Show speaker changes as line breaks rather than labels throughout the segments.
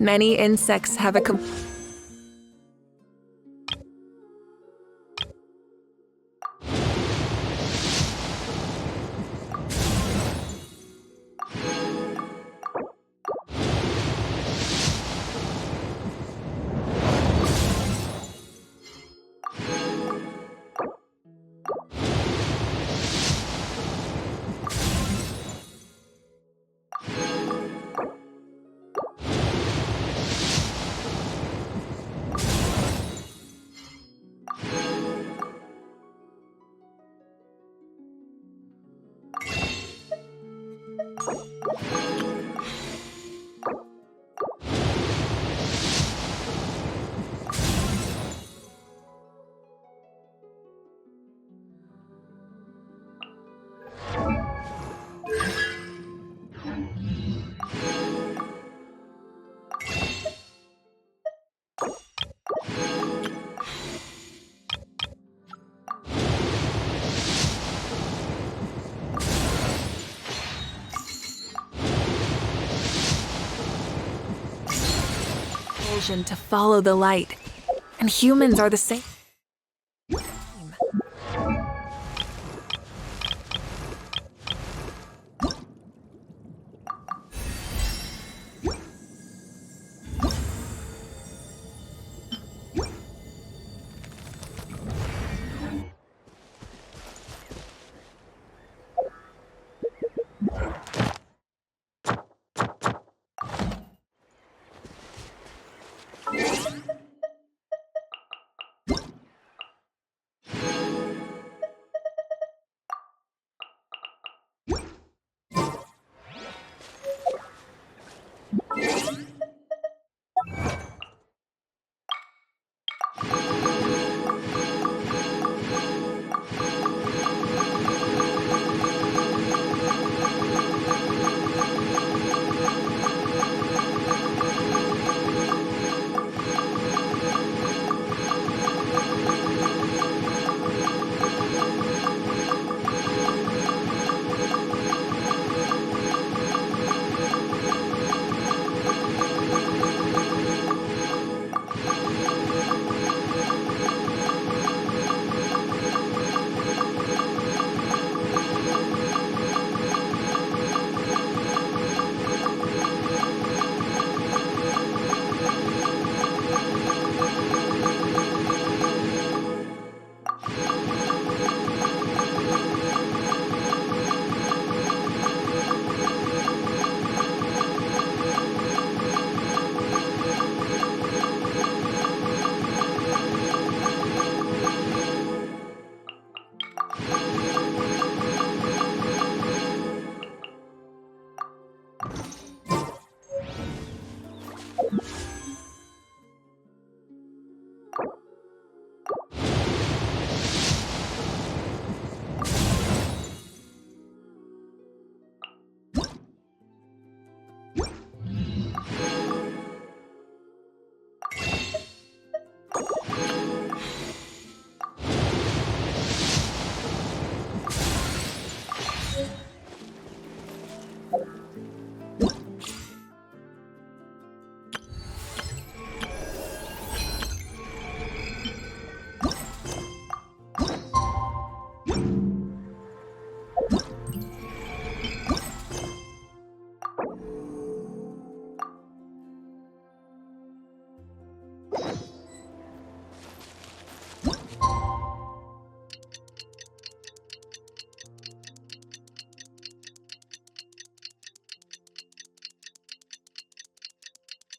Many insects have a compulsion to follow the light, and humans are the same.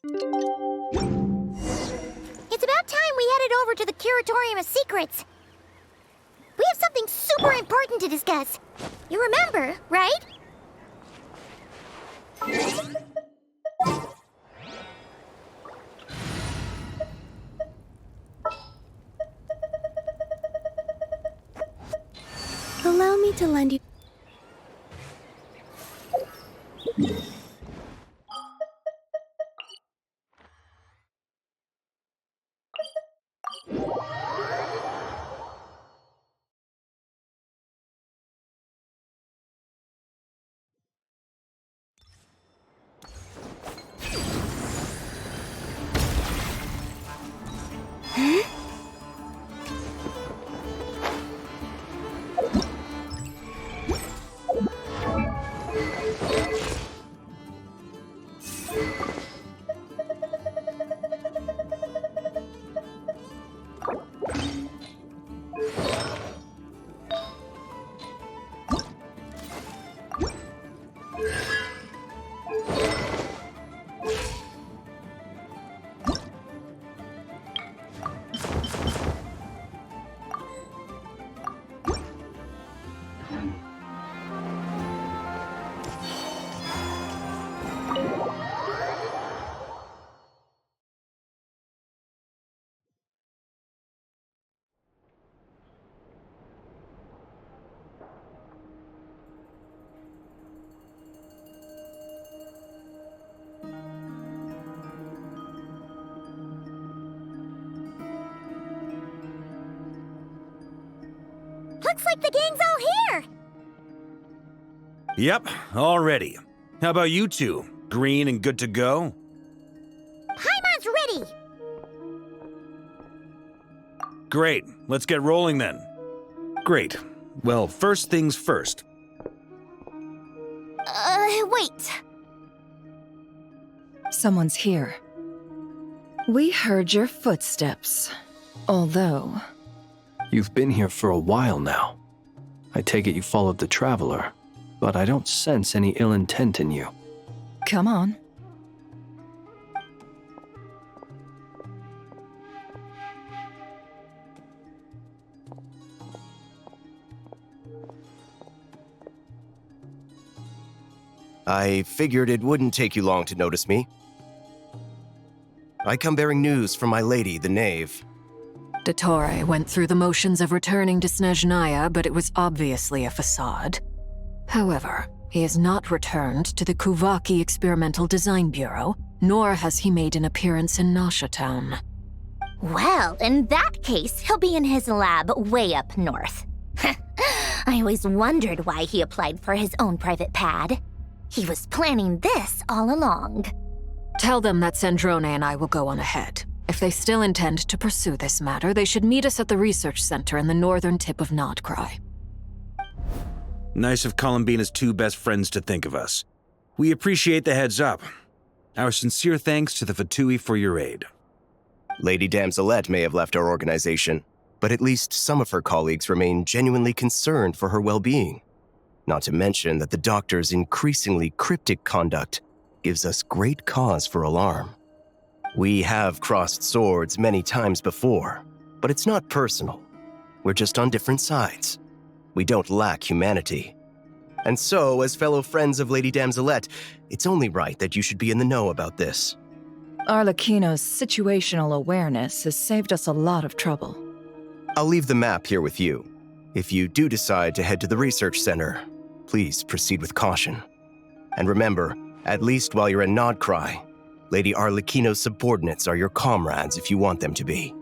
It's about time we headed over to the Curatorium of Secrets. We have something super important to discuss. You remember, right? Allow me to lend you... Looks like the gang's all here!
Yep, all ready. How about you two? Green and good to go?
Paimon's ready!
Great, let's get rolling then. Great. Well, first things first.
Wait.
Someone's here. We heard your footsteps. Although...
You've been here for a while now. I take it you followed the Traveler, but I don't sense any ill intent in you.
Come on.
I figured it wouldn't take you long to notice me. I come bearing news from my lady, the Knave.
Dottore went through the motions of returning to Snezhnaya, but it was obviously a facade. However, he has not returned to the Kuvaki Experimental Design Bureau, nor has he made an appearance in Nasha Town.
Well, in that case, he'll be in his lab way up north. I always wondered why he applied for his own private pad. He was planning this all along.
Tell them that Sandrone and I will go on ahead. If they still intend to pursue this matter, they should meet us at the research center in the northern tip of Nodcry.
Nice of Columbina's two best friends to think of us. We appreciate the heads up. Our sincere thanks to the Fatui for your aid.
Lady Damselette may have left our organization, but at least some of her colleagues remain genuinely concerned for her well-being. Not to mention that the Doctor's increasingly cryptic conduct gives us great cause for alarm. We have crossed swords many times before, but it's not personal. We're just on different sides. We don't lack humanity. And so, as fellow friends of Lady Damselette, it's only right that you should be in the know about this.
Arlecchino's situational awareness has saved us a lot of trouble.
I'll leave the map here with you. If you do decide to head to the research center, please proceed with caution. And remember, at least while you're in Nodcry, Lady Arlecchino's subordinates are your comrades if you want them to be.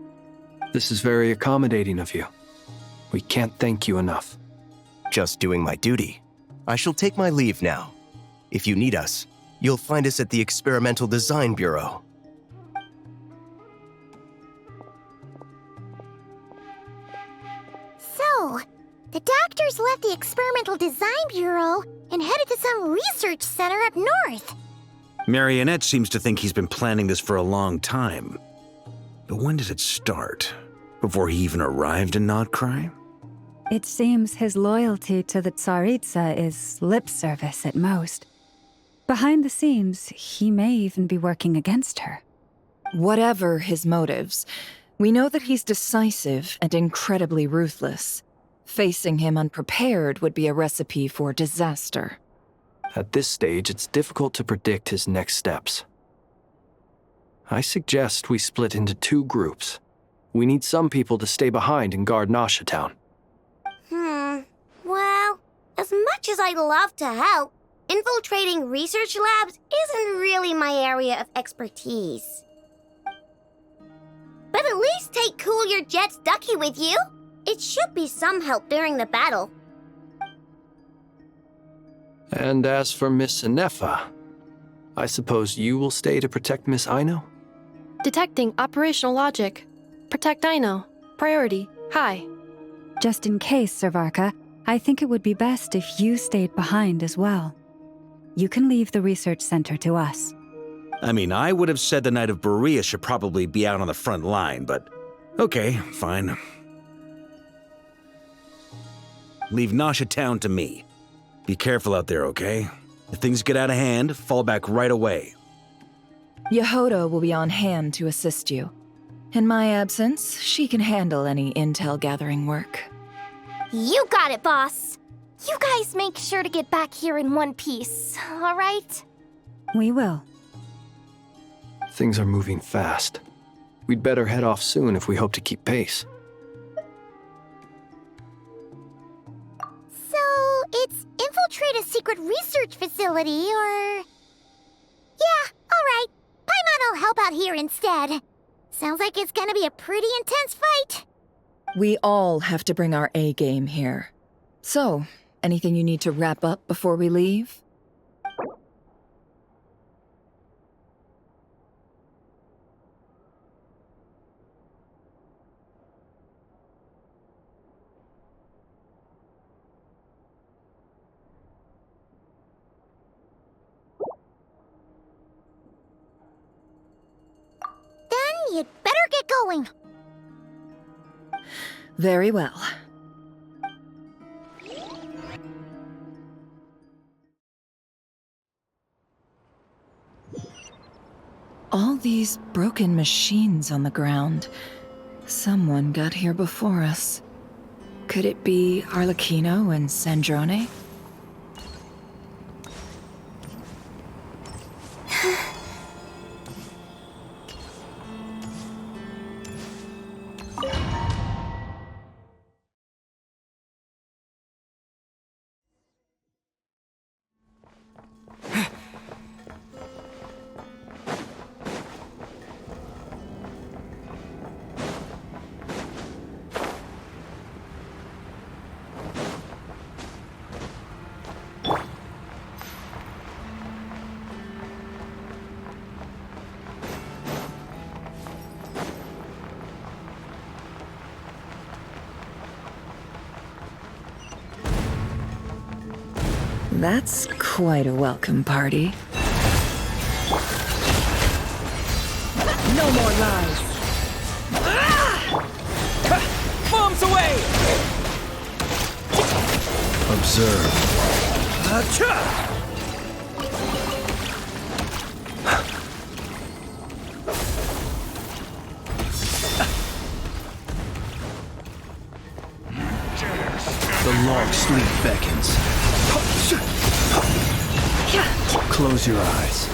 This is very accommodating of you. We can't thank you enough.
Just doing my duty. I shall take my leave now. If you need us, you'll find us at the Experimental Design Bureau.
So, the Doctor's left the Experimental Design Bureau and headed to some research center up north.
Marionette seems to think he's been planning this for a long time. But when did it start? Before he even arrived in Nodcry?
It seems his loyalty to the Tsaritsa is lip service at most. Behind the scenes, he may even be working against her.
Whatever his motives, we know that he's decisive and incredibly ruthless. Facing him unprepared would be a recipe for disaster.
At this stage, it's difficult to predict his next steps. I suggest we split into 2 groups. We need some people to stay behind and guard Nasha Town.
Well, as much as I'd love to help, infiltrating research labs isn't really my area of expertise. But at least take Cool Your Jet's Ducky with you. It should be some help during the battle.
And as for Miss Inefa, I suppose you will stay to protect Miss Aino?
Detecting operational logic. Protect Aino. Priority. High.
Just in case, Servarka, I think it would be best if you stayed behind as well. You can leave the research center to us.
I mean, I would have said the Knight of Berea should probably be out on the front line, but okay, fine. Leave Nasha Town to me. Be careful out there, okay? If things get out of hand, fall back right away.
Yehoda will be on hand to assist you. In my absence, she can handle any intel gathering work.
You got it, boss. You guys make sure to get back here in one piece, all right?
We will.
Things are moving fast. We'd better head off soon if we hope to keep pace.
So, it's infiltrate a secret research facility, or... Yeah, all right. Paimon will help out here instead. Sounds like it's gonna be a pretty intense fight.
We all have to bring our A game here. So, anything you need to wrap up before we leave?
Then you'd better get going.
Very well. All these broken machines on the ground. Someone got here before us. Could it be Arlecchino and Sandrone? That's quite a welcome party. No more lies.
Bombs away!
Observe.
The long sleep beckons. Close your eyes.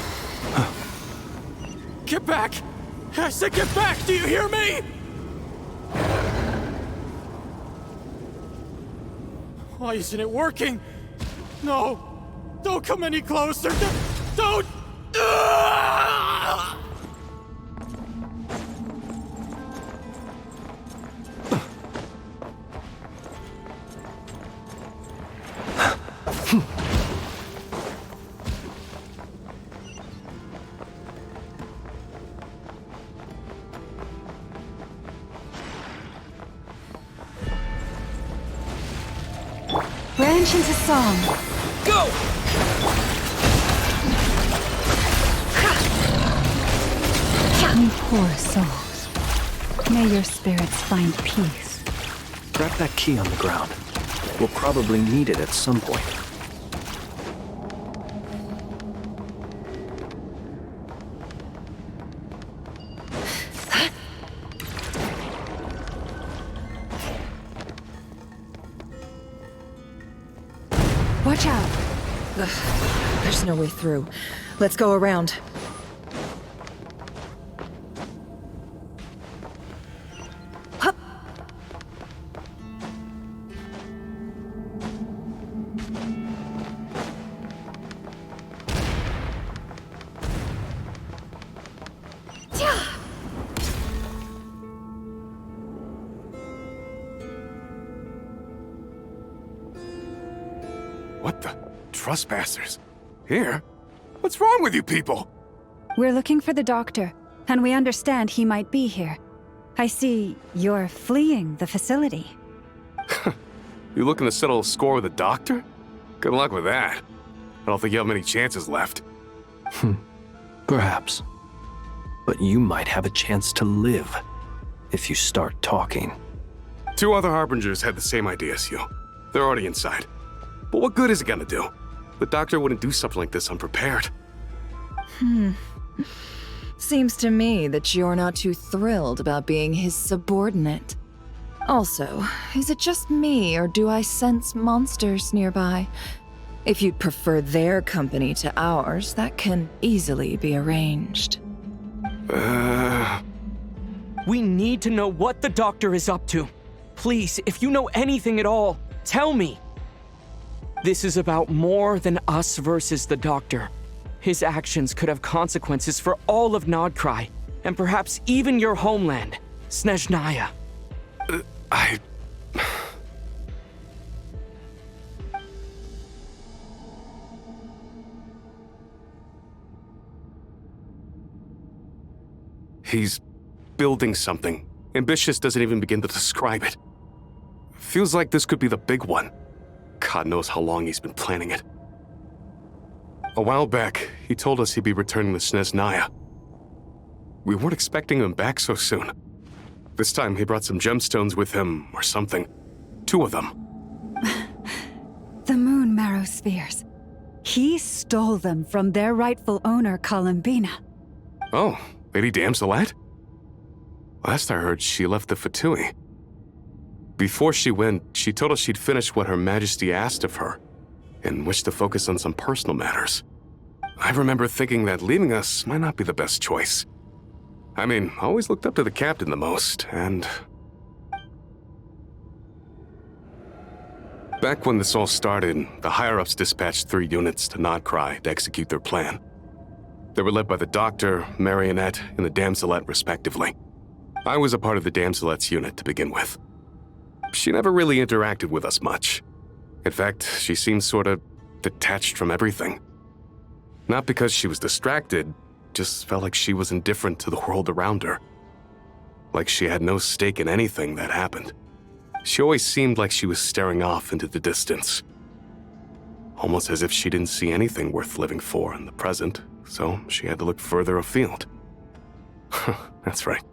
Get back! I said get back! Do you hear me? Why isn't it working? No! Don't come any closer! Don't! Ah!
Branch into song.
Go!
You poor souls. May your spirits find peace.
Grab that key on the ground. We'll probably need it at some point.
There's no way through. Let's go around. Hup.
What the? Trespassers? Here? What's wrong with you people?
We're looking for the doctor, and we understand he might be here. I see you're fleeing the facility.
You looking to settle a score with the doctor? Good luck with that. I don't think you have many chances left.
Perhaps. But you might have a chance to live if you start talking.
2 other Harbingers had the same idea as you. They're already inside. But what good is it gonna do? The doctor wouldn't do something like this unprepared.
Seems to me that you're not too thrilled about being his subordinate. Also, is it just me, or do I sense monsters nearby? If you'd prefer their company to ours, that can easily be arranged.
We need to know what the doctor is up to. Please, if you know anything at all, tell me. This is about more than us versus the doctor. His actions could have consequences for all of Nodcry, and perhaps even your homeland, Snezhnaya.
He's building something. Ambitious doesn't even begin to describe it. Feels like this could be the big one. God knows how long he's been planning it. A while back, he told us he'd be returning to Snezhnaya. We weren't expecting him back so soon. This time he brought some gemstones with him, or something. 2 of them.
The moon marrow spheres. He stole them from their rightful owner, Columbina.
Oh, Lady Damselat? Last I heard, she left the Fatui. Before she went, she told us she'd finished what Her Majesty asked of her, and wished to focus on some personal matters. I remember thinking that leaving us might not be the best choice. I mean, I always looked up to the captain the most, and... Back when this all started, the higher-ups dispatched 3 units to Nodcry to execute their plan. They were led by the Doctor, Marionette, and the Damselet, respectively. I was a part of the Damselet's unit to begin with. She never really interacted with us much. In fact, she seemed sort of detached from everything. Not because she was distracted, just felt like she was indifferent to the world around her. Like she had no stake in anything that happened. She always seemed like she was staring off into the distance. Almost as if she didn't see anything worth living for in the present, so she had to look further afield. That's right.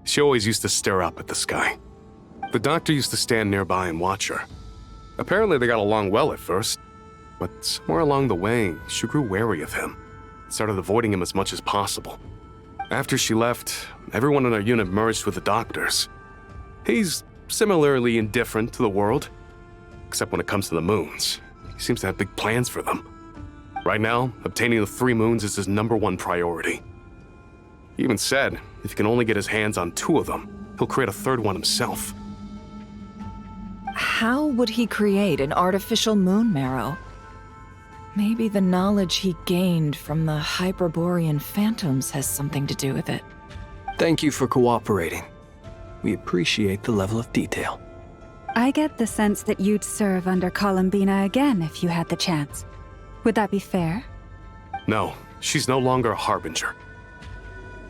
She always used to stare up at the sky. The Doctor used to stand nearby and watch her. Apparently they got along well at first, but somewhere along the way, she grew wary of him, started avoiding him as much as possible. After she left, everyone in our unit merged with the Doctor's. He's similarly indifferent to the world, except when it comes to the moons. He seems to have big plans for them. Right now, obtaining the 3 moons is his #1 priority. He even said if he can only get his hands on 2 of them, he'll create a 3rd one himself.
How would he create an artificial moon marrow? Maybe the knowledge he gained from the Hyperborean phantoms has something to do with it.
Thank you for cooperating. We appreciate the level of detail.
I get the sense that you'd serve under Columbina again if you had the chance. Would that be fair?
No, she's no longer a Harbinger.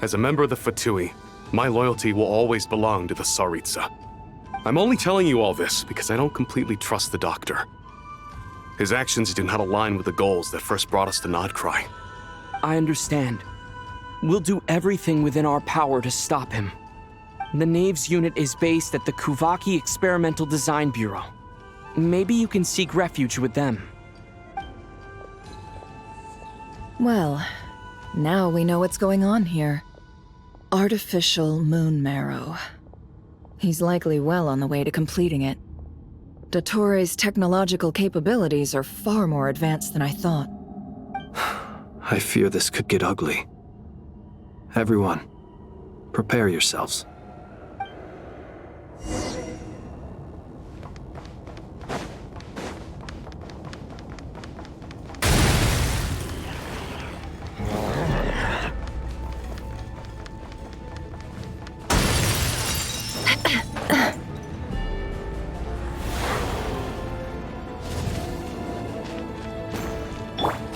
As a member of the Fatui, my loyalty will always belong to the Tsaritsa. I'm only telling you all this because I don't completely trust the Doctor. His actions do not align with the goals that first brought us to Nodcry.
I understand. We'll do everything within our power to stop him. The Knaves unit is based at the Kuvaki Experimental Design Bureau. Maybe you can seek refuge with them.
Well, now we know what's going on here. Artificial moon marrow. He's likely well on the way to completing it. Dottores' technological capabilities are far more advanced than I thought.
I fear this could get ugly. Everyone, prepare yourselves.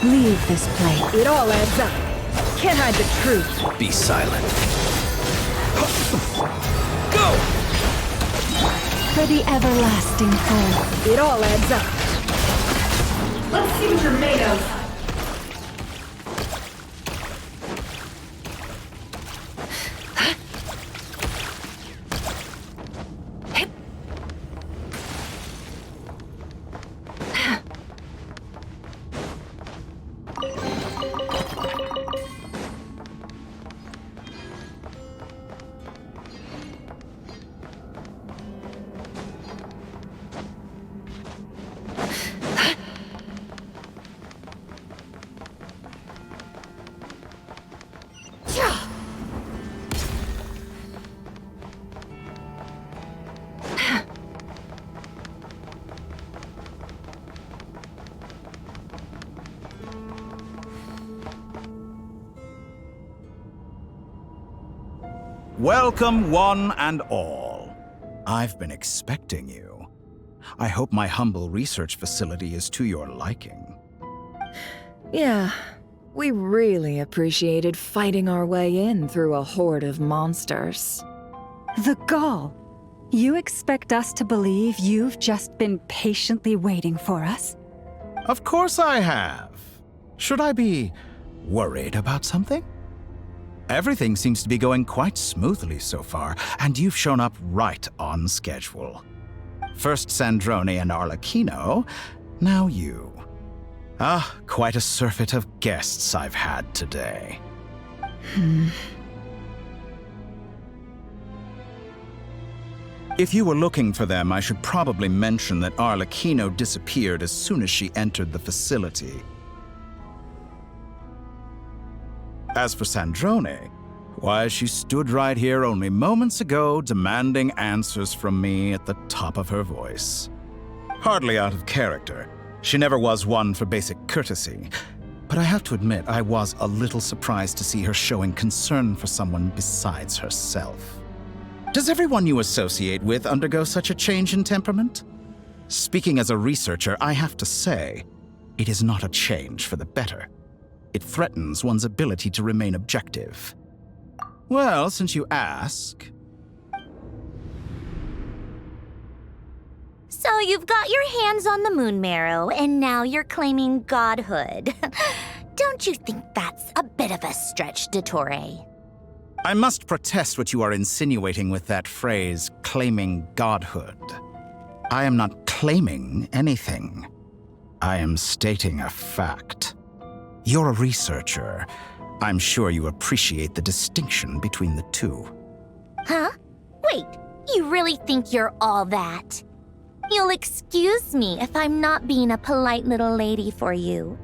Leave this place.
It all adds up. Can't hide the truth.
Be silent.
Go!
For the everlasting home.
It all adds up.
Let's see what you're made of.
Welcome, one and all. I've been expecting you. I hope my humble research facility is to your liking.
Yeah, we really appreciated fighting our way in through a horde of monsters.
The gall. You expect us to believe you've just been patiently waiting for us?
Of course I have. Should I be worried about something? Everything seems to be going quite smoothly so far, and you've shown up right on schedule. First Sandrone and Arlecchino, now you. Ah, quite a surfeit of guests I've had today. If you were looking for them, I should probably mention that Arlecchino disappeared as soon as she entered the facility. As for Sandrone, why, she stood right here only moments ago demanding answers from me at the top of her voice. Hardly out of character. She never was one for basic courtesy. But I have to admit, I was a little surprised to see her showing concern for someone besides herself. Does everyone you associate with undergo such a change in temperament? Speaking as a researcher, I have to say, it is not a change for the better. It threatens one's ability to remain objective. Well, since you ask...
So you've got your hands on the moon marrow, and now you're claiming godhood. Don't you think that's a bit of a stretch, Dottore?
I must protest what you are insinuating with that phrase, claiming godhood. I am not claiming anything. I am stating a fact. You're a researcher. I'm sure you appreciate the distinction between the two.
Huh? Wait, you really think you're all that? You'll excuse me if I'm not being a polite little lady for you.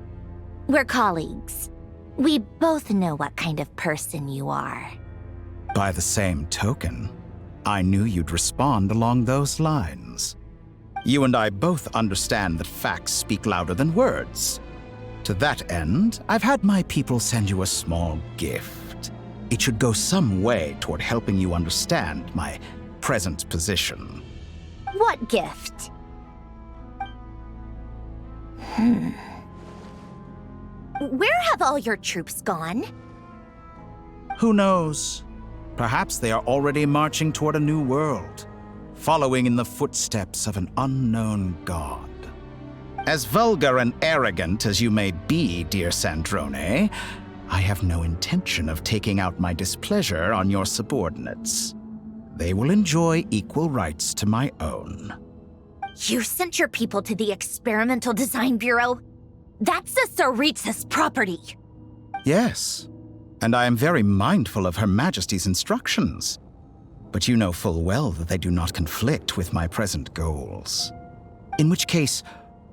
We're colleagues. We both know what kind of person you are.
By the same token, I knew you'd respond along those lines. You and I both understand that facts speak louder than words. To that end, I've had my people send you a small gift. It should go some way toward helping you understand my present position.
What gift? Where have all your troops gone?
Who knows? Perhaps they are already marching toward a new world, following in the footsteps of an unknown god. As vulgar and arrogant as you may be, dear Sandrone, I have no intention of taking out my displeasure on your subordinates. They will enjoy equal rights to my own.
You sent your people to the Experimental Design Bureau? That's a Tsaritsa's property.
Yes, and I am very mindful of Her Majesty's instructions. But you know full well that they do not conflict with my present goals. In which case,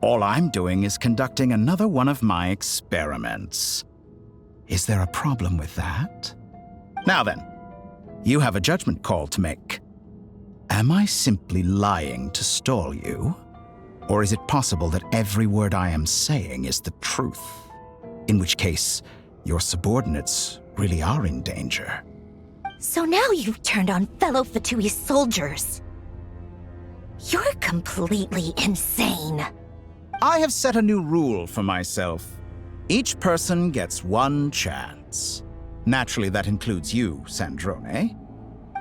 all I'm doing is conducting another one of my experiments. Is there a problem with that? Now then, you have a judgment call to make. Am I simply lying to stall you? Or is it possible that every word I am saying is the truth? In which case, your subordinates really are in danger.
So now you've turned on fellow Fatui soldiers. You're completely insane.
I have set a new rule for myself. Each person gets one chance. Naturally, that includes you, Sandrone.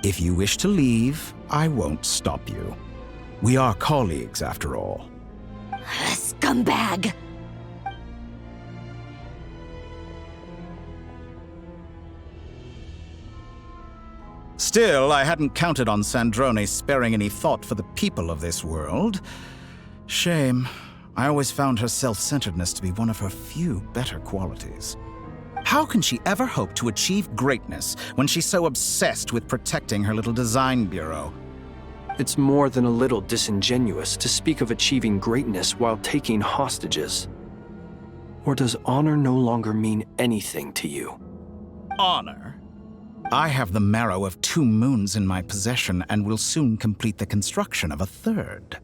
If you wish to leave, I won't stop you. We are colleagues, after all.
Scumbag!
Still, I hadn't counted on Sandrone sparing any thought for the people of this world. Shame. I always found her self-centeredness to be one of her few better qualities. How can she ever hope to achieve greatness when she's so obsessed with protecting her little design bureau?
It's more than a little disingenuous to speak of achieving greatness while taking hostages. Or does honor no longer mean anything to you?
Honor? I have the marrow of 2 moons in my possession and will soon complete the construction of a 3rd.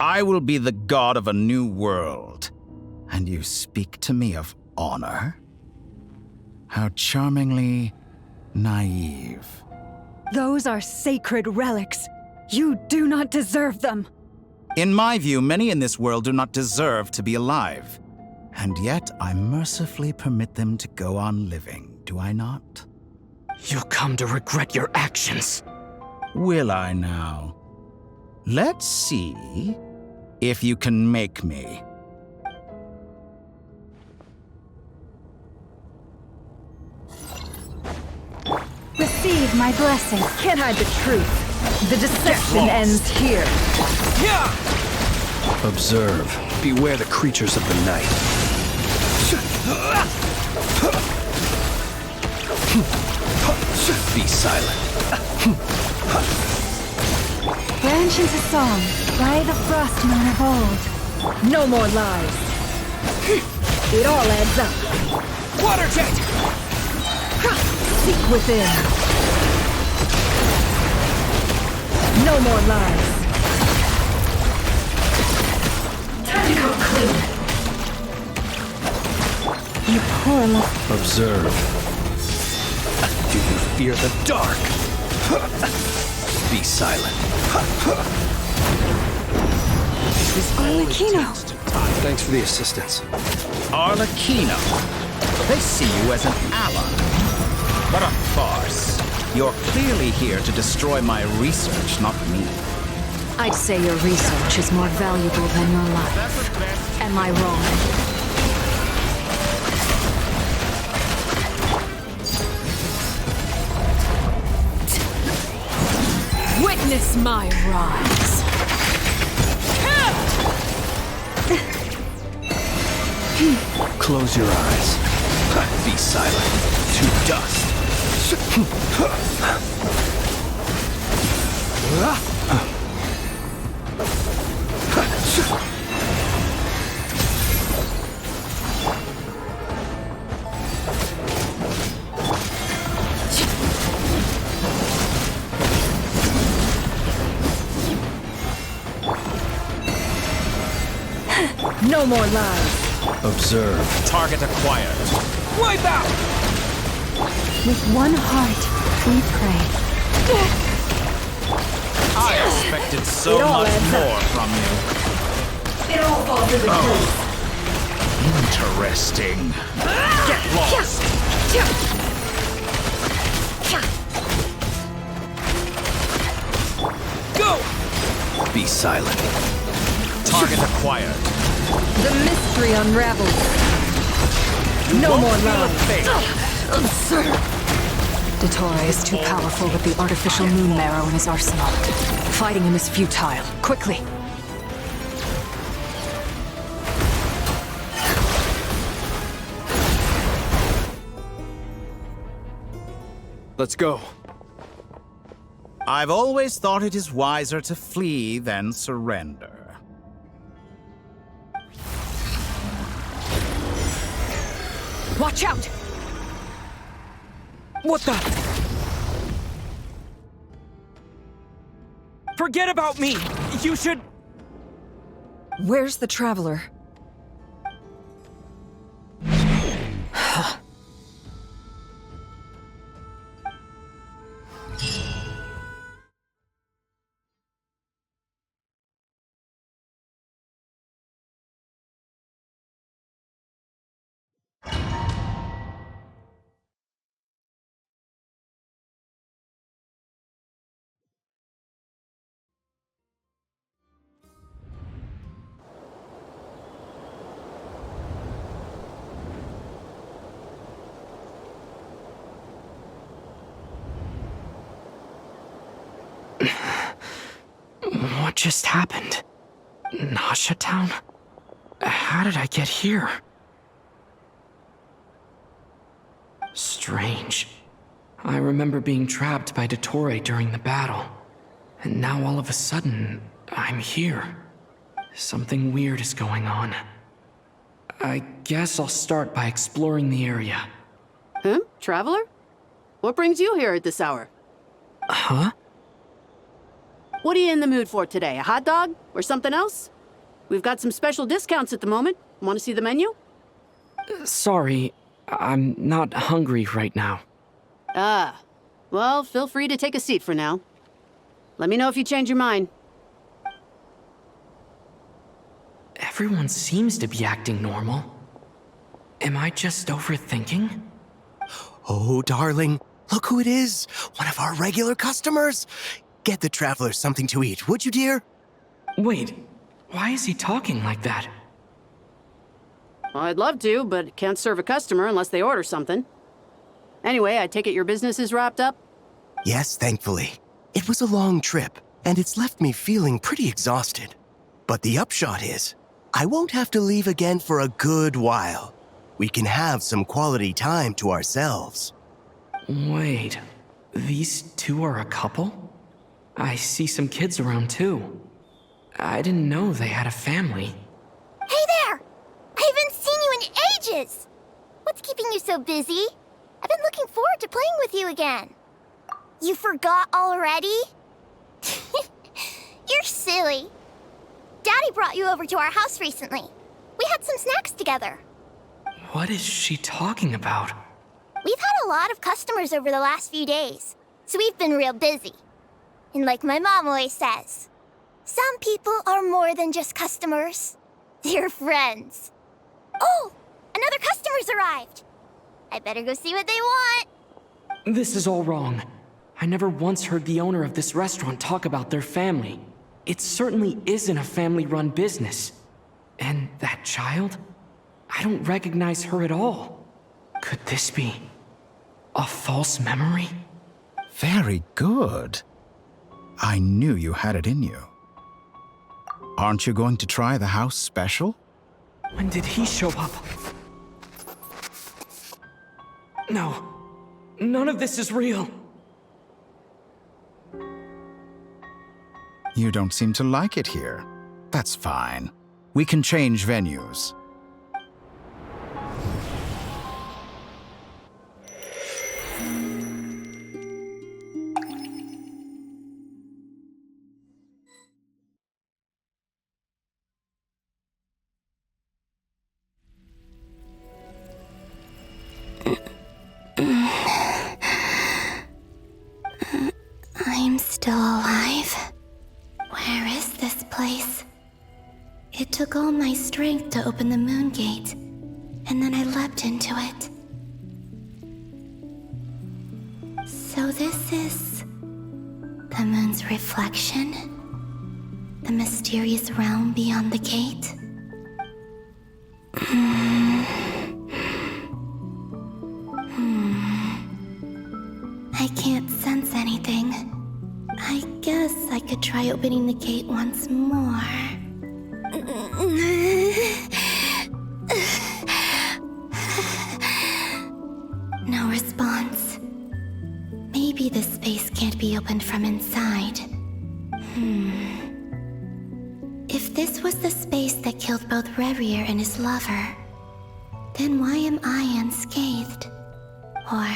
I will be the god of a new world. And you speak to me of honor? How charmingly naive.
Those are sacred relics. You do not deserve them.
In my view, many in this world do not deserve to be alive. And yet, I mercifully permit them to go on living, do I not?
You'll come to regret your actions.
Will I now? Let's see if you can make me.
Receive my blessing.
Can't hide the truth. The deception ends here.
Observe. Beware the creatures of the night. Be silent.
Branch into song, by the frost moon of old.
No more lies. It all adds up.
Water jet!
Seek within. No more lies. Time to go clean.
You poor love.
Observe. Do you fear the dark? Be silent.
Arlecchino.
Thanks for the assistance.
Arlecchino. They see you as an ally. What a farce. You're clearly here to destroy my research, not me.
I'd say your research is more valuable than your life. Am I wrong? Witness my rise.
Close your eyes. Be silent. To dust.
No more lies.
Observe.
Target acquired.
Wipe out!
With one heart, we pray.
I expected so much more from you.
It all falls into place.
Interesting. Get lost.
Go!
Be silent.
Target acquired.
The mystery unravels. No more lies.
Absurd. Dottore is too powerful with the artificial moon marrow in his arsenal. Fighting him is futile. Quickly.
Let's go.
I've always thought it is wiser to flee than surrender.
Watch out! What the? Forget about me! You should...
Where's the Traveler?
What just happened? Nasha Town? How did I get here? Strange. I remember being trapped by Dottore during the battle. And now all of a sudden, I'm here. Something weird is going on. I guess I'll start by exploring the area.
Huh? Traveler? What brings you here at this hour?
Huh?
What are you in the mood for today? A hot dog? Or something else? We've got some special discounts at the moment. Want to see the menu?
Sorry, I'm not hungry right now.
Ah. Well, feel free to take a seat for now. Let me know if you change your mind.
Everyone seems to be acting normal. Am I just overthinking?
Oh, darling, look who it is. One of our regular customers. Get the Traveler something to eat, would you, dear?
Wait, why is he talking like that?
Well, I'd love to, but can't serve a customer unless they order something. Anyway, I take it your business is wrapped up?
Yes, thankfully. It was a long trip, and it's left me feeling pretty exhausted. But the upshot is, I won't have to leave again for a good while. We can have some quality time to ourselves.
Wait, these two are a couple? I see some kids around too. I didn't know they had a family.
Hey there! I haven't seen you in ages! What's keeping you so busy? I've been looking forward to playing with you again. You forgot already? You're silly. Daddy brought you over to our house recently. We had some snacks together.
What is she talking about?
We've had a lot of customers over the last few days, so we've been real busy. And like my mom always says, some people are more than just customers. They're friends. Oh, another customer's arrived. I better go see what they want.
This is all wrong. I never once heard the owner of this restaurant talk about their family. It certainly isn't a family-run business. And that child? I don't recognize her at all. Could this be a false memory?
Very good. I knew you had it in you. Aren't you going to try the house special?
When did he show up? No, none of this is real.
You don't seem to like it here. That's fine. We can change venues.
I'm still alive. Where is this place? It took all my strength to open the moon gate, and then I leapt into it. So this is the moon's reflection? The mysterious realm beyond the gate? I can't sense anything. I guess I could try opening the gate once more. No response. Maybe this space can't be opened from inside. If this was the space that killed both Revier and his lover, Then why am I unscathed? Or...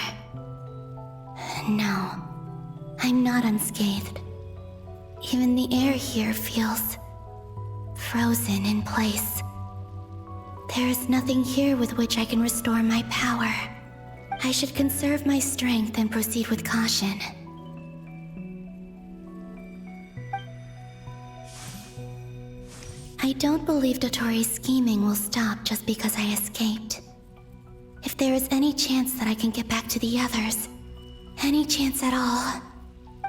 No, I'm not unscathed. Even the air here feels... frozen in place. There is nothing here with which I can restore my power. I should conserve my strength and proceed with caution. I don't believe Dotori's scheming will stop just because I escaped. If there is any chance that I can get back to the others, any chance at all,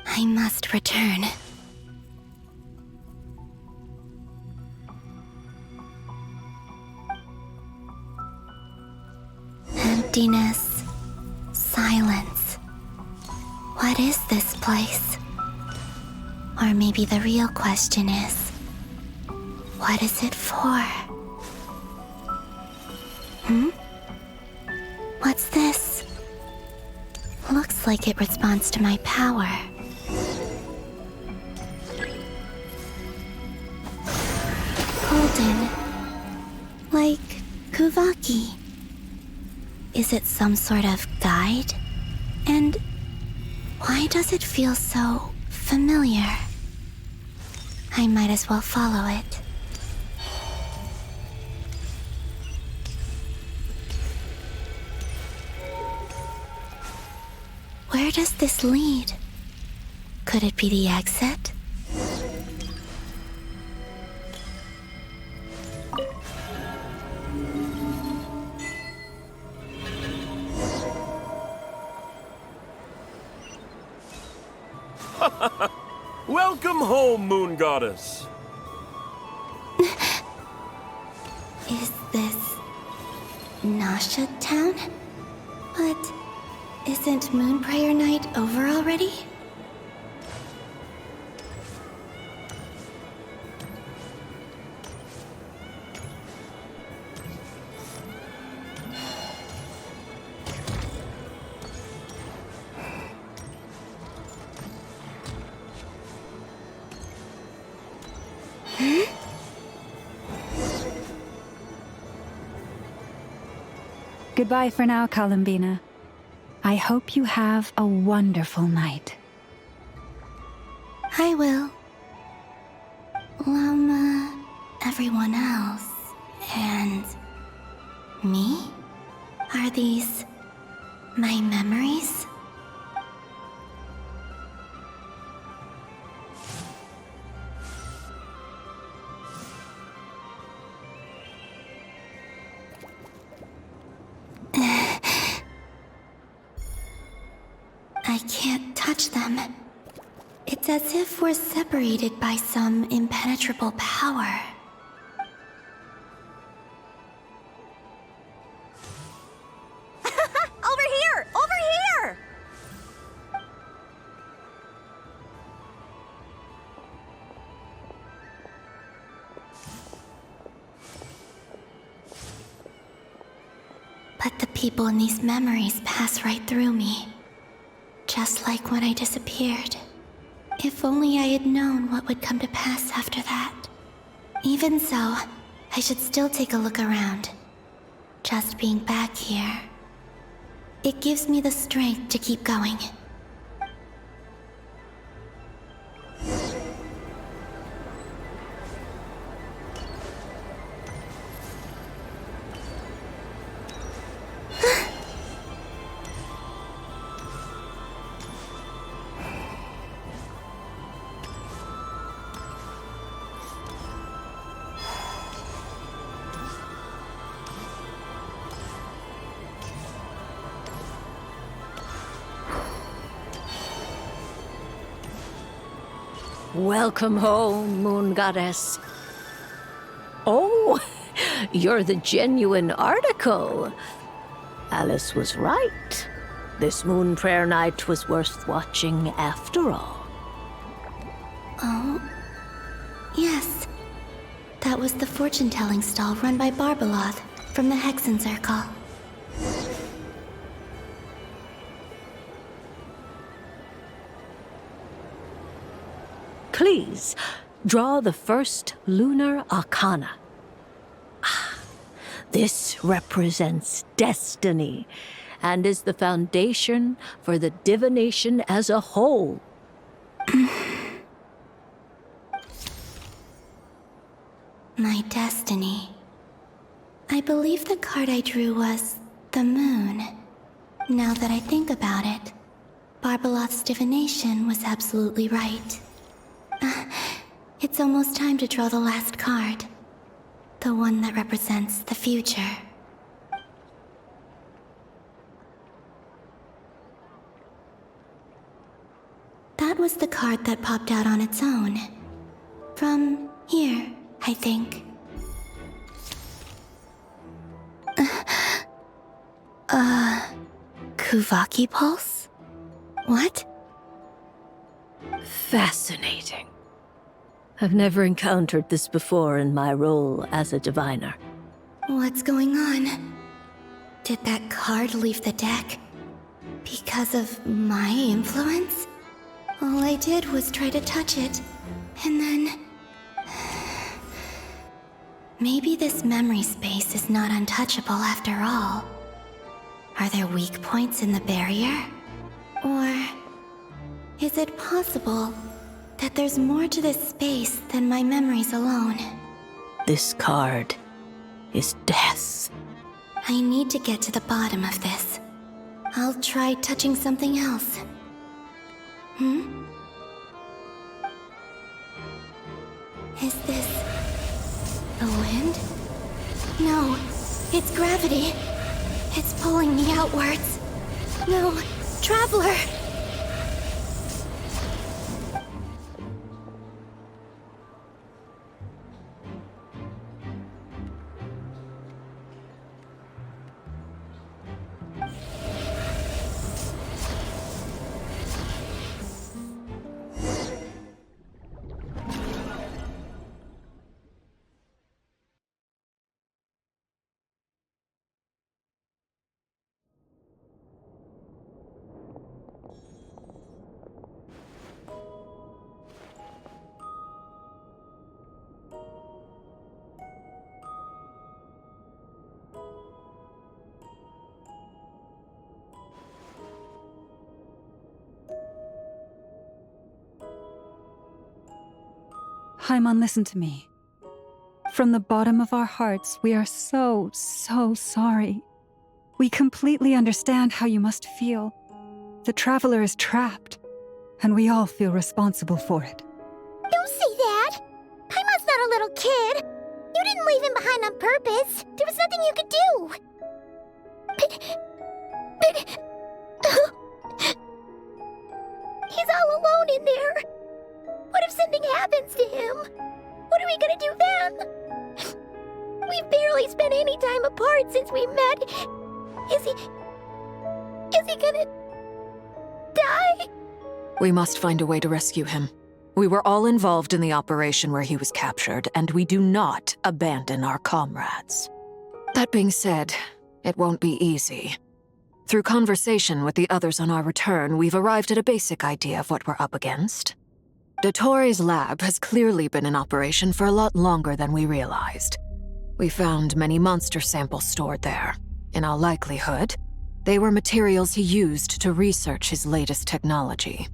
I must return. Emptiness, silence. What is this place? Or maybe the real question is, what is it for? What's this? Looks like it responds to my power. Golden. Like Kuvaki. Is it some sort of guide? And why does it feel so familiar? I might as well follow it. Where does this lead? Could it be the exit?
Welcome home, Moon Goddess.
Is this Nasha Town? But isn't Moon Prayer Night over already?
Goodbye for now, Columbina. I hope you have a wonderful night.
I will. Llama, everyone else, and me? Are these my memories? I can't touch them. It's as if we're separated by some impenetrable power.
Over here! Over here!
But the people in these memories pass right through me. Just like when I disappeared. If only I had known what would come to pass after that. Even so, I should still take a look around. Just being back here. It gives me the strength to keep going.
Welcome home, Moon Goddess. Oh, you're the genuine article. Alice was right. This Moon Prayer Night was worth watching after all.
Oh, yes. That was the fortune-telling stall run by Barbeloth from the Hexen Circle.
Please, draw the first lunar arcana. This represents destiny and is the foundation for the divination as a whole.
My destiny. I believe the card I drew was the moon. Now that I think about it, Barbeloth's divination was absolutely right. It's almost time to draw the last card. The one that represents the future. That was the card that popped out on its own. From here, I think. Kuvaki Pulse? What?
Fascinating. I've never encountered this before in my role as a diviner.
What's going on? Did that card leave the deck? Because of my influence? All I did was try to touch it, and then... Maybe this memory space is not untouchable after all. Are there weak points in the barrier? Or is it possible that there's more to this space than my memories alone?
This card is death.
I need to get to the bottom of this. I'll try touching something else. Is this the wind? No, it's gravity. It's pulling me outwards. No, Traveler!
Haimon, listen to me. From the bottom of our hearts, we are so sorry. We completely understand how you must feel. The Traveler is trapped, and we all feel responsible for it.
Don't say that! Paimon's not a little kid! You didn't leave him behind on purpose! There was nothing you could do! But... He's all alone in there! What if something happens to him? What are we gonna do then? We've barely spent any time apart since we met. Is he gonna... die?
We must find a way to rescue him. We were all involved in the operation where he was captured, and we do not abandon our comrades. That being said, it won't be easy. Through conversation with the others on our return, we've arrived at a basic idea of what we're up against. Dottore's lab has clearly been in operation for a lot longer than we realized. We found many monster samples stored there. In all likelihood, they were materials he used to research his latest technology.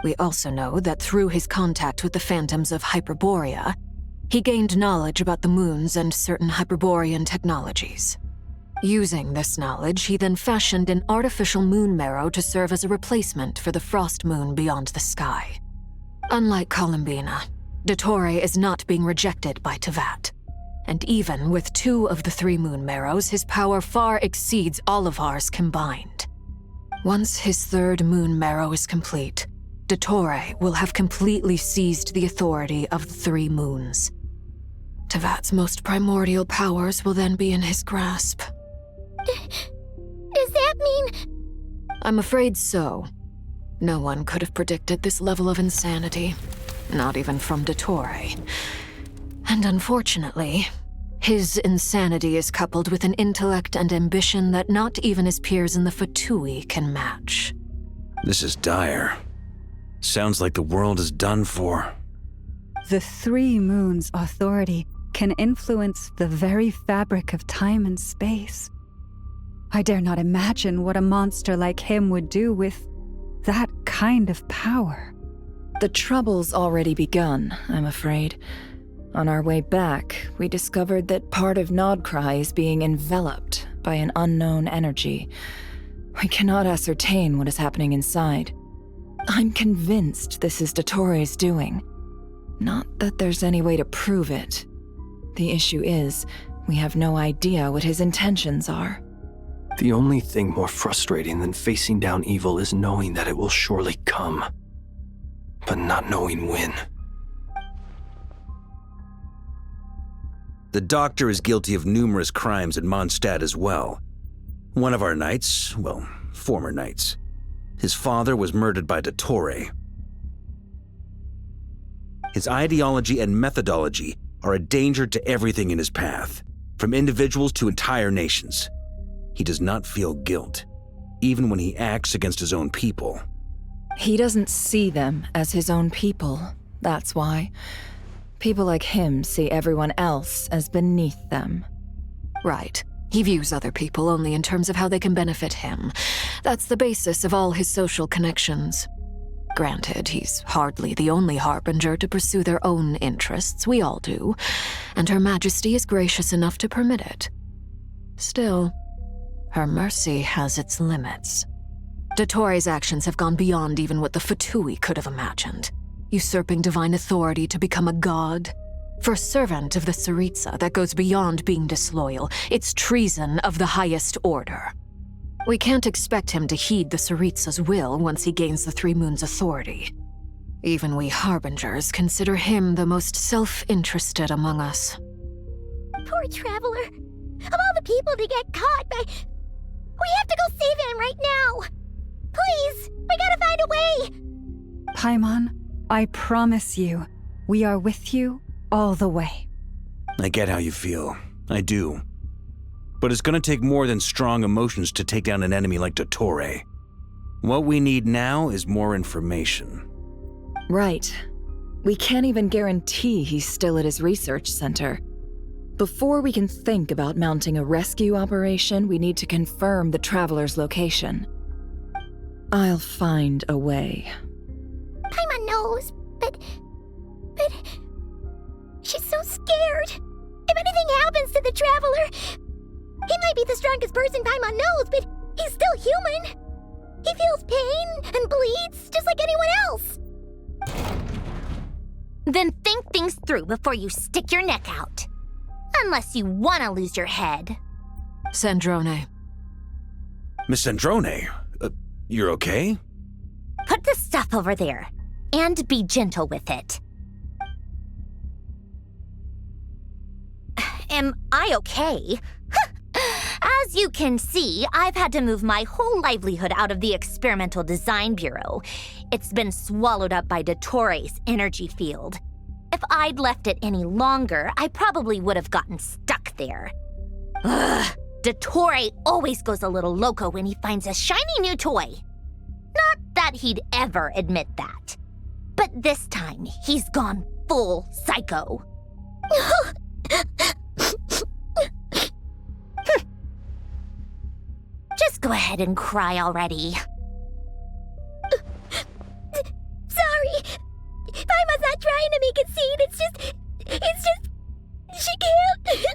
We also know that through his contact with the phantoms of Hyperborea, he gained knowledge about the moons and certain Hyperborean technologies. Using this knowledge, he then fashioned an artificial moon marrow to serve as a replacement for the frost moon beyond the sky. Unlike Columbina, Dottore is not being rejected by Teyvat. And even with 2 of the 3 moon marrows, his power far exceeds all of ours combined. Once his 3rd moon marrow is complete, Dottore will have completely seized the authority of the 3 moons. Teyvat's most primordial powers will then be in his grasp.
Does that mean...
I'm afraid so. No one could have predicted this level of insanity, not even from Dottore. And unfortunately, his insanity is coupled with an intellect and ambition that not even his peers in the Fatui can match.
This is dire. Sounds like the world is done for.
The 3 moons' authority can influence the very fabric of time and space. I dare not imagine what a monster like him would do with that kind of power.
The trouble's already begun, I'm afraid. On our way back, we discovered that part of Nodcry is being enveloped by an unknown energy. We cannot ascertain what is happening inside. I'm convinced this is Dottore doing. Not that there's any way to prove it. The issue is, we have no idea what his intentions are.
The only thing more frustrating than facing down evil is knowing that it will surely come, but not knowing when.
The doctor is guilty of numerous crimes in Mondstadt as well. One of our knights, well, former knights, his father was murdered by Dottore. His ideology and methodology are a danger to everything in his path, from individuals to entire nations. He does not feel guilt, even when he acts against his own people.
He doesn't see them as his own people, that's why. People like him see everyone else as beneath them.
Right. He views other people only in terms of how they can benefit him. That's the basis of all his social connections. Granted, he's hardly the only harbinger to pursue their own interests. We all do. And Her Majesty is gracious enough to permit it. Still, her mercy has its limits. Dottore's actions have gone beyond even what the Fatui could have imagined. Usurping divine authority to become a god. For a servant of the Tsaritsa, that goes beyond being disloyal. It's treason of the highest order. We can't expect him to heed the Tsaritsa's will once he gains the Three Moons' authority. Even we Harbingers consider him the most self-interested among us.
Poor Traveler. Of all the people to get caught by... We have to go save him right now! Please! We gotta find a way!
Paimon, I promise you, we are with you all the way.
I get how you feel. I do. But it's gonna take more than strong emotions to take down an enemy like Dottore. What we need now is more information.
Right. We can't even guarantee he's still at his research center. Before we can think about mounting a rescue operation, we need to confirm the Traveler's location. I'll find a way.
Paimon knows, but... She's so scared. If anything happens to the Traveler... He might be the strongest person Paimon knows, but he's still human. He feels pain and bleeds just like anyone else. Then think things through before you stick your neck out. Unless you want to lose your head.
Sandrone.
Miss Sandrone, you're okay?
Put the stuff over there, and be gentle with it. Am I okay? As you can see, I've had to move my whole livelihood out of the Experimental Design Bureau. It's been swallowed up by Dottore's energy field. If I'd left it any longer, I probably would have gotten stuck there. Ugh, Dottore always goes a little loco when he finds a shiny new toy. Not that he'd ever admit that. But this time, he's gone full psycho. Just go ahead and cry already. Sorry. Paimon's not trying to make it scene. It's just... She can't.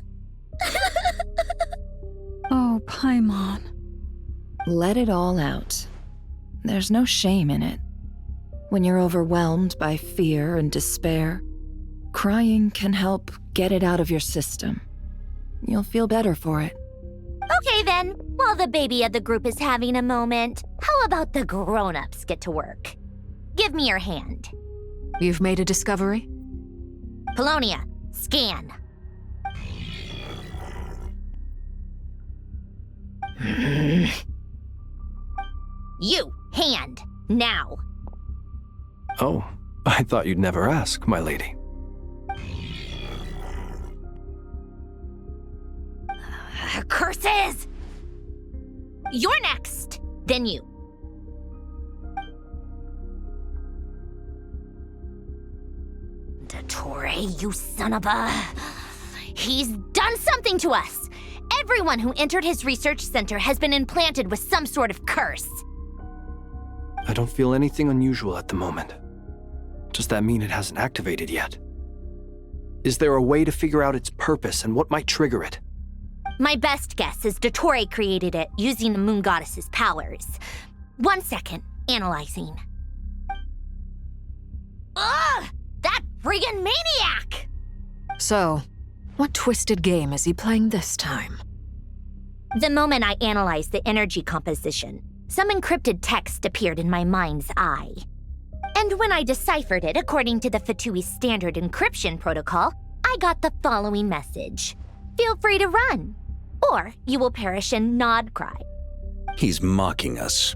Oh, Paimon.
Let it all out. There's no shame in it. When you're overwhelmed by fear and despair, crying can help get it out of your system. You'll feel better for it.
Okay then, while the baby of the group is having a moment, how about the grown-ups get to work? Give me your hand.
You've made a discovery?
Polonia, scan. You, hand, now.
Oh, I thought you'd never ask, my lady.
Curses! You're next, then you. Dottore, you son of a... He's done something to us! Everyone who entered his research center has been implanted with some sort of curse.
I don't feel anything unusual at the moment. Does that mean it hasn't activated yet? Is there a way to figure out its purpose and what might trigger it?
My best guess is Dottore created it using the Moon Goddess's powers. 1 second, analyzing. Ugh! That friggin' maniac!
So, what twisted game is he playing this time?
The moment I analyzed the energy composition, some encrypted text appeared in my mind's eye. And when I deciphered it according to the Fatui standard encryption protocol, I got the following message. Feel free to run, or you will perish in nod cry.
He's mocking us.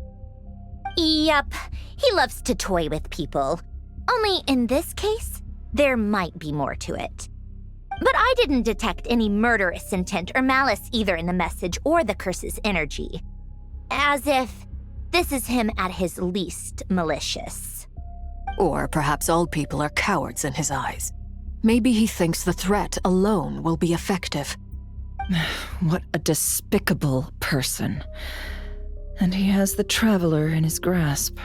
Yep, he loves to toy with people. Only in this case, there might be more to it. But I didn't detect any murderous intent or malice either in the message or the curse's energy. As if this is him at his least malicious.
Or perhaps all people are cowards in his eyes. Maybe he thinks the threat alone will be effective.
What a despicable person. And he has the Traveler in his grasp.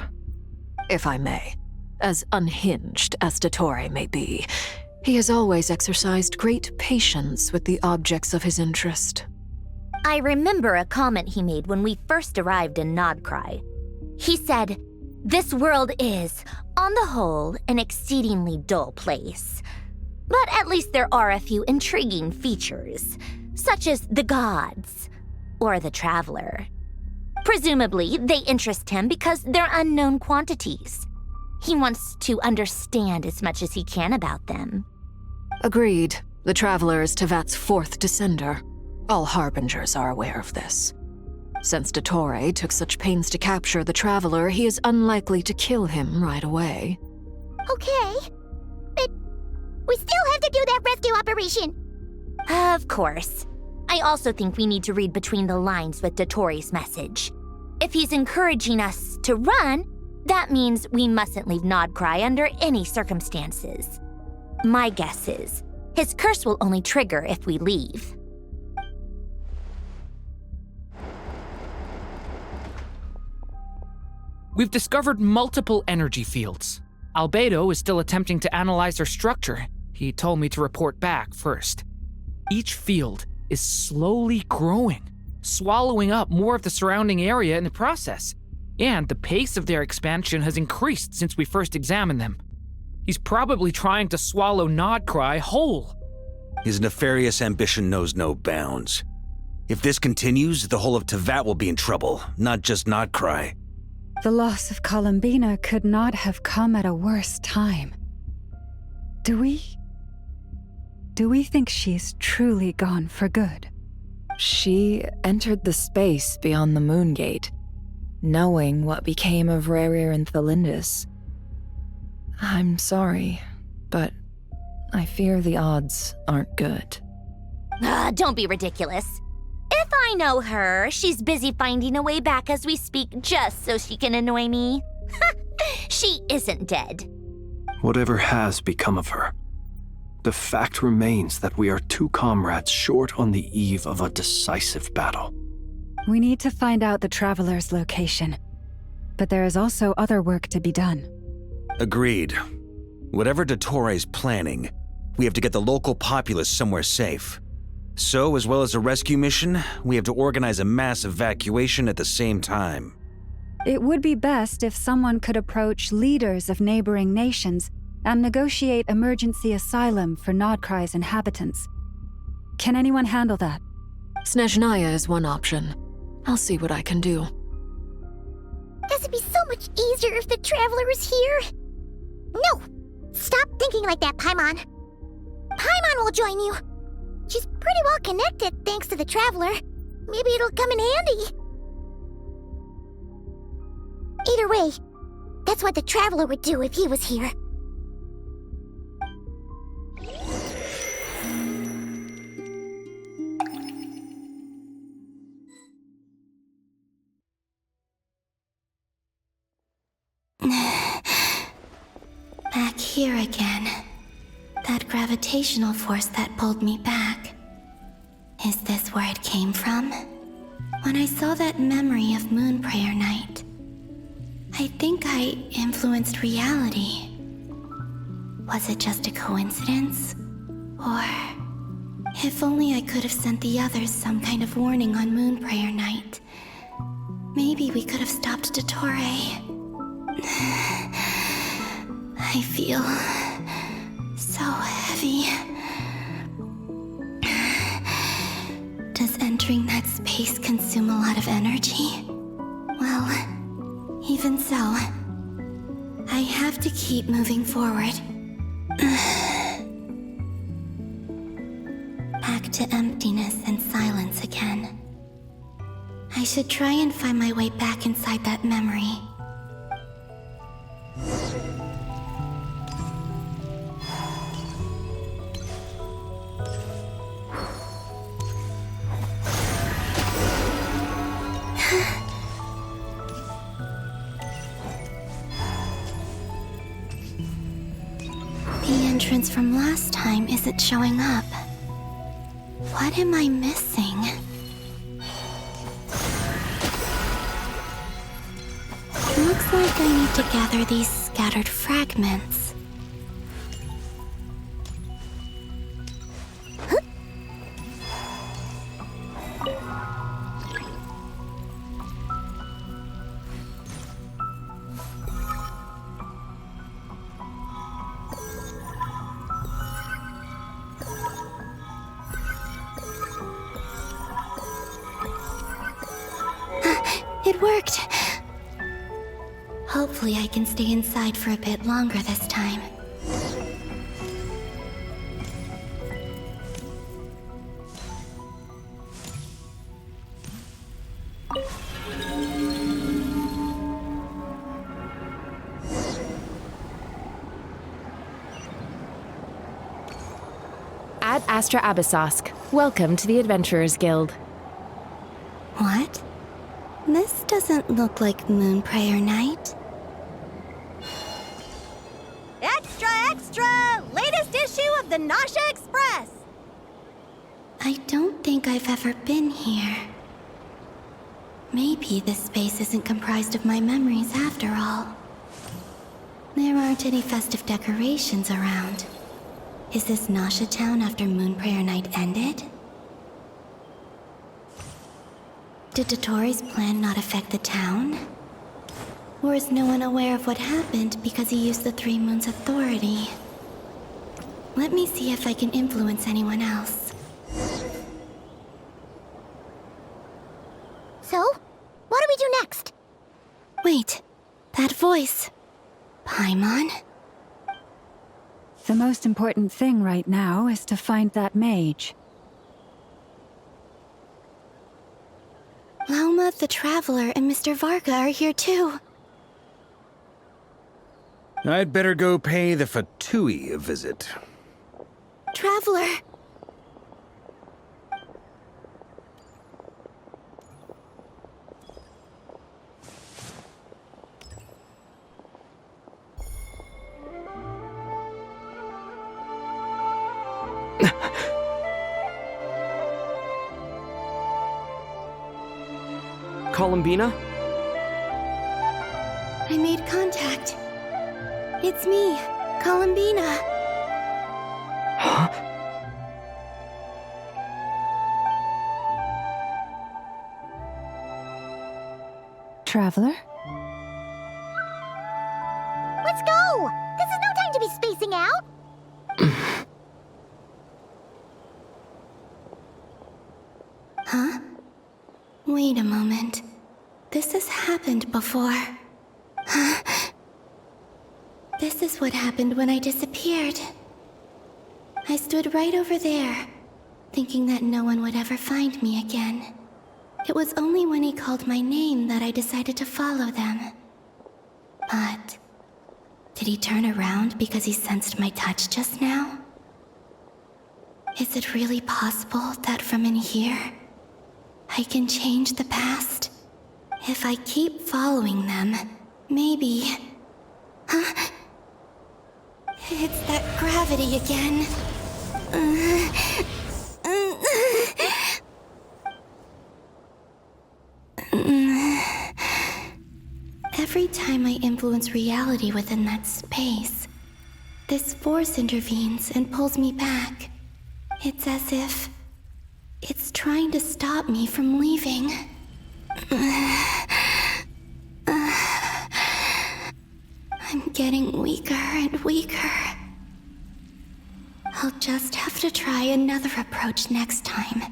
If I may, as unhinged as Dottore may be, he has always exercised great patience with the objects of his interest.
I remember a comment he made when we first arrived in Nodcry. He said, "This world is, on the whole, an exceedingly dull place. But at least there are a few intriguing features, such as the gods, or the Traveler. Presumably, they interest him because they're unknown quantities. He wants to understand as much as he can about them."
Agreed. The Traveler is Tevat's fourth descender. All Harbingers are aware of this. Since Dottore took such pains to capture the Traveler, he is unlikely to kill him right away.
Okay, but we still have to do that rescue operation.
Of course. I also think we need to read between the lines with Dottore's message. If he's encouraging us to run, that means we mustn't leave Nodcry under any circumstances. My guess is, his curse will only trigger if we leave.
We've discovered multiple energy fields. Albedo is still attempting to analyze their structure. He told me to report back first. Each field is slowly growing, swallowing up more of the surrounding area in the process. And the pace of their expansion has increased since we first examined them. He's probably trying to swallow Nodcry whole.
His nefarious ambition knows no bounds. If this continues, the whole of Tevat will be in trouble, not just Nodcry.
The loss of Columbina could not have come at a worse time. Do we think she's truly gone for good?
She entered the space beyond the Moon Gate, knowing what became of Rerir and Thalindus. I'm sorry, but I fear the odds aren't good.
Don't be ridiculous. If I know her, she's busy finding a way back as we speak just so she can annoy me. She isn't dead.
Whatever has become of her, the fact remains that we are two comrades short on the eve of a decisive battle.
We need to find out the Traveler's location, but there is also other work to be done.
Agreed. Whatever Dottore's planning, we have to get the local populace somewhere safe. So, as well as a rescue mission, we have to organize a mass evacuation at the same time.
It would be best if someone could approach leaders of neighboring nations and negotiate emergency asylum for Nodcry's inhabitants. Can anyone handle that?
Snezhnaya is one option. I'll see what I can do.
This would be so much easier if the Traveler was here. No! Stop thinking like that, Paimon. Paimon will join you. She's pretty well connected thanks to the Traveler. Maybe it'll come in handy. Either way, that's what the Traveler would do if he was here.
Back here again. That gravitational force that pulled me back. Is this where it came from? When I saw that memory of Moon Prayer Night, I think I influenced reality. Was it just a coincidence? Or if only I could have sent the others some kind of warning on Moon Prayer Night, maybe we could have stopped Dottore. I feel so heavy. Does entering that space consume a lot of energy? Well, even so, I have to keep moving forward. Back to emptiness and silence again. I should try and find my way back inside that memory. The entrance from last time isn't showing up. What am I missing? Looks like I need to gather these scattered fragments. It worked! Hopefully I can stay inside for a bit longer this time.
Ad Astra Abyssosque. Welcome to the Adventurers Guild.
What? This doesn't look like Moon Prayer Night.
Extra, extra! Latest issue of the Nausea Express!
I don't think I've ever been here. Maybe this space isn't comprised of my memories after all. There aren't any festive decorations around. Is this Nausea Town after Moon Prayer Night ended? Did Dottore's plan not affect the town? Or is no one aware of what happened because he used the Three Moons' authority? Let me see if I can influence anyone else.
So, what do we do next?
Wait, that voice. Paimon?
The most important thing right now is to find that mage.
Lauma the Traveler and Mr. Varga are here too.
I'd better go pay the Fatui a visit.
Traveler!
Columbina?
I made contact. It's me, Columbina.
Huh?
Traveler?
Let's go! This is no time to be spacing out!
Huh? Wait a moment. This has happened before. This is what happened when I disappeared. I stood right over there, thinking that no one would ever find me again. It was only when he called my name that I decided to follow them. But did he turn around because he sensed my touch just now? Is it really possible that from in here, I can change the past? If I keep following them, maybe... Huh? It's that gravity again. Every time I influence reality within that space, this force intervenes and pulls me back. It's as if it's trying to stop me from leaving. I'm getting weaker and weaker. I'll just have to try another approach next time.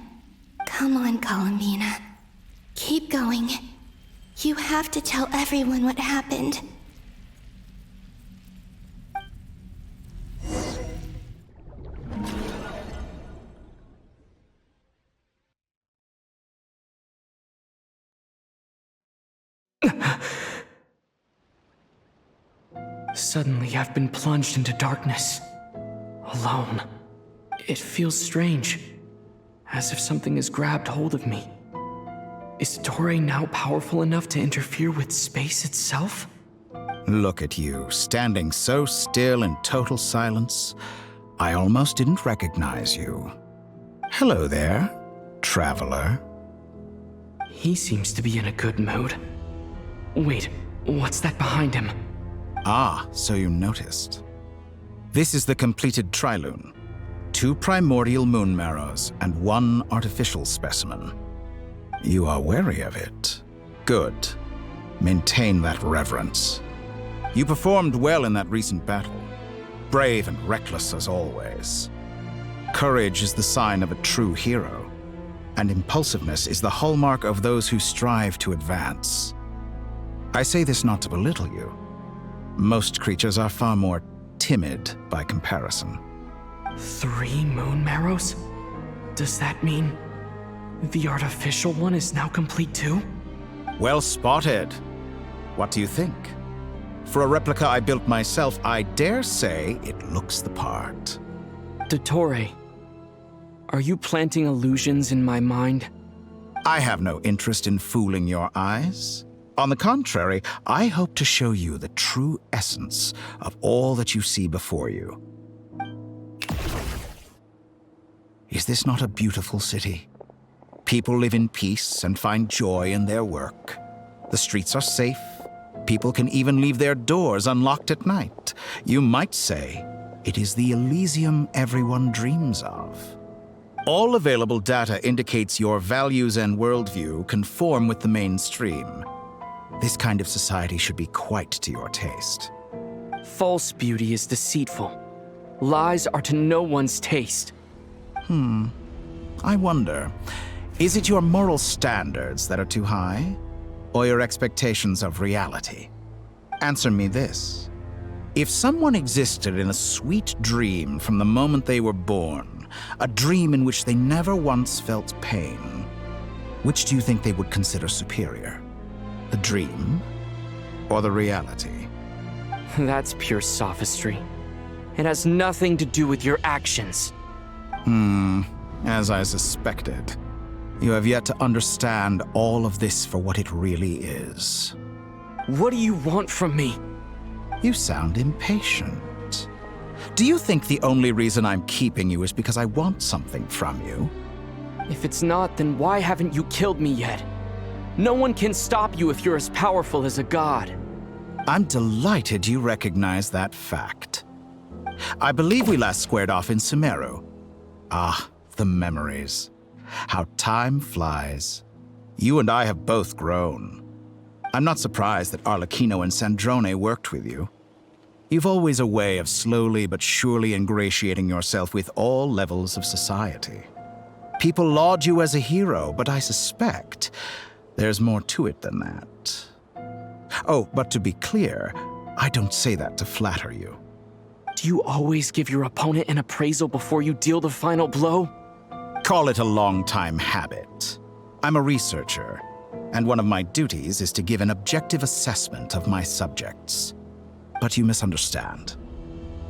Come on, Columbina. Keep going. You have to tell everyone what happened.
Suddenly, I've been plunged into darkness. Alone. It feels strange. As if something has grabbed hold of me. Is Toray now powerful enough to interfere with space itself?
Look at you, standing so still in total silence. I almost didn't recognize you. Hello there, traveler.
He seems to be in a good mood. Wait, what's that behind him?
Ah, so you noticed. This is the completed Trilune. 2 primordial moon marrows and 1 artificial specimen. You are wary of it. Good. Maintain that reverence. You performed well in that recent battle. Brave and reckless as always. Courage is the sign of a true hero, and impulsiveness is the hallmark of those who strive to advance. I say this not to belittle you. Most creatures are far more timid by comparison.
3 moon marrows? Does that mean the artificial one is now complete too?
Well spotted. What do you think? For a replica I built myself, I dare say it looks the part.
Toray, are you planting illusions in my mind?
I have no interest in fooling your eyes. On the contrary, I hope to show you the true essence of all that you see before you. Is this not a beautiful city? People live in peace and find joy in their work. The streets are safe. People can even leave their doors unlocked at night. You might say it is the Elysium everyone dreams of. All available data indicates your values and worldview conform with the mainstream. This kind of society should be quite to your taste.
False beauty is deceitful. Lies are to no one's taste.
I wonder, is it your moral standards that are too high, or your expectations of reality? Answer me this. If someone existed in a sweet dream from the moment they were born, a dream in which they never once felt pain, which do you think they would consider superior? The dream, or the reality?
That's pure sophistry. It has nothing to do with your actions.
As I suspected. You have yet to understand all of this for what it really is.
What do you want from me?
You sound impatient. Do you think the only reason I'm keeping you is because I want something from you?
If it's not, then why haven't you killed me yet? No one can stop you if you're as powerful as a god.
I'm delighted you recognize that fact. I believe we last squared off in Sumeru. Ah, the memories. How time flies. You and I have both grown. I'm not surprised that Arlecchino and Sandrone worked with you. You've always a way of slowly but surely ingratiating yourself with all levels of society. People laud you as a hero, but I suspect there's more to it than that. Oh, but to be clear, I don't say that to flatter you.
Do you always give your opponent an appraisal before you deal the final blow?
Call it a long-time habit. I'm a researcher, and one of my duties is to give an objective assessment of my subjects. But you misunderstand.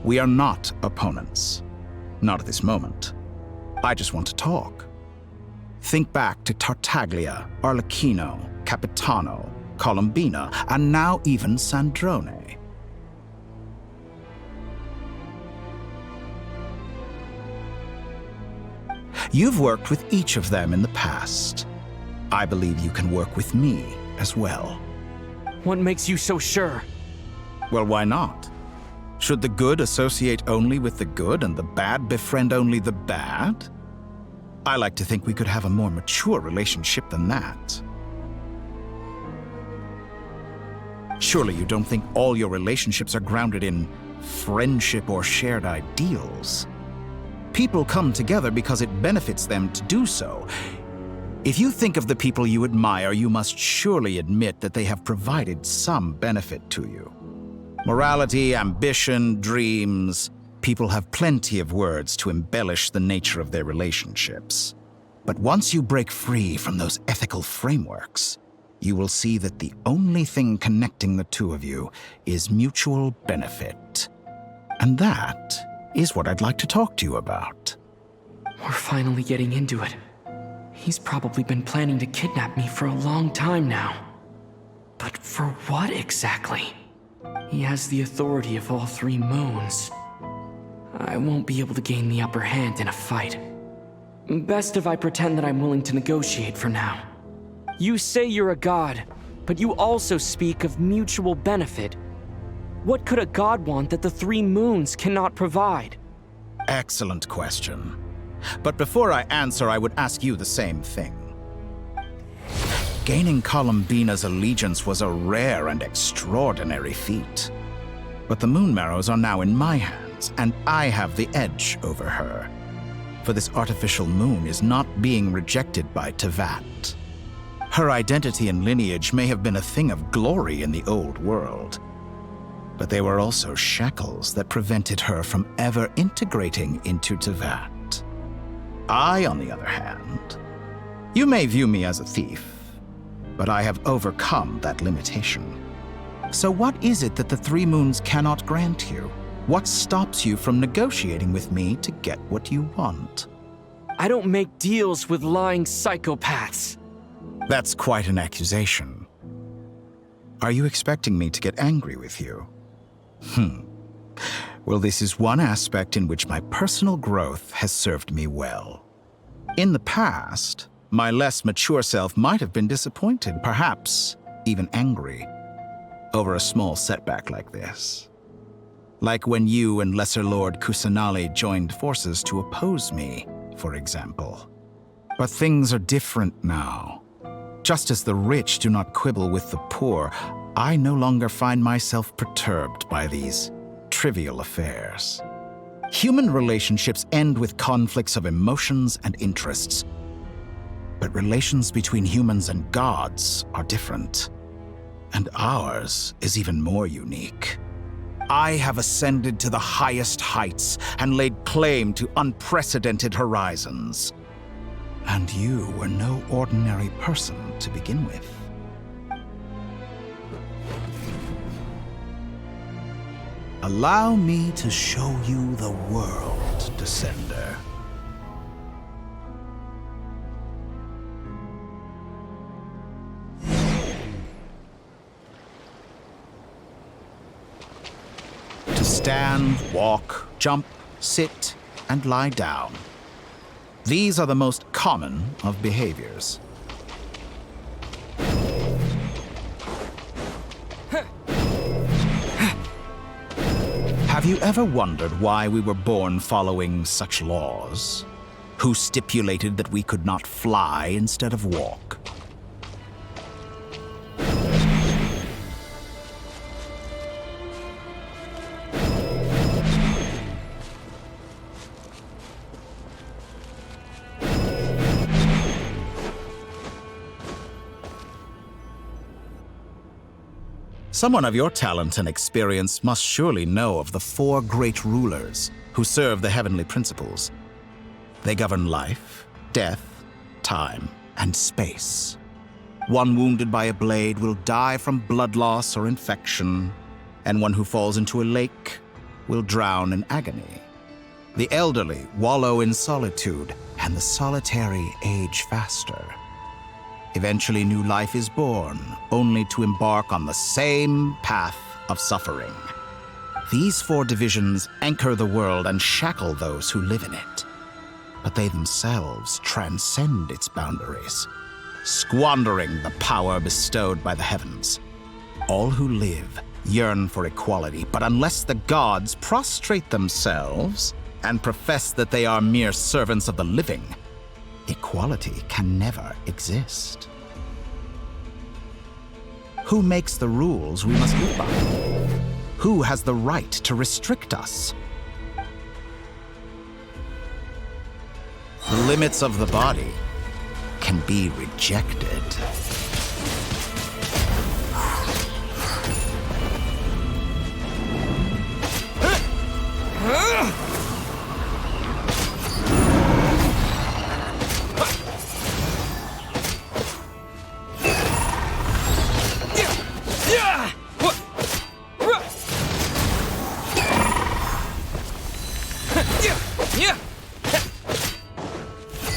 We are not opponents. Not at this moment. I just want to talk. Think back to Tartaglia, Arlecchino, Capitano, Columbina, and now even Sandrone. You've worked with each of them in the past. I believe you can work with me as well.
What makes you so sure?
Well, why not? Should the good associate only with the good and the bad befriend only the bad? I like to think we could have a more mature relationship than that. Surely you don't think all your relationships are grounded in friendship or shared ideals? People come together because it benefits them to do so. If you think of the people you admire, you must surely admit that they have provided some benefit to you. Morality, ambition, dreams. People have plenty of words to embellish the nature of their relationships. But once you break free from those ethical frameworks, you will see that the only thing connecting the two of you is mutual benefit. And that is what I'd like to talk to you about.
We're finally getting into it. He's probably been planning to kidnap me for a long time now. But for what exactly? He has the authority of all 3 moons. I won't be able to gain the upper hand in a fight. Best if I pretend that I'm willing to negotiate for now. You say you're a god, but you also speak of mutual benefit. What could a god want that the 3 moons cannot provide?
Excellent question. But before I answer, I would ask you the same thing. Gaining Columbina's allegiance was a rare and extraordinary feat. But the Moon Marrows are now in my hands, and I have the edge over her. For this artificial moon is not being rejected by Tevat. Her identity and lineage may have been a thing of glory in the old world, but they were also shackles that prevented her from ever integrating into Tevat. I, on the other hand, you may view me as a thief, but I have overcome that limitation. So what is it that the 3 moons cannot grant you? What stops you from negotiating with me to get what you want?
I don't make deals with lying psychopaths.
That's quite an accusation. Are you expecting me to get angry with you? Well, this is one aspect in which my personal growth has served me well. In the past, my less mature self might have been disappointed, perhaps even angry, over a small setback like this. Like when you and Lesser Lord Kusanali joined forces to oppose me, for example. But things are different now. Just as the rich do not quibble with the poor, I no longer find myself perturbed by these trivial affairs. Human relationships end with conflicts of emotions and interests. But relations between humans and gods are different. And ours is even more unique. I have ascended to the highest heights and laid claim to unprecedented horizons. And you were no ordinary person to begin with. Allow me to show you the world, Descender. To stand, walk, jump, sit, and lie down. These are the most common of behaviors. Have you ever wondered why we were born following such laws? Who stipulated that we could not fly instead of walk? Someone of your talent and experience must surely know of the 4 great rulers who serve the heavenly principles. They govern life, death, time, and space. One wounded by a blade will die from blood loss or infection, and one who falls into a lake will drown in agony. The elderly wallow in solitude, and the solitary age faster. Eventually, new life is born, only to embark on the same path of suffering. These 4 divisions anchor the world and shackle those who live in it. But they themselves transcend its boundaries, squandering the power bestowed by the heavens. All who live yearn for equality, but unless the gods prostrate themselves and profess that they are mere servants of the living, equality can never exist. Who makes the rules we must live by? Who has the right to restrict us? The limits of the body can be rejected.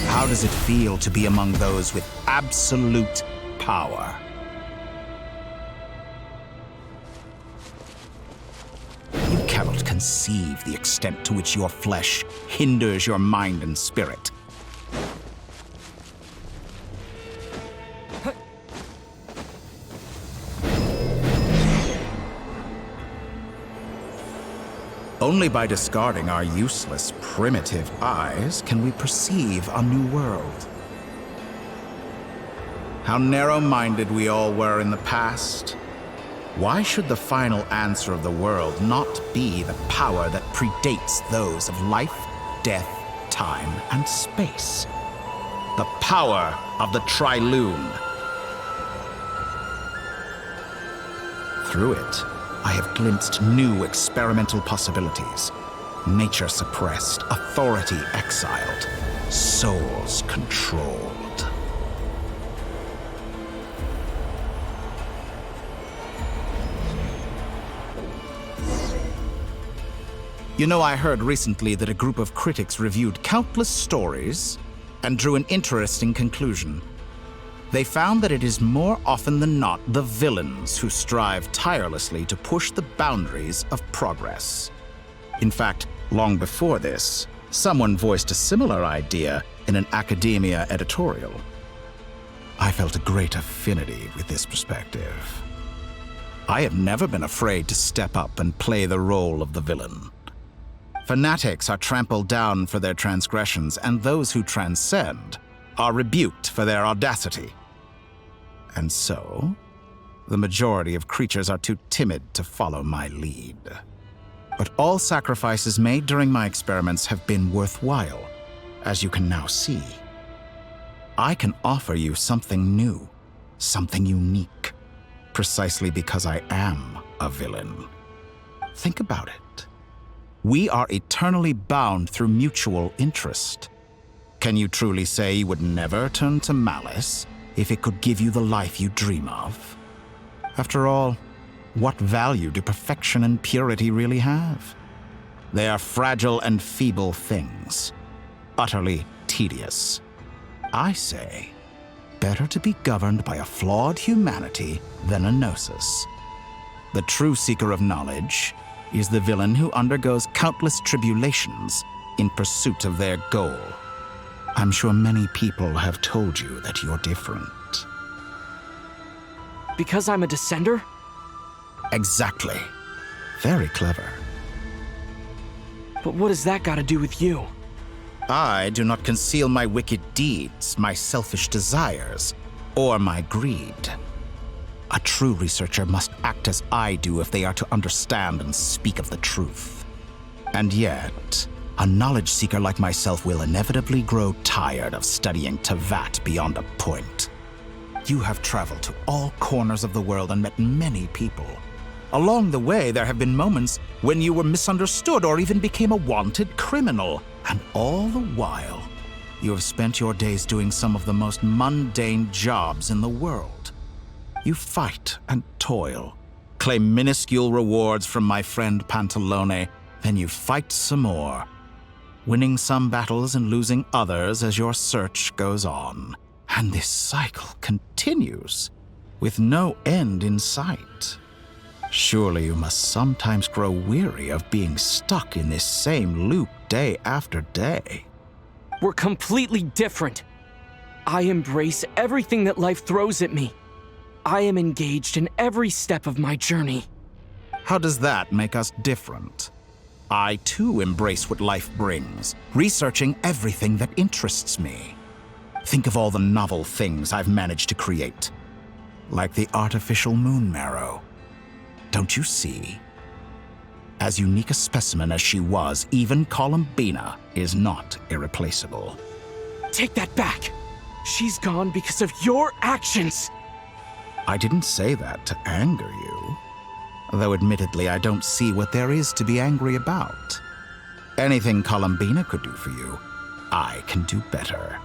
How does it feel to be among those with absolute power? You cannot conceive the extent to which your flesh hinders your mind and spirit. Only by discarding our useless, primitive eyes can we perceive a new world. How narrow-minded we all were in the past. Why should the final answer of the world not be the power that predates those of life, death, time, and space? The power of the Trilune. Through it, I have glimpsed new experimental possibilities. Nature suppressed, authority exiled, souls controlled. You know, I heard recently that a group of critics reviewed countless stories and drew an interesting conclusion. They found that it is more often than not the villains who strive tirelessly to push the boundaries of progress. In fact, long before this, someone voiced a similar idea in an academia editorial. I felt a great affinity with this perspective. I have never been afraid to step up and play the role of the villain. Fanatics are trampled down for their transgressions, and those who transcend are rebuked for their audacity. And so, the majority of creatures are too timid to follow my lead. But all sacrifices made during my experiments have been worthwhile, as you can now see. I can offer you something new, something unique, precisely because I am a villain. Think about it. We are eternally bound through mutual interest. Can you truly say you would never turn to malice if it could give you the life you dream of? After all, what value do perfection and purity really have? They are fragile and feeble things, utterly tedious. I say, better to be governed by a flawed humanity than a gnosis. The true seeker of knowledge is the villain who undergoes countless tribulations in pursuit of their goal. I'm sure many people have told you that you're different.
Because I'm a descender?
Exactly. Very clever.
But what does that got to do with you?
I do not conceal my wicked deeds, my selfish desires, or my greed. A true researcher must act as I do if they are to understand and speak of the truth. And yet, a knowledge seeker like myself will inevitably grow tired of studying Tevat beyond a point. You have traveled to all corners of the world and met many people. Along the way, there have been moments when you were misunderstood or even became a wanted criminal. And all the while, you have spent your days doing some of the most mundane jobs in the world. You fight and toil, claim minuscule rewards from my friend Pantalone, then you fight some more, winning some battles and losing others as your search goes on. And this cycle continues, with no end in sight. Surely you must sometimes grow weary of being stuck in this same loop day after day.
We're completely different. I embrace everything that life throws at me. I am engaged in every step of my journey.
How does that make us different? I too embrace what life brings, researching everything that interests me. Think of all the novel things I've managed to create, like the artificial moon marrow. Don't you see? As unique a specimen as she was, even Columbina is not irreplaceable.
Take that back! She's gone because of your actions!
I didn't say that to anger you. Though admittedly, I don't see what there is to be angry about. Anything Columbina could do for you, I can do better.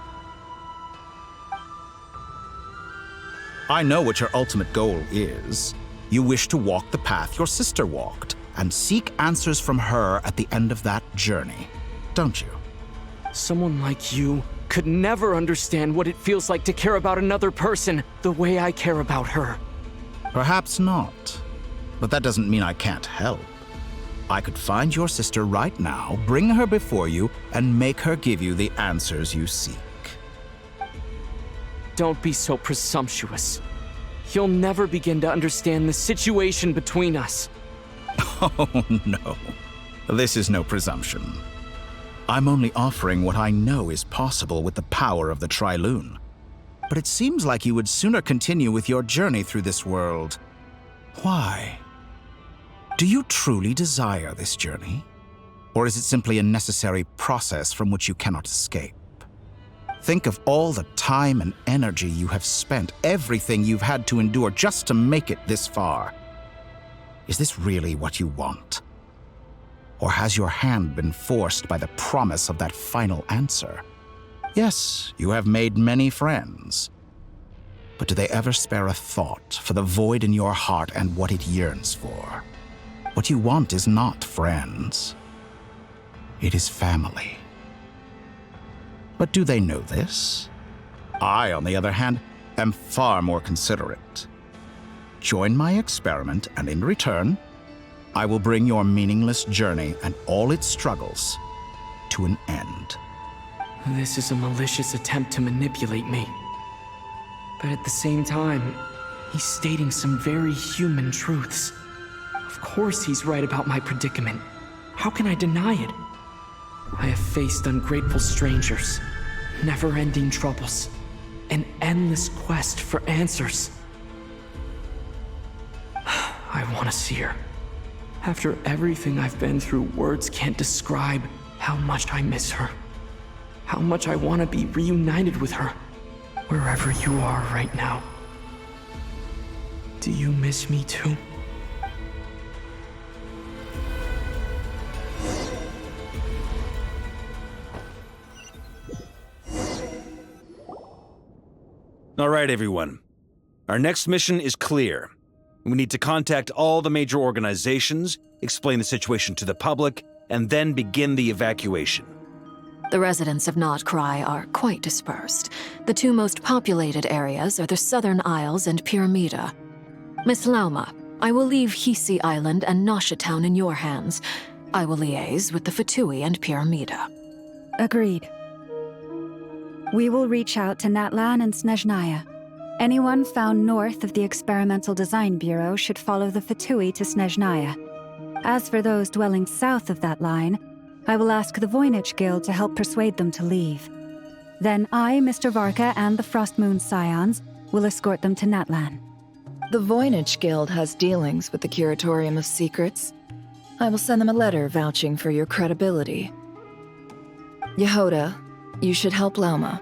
I know what your ultimate goal is. You wish to walk the path your sister walked, and seek answers from her at the end of that journey, don't you?
Someone like you could never understand what it feels like to care about another person the way I care about her.
Perhaps not, but that doesn't mean I can't help. I could find your sister right now, bring her before you, and make her give you the answers you seek.
Don't be so presumptuous. You'll never begin to understand the situation between us.
Oh, no. This is no presumption. I'm only offering what I know is possible with the power of the Trilune. But it seems like you would sooner continue with your journey through this world. Why? Do you truly desire this journey? Or is it simply a necessary process from which you cannot escape? Think of all the time and energy you have spent, everything you've had to endure just to make it this far. Is this really what you want? Or has your hand been forced by the promise of that final answer? Yes, you have made many friends. But do they ever spare a thought for the void in your heart and what it yearns for? What you want is not friends. It is family. But do they know this? I, on the other hand, am far more considerate. Join my experiment, and in return, I will bring your meaningless journey and all its struggles to an end.
This is a malicious attempt to manipulate me. But at the same time, he's stating some very human truths. Of course he's right about my predicament. How can I deny it? I have faced ungrateful strangers, never-ending troubles, an endless quest for answers. I want to see her. After everything I've been through, words can't describe how much I miss her. How much I want to be reunited with her, wherever you are right now. Do you miss me too?
All right, everyone. Our next mission is clear. We need to contact all the major organizations, explain the situation to the public, and then begin the evacuation.
The residents of Notcry are quite dispersed. The two most populated areas are the Southern Isles and Pyramida. Miss Lauma, I will leave Hisi Island and Nasha Town in your hands. I will liaise with the Fatui and Pyramida.
Agreed. We will reach out to Natlan and Snezhnaya. Anyone found north of the Experimental Design Bureau should follow the Fatui to Snezhnaya. As for those dwelling south of that line, I will ask the Voynich Guild to help persuade them to leave. Then I, Mr. Varka, and the Frostmoon Scions will escort them to Natlan.
The Voynich Guild has dealings with the Curatorium of Secrets. I will send them a letter vouching for your credibility. Yehoda, you should help Lauma.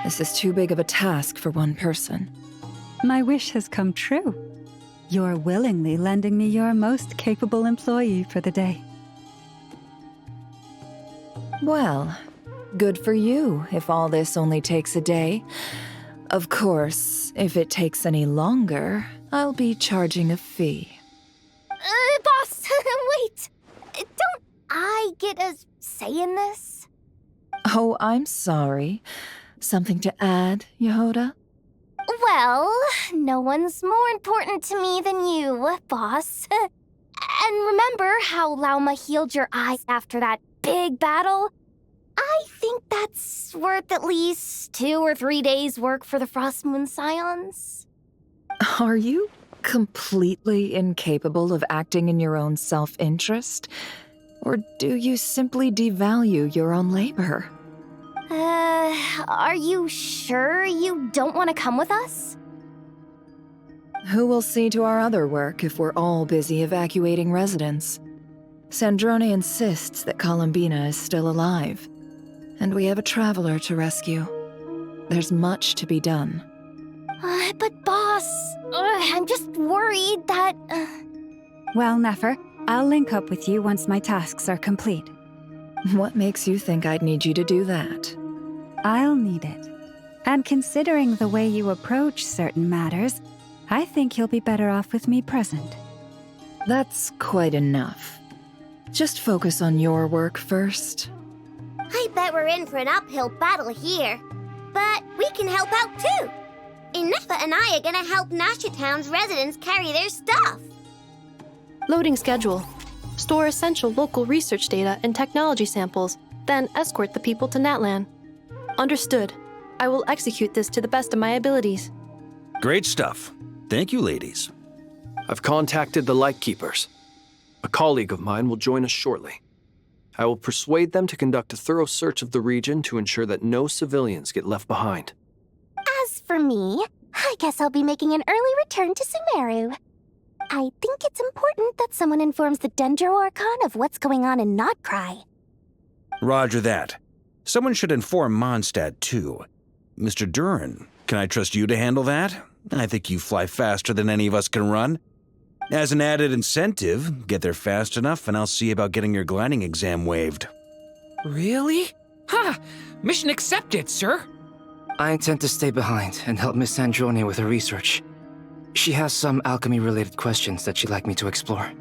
This is too big of a task for one person.
My wish has come true. You're willingly lending me your most capable employee for the day.
Well, good for you if all this only takes a day. Of course, if it takes any longer, I'll be charging a fee.
Boss, wait! Don't I get a say in this?
Oh, I'm sorry. Something to add, Yehoda?
Well, no one's more important to me than you, boss. And remember how Lauma healed your eyes after that big battle? I think that's worth at least 2 or 3 days' work for the Frostmoon Scions.
Are you completely incapable of acting in your own self-interest? Or do you simply devalue your own labor?
Are you sure you don't want to come with us?
Who will see to our other work if we're all busy evacuating residents? Sandrone insists that Columbina is still alive, and we have a traveler to rescue. There's much to be done.
But boss, I'm just worried that...
Well, Nefer, I'll link up with you once my tasks are complete.
What makes you think I'd need you to do that?
I'll need it. And considering the way you approach certain matters, I think you'll be better off with me present.
That's quite enough. Just focus on your work first.
I bet we're in for an uphill battle here. But we can help out too. Inefa and I are gonna help Nasha Town's residents carry their stuff.
Loading schedule. Store essential local research data and technology samples, then escort the people to Natlan. Understood. I will execute this to the best of my abilities.
Great stuff. Thank you, ladies.
I've contacted the Lightkeepers. A colleague of mine will join us shortly. I will persuade them to conduct a thorough search of the region to ensure that no civilians get left behind.
As for me, I guess I'll be making an early return to Sumeru. I think it's important that someone informs the Dendro Archon of what's going on in Notcry.
Roger that. Someone should inform Mondstadt, too. Mr. Duran, can I trust you to handle that? I think you fly faster than any of us can run. As an added incentive, get there fast enough and I'll see about getting your gliding exam waived.
Really? Ha! Mission accepted, sir.
I intend to stay behind and help Miss Sandrone with her research. She has some alchemy-related questions that she'd like me to explore.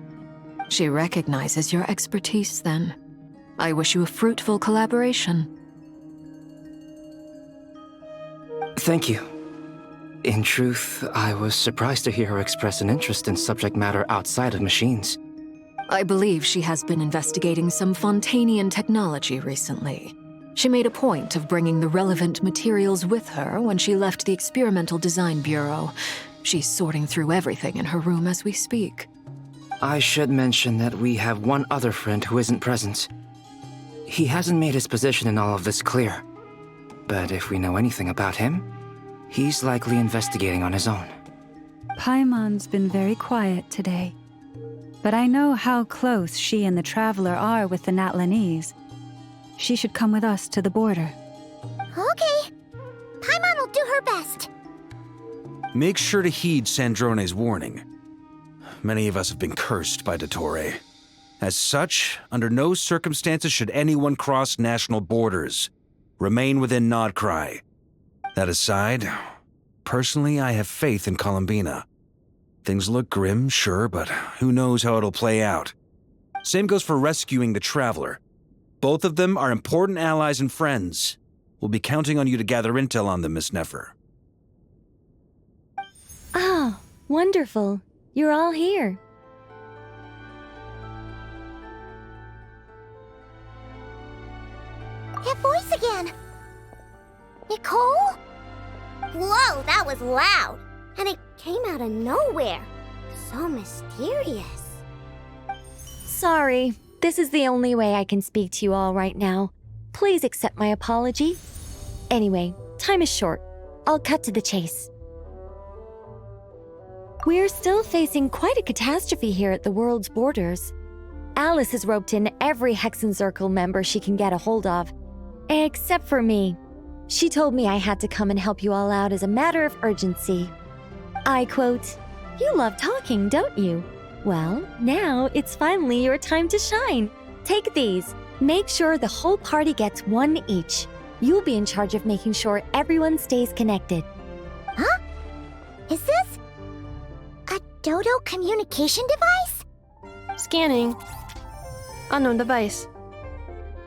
She recognizes your expertise, then. I wish you a fruitful collaboration.
Thank you. In truth, I was surprised to hear her express an interest in subject matter outside of machines.
I believe she has been investigating some Fontanian technology recently. She made a point of bringing the relevant materials with her when she left the Experimental Design Bureau. She's sorting through everything in her room as we speak.
I should mention that we have one other friend who isn't present. He hasn't made his position in all of this clear. But if we know anything about him, he's likely investigating on his own.
Paimon's been very quiet today. But I know how close she and the Traveler are with the Natlanese. She should come with us to the border.
Okay. Paimon will do her best.
Make sure to heed Sandrone's warning. Many of us have been cursed by Dottore. As such, under no circumstances should anyone cross national borders. Remain within Notcry. That aside, personally, I have faith in Columbina. Things look grim, sure, but who knows how it'll play out. Same goes for rescuing the Traveler. Both of them are important allies and friends. We'll be counting on you to gather intel on them, Miss Nefer.
Oh, wonderful. You're all here.
That voice again! Nicole? Whoa, that was loud! And it came out of nowhere. So mysterious.
Sorry, this is the only way I can speak to you all right now. Please accept my apology. Anyway, time is short. I'll cut to the chase. We're still facing quite a catastrophe here at the world's borders. Alice has roped in every Hexen Circle member she can get a hold of. Except for me. She told me I had to come and help you all out as a matter of urgency. I quote, "You love talking, don't you? Well, now it's finally your time to shine. Take these. Make sure the whole party gets one each. You'll be in charge of making sure everyone stays connected."
Huh? Is this a Dodo communication device?
Scanning. Unknown device.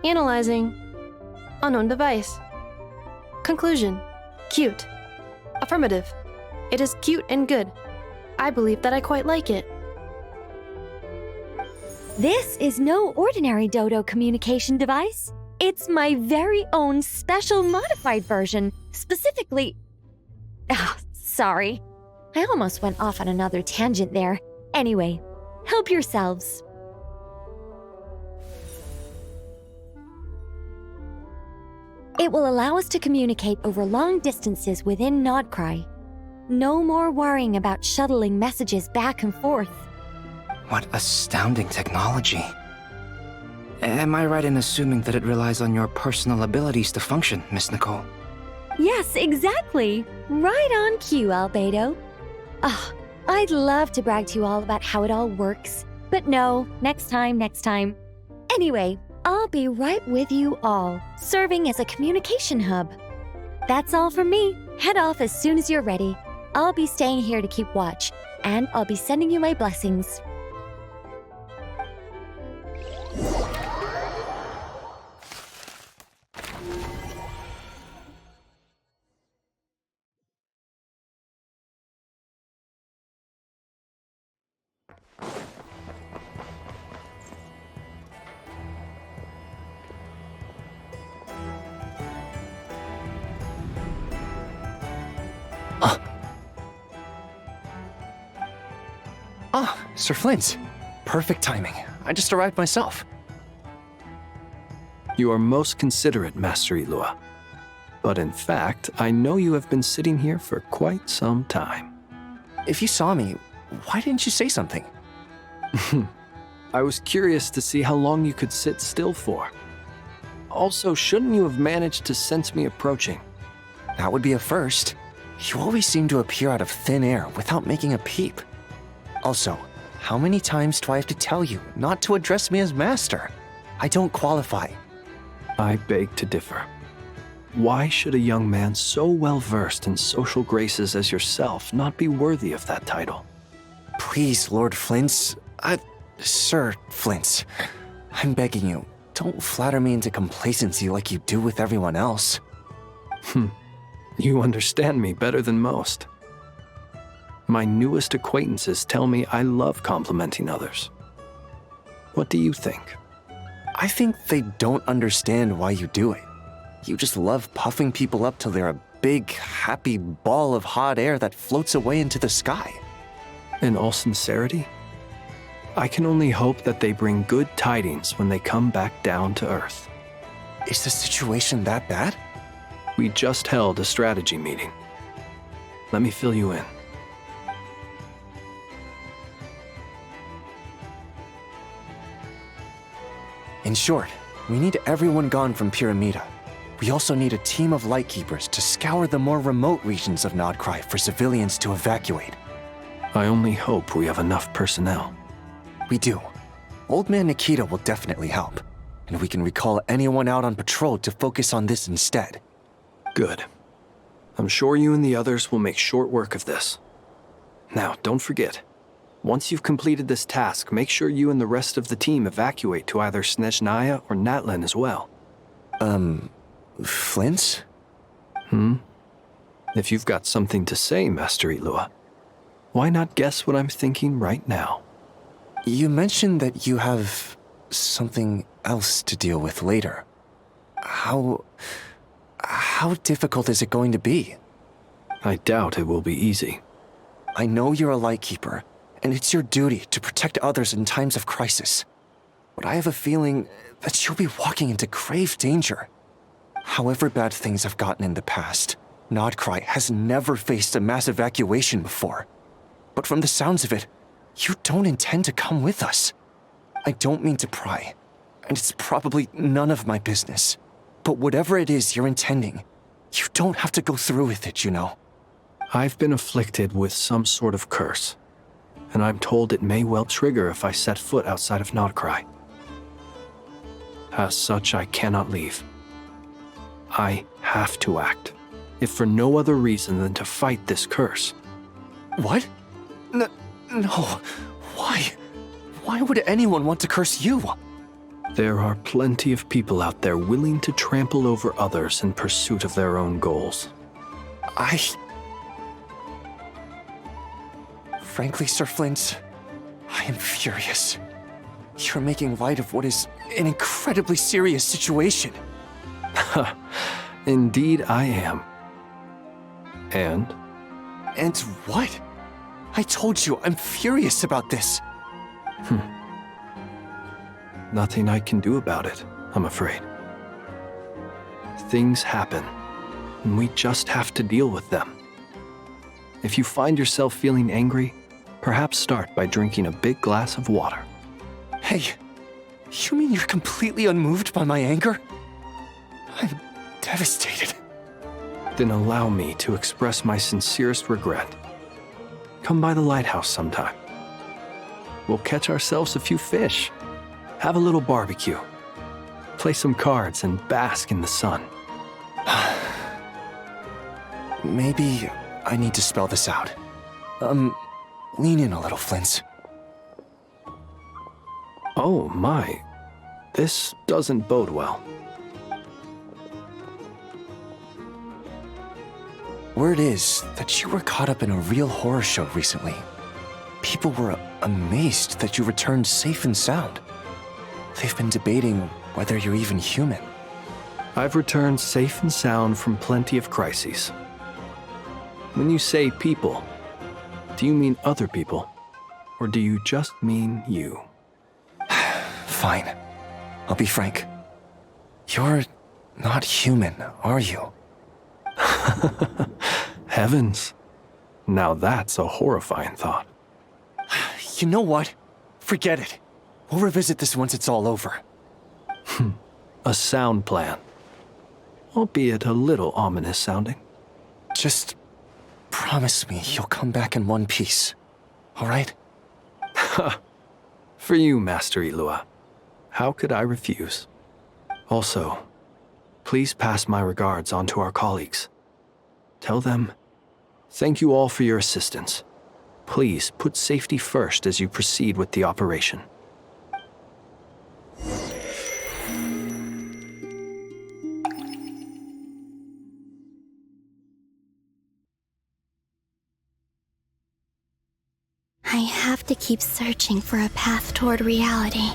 Analyzing. Unknown device. Conclusion. Cute. Affirmative. It is cute and good. I believe that I quite like it.
This is no ordinary Dodo communication device. It's my very own special modified version, specifically... sorry. I almost went off on another tangent there. Anyway, help yourselves. It will allow us to communicate over long distances within Nodcry. No more worrying about shuttling messages back and forth.
What astounding technology. Am I right in assuming that it relies on your personal abilities to function, Miss Nicole?
Yes, exactly. Right on cue, Albedo. I'd love to brag to you all about how it all works. But no, next time. Anyway, I'll be right with you all, serving as a communication hub. That's all from me. Head off as soon as you're ready. I'll be staying here to keep watch, and I'll be sending you my blessings.
Sir Flint. Perfect timing. I just arrived myself. You are most considerate, Master Ilua. But in fact, I know you have been sitting here for quite some time. If you saw me, why didn't you say something? I was curious to see how long you could sit still for. Also, shouldn't you have managed to sense me approaching? That would be a first. You always seem to appear out of thin air without making a peep. Also, how many times do I have to tell you not to address me as master? I don't qualify. I beg to differ. Why should a young man so well versed in social graces as yourself not be worthy of that title? Please, Lord Flint's. Sir Flint's. I'm begging you, don't flatter me into complacency like you do with everyone else. You understand me better than most. My newest acquaintances tell me I love complimenting others. What do you think? I think they don't understand why you do it. You just love puffing people up till they're a big, happy ball of hot air that floats away into the sky. In all sincerity, I can only hope that they bring good tidings when they come back down to Earth. Is the situation that bad? We just held a strategy meeting. Let me fill you in. In short, we need everyone gone from Pyramida. We also need a team of Lightkeepers to scour the more remote regions of Nodcry for civilians to evacuate. I only hope we have enough personnel. We do. Old Man Nikita will definitely help, and we can recall anyone out on patrol to focus on this instead. Good. I'm sure you and the others will make short work of this. Now, don't forget, once you've completed this task, make sure you and the rest of the team evacuate to either Snezhnaya or Natlan as well. Flint? If you've got something to say, Master Ilua, why not guess what I'm thinking right now? You mentioned that you have something else to deal with later. How difficult is it going to be? I doubt it will be easy. I know you're a Lightkeeper, and it's your duty to protect others in times of crisis. But I have a feeling that you'll be walking into grave danger. However bad things have gotten in the past, Nodcry has never faced a mass evacuation before. But from the sounds of it, you don't intend to come with us. I don't mean to pry, and it's probably none of my business. But whatever it is you're intending, you don't have to go through with it, you know. I've been afflicted with some sort of curse, and I'm told it may well trigger if I set foot outside of Nodcry. As such, I cannot leave. I have to act, if for no other reason than to fight this curse. What? No. Why? Why would anyone want to curse you? There are plenty of people out there willing to trample over others in pursuit of their own goals. Frankly, Sir Flint, I am furious. You're making light of what is an incredibly serious situation. Indeed I am. And? And what? I told you, I'm furious about this. Nothing I can do about it, I'm afraid. Things happen, and we just have to deal with them. If you find yourself feeling angry, perhaps start by drinking a big glass of water.
Hey, you mean you're completely unmoved by my anger? I'm devastated.
Then allow me to express my sincerest regret. Come by the lighthouse sometime. We'll catch ourselves a few fish, have a little barbecue, play some cards, and bask in the sun.
Maybe I need to spell this out. Lean in a little, Flint's.
Oh my, this doesn't bode well.
Word is that you were caught up in a real horror show recently. People were amazed that you returned safe and sound. They've been debating whether you're even human.
I've returned safe and sound from plenty of crises. When you say people, do you mean other people? Or do you just mean you?
Fine. I'll be frank. You're not human, are you?
Heavens. Now that's a horrifying thought.
You know what? Forget it. We'll revisit this once it's all over.
A sound plan. Albeit a little ominous sounding.
Just promise me you'll come back in one piece, all right?
For you, Master Ilua. How could I refuse? Also, please pass my regards on to our colleagues. Tell them, thank you all for your assistance. Please put safety first as you proceed with the operation.
I have to keep searching for a path toward reality.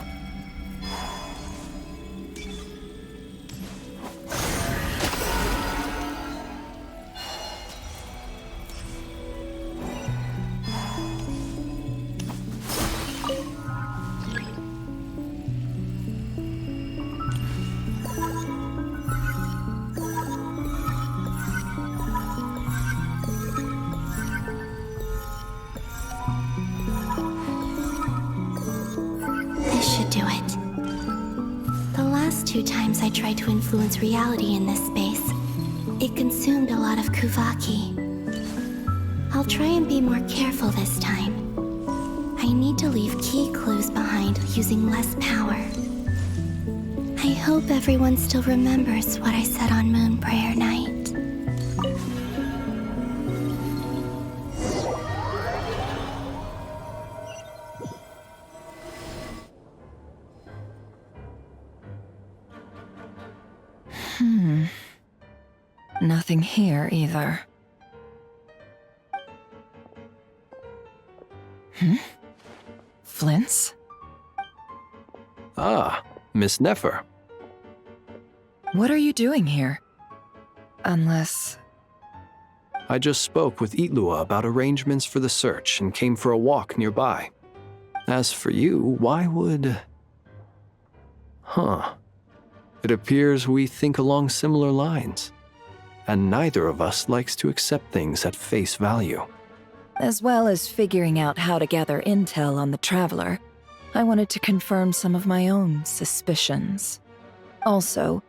I tried to influence reality in this space. It consumed a lot of Kuvaki. I'll try and be more careful this time. I need to leave key clues behind using less power. I hope everyone still remembers what I said on Moon Prayer Night.
Nothing here either. Flint's?
Ah, Miss Nefer.
What are you doing here? Unless...
I just spoke with Ilua about arrangements for the search and came for a walk nearby. As for you, why would... It appears we think along similar lines. And neither of us likes to accept things at face value.
As well as figuring out how to gather intel on the Traveler, I wanted to confirm some of my own suspicions. Also,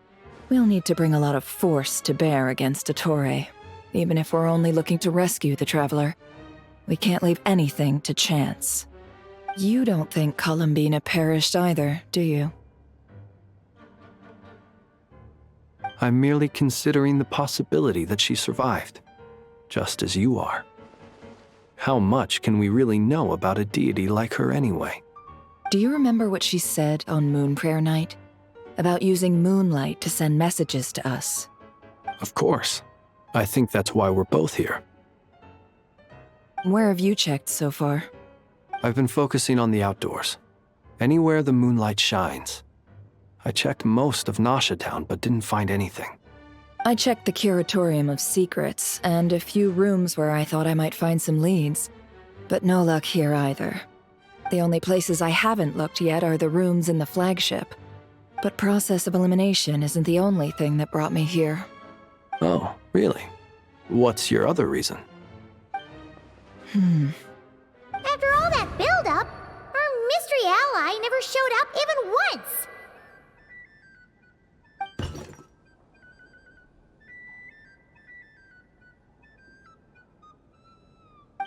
we'll need to bring a lot of force to bear against Ettore, even if we're only looking to rescue the Traveler. We can't leave anything to chance. You don't think Columbina perished either, do you?
I'm merely considering the possibility that she survived, just as you are. How much can we really know about a deity like her anyway?
Do you remember what she said on Moon Prayer Night? About using moonlight to send messages to us?
Of course. I think that's why we're both here.
Where have you checked so far?
I've been focusing on the outdoors. Anywhere the moonlight shines. I checked most of Nasha Town, but didn't find anything.
I checked the Curatorium of Secrets, and a few rooms where I thought I might find some leads. But no luck here either. The only places I haven't looked yet are the rooms in the flagship. But process of elimination isn't the only thing that brought me here.
Oh, really? What's your other reason?
After all that build-up, our mystery ally never showed up even once!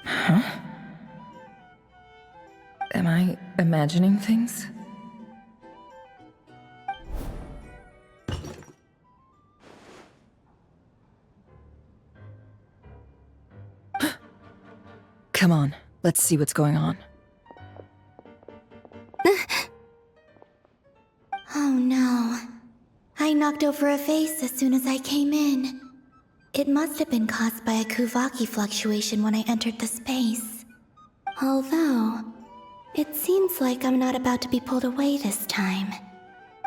Huh? Am I imagining things? Come on, let's see what's going on.
Oh no. I knocked over a vase as soon as I came in. It must have been caused by a Kuvaki fluctuation when I entered the space. Although, it seems like I'm not about to be pulled away this time.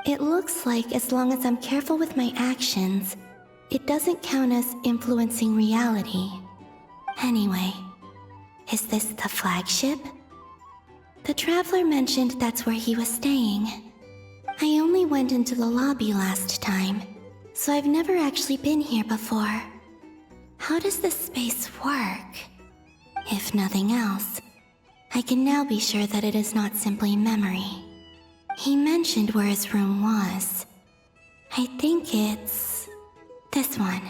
It looks like as long as I'm careful with my actions, it doesn't count as influencing reality. Anyway, is this the flagship? The Traveler mentioned that's where he was staying. I only went into the lobby last time, so I've never actually been here before. How does this space work? If nothing else, I can now be sure that it is not simply memory. He mentioned where his room was. I think it's this one.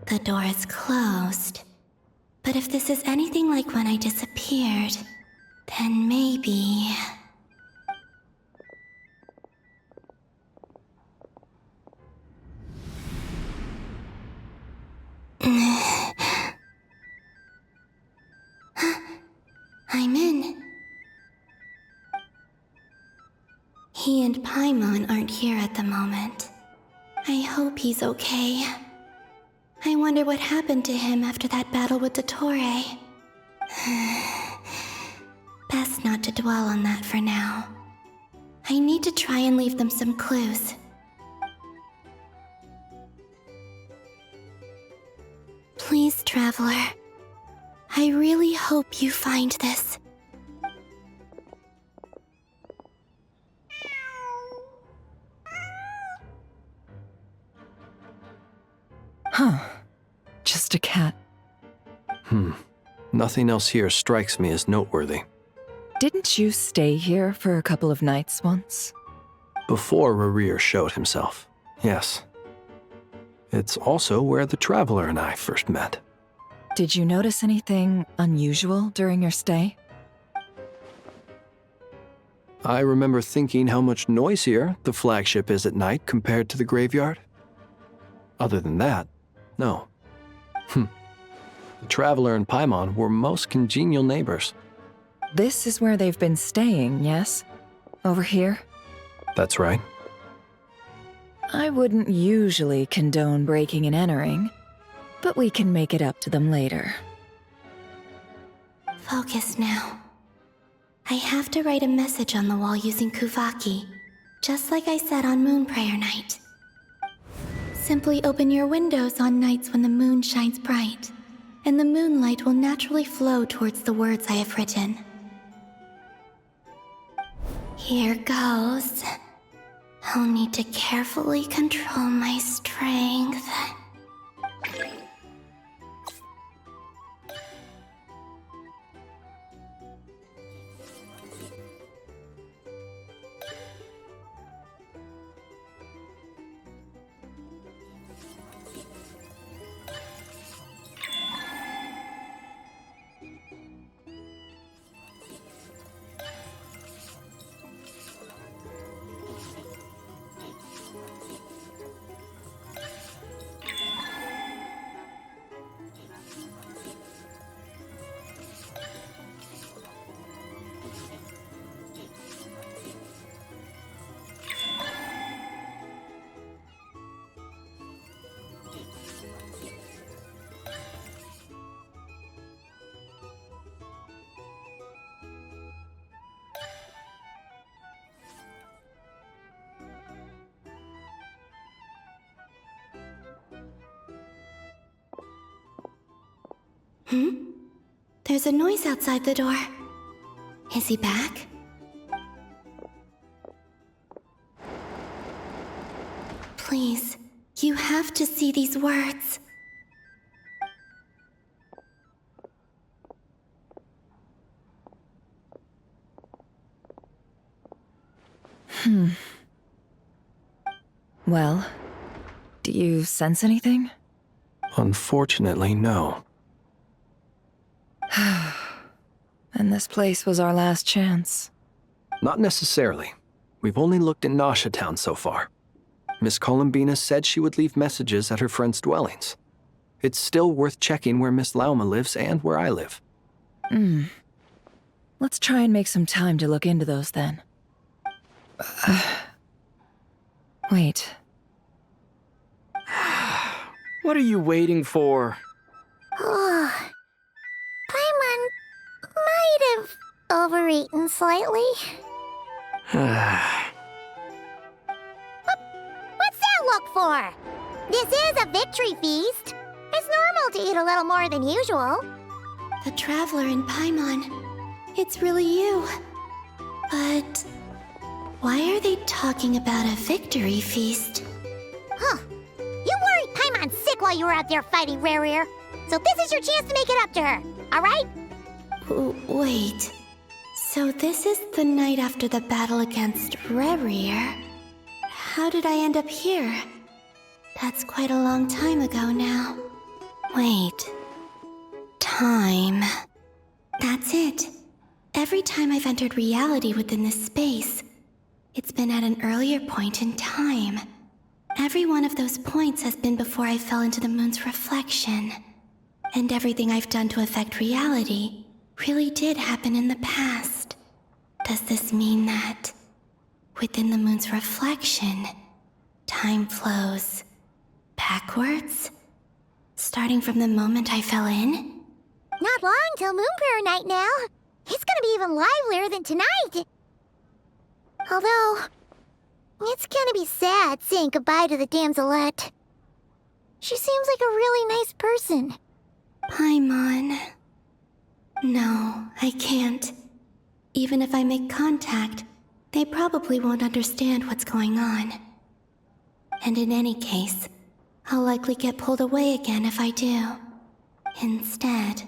The door is closed. But if this is anything like when I disappeared, then maybe... I'm in. He and Paimon aren't here at the moment. I hope he's okay. I wonder what happened to him after that battle with Dottore. Best not to dwell on that for now. I need to try and leave them some clues. Please, Traveler. I really hope you find this.
Huh. Just a cat.
Nothing else here strikes me as noteworthy.
Didn't you stay here for a couple of nights once?
Before Rerir showed himself, yes. It's also where the Traveler and I first met.
Did you notice anything unusual during your stay?
I remember thinking how much noisier the flagship is at night compared to the graveyard. Other than that, no. The Traveler and Paimon were most congenial neighbors.
This is where they've been staying, yes? Over here?
That's right.
I wouldn't usually condone breaking and entering, but we can make it up to them later.
Focus now. I have to write a message on the wall using Kuvaki, just like I said on Moon Prayer Night. Simply open your windows on nights when the moon shines bright, and the moonlight will naturally flow towards the words I have written. Here goes. I'll need to carefully control my strength. There's a noise outside the door. Is he back? Please, you have to see these words.
Well, do you sense anything?
Unfortunately, no.
And this place was our last chance.
Not necessarily. We've only looked in Nasha Town so far. Miss Columbina said she would leave messages at her friends' dwellings. It's still worth checking where Miss Lauma lives and where I live.
Let's try and make some time to look into those then. Wait.
What are you waiting for?
Oh, Paimon might have overeaten slightly. What's that look for? This is a victory feast. It's normal to eat a little more than usual.
The Traveler in Paimon. It's really you. But why are they talking about a victory feast?
Huh. You worried Paimon sick while you were out there fighting Rare, so this is your chance to make it up to her, alright?
Wait. So this is the night after the battle against Rare. How did I end up here? That's quite a long time ago now. Wait. Time. That's it. Every time I've entered reality within this space, it's been at an earlier point in time. Every one of those points has been before I fell into the moon's reflection. And everything I've done to affect reality really did happen in the past. Does this mean that within the moon's reflection, time flows backwards? Starting from the moment I fell in?
Not long till Moon Prayer Night now. It's gonna be even livelier than tonight. Although, it's gonna be sad saying goodbye to the damselette. She seems like a really nice person.
Paimon. No, I can't. Even if I make contact, they probably won't understand what's going on. And in any case, I'll likely get pulled away again if I do. Instead,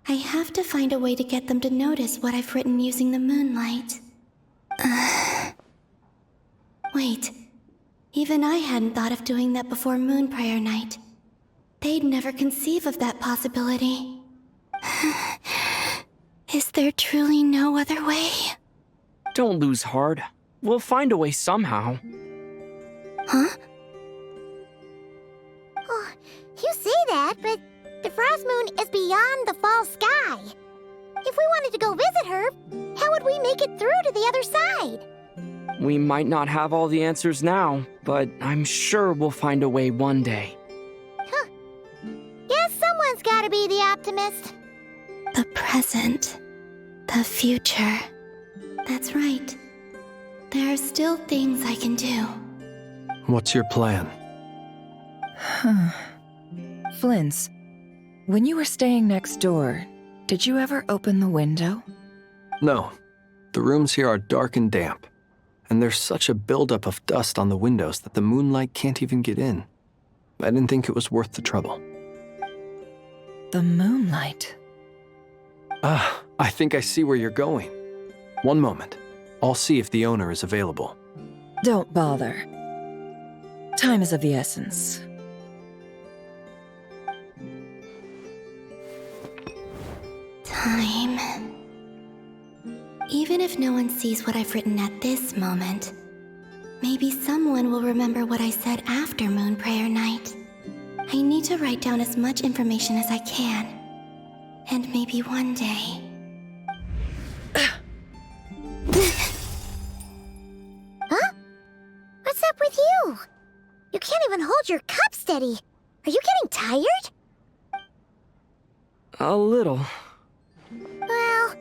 I have to find a way to get them to notice what I've written using the moonlight. Wait, even I hadn't thought of doing that before Moon Prayer Night. They'd never conceive of that possibility. Is there truly no other way?
Don't lose heart. We'll find a way somehow.
Huh?
Oh, you say that, but the Frost Moon is beyond the fall sky. If we wanted to go visit her, how would we make it through to the other side?
We might not have all the answers now, but I'm sure we'll find a way one day.
Huh. Guess someone's gotta be the optimist.
The present. The future. That's right. There are still things I can do.
What's your plan?
Flint's, when you were staying next door, did you ever open the window?
No. The rooms here are dark and damp. And there's such a buildup of dust on the windows that the moonlight can't even get in. I didn't think it was worth the trouble.
The moonlight?
I think I see where you're going. One moment. I'll see if the owner is available.
Don't bother. Time is of the essence.
Time. Even if no one sees what I've written at this moment, maybe someone will remember what I said after Moon Prayer Night. I need to write down as much information as I can. And maybe one day...
Huh? What's up with you? You can't even hold your cup steady. Are you getting tired?
A little.
Well,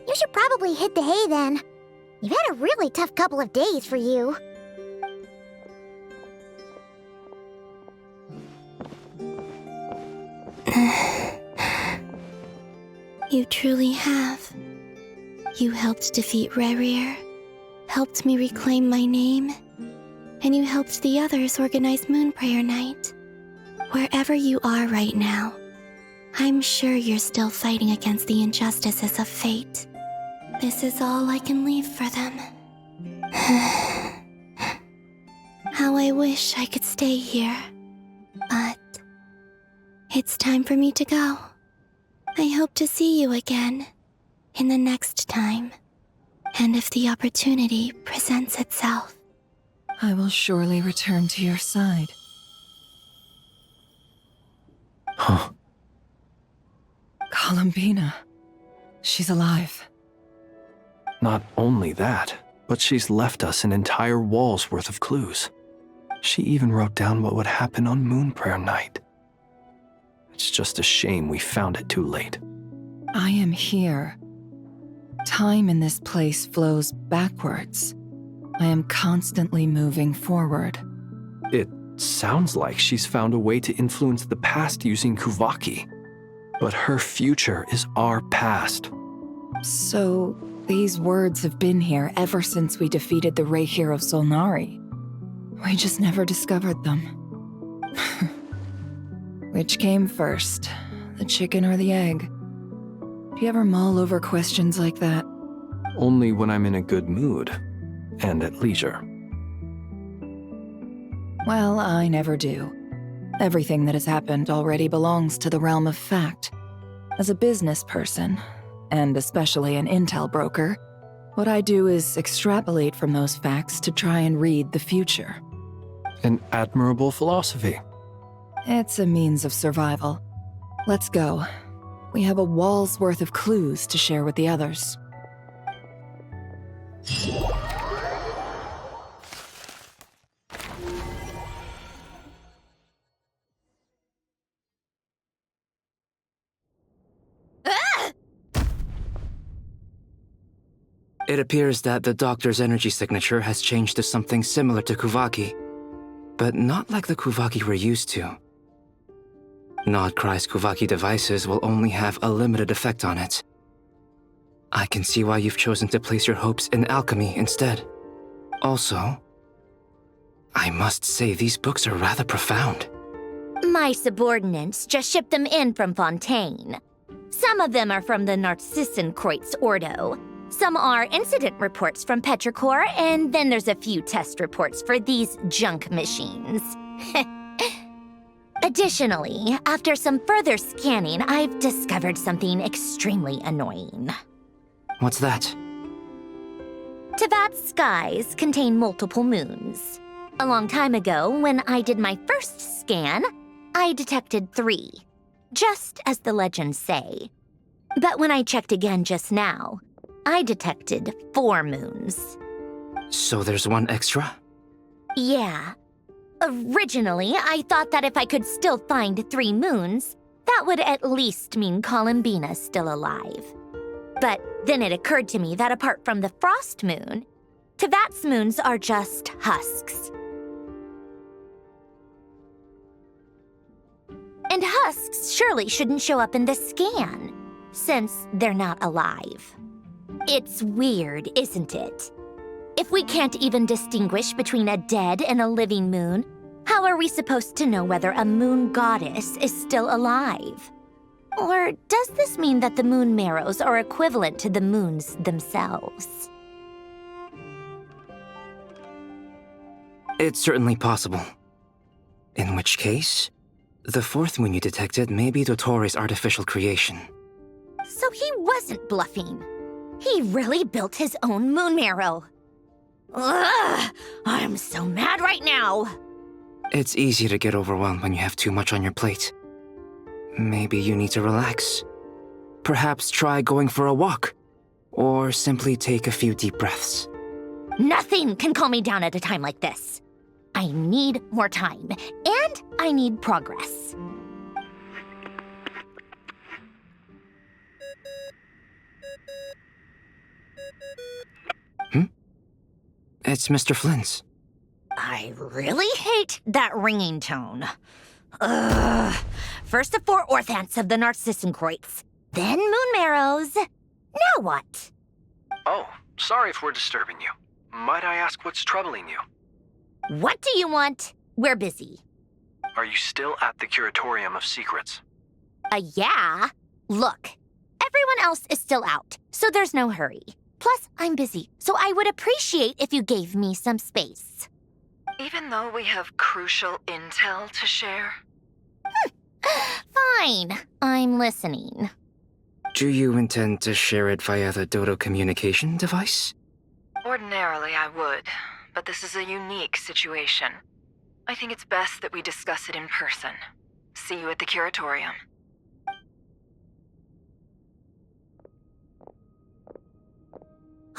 you should probably hit the hay then. You've had a really tough couple of days for you.
You truly have. You helped defeat Rerir, helped me reclaim my name, and you helped the others organize Moon Prayer Night. Wherever you are right now, I'm sure you're still fighting against the injustices of fate. This is all I can leave for them. How I wish I could stay here. But it's time for me to go. I hope to see you again in the next time. And if the opportunity presents itself.
I will surely return to your side.
Huh.
Columbina. She's alive.
Not only that, but she's left us an entire wall's worth of clues. She even wrote down what would happen on Moon Prayer Night. It's just a shame we found it too late.
I am here. Time in this place flows backwards. I am constantly moving forward.
It sounds like she's found a way to influence the past using Kuvaki. But her future is our past.
So, these words have been here ever since we defeated the Ray Hero Solnari. We just never discovered them. Which came first, the chicken or the egg? Do you ever mull over questions like that?
Only when I'm in a good mood, and at leisure.
Well, I never do. Everything that has happened already belongs to the realm of fact. As a business person, and especially an intel broker, what I do is extrapolate from those facts to try and read the future.
An admirable philosophy.
It's a means of survival. Let's go. We have a wall's worth of clues to share with the others.
It appears that the doctor's energy signature has changed to something similar to Kuvaki, but not like the Kuvaki we're used to. Nodcry's Kuvaki devices will only have a limited effect on it. I can see why you've chosen to place your hopes in alchemy instead. Also, I must say these books are rather profound.
My subordinates just shipped them in from Fontaine. Some of them are from the Narcissenkreuz Ordo. Some are incident reports from Petrichor, and then there's a few test reports for these junk machines. Additionally, after some further scanning, I've discovered something extremely annoying.
What's that?
Tevat's skies contain multiple moons. A long time ago, when I did my first scan, I detected 3, just as the legends say. But when I checked again just now, I detected 4 moons.
So there's one extra?
Yeah. Originally, I thought that if I could still find 3 moons, that would at least mean Columbina's still alive. But then it occurred to me that apart from the frost moon, Tevat's moons are just husks. And husks surely shouldn't show up in the scan, since they're not alive. It's weird, isn't it? If we can't even distinguish between a dead and a living moon, how are we supposed to know whether a moon goddess is still alive? Or does this mean that the moon marrows are equivalent to the moons themselves?
It's certainly possible. In which case, the 4th moon you detected may be Dottores' artificial creation.
So he wasn't bluffing. He really built his own moon marrow. Ugh! I'm so mad right now!
It's easy to get overwhelmed when you have too much on your plate. Maybe you need to relax. Perhaps try going for a walk. Or simply take a few deep breaths.
Nothing can calm me down at a time like this. I need more time, and I need progress.
It's Mr. Flynn's.
I really hate that ringing tone. Ugh. First the 4 Orthants of the Narcissenkreuz, then moon marrows. Now what?
Oh, sorry if we're disturbing you. Might I ask what's troubling you?
What do you want? We're busy.
Are you still at the Curatorium of Secrets?
Yeah. Look, everyone else is still out, so there's no hurry. Plus, I'm busy, so I would appreciate if you gave me some space.
Even though we have crucial intel to share?
Fine, I'm listening.
Do you intend to share it via the Dodo communication device?
Ordinarily, I would, but this is a unique situation. I think it's best that we discuss it in person. See you at the Curatorium.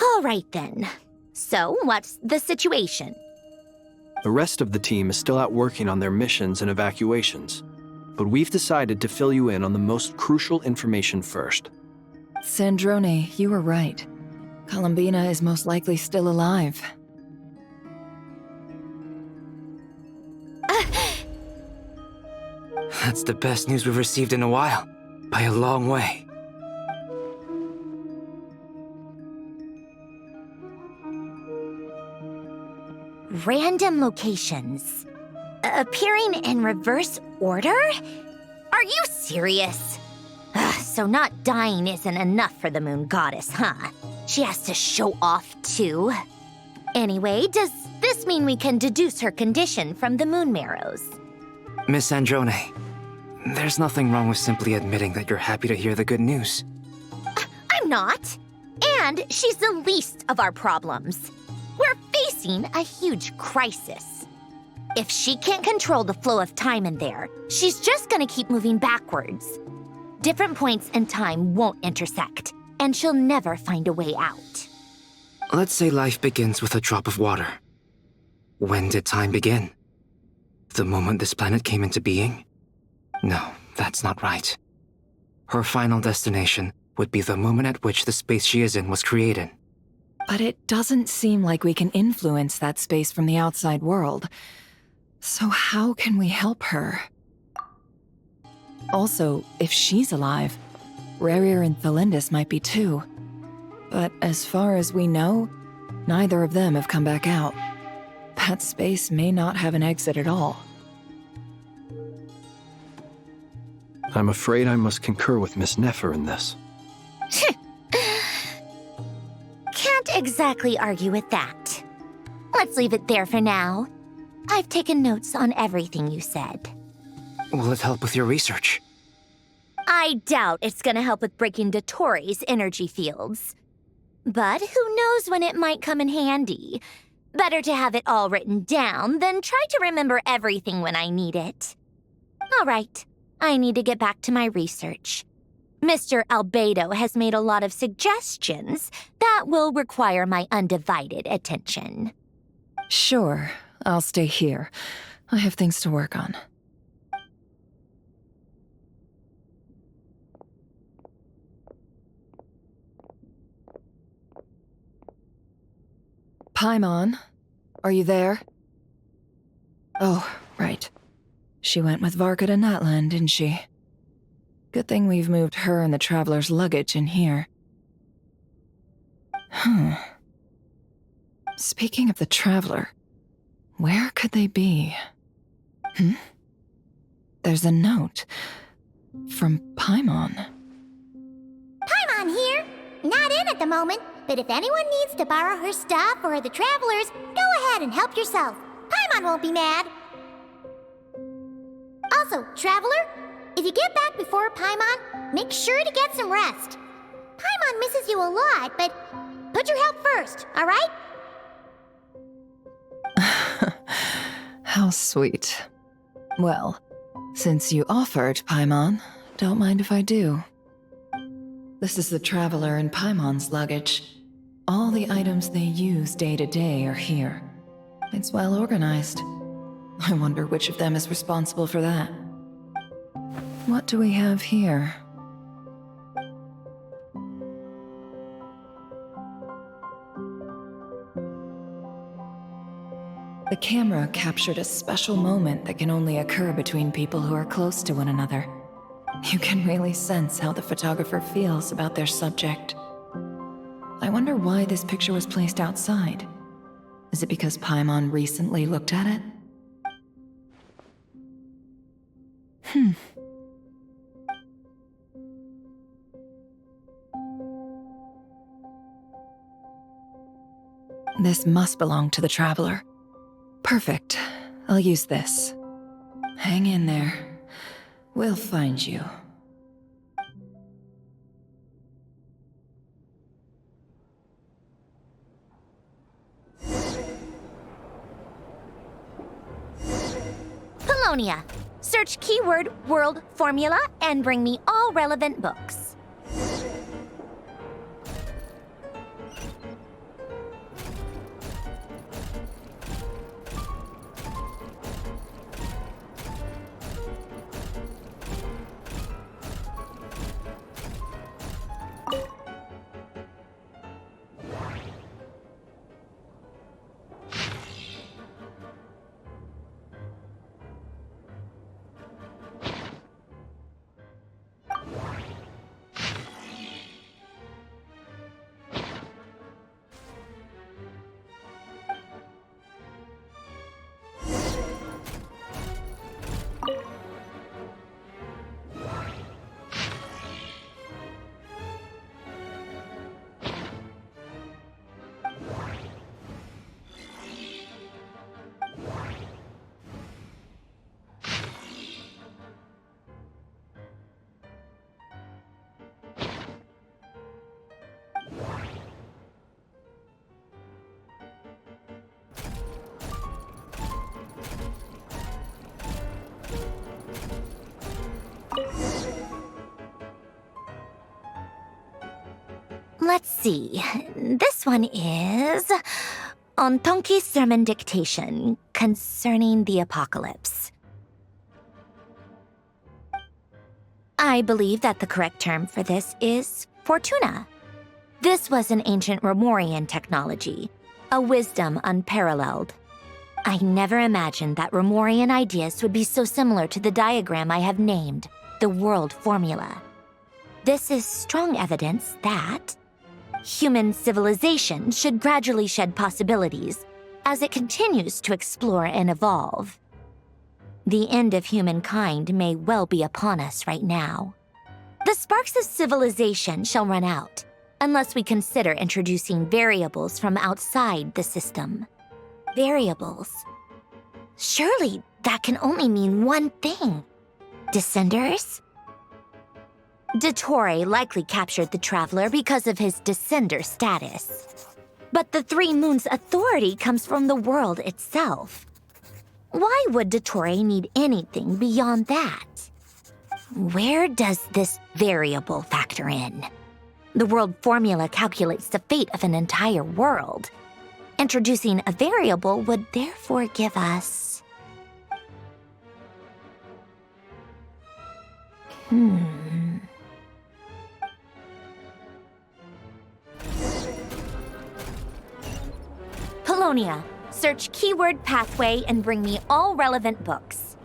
All right then. So, what's the situation?
The rest of the team is still out working on their missions and evacuations, but we've decided to fill you in on the most crucial information first.
Sandrone, you were right. Columbina is most likely still alive.
That's the best news we've received in a while, by a long way.
Random locations. Appearing in reverse order? Are you serious? So not dying isn't enough for the moon goddess, huh? She has to show off too. Anyway, does this mean we can deduce her condition from the moon marrows?
Miss Androne, there's nothing wrong with simply admitting that you're happy to hear the good news.
I'm not. And she's the least of our problems. We're facing a huge crisis. If she can't control the flow of time in there, she's just gonna keep moving backwards. Different points in time won't intersect, and she'll never find a way out.
Let's say life begins with a drop of water. When did time begin? The moment this planet came into being? No, that's not right. Her final destination would be the moment at which the space she is in was created.
But it doesn't seem like we can influence that space from the outside world. So how can we help her? Also, if she's alive, Rerir and Thalindus might be too. But as far as we know, neither of them have come back out. That space may not have an exit at all.
I'm afraid I must concur with Miss Nefer in this.
Can't exactly argue with that. Let's leave it there for now. I've taken notes on everything you said.
Will it help with your research?
I doubt it's gonna help with breaking Dottoro's energy fields. But who knows when it might come in handy. Better to have it all written down than try to remember everything when I need it. All right, I need to get back to my research. Mr. Albedo has made a lot of suggestions that will require my undivided attention.
Sure, I'll stay here. I have things to work on. Paimon, are you there? Oh, right. She went with Varka to Natlan, didn't she? Good thing we've moved her and the Traveler's luggage in here. Speaking of the Traveler, where could they be? There's a note from Paimon.
Paimon here. Not in at the moment, but if anyone needs to borrow her stuff or the Travelers, go ahead and help yourself. Paimon won't be mad. Also, Traveler, if you get back before Paimon, make sure to get some rest. Paimon misses you a lot, but put your health first, all right?
How sweet. Well, since you offered, Paimon, don't mind if I do. This is the Traveler and Paimon's luggage. All the items they use day to day are here. It's well organized. I wonder which of them is responsible for that. What do we have here? The camera captured a special moment that can only occur between people who are close to one another. You can really sense how the photographer feels about their subject. I wonder why this picture was placed outside. Is it because Paimon recently looked at it? This must belong to the Traveler. Perfect. I'll use this. Hang in there. We'll find you.
Polonia. Search keyword world formula and bring me all relevant books. Let's see. This one is on Tonki's sermon dictation concerning the apocalypse. I believe that the correct term for this is Fortuna. This was an ancient Romorian technology, a wisdom unparalleled. I never imagined that Romorian ideas would be so similar to the diagram I have named, the world formula. This is strong evidence that human civilization should gradually shed possibilities as it continues to explore and evolve. The end of humankind may well be upon us right now. The sparks of civilization shall run out unless we consider introducing variables from outside the system. Variables. Surely that can only mean one thing. Descenders? Dottore likely captured the Traveler because of his descender status. But the Three Moons' authority comes from the world itself. Why would Dottore need anything beyond that? Where does this variable factor in? The world formula calculates the fate of an entire world. Introducing a variable would therefore give us... Polonia. Search keyword pathway and bring me all relevant books.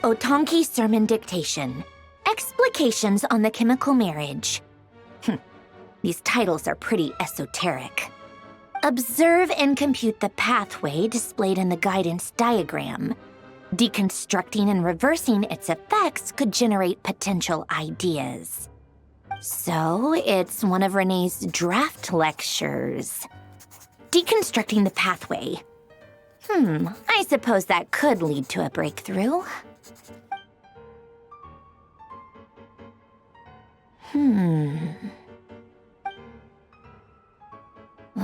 Otonki Sermon Dictation. Explications on the Chemical Marriage. These titles are pretty esoteric. Observe and compute the pathway displayed in the guidance diagram. Deconstructing and reversing its effects could generate potential ideas. So, it's one of Renee's draft lectures. Deconstructing the pathway. I suppose that could lead to a breakthrough.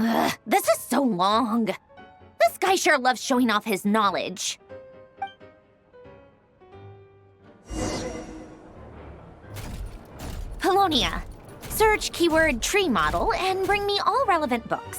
Ugh, this is so long. This guy sure loves showing off his knowledge. Polonia. Search keyword tree model and bring me all relevant books.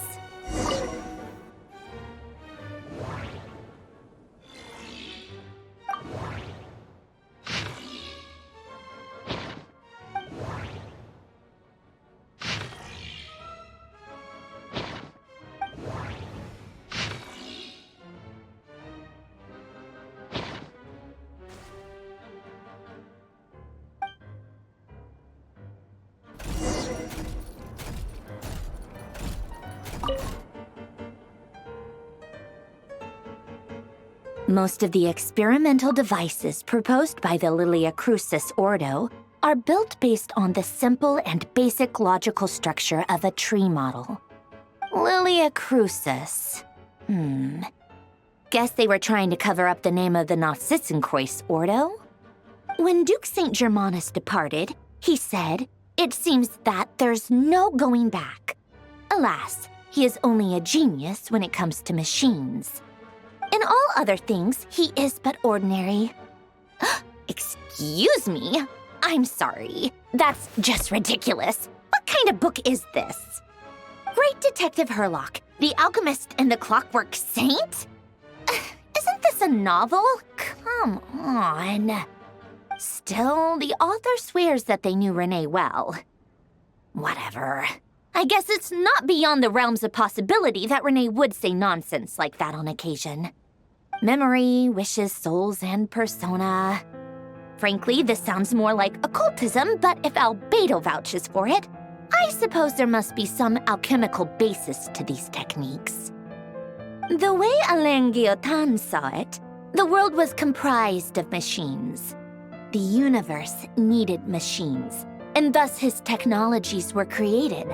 Most of the experimental devices proposed by the Lilia Crucis Ordo are built based on the simple and basic logical structure of a tree model. Lilia Crucis. Guess they were trying to cover up the name of the Nautitzenkreuz Ordo? When Duke St. Germanus departed, he said, "It seems that there's no going back." Alas, he is only a genius when it comes to machines. In all other things, he is but ordinary. Excuse me? I'm sorry. That's just ridiculous. What kind of book is this? Great Detective Herlock, the Alchemist and the Clockwork Saint? Isn't this a novel? Come on. Still, the author swears that they knew Renee well. Whatever. I guess it's not beyond the realms of possibility that Renee would say nonsense like that on occasion. Memory, wishes, souls, and persona. Frankly, this sounds more like occultism, but if Albedo vouches for it, I suppose there must be some alchemical basis to these techniques. The way Alain Guillotin saw it, the world was comprised of machines. The universe needed machines, and thus his technologies were created.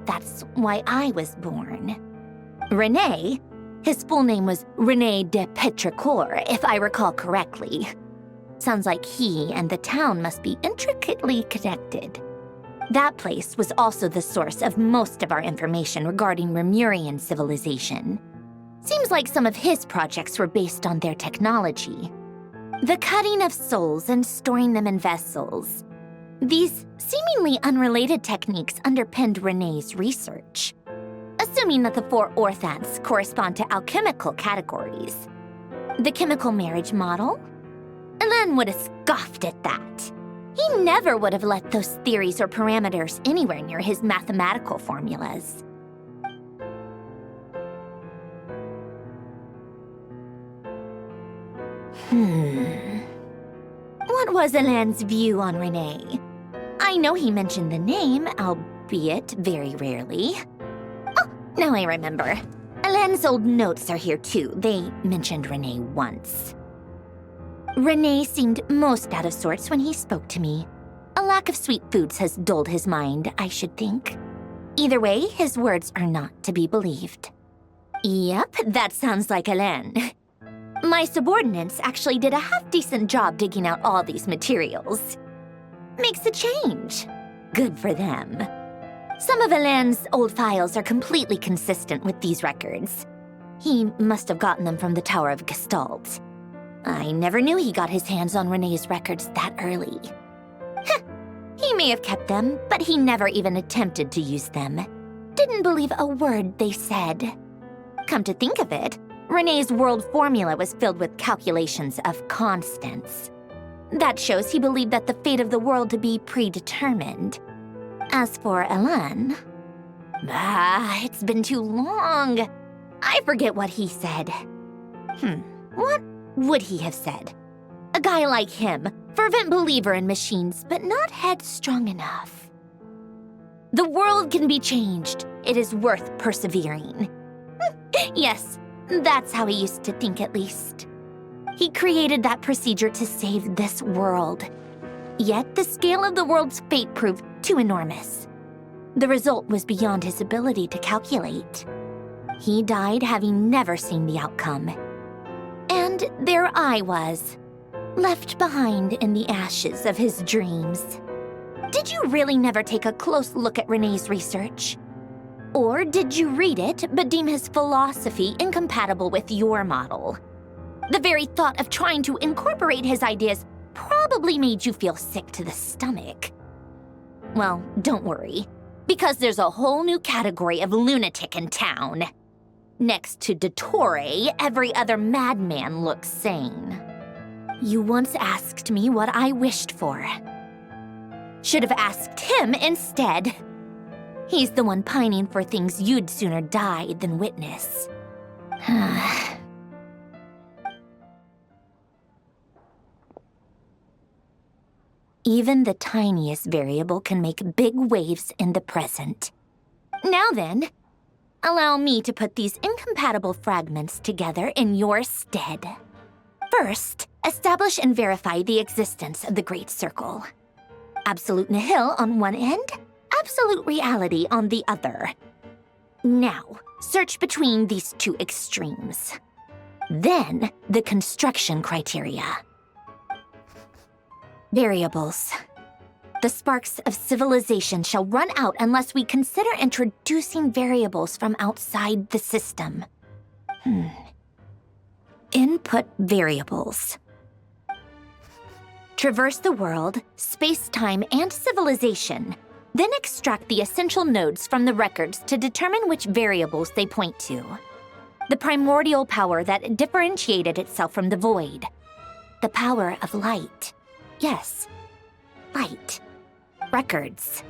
That's why I was born. René, his full name was René de Petrichor, if I recall correctly. Sounds like he and the town must be intricately connected. That place was also the source of most of our information regarding Remurian civilization. Seems like some of his projects were based on their technology. The cutting of souls and storing them in vessels. These seemingly unrelated techniques underpinned René's research. Assuming that the 4 orthants correspond to alchemical categories. The chemical marriage model? Alain would have scoffed at that. He never would have let those theories or parameters anywhere near his mathematical formulas. What was Alain's view on René? I know he mentioned the name, albeit very rarely. Oh, now I remember. Alain's old notes are here too. They mentioned René once. René seemed most out of sorts when he spoke to me. A lack of sweet foods has dulled his mind, I should think. Either way, his words are not to be believed. Yep, that sounds like Alain. My subordinates actually did a half-decent job digging out all these materials. Makes a change. Good for them. Some of Alain's old files are completely consistent with these records. He must have gotten them from the Tower of Gestalt. I never knew he got his hands on René's records that early. He may have kept them, but he never even attempted to use them. Didn't believe a word they said. Come to think of it, René's world formula was filled with calculations of constants. That shows he believed that the fate of the world to be predetermined. As for Alain, it's been too long. I forget what he said. What would he have said? A guy like him, fervent believer in machines, but not headstrong enough. The world can be changed. It is worth persevering. Yes, that's how he used to think at least. He created that procedure to save this world. Yet the scale of the world's fate proved too enormous. The result was beyond his ability to calculate. He died having never seen the outcome. And there I was, left behind in the ashes of his dreams. Did you really never take a close look at René's research? Or did you read it but deem his philosophy incompatible with your model? The very thought of trying to incorporate his ideas probably made you feel sick to the stomach. Well, don't worry, because there's a whole new category of lunatic in town. Next to Dottore, every other madman looks sane. You once asked me what I wished for. Should have asked him instead. He's the one pining for things you'd sooner die than witness. Even the tiniest variable can make big waves in the present. Now then, allow me to put these incompatible fragments together in your stead. First, establish and verify the existence of the Great Circle. Absolute nihil on one end, absolute reality on the other. Now, search between these two extremes. Then, the construction criteria. Variables. The sparks of civilization shall run out unless we consider introducing variables from outside the system. Input variables. Traverse the world, space-time, and civilization. Then extract the essential nodes from the records to determine which variables they point to. The primordial power that differentiated itself from the void. The power of light. Yes, light. Records.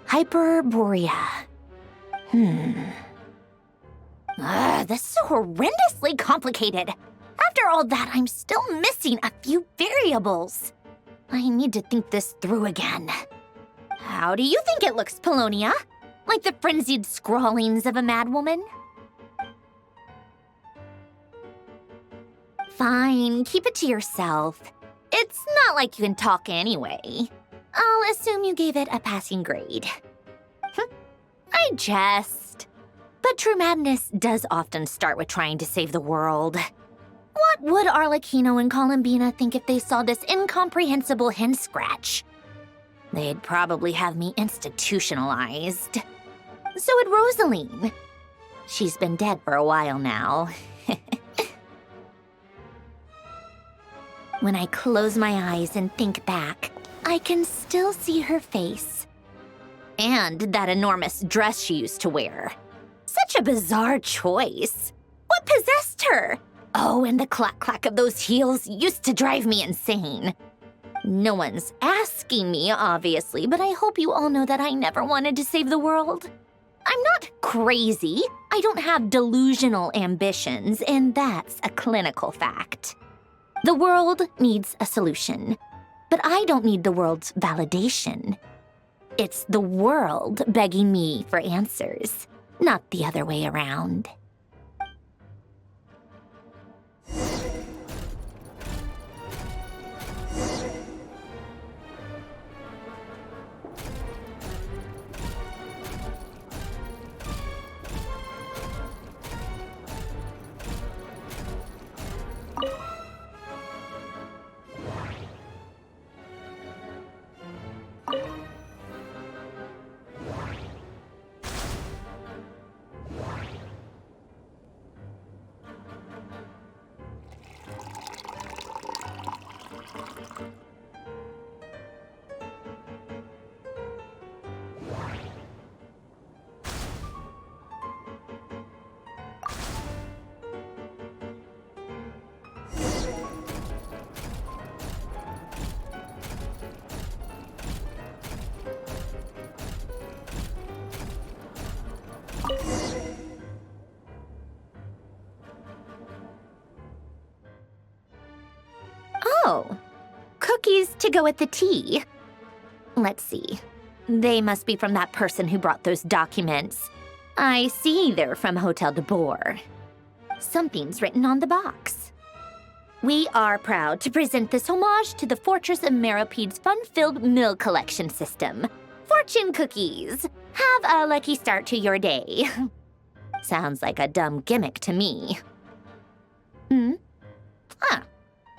Hyperborea. This is horrendously complicated. After all that, I'm still missing a few variables. I need to think this through again. How do you think it looks, Polonia? Like the frenzied scrawlings of a madwoman? Fine, keep it to yourself. It's not like you can talk anyway. I'll assume you gave it a passing grade. I jest. But true madness does often start with trying to save the world. What would Arlecchino and Columbina think if they saw this incomprehensible hen scratch? They'd probably have me institutionalized. So would Rosaline. She's been dead for a while now. When I close my eyes and think back, I can still see her face. And that enormous dress she used to wear. Such a bizarre choice. What possessed her? Oh, and the clack-clack of those heels used to drive me insane. No one's asking me, obviously, but I hope you all know that I never wanted to save the world. I'm not crazy. I don't have delusional ambitions, and that's a clinical fact. The world needs a solution, but I don't need the world's validation. It's the world begging me for answers, not the other way around. Oh, cookies to go with the tea. Let's see. They must be from that person who brought those documents. I see they're from Hotel de Boer. Something's written on the box. We are proud to present this homage to the Fortress of Meropede's fun-filled mill collection system. Fortune cookies. Have a lucky start to your day. Sounds like a dumb gimmick to me.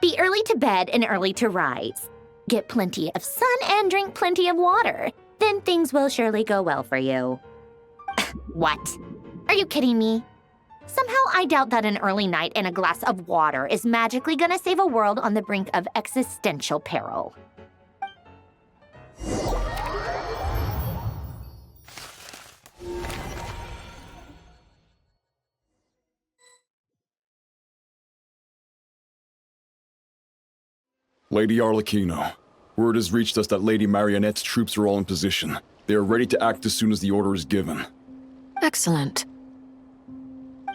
Be early to bed and early to rise. Get plenty of sun and drink plenty of water. Then things will surely go well for you. What? Are you kidding me? Somehow I doubt that an early night and a glass of water is magically gonna save a world on the brink of existential peril.
Lady Arlecchino, word has reached us that Lady Marionette's troops are all in position. They are ready to act as soon as the order is given.
Excellent.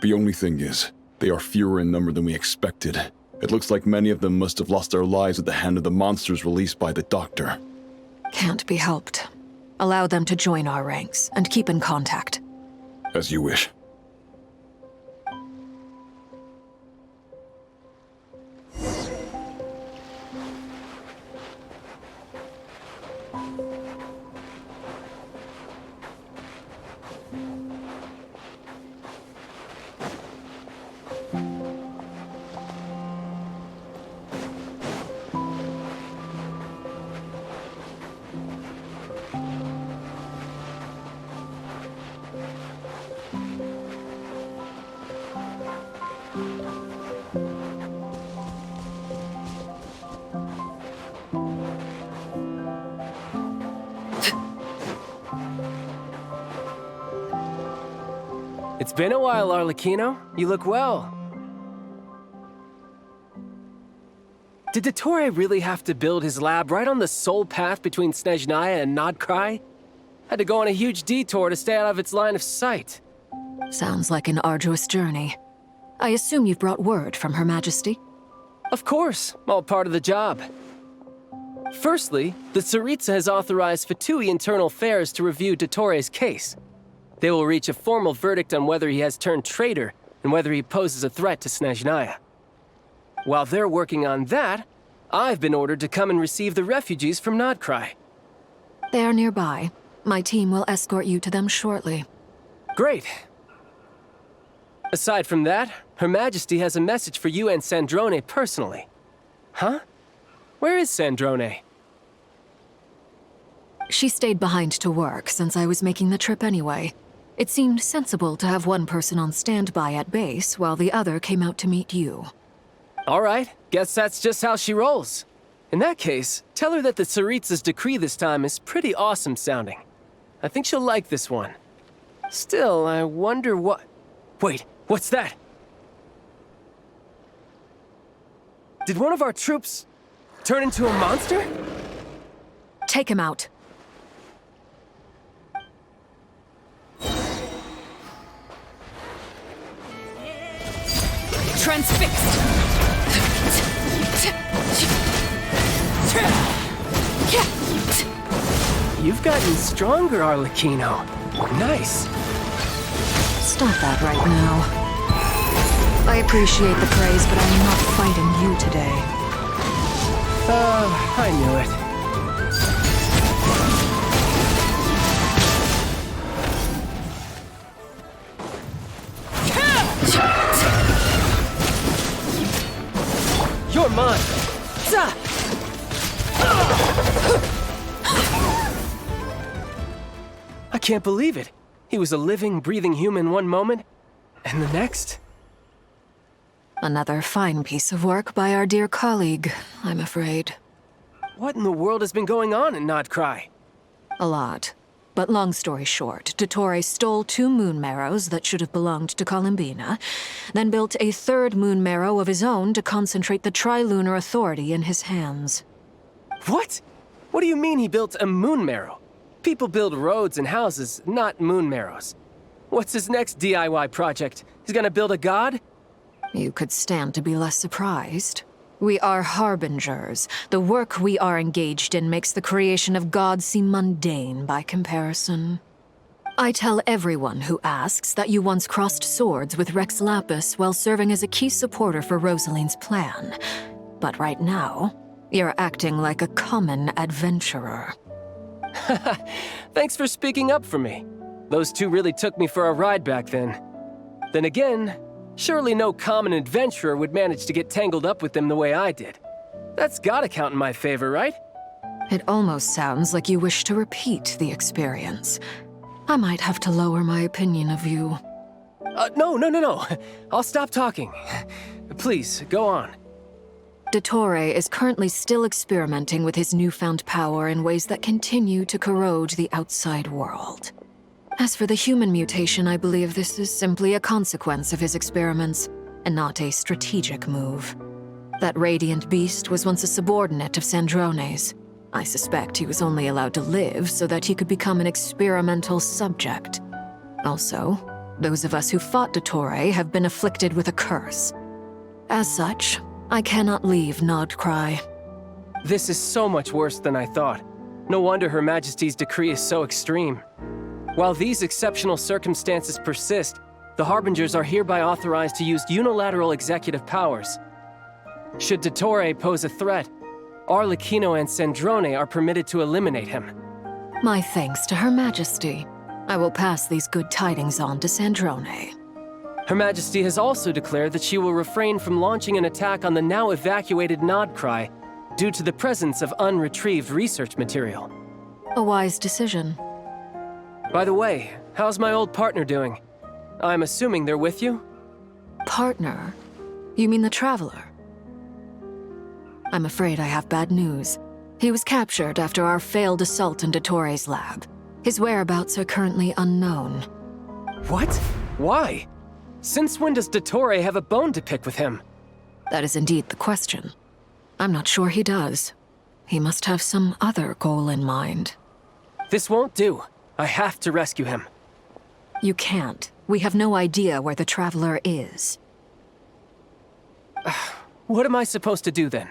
The only thing is, they are fewer in number than we expected. It looks like many of them must have lost their lives at the hand of the monsters released by the Doctor.
Can't be helped. Allow them to join our ranks and keep in contact.
As you wish.
It's been a while, Arlecchino. You look well. Did Dottore really have to build his lab right on the sole path between Snezhnaya and Nodcry? Had to go on a huge detour to stay out of its line of sight.
Sounds like an arduous journey. I assume you've brought word from Her Majesty?
Of course, all part of the job. Firstly, the Tsaritsa has authorized Fatui Internal Affairs to review Dottore's case. They will reach a formal verdict on whether he has turned traitor and whether he poses a threat to Snezhnaya. While they're working on that, I've been ordered to come and receive the refugees from Nodcry.
They are nearby. My team will escort you to them shortly.
Great. Aside from that, Her Majesty has a message for you and Sandrone personally. Huh? Where is Sandrone?
She stayed behind to work since I was making the trip anyway. It seemed sensible to have one person on standby at base while the other came out to meet you.
All right, guess that's just how she rolls. In that case, tell her that the Tsaritsa's decree this time is pretty awesome sounding. I think she'll like this one. Still, I wonder what... Wait, what's that? Did one of our troops turn into a monster?
Take him out.
Transfixed!
You've gotten stronger, Arlecchino. Nice.
Stop that right now. I appreciate the praise, but I'm not fighting you today.
I knew it. You're mine! I can't believe it. He was a living, breathing human one moment, and the next?
Another fine piece of work by our dear colleague, I'm afraid.
What in the world has been going on in Nodcry?
A lot. But long story short, Dottore stole 2 moon marrows that should have belonged to Columbina, then built a 3rd moon marrow of his own to concentrate the Trilunar Authority in his hands.
What? What do you mean he built a moon marrow? People build roads and houses, not moon marrows. What's his next DIY project? He's gonna build a god?
You could stand to be less surprised. We are harbingers. The work we are engaged in makes the creation of gods seem mundane by comparison. I tell everyone who asks that you once crossed swords with Rex Lapis while serving as a key supporter for Rosaline's plan. But right now, you're acting like a common adventurer.
Thanks for speaking up for me. Those 2 really took me for a ride back then. Then again, surely no common adventurer would manage to get tangled up with them the way I did. That's gotta count in my favor, right?
It almost sounds like you wish to repeat the experience. I might have to lower my opinion of you.
No. I'll stop talking. Please, go on.
Dottore is currently still experimenting with his newfound power in ways that continue to corrode the outside world. As for the human mutation, I believe this is simply a consequence of his experiments, and not a strategic move. That radiant beast was once a subordinate of Sandrone's. I suspect he was only allowed to live so that he could become an experimental subject. Also, those of us who fought Dottore have been afflicted with a curse. As such, I cannot leave Nodcry.
This is so much worse than I thought. No wonder Her Majesty's decree is so extreme. While these exceptional circumstances persist, the Harbingers are hereby authorized to use unilateral executive powers. Should Dottore pose a threat, Arlecchino and Sandrone are permitted to eliminate him.
My thanks to Her Majesty. I will pass these good tidings on to Sandrone.
Her Majesty has also declared that she will refrain from launching an attack on the now evacuated Nodcry due to the presence of unretrieved research material.
A wise decision.
By the way, how's my old partner doing? I'm assuming they're with you?
Partner? You mean the Traveler? I'm afraid I have bad news. He was captured after our failed assault in Dottore's lab. His whereabouts are currently unknown.
What? Why? Since when does Dottore have a bone to pick with him?
That is indeed the question. I'm not sure he does. He must have some other goal in mind.
This won't do. I have to rescue him.
You can't. We have no idea where the Traveler is.
What am I supposed to do then?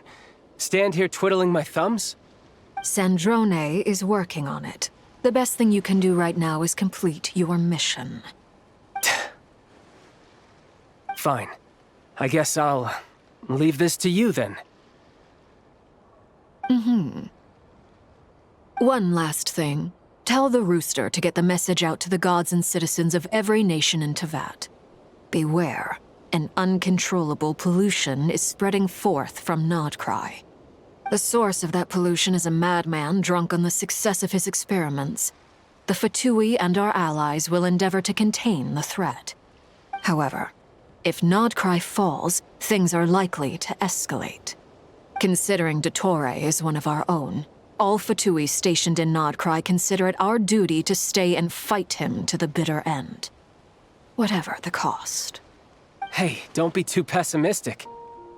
Stand here twiddling my thumbs?
Sandrone is working on it. The best thing you can do right now is complete your mission.
Fine. I guess I'll leave this to you then.
One last thing. Tell the Rooster to get the message out to the gods and citizens of every nation in Teyvat. Beware. An uncontrollable pollution is spreading forth from Nodcry. The source of that pollution is a madman drunk on the success of his experiments. The Fatui and our allies will endeavor to contain the threat. However, if Nodcry falls, things are likely to escalate. Considering Dottore is one of our own, all Fatui stationed in Nodcry consider it our duty to stay and fight him to the bitter end. Whatever the cost.
Hey, don't be too pessimistic.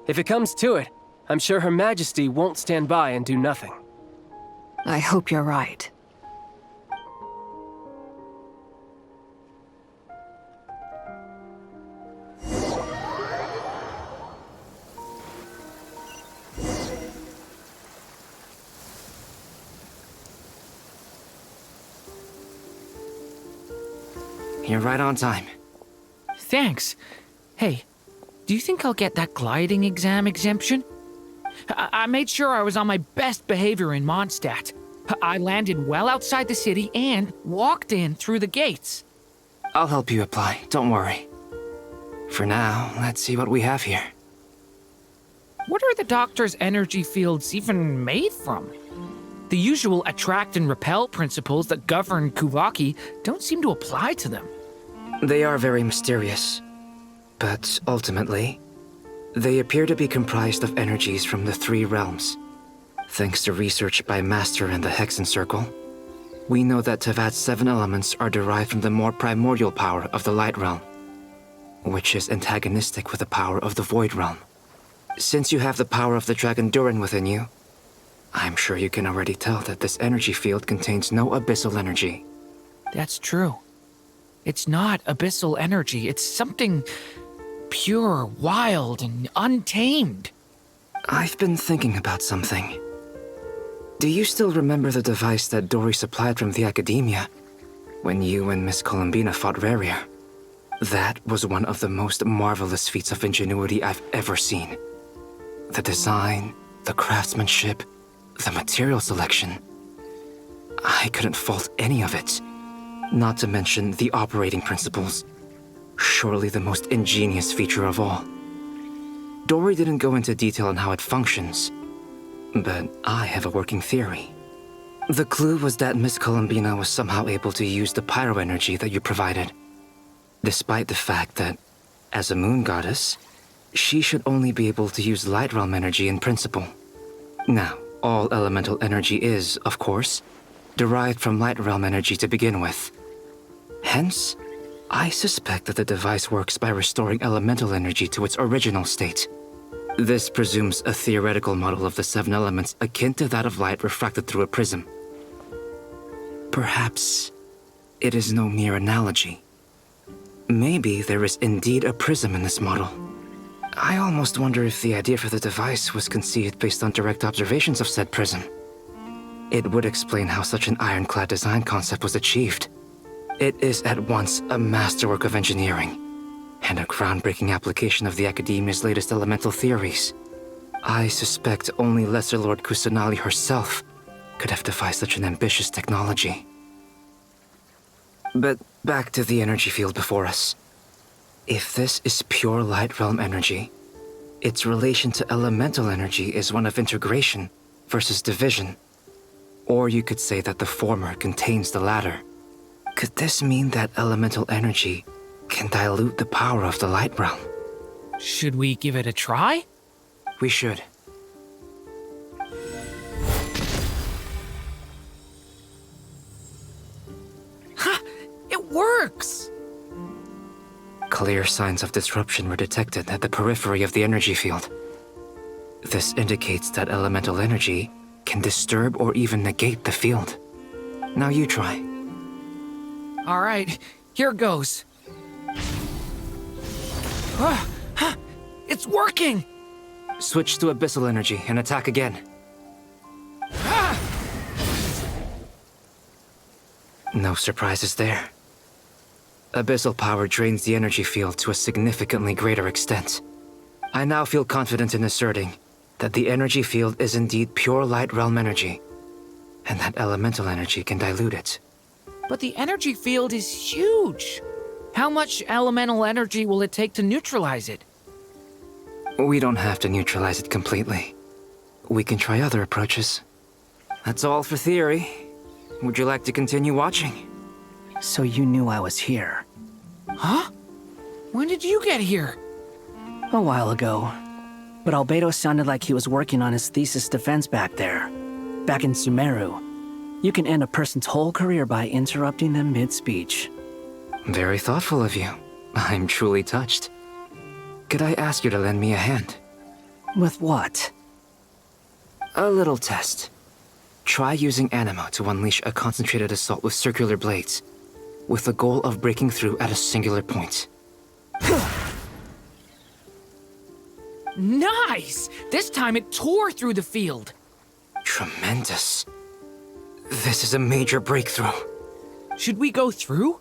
If it comes to it, I'm sure Her Majesty won't stand by and do nothing.
I hope you're right.
You're right on time.
Thanks. Hey, do you think I'll get that gliding exam exemption? I made sure I was on my best behavior in Mondstadt. I landed well outside the city and walked in through the gates.
I'll help you apply, don't worry. For now, let's see what we have here.
What are the doctor's energy fields even made from? The usual attract and repel principles that govern Kuvaki don't seem to apply to them.
They are very mysterious, but ultimately, they appear to be comprised of energies from the three realms. Thanks to research by Master in the Hexen Circle, we know that Teyvat's 7 elements are derived from the more primordial power of the Light Realm, which is antagonistic with the power of the Void Realm. Since you have the power of the Dragon Durin within you, I'm sure you can already tell that this energy field contains no abyssal energy.
That's true. It's not abyssal energy, it's something pure, wild, and untamed.
I've been thinking about something. Do you still remember the device that Dory supplied from the Academia when you and Miss Columbina fought Rarier? That was one of the most marvelous feats of ingenuity I've ever seen. The design, the craftsmanship, the material selection. I couldn't fault any of it. Not to mention the operating principles. Surely the most ingenious feature of all. Dory didn't go into detail on how it functions, but I have a working theory. The clue was that Miss Columbina was somehow able to use the pyro energy that you provided, despite the fact that, as a moon goddess, she should only be able to use light realm energy in principle. Now, all elemental energy is, of course, derived from light realm energy to begin with. Hence, I suspect that the device works by restoring elemental energy to its original state. This presumes a theoretical model of the 7 elements akin to that of light refracted through a prism. Perhaps it is no mere analogy. Maybe there is indeed a prism in this model. I almost wonder if the idea for the device was conceived based on direct observations of said prism. It would explain how such an ironclad design concept was achieved. It is at once a masterwork of engineering and a groundbreaking application of the Academia's latest elemental theories. I suspect only Lesser Lord Kusanali herself could have devised such an ambitious technology. But back to the energy field before us. If this is pure light realm energy, its relation to elemental energy is one of integration versus division. Or you could say that the former contains the latter. Could this mean that elemental energy can dilute the power of the light realm?
Should we give it a try?
We should.
Ha! It works!
Clear signs of disruption were detected at the periphery of the energy field. This indicates that elemental energy can disturb or even negate the field. Now you try.
All right, here goes. It's working!
Switch to abyssal energy and attack again. No surprises there. Abyssal power drains the energy field to a significantly greater extent. I now feel confident in asserting that the energy field is indeed pure light realm energy, and that elemental energy can dilute it.
But the energy field is huge. How much elemental energy will it take to neutralize it?
We don't have to neutralize it completely. We can try other approaches. That's all for theory. Would you like to continue watching?
So you knew I was here.
Huh? When did you get here?
A while ago. But Albedo sounded like he was working on his thesis defense back there. Back in Sumeru. You can end a person's whole career by interrupting them mid-speech.
Very thoughtful of you. I'm truly touched. Could I ask you to lend me a hand?
With what?
A little test. Try using Anima to unleash a concentrated assault with circular blades, with the goal of breaking through at a singular point.
Nice! This time it tore through the field.
Tremendous. This is a major breakthrough.
Should we go through?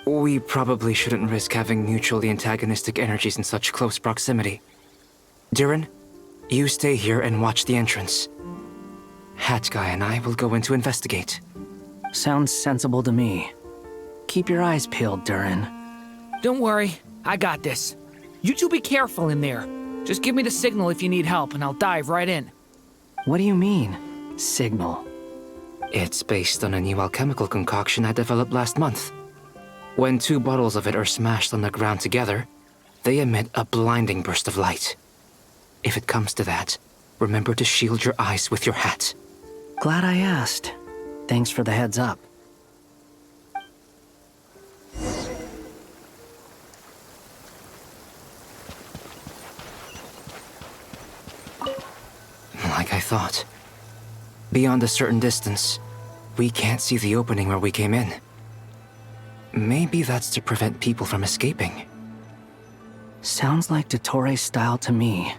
We probably shouldn't risk having mutually antagonistic energies in such close proximity. Durin, you stay here and watch the entrance. Hat Guy and I will go in to investigate.
Sounds sensible to me. Keep your eyes peeled, Durin.
Don't worry, I got this. You two be careful in there. Just give me the signal if you need help and I'll dive right in.
What do you mean, signal?
It's based on a new alchemical concoction I developed last month. When 2 bottles of it are smashed on the ground together, they emit a blinding burst of light. If it comes to that, remember to shield your eyes with your hat.
Glad I asked. Thanks for the heads up.
Like I thought. Beyond a certain distance, we can't see the opening where we came in. Maybe that's to prevent people from escaping.
Sounds like Dottore style to me.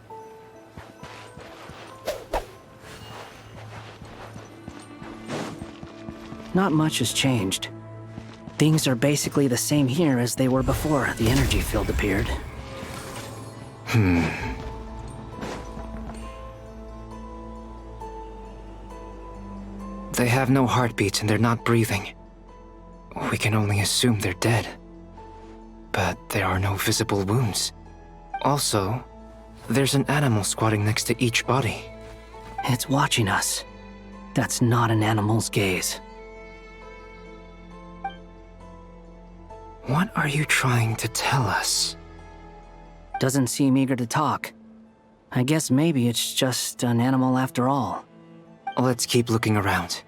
Not much has changed. Things are basically the same here as they were before the energy field appeared.
They have no heartbeats and they're not breathing. We can only assume they're dead. But there are no visible wounds. Also, there's an animal squatting next to each body.
It's watching us. That's not an animal's gaze.
What are you trying to tell us?
Doesn't seem eager to talk. I guess maybe it's just an animal after all.
Let's keep looking around.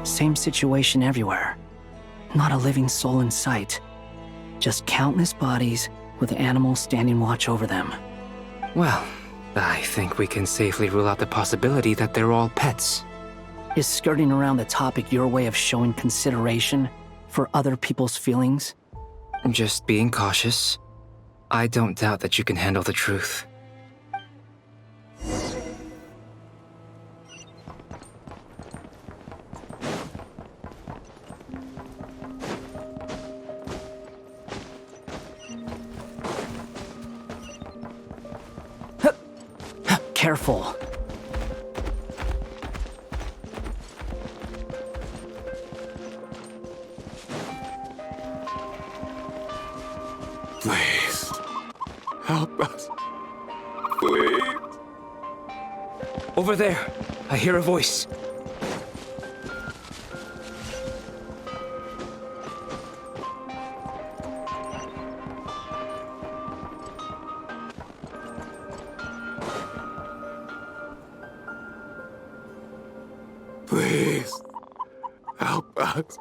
Same situation everywhere. Not a living soul in sight. Just countless bodies with animals standing watch over them.
Well, I think we can safely rule out the possibility that they're all pets.
Is skirting around the topic your way of showing consideration for other people's feelings?
Just being cautious. I don't doubt that you can handle the truth.
Careful.
Please, help us. Please.
Over there, I hear a voice.
Please, help us.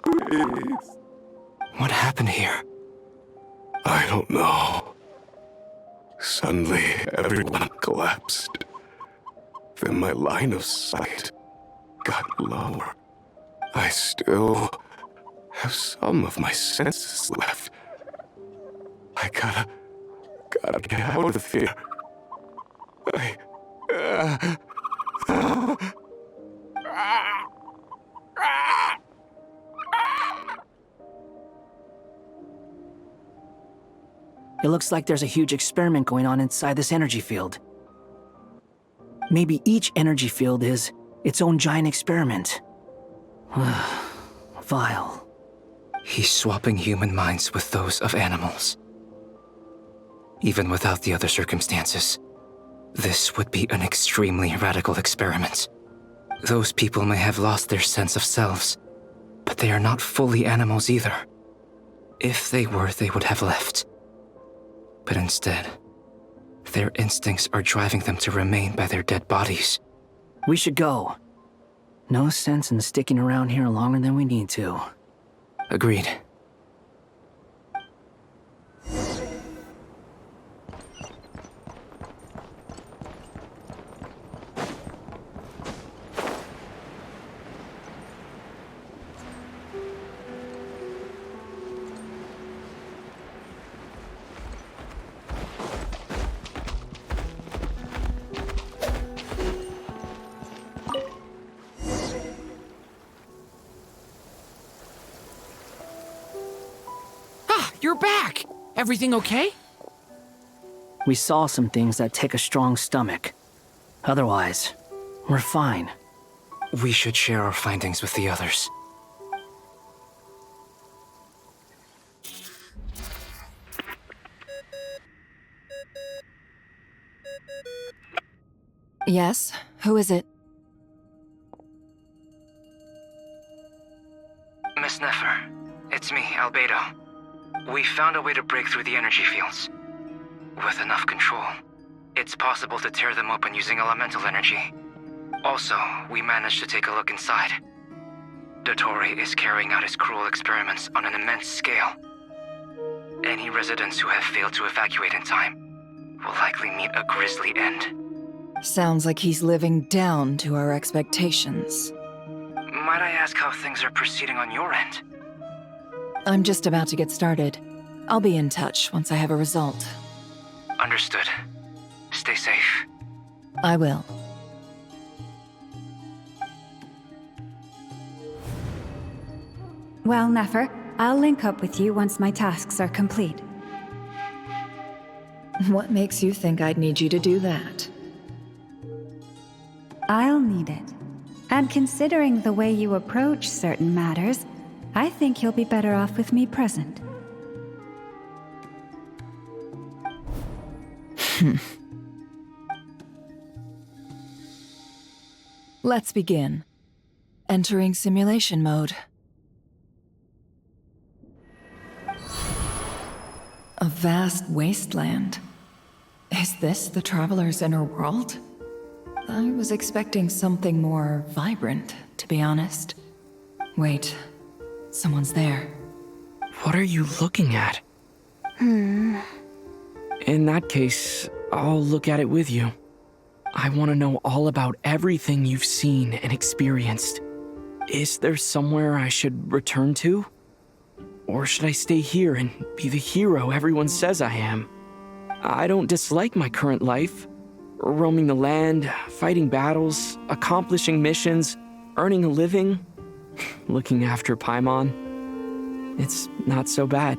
Please.
What happened here?
I don't know. Suddenly, everyone collapsed. Then my line of sight got lower. I still have some of my senses left. I gotta get out of here.
It looks like there's a huge experiment going on inside this energy field. Maybe each energy field is its own giant experiment. Vile.
He's swapping human minds with those of animals. Even without the other circumstances, this would be an extremely radical experiment. Those people may have lost their sense of selves, but they are not fully animals either. If they were, they would have left. But instead, their instincts are driving them to remain by their dead bodies.
We should go. No sense in sticking around here longer than we need to.
Agreed.
You're back! Everything okay?
We saw some things that take a strong stomach. Otherwise, we're fine.
We should share our findings with the others.
Yes? Who is it?
Miss Nefer, it's me, Albedo. We found a way to break through the energy fields. With enough control, it's possible to tear them open using elemental energy. Also, we managed to take a look inside. Dottore is carrying out his cruel experiments on an immense scale. Any residents who have failed to evacuate in time will likely meet a grisly end.
Sounds like he's living down to our expectations.
Might I ask how things are proceeding on your end?
I'm just about to get started. I'll be in touch once I have a result.
Understood. Stay safe.
I will.
Well, Nefer, I'll link up with you once my tasks are complete.
What makes you think I'd need you to do that?
I'll need it. And considering the way you approach certain matters, I think you'll be better off with me present.
Let's begin. Entering simulation mode. A vast wasteland. Is this the Traveler's inner world? I was expecting something more vibrant, to be honest. Wait, someone's there.
What are you looking at? In that case, I'll look at it with you. I want to know all about everything you've seen and experienced. Is there somewhere I should return to? Or should I stay here and be the hero everyone says I am? I don't dislike my current life. Roaming the land, fighting battles, accomplishing missions, earning a living, looking after Paimon. It's not so bad.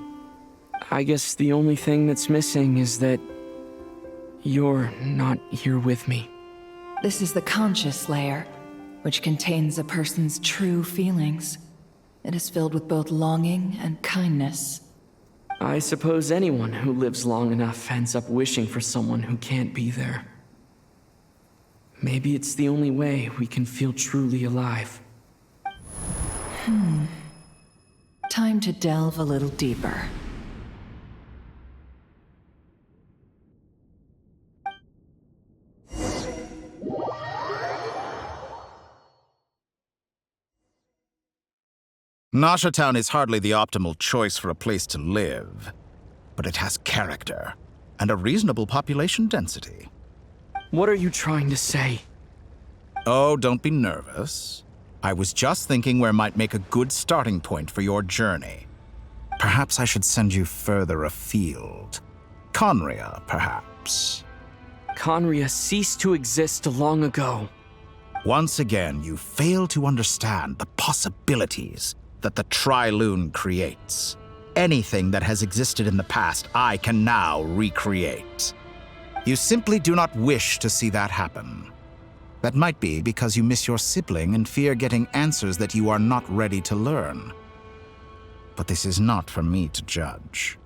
I guess the only thing that's missing is that you're not here with me.
This is the conscious layer, which contains a person's true feelings. It is filled with both longing and kindness.
I suppose anyone who lives long enough ends up wishing for someone who can't be there. Maybe it's the only way we can feel truly alive.
Time to delve a little deeper.
Nasha Town is hardly the optimal choice for a place to live, but it has character and a reasonable population density.
What are you trying to say?
Oh, don't be nervous. I was just thinking where might make a good starting point for your journey. Perhaps I should send you further afield. Conria, perhaps.
Conria ceased to exist long ago.
Once again, you fail to understand the possibilities that the Tri-Lune creates. Anything that has existed in the past, I can now recreate. You simply do not wish to see that happen. That might be because you miss your sibling and fear getting answers that you are not ready to learn. But this is not for me to judge.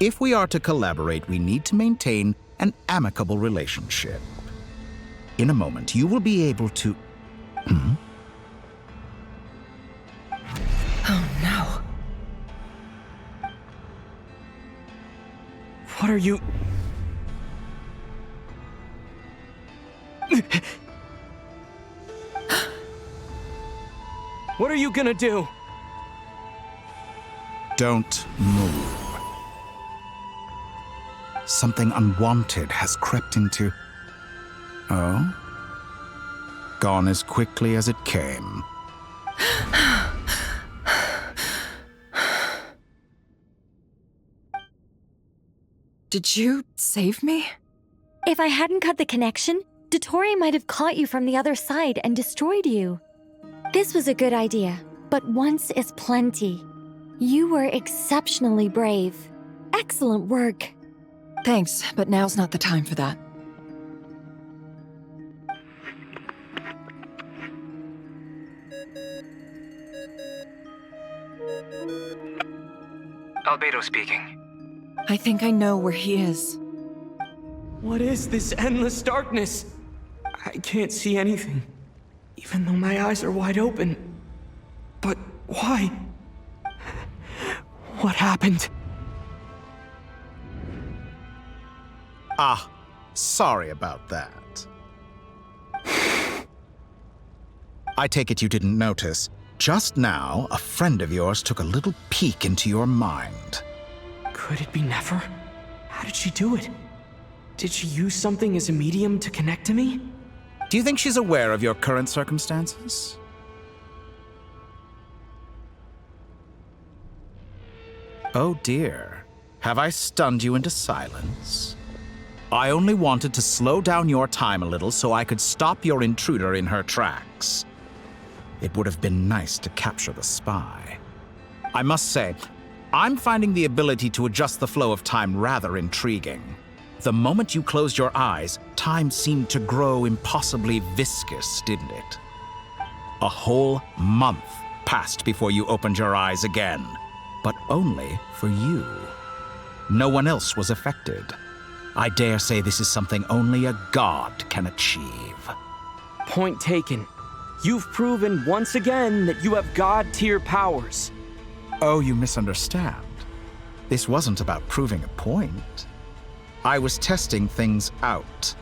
If we are to collaborate, we need to maintain an amicable relationship. In a moment, you will be able to...
Oh no.
What are you... What are you gonna do?
Don't move. Something unwanted has crept into... Oh? Gone as quickly as it came.
Did you save me?
If I hadn't cut the connection, Dottore might have caught you from the other side and destroyed you. This was a good idea, but once is plenty. You were exceptionally brave. Excellent work.
Thanks, but now's not the time for that.
Albedo speaking.
I think I know where he is.
What is this endless darkness? I can't see anything, even though my eyes are wide open. But why? What happened?
Ah, sorry about that. I take it you didn't notice. Just now, a friend of yours took a little peek into your mind.
Could it be Nefer? How did she do it? Did she use something as a medium to connect to me?
Do you think she's aware of your current circumstances? Oh dear. Have I stunned you into silence? I only wanted to slow down your time a little so I could stop your intruder in her tracks. It would have been nice to capture the spy. I must say, I'm finding the ability to adjust the flow of time rather intriguing. The moment you closed your eyes, time seemed to grow impossibly viscous, didn't it? A whole month passed before you opened your eyes again, but only for you. No one else was affected. I dare say this is something only a god can achieve.
Point taken. You've proven once again that you have god-tier powers.
Oh, you misunderstand. This wasn't about proving a point. I was testing things out.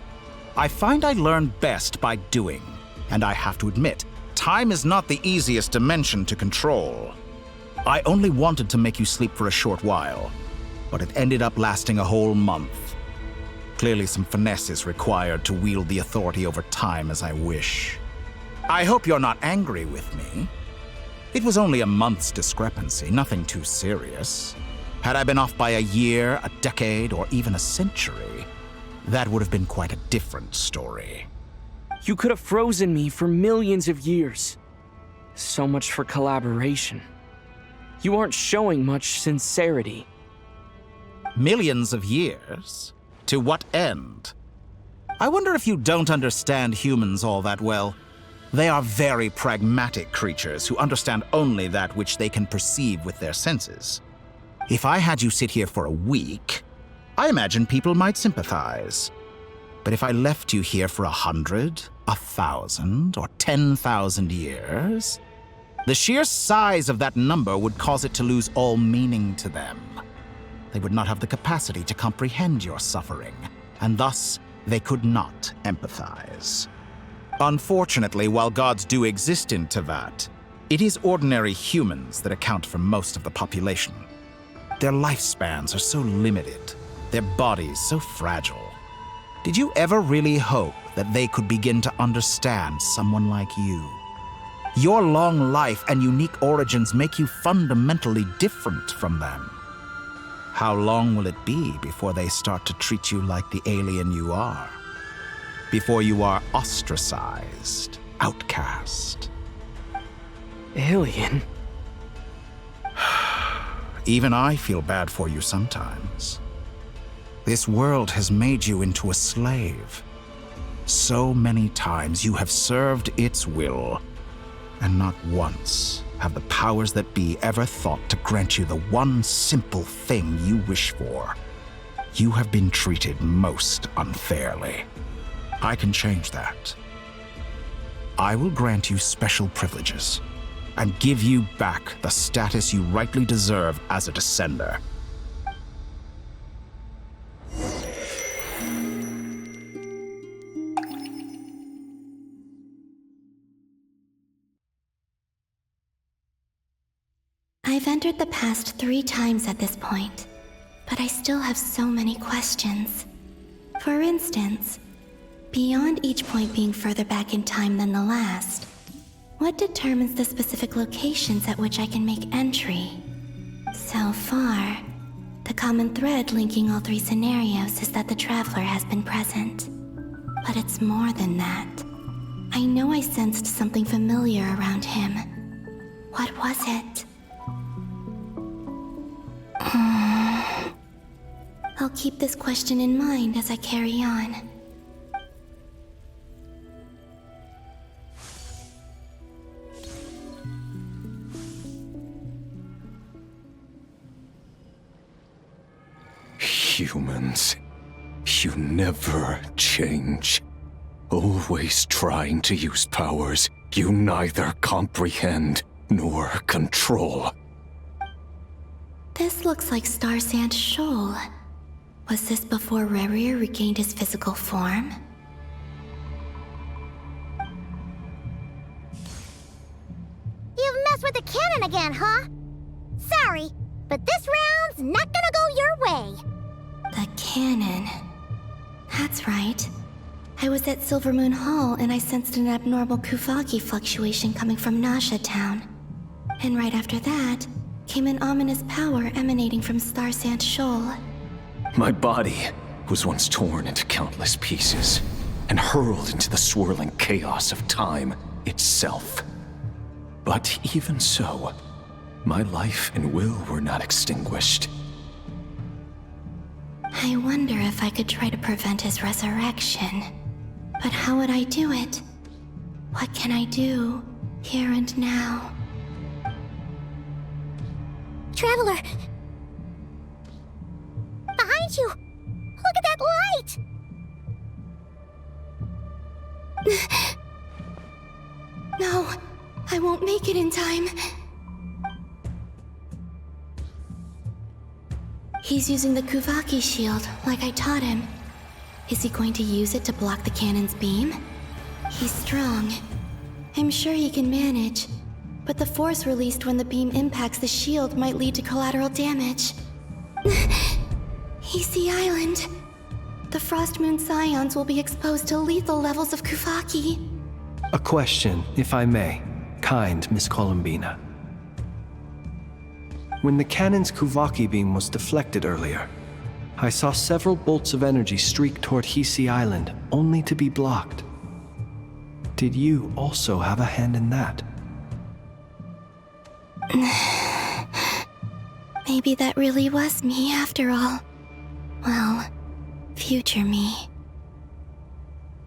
I find I learn best by doing, and I have to admit, time is not the easiest dimension to control. I only wanted to make you sleep for a short while, but it ended up lasting a whole month. Clearly some finesse is required to wield the authority over time as I wish. I hope you're not angry with me. It was only a month's discrepancy, nothing too serious. Had I been off by a year, a decade, or even a century, that would have been quite a different story.
You could have frozen me for millions of years. So much for collaboration. You aren't showing much sincerity.
Millions of years? To what end? I wonder if you don't understand humans all that well. They are very pragmatic creatures who understand only that which they can perceive with their senses. If I had you sit here for a week, I imagine people might sympathize. But if I left you here for 100, 1,000, or 10,000 years, the sheer size of that number would cause it to lose all meaning to them. They would not have the capacity to comprehend your suffering, and thus they could not empathize. Unfortunately, while gods do exist in Tevat, it is ordinary humans that account for most of the population. Their lifespans are so limited, their bodies so fragile. Did you ever really hope that they could begin to understand someone like you? Your long life and unique origins make you fundamentally different from them. How long will it be before they start to treat you like the alien you are? Before you are ostracized, outcast?
Alien?
Even I feel bad for you sometimes. This world has made you into a slave. So many times you have served its will, and not once have the powers that be ever thought to grant you the one simple thing you wish for. You have been treated most unfairly. I can change that. I will grant you special privileges and give you back the status you rightly deserve as a descender.
I've entered the past 3 times at this point, but I still have so many questions. For instance, beyond each point being further back in time than the last, what determines the specific locations at which I can make entry? So far, the common thread linking all 3 scenarios is that the Traveler has been present. But it's more than that. I know I sensed something familiar around him. What was it? I'll keep this question in mind as I carry on.
Humans, you never change. Always trying to use powers you neither comprehend nor control.
This looks like Star Sand Shoal. Was this before Rerir regained his physical form?
You've messed with the cannon again, huh? Sorry, but this round's not gonna go your way.
The cannon. That's right. I was at Silvermoon Hall and I sensed an abnormal Kuvaki fluctuation coming from Nasha Town. And right after that, came an ominous power emanating from Star Sand Shoal.
My body was once torn into countless pieces and hurled into the swirling chaos of time itself. But even so, my life and will were not extinguished.
I wonder if I could try to prevent his resurrection. But how would I do it? What can I do, here and now?
Traveler! Behind you! Look at that light!
No, I won't make it in time. He's using the Kuvaki shield, like I taught him. Is he going to use it to block the cannon's beam? He's strong. I'm sure he can manage. But the force released when the beam impacts the shield might lead to collateral damage. EC Island. The Frost Moon Scions will be exposed to lethal levels of Kuvaki.
A question, if I may. Kind Miss Columbina. When the cannon's Kuvaki beam was deflected earlier, I saw several bolts of energy streak toward Hisi Island, only to be blocked. Did you also have a hand in that?
Maybe that really was me after all. Well, future me.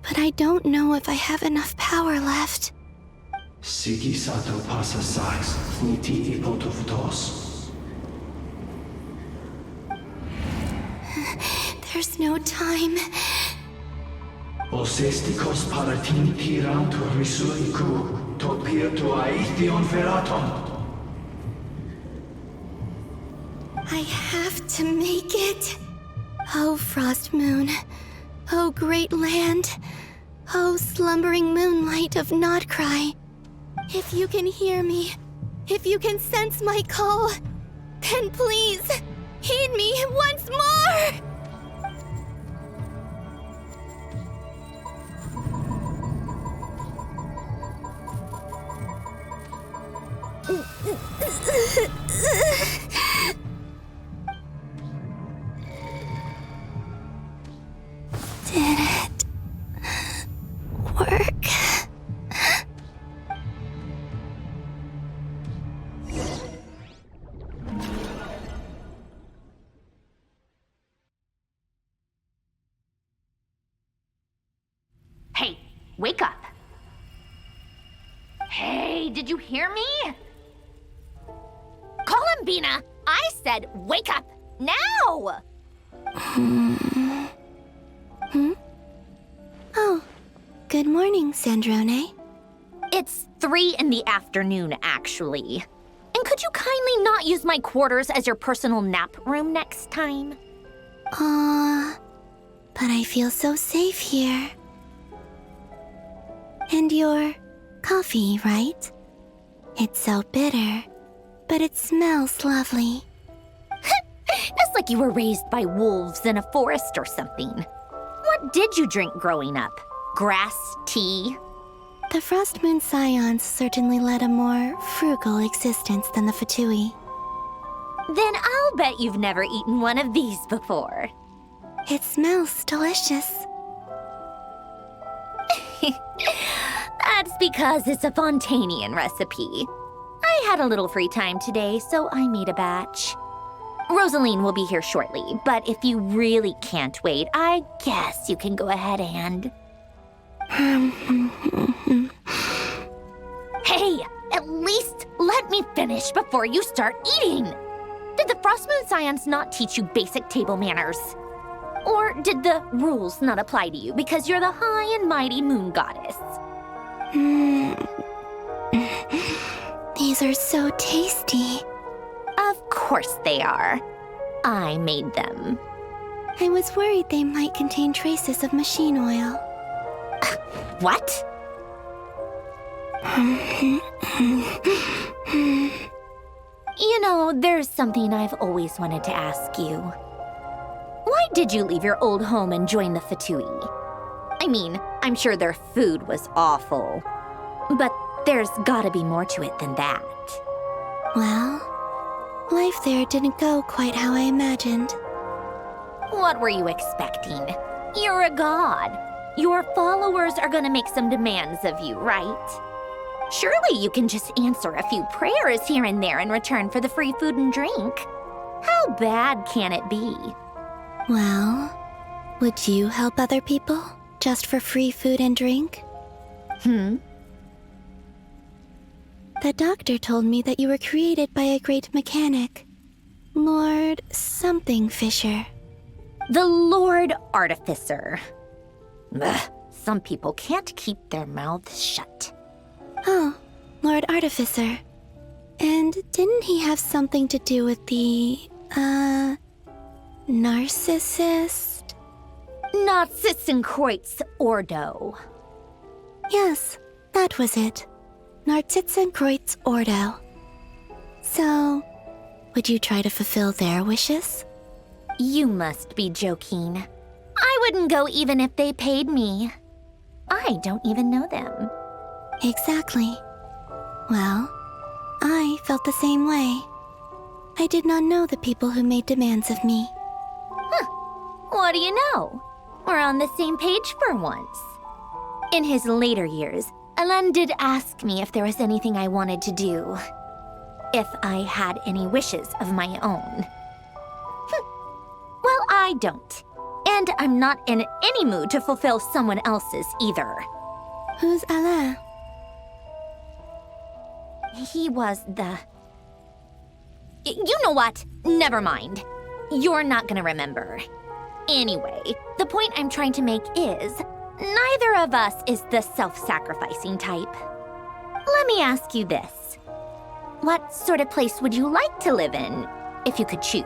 But I don't know if I have enough power left.
Sigi sato pasa sais, niti ipotoftos.
There's no time.
Osestikos palatin tiran to risuiku, topir to aithion feraton.
I have to make it. Oh, Frost Moon. Oh, great land. Oh, slumbering moonlight of Nodcry. If you can hear me, if you can sense my call, then please, heed me once more! Did it work?
Hey, wake up. Hey, did you hear me? Columbina, I said wake up now!
Oh, good morning, Sandrone.
It's 3 in the afternoon, actually. And could you kindly not use my quarters as your personal nap room next time?
But I feel so safe here. And your coffee, right? It's so bitter, but it smells lovely.
It's like you were raised by wolves in a forest or something. What did you drink growing up? Grass tea?
The Frost Moon Scions certainly led a more frugal existence than the Fatui.
Then I'll bet you've never eaten one of these before.
It smells delicious.
That's because it's a Fontanian recipe. I had a little free time today, so I made a batch. Rosaline will be here shortly, but if you really can't wait, I guess you can go ahead and... Hey, at least let me finish before you start eating! Did the Frost Moon Scions not teach you basic table manners? Or did the rules not apply to you because you're the high and mighty moon goddess?
These are so tasty.
Of course they are. I made them.
I was worried they might contain traces of machine oil.
What? You know, there's something I've always wanted to ask you. Why did you leave your old home and join the Fatui? I mean, I'm sure their food was awful. But there's gotta be more to it than that.
Well, life there didn't go quite how I imagined.
What were you expecting? You're a god. Your followers are gonna make some demands of you, right? Surely you can just answer a few prayers here and there in return for the free food and drink. How bad can it be?
Well, would you help other people just for free food and drink? The doctor told me that you were created by a great mechanic, Lord something Fisher.
The Lord Artificer. Ugh, some people can't keep their mouths shut.
Oh, Lord Artificer. And didn't he have something to do with the, narcissist?
Narcissenkreuz Ordo.
Yes, that was it. Narcissenkreuz Ordo. So, would you try to fulfill their wishes?
You must be joking. I wouldn't go even if they paid me. I don't even know them.
Exactly. Well, I felt the same way. I did not know the people who made demands of me.
What do you know? We're on the same page for once. In his later years, Alan did ask me if there was anything I wanted to do. If I had any wishes of my own. Well, I don't. And I'm not in any mood to fulfill someone else's either.
Who's Alain?
He was the... You know what? Never mind. You're not gonna remember. Anyway, the point I'm trying to make is, neither of us is the self-sacrificing type. Let me ask you this. What sort of place would you like to live in, if you could choose?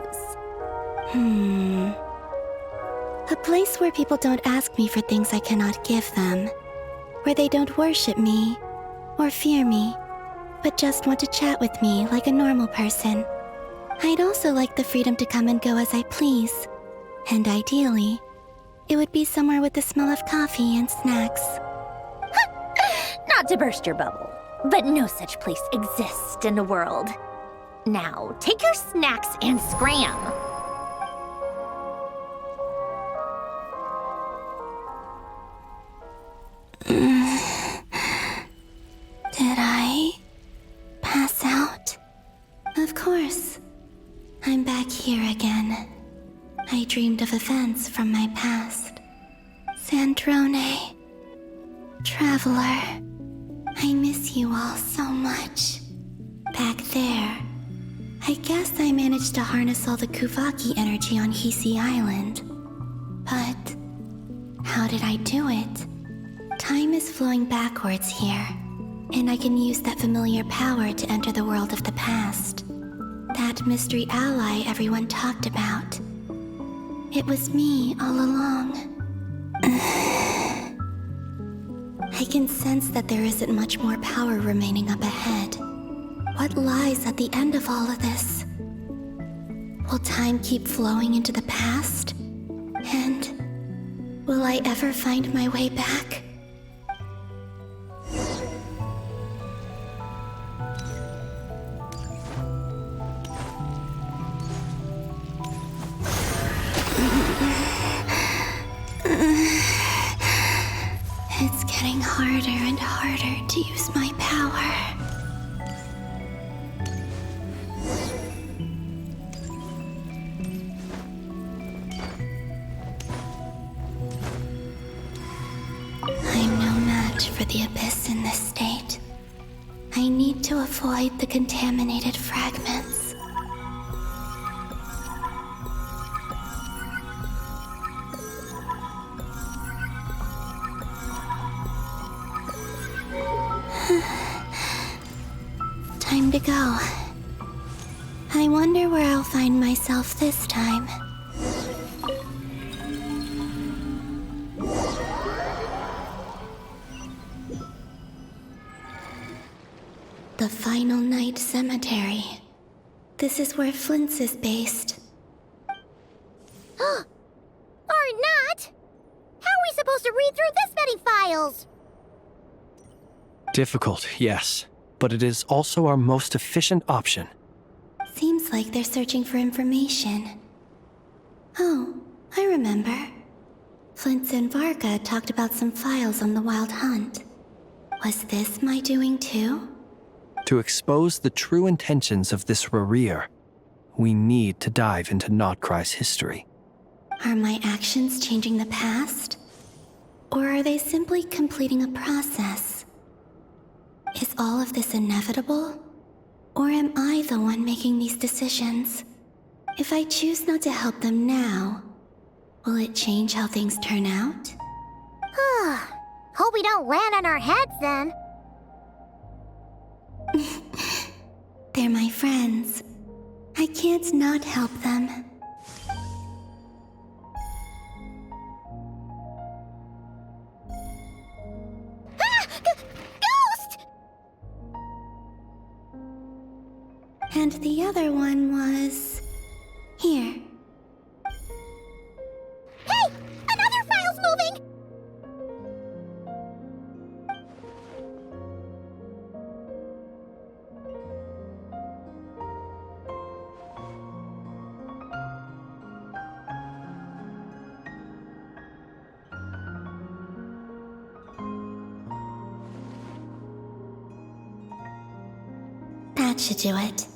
A place where people don't ask me for things I cannot give them. Where they don't worship me, or fear me, but just want to chat with me like a normal person. I'd also like the freedom to come and go as I please. And ideally, it would be somewhere with the smell of coffee and snacks.
Not to burst your bubble, but no such place exists in the world. Now, take your snacks and scram.
Did I pass out? Of course. I'm back here again. I dreamed of events from my past. Sandrone. Traveler. I miss you all so much. Back there. I guess I managed to harness all the Kuvaki energy on Hisi Island. But how did I do it? Time is flowing backwards here, and I can use that familiar power to enter the world of the past. That mystery ally everyone talked about. It was me all along. I can sense that there isn't much more power remaining up ahead. What lies at the end of all of this? Will time keep flowing into the past? And will I ever find my way back? It's getting harder and harder to use my power. I'm no match for the Abyss in this state. I need to avoid the contaminated fragments. Time to go. I wonder where I'll find myself this time. The Final Night Cemetery. This is where Flint's is based.
Or not? How are we supposed to read through this many files?
Difficult, yes, but it is also our most efficient option.
Seems like they're searching for information. Oh, I remember. Flint's and Varga talked about some files on the Wild Hunt. Was this my doing too?
To expose the true intentions of this Rarir, we need to dive into Notcry's history.
Are my actions changing the past? Or are they simply completing a process? Is all of this inevitable? Or am I the one making these decisions? If I choose not to help them now, will it change how things turn out?
Hope we don't land on our heads then.
They're my friends. I can't not help them.
Ghost!
And the other one was... here.
Hey! Another file's moving!
That should do it.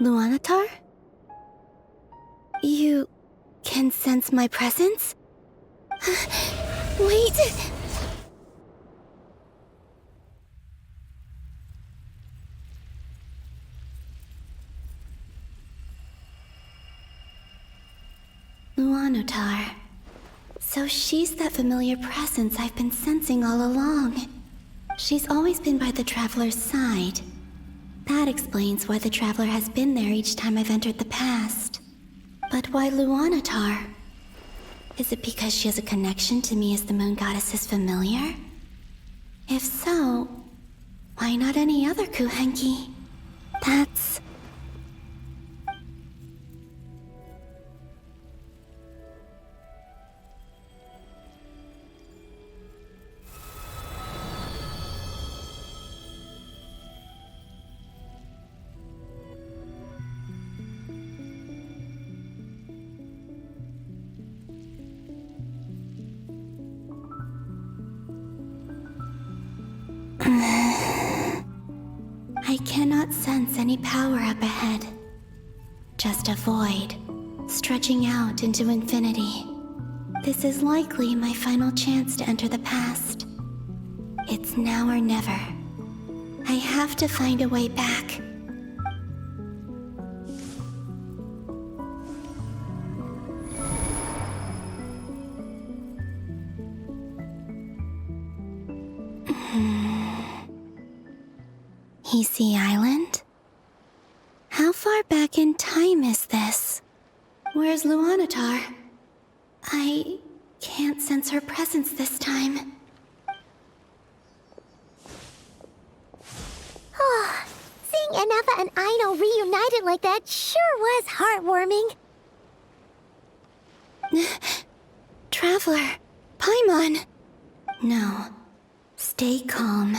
Luanatar? You can sense my presence? Wait! Luanatar. So she's that familiar presence I've been sensing all along. She's always been by the Traveler's side. That explains why the Traveler has been there each time I've entered the past. But why Luanatar? Is it because she has a connection to me as the Moon Goddess's familiar? If so, why not any other Kuhenki? That's... I cannot sense any power up ahead. Just a void, stretching out into infinity. This is likely my final chance to enter the past. It's now or never. I have to find a way back. Easy Island? How far back in time is this? Where's Luanatar? I can't sense her presence this time.
Seeing Enefa and Aino reunited like that sure was heartwarming.
Traveler, Paimon. No, stay calm.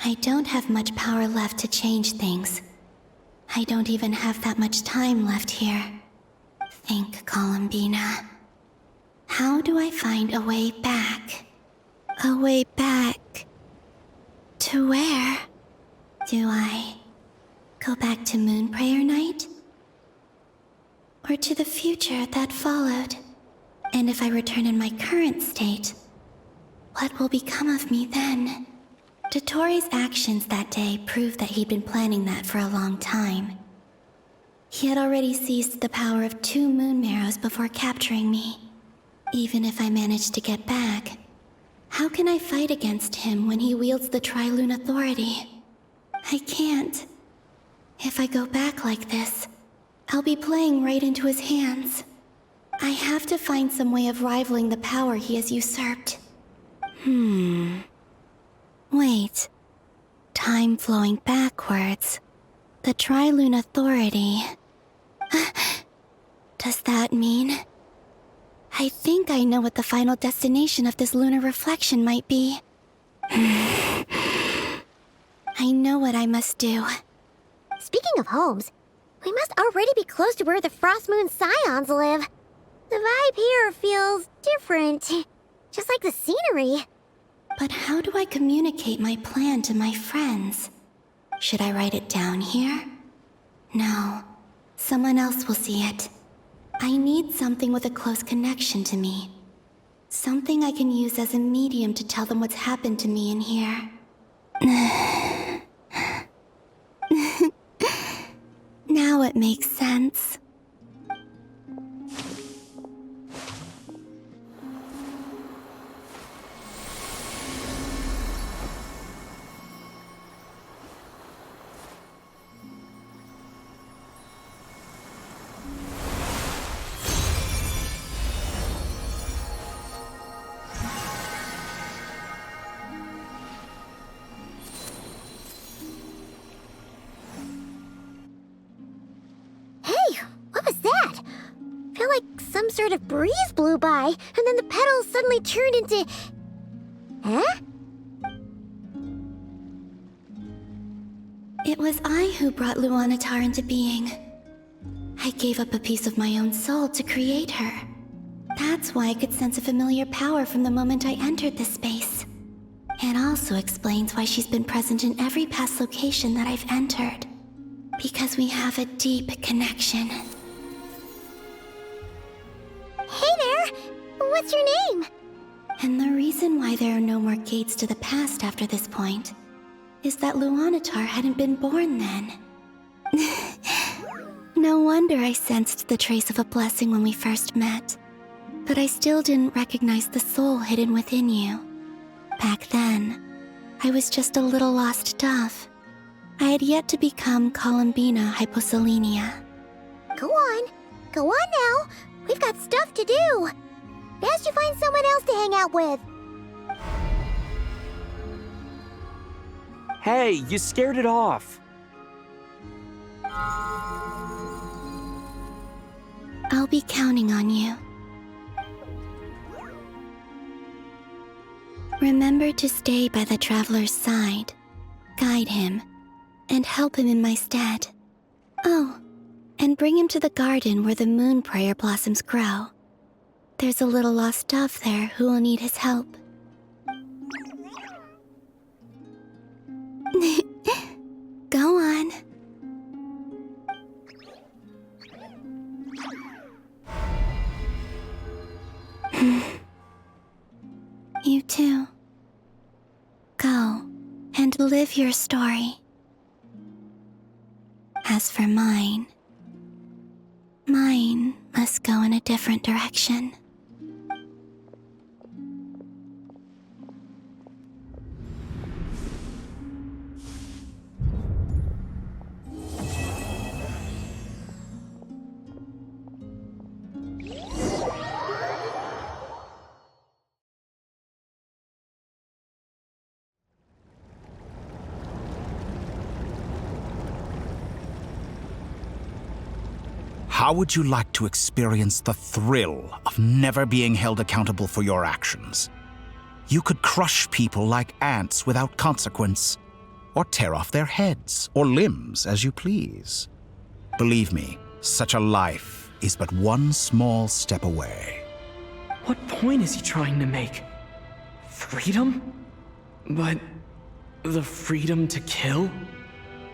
I don't have much power left to change things. I don't even have that much time left here. Think, Columbina. How do I find a way back? A way back... to where? Do I go back to Moon Prayer Night? Or to the future that followed? And if I return in my current state, what will become of me then? Dotori's actions that day proved that he'd been planning that for a long time. He had already seized the power of 2 moon marrows before capturing me. Even if I managed to get back, how can I fight against him when he wields the Tri-Lune Authority? I can't. If I go back like this, I'll be playing right into his hands. I have to find some way of rivaling the power he has usurped. Wait. Time flowing backwards. The Tri-Lune Authority. Does that mean... I think I know what the final destination of this lunar reflection might be. I know what I must do.
Speaking of homes, we must already be close to where the Frost Moon Scions live. The vibe here feels different. Just like the scenery.
But how do I communicate my plan to my friends? Should I write it down here? No. Someone else will see it. I need something with a close connection to me. Something I can use as a medium to tell them what's happened to me in here. Now it makes sense.
Some sort of breeze blew by, and then the petals suddenly turned into... Huh?
It was I who brought Luanatar into being. I gave up a piece of my own soul to create her. That's why I could sense a familiar power from the moment I entered this space. It also explains why she's been present in every past location that I've entered. Because we have a deep connection.
Hey there! What's your name?
And the reason why there are no more gates to the past after this point is that Luanatar hadn't been born then. No wonder I sensed the trace of a blessing when we first met. But I still didn't recognize the soul hidden within you. Back then, I was just a little lost dove. I had yet to become Columbina Hyposelenia.
Go on now. We've got stuff to do. Best you find someone else to hang out with.
Hey, you scared it off.
I'll be counting on you. Remember to stay by the traveler's side, guide him, and help him in my stead. Oh, and bring him to the garden where the moon prayer blossoms grow. There's a little lost dove there who will need his help. Go on. You too. Go and live your story. As for mine must go in a different direction.
How would you like to experience the thrill of never being held accountable for your actions? You could crush people like ants without consequence, or tear off their heads or limbs as you please. Believe me, such a life is but one small step away.
What point is he trying to make? Freedom? But the freedom to kill?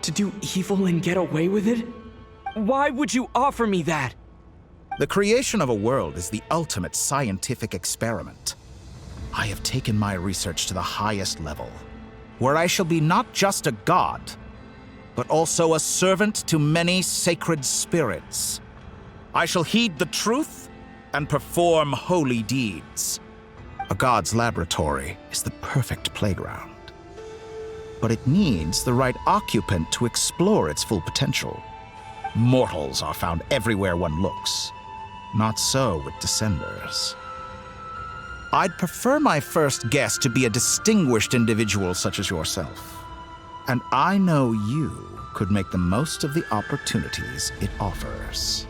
To do evil and get away with it? Why would you offer me that?
The creation of a world is the ultimate scientific experiment. I have taken my research to the highest level, where I shall be not just a god, but also a servant to many sacred spirits. I shall heed the truth and perform holy deeds. A god's laboratory is the perfect playground, but it needs the right occupant to explore its full potential. Mortals are found everywhere one looks. Not so with Descenders. I'd prefer my first guest to be a distinguished individual such as yourself. And I know you could make the most of the opportunities it offers.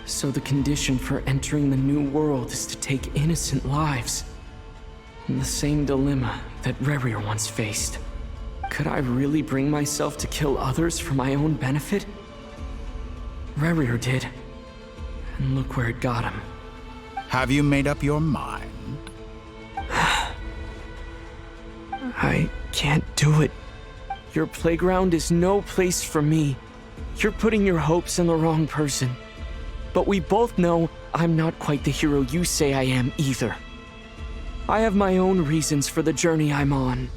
So the condition for entering the new world is to take innocent lives. In the same dilemma that Rerir once faced. Could I really bring myself to kill others for my own benefit? Rerir did. And look where it got him.
Have you made up your mind?
I can't do it. Your playground is no place for me. You're putting your hopes in the wrong person. But we both know I'm not quite the hero you say I am either. I have my own reasons for the journey I'm on,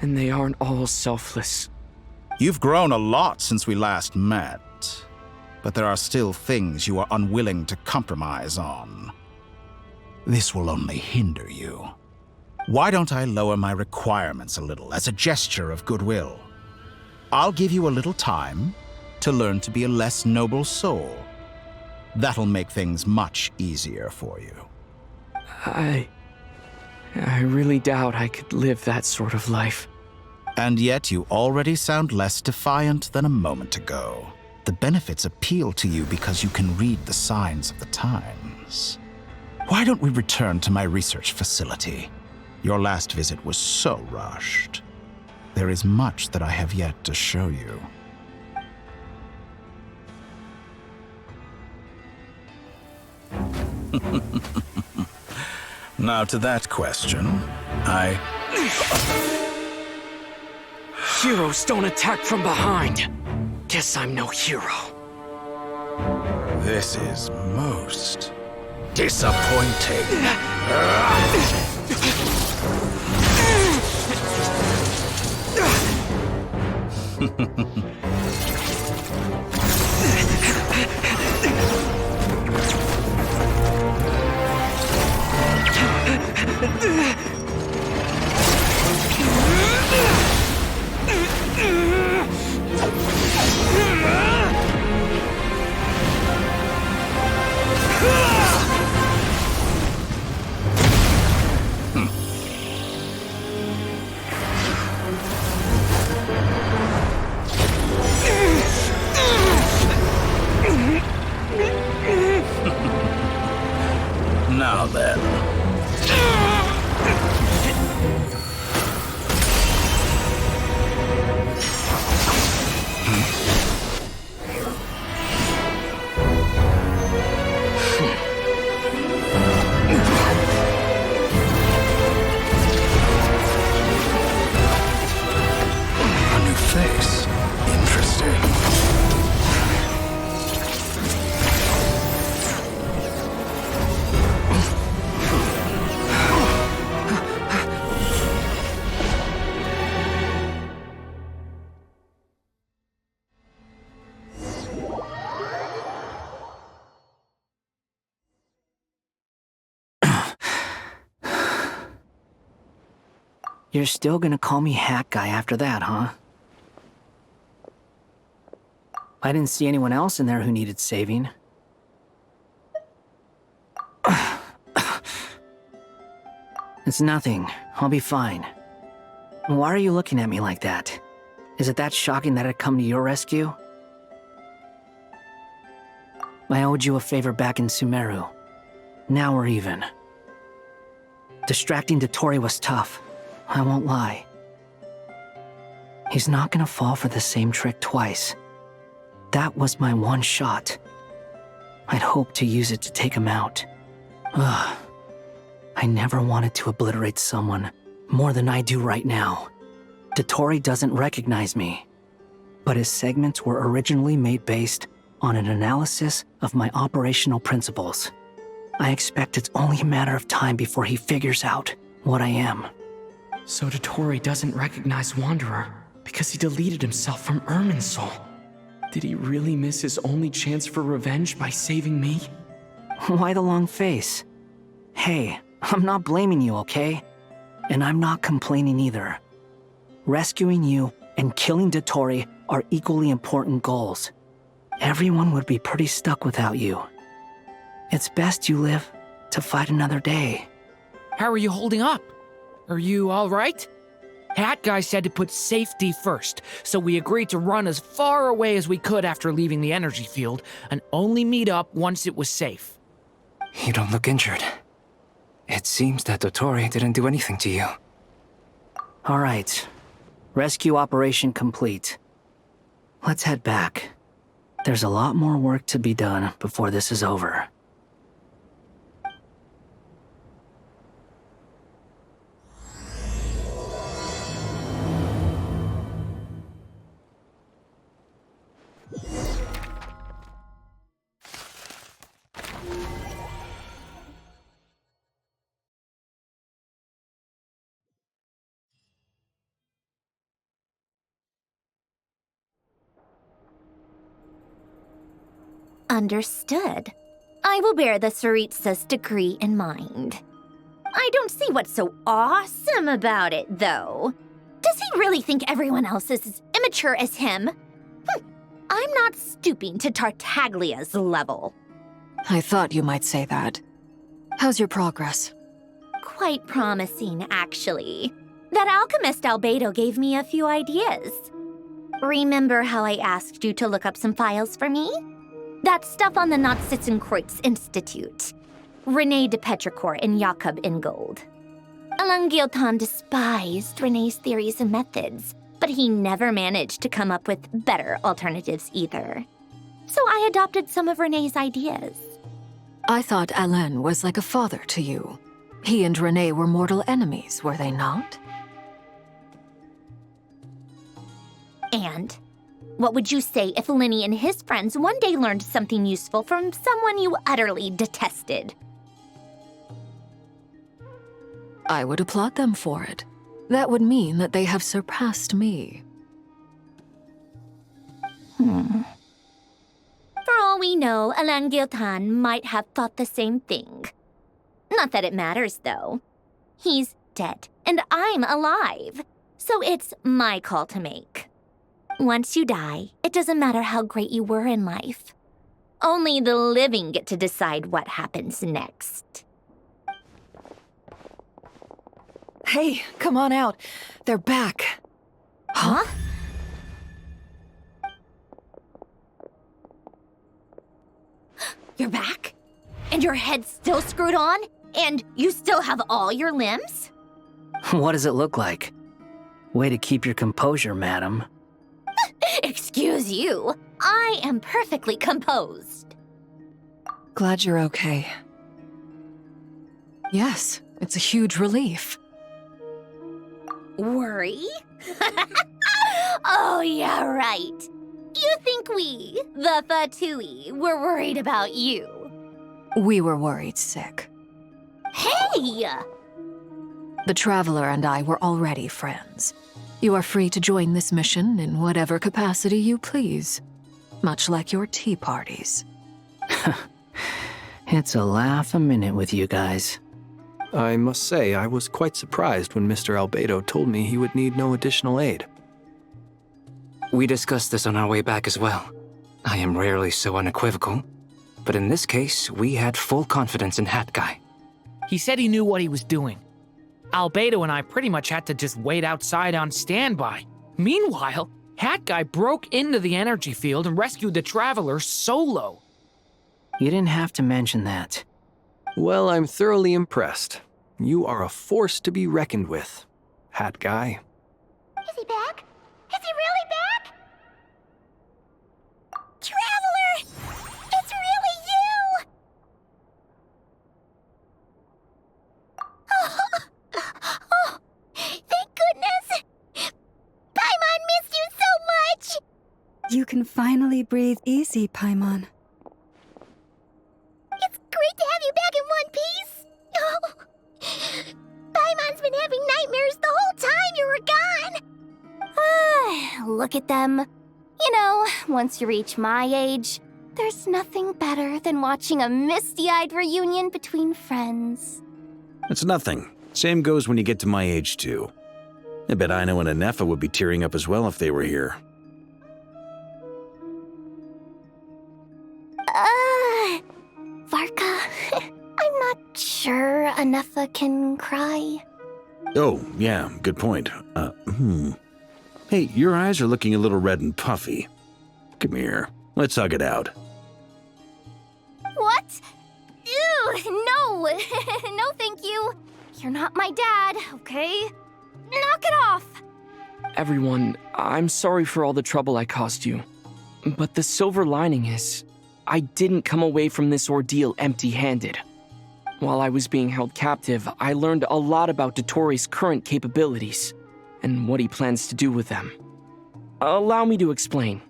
and they aren't all selfless.
You've grown a lot since we last met, but there are still things you are unwilling to compromise on. This will only hinder you. Why don't I lower my requirements a little as a gesture of goodwill? I'll give you a little time to learn to be a less noble soul. That'll make things much easier for you.
I really doubt I could live that sort of life.
And yet you already sound less defiant than a moment ago. The benefits appeal to you because you can read the signs of the times. Why don't we return to my research facility? Your last visit was so rushed. There is much that I have yet to show you. Now to that question,
Heroes don't attack from behind. Guess I'm no hero.
This is most disappointing. Now then. A new face. Interesting.
You're still gonna call me Hat Guy after that, huh? I didn't see anyone else in there who needed saving. It's nothing. I'll be fine. Why are you looking at me like that? Is it that shocking that I'd come to your rescue? I owed you a favor back in Sumeru. Now we're even. Distracting Dotori was tough. I won't lie. He's not gonna fall for the same trick twice. That was my one shot. I'd hoped to use it to take him out. Ugh. I never wanted to obliterate someone more than I do right now. Dotori doesn't recognize me, but his segments were originally made based on an analysis of my operational principles. I expect it's only a matter of time before he figures out what I am.
So Dotori doesn't recognize Wanderer because he deleted himself from Irminsul. Did he really miss his only chance for revenge by saving me?
Why the long face? Hey, I'm not blaming you, okay? And I'm not complaining either. Rescuing you and killing Dotori are equally important goals. Everyone would be pretty stuck without you. It's best you live to fight another day.
How are you holding up? Are you all right? Hat Guy said to put safety first, so we agreed to run as far away as we could after leaving the energy field and only meet up once it was safe.
You don't look injured. It seems that Dotori didn't do anything to you.
All right. Rescue operation complete. Let's head back. There's a lot more work to be done before this is over.
Understood. I will bear the Tsaritsa's decree in mind. I don't see what's so awesome about it, though. Does he really think everyone else is as immature as him? I'm not stooping to Tartaglia's level.
I thought you might say that. How's your progress?
Quite promising, actually. That alchemist Albedo gave me a few ideas. Remember how I asked you to look up some files for me? That stuff on the Nazi-Kreuz Institute. René de Petrichor and Jakob Ingold. Alain Guillotin despised René's theories and methods, but he never managed to come up with better alternatives either. So I adopted some of René's ideas.
I thought Alain was like a father to you. He and René were mortal enemies, were they not?
And what would you say if Lenny and his friends one day learned something useful from someone you utterly detested?
I would applaud them for it. That would mean that they have surpassed me.
For all we know, Alain Guillotin might have thought the same thing. Not that it matters, though. He's dead, and I'm alive. So it's my call to make. Once you die, it doesn't matter how great you were in life. Only the living get to decide what happens next.
Hey, come on out. They're back.
Huh? You're back? And your head's still screwed on? And you still have all your limbs?
What does it look like? Way to keep your composure, madam.
Excuse you. I am perfectly composed.
Glad you're okay. Yes, it's a huge relief.
Worry? Oh, yeah, right. You think we, the Fatui, were worried about you?
We were worried sick.
Hey!
The Traveler and I were already friends. You are free to join this mission in whatever capacity you please. Much like your tea parties.
It's a laugh a minute with you guys.
I must say, I was quite surprised when Mr. Albedo told me he would need no additional aid.
We discussed this on our way back as well. I am rarely so unequivocal, but in this case, we had full confidence in Hat Guy.
He said he knew what he was doing. Albedo and I pretty much had to just wait outside on standby. Meanwhile, Hat Guy broke into the energy field and rescued the Traveler solo.
You didn't have to mention that.
Well, I'm thoroughly impressed. You are a force to be reckoned with, Hat Guy.
Is he back? Is he really back? Traveler! It's really you! Oh, thank goodness! Paimon missed you so much!
You can finally breathe easy, Paimon.
It's great to have you back in one piece! Oh, Paimon's been having nightmares the whole time you were gone!
Look at them. You know, once you reach my age, there's nothing better than watching a misty-eyed reunion between friends.
It's nothing. Same goes when you get to my age, too. I bet Ino and Anefa would be tearing up as well if they were here.
Varka, I'm not sure Anefa can cry.
Oh, yeah, good point. Hey, your eyes are looking a little red and puffy. Come here, let's hug it out.
What? Ew, no. No, thank you. You're not my dad, okay? Knock it off.
Everyone, I'm sorry for all the trouble I caused you. But the silver lining is, I didn't come away from this ordeal empty-handed. While I was being held captive, I learned a lot about Dottoro's current capabilities, and what he plans to do with them. Allow me to explain.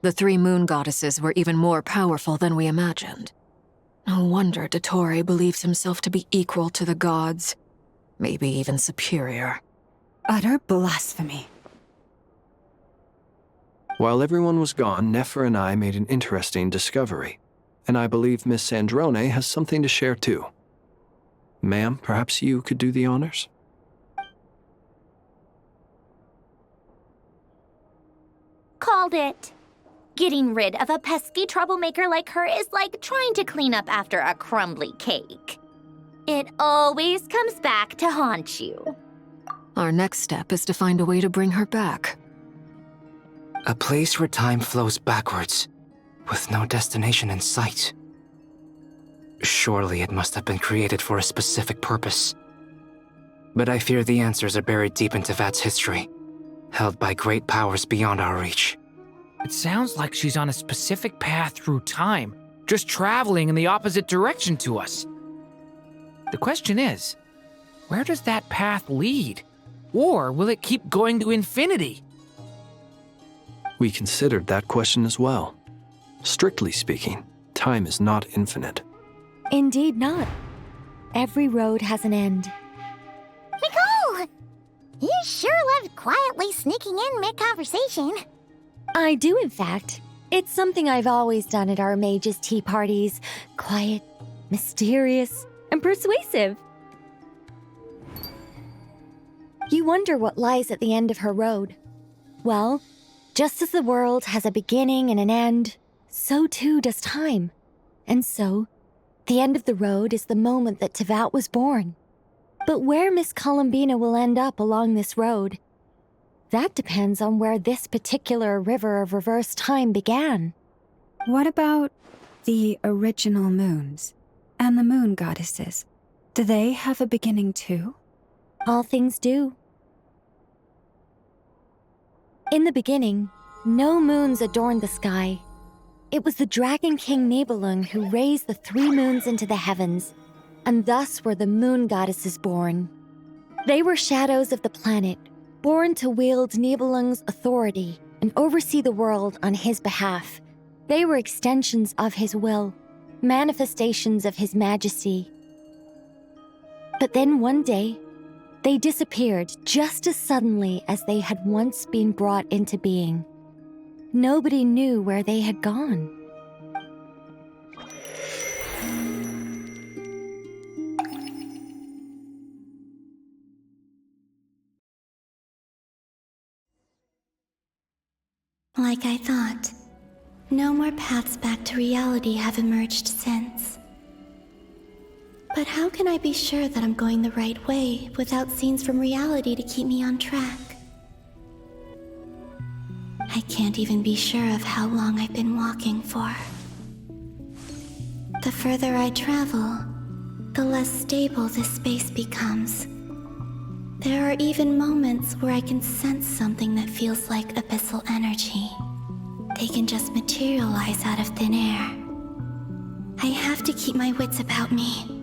The three moon goddesses were even more powerful than we imagined. No wonder Dottore believes himself to be equal to the gods, maybe even superior.
Utter blasphemy.
While everyone was gone, Nefer and I made an interesting discovery, and I believe Miss Sandrone has something to share too. Ma'am, perhaps you could do the honors?
Called it. Getting rid of a pesky troublemaker like her is like trying to clean up after a crumbly cake. It always comes back to haunt you.
Our next step is to find a way to bring her back.
A place where time flows backwards, with no destination in sight. Surely it must have been created for a specific purpose. But I fear the answers are buried deep into Vat's history, held by great powers beyond our reach.
It sounds like she's on a specific path through time, just traveling in the opposite direction to us. The question is, where does that path lead? Or will it keep going to infinity?
We considered that question as well. Strictly speaking, time is not infinite.
Indeed not. Every road has an end.
Nicole! You sure loved quietly sneaking in mid-conversation.
I do, in fact. It's something I've always done at our mages' tea parties. Quiet, mysterious, and persuasive. You wonder what lies at the end of her road. Well, just as the world has a beginning and an end, so too does time. And so, the end of the road is the moment that Tevat was born. But where Miss Columbina will end up along this road, that depends on where this particular river of reverse time began.
What about the original moons and the moon goddesses? Do they have a beginning too?
All things do. In the beginning, no moons adorned the sky. It was the Dragon King Nibelung who raised the 3 moons into the heavens, and thus were the moon goddesses born. They were shadows of the planet, born to wield Nibelung's authority and oversee the world on his behalf. They were extensions of his will, manifestations of his majesty. But then one day, they disappeared just as suddenly as they had once been brought into being. Nobody knew where they had gone.
Like I thought, no more paths back to reality have emerged since. But how can I be sure that I'm going the right way without scenes from reality to keep me on track? I can't even be sure of how long I've been walking for. The further I travel, the less stable this space becomes. There are even moments where I can sense something that feels like abyssal energy. They can just materialize out of thin air. I have to keep my wits about me.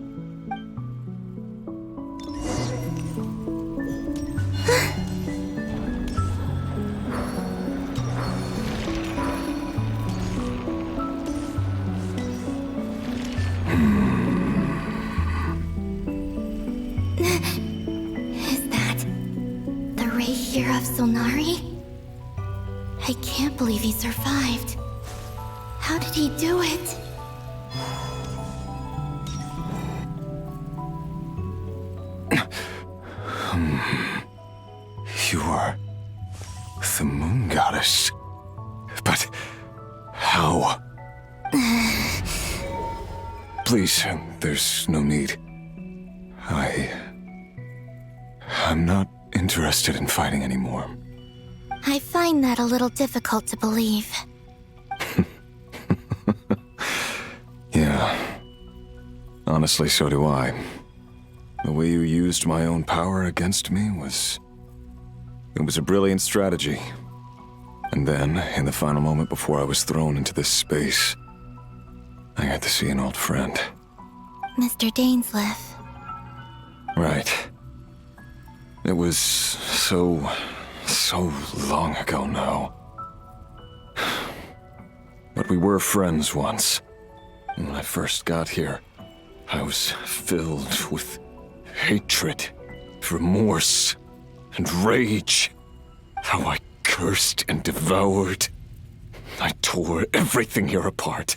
Of Solnari? I can't believe he survived. How did he do it?
You are the moon goddess. But how? Please, there's no need. I'm not interested in fighting anymore.
I find that a little difficult to believe.
Yeah. Honestly, so do I. The way you used my own power against me was a brilliant strategy. And then, in the final moment before I was thrown into this space, I got to see an old friend.
Mr. Dainsleif.
Right. It was so long ago now. But we were friends once. And when I first got here, I was filled with hatred, remorse, and rage. How I cursed and devoured I tore everything here apart.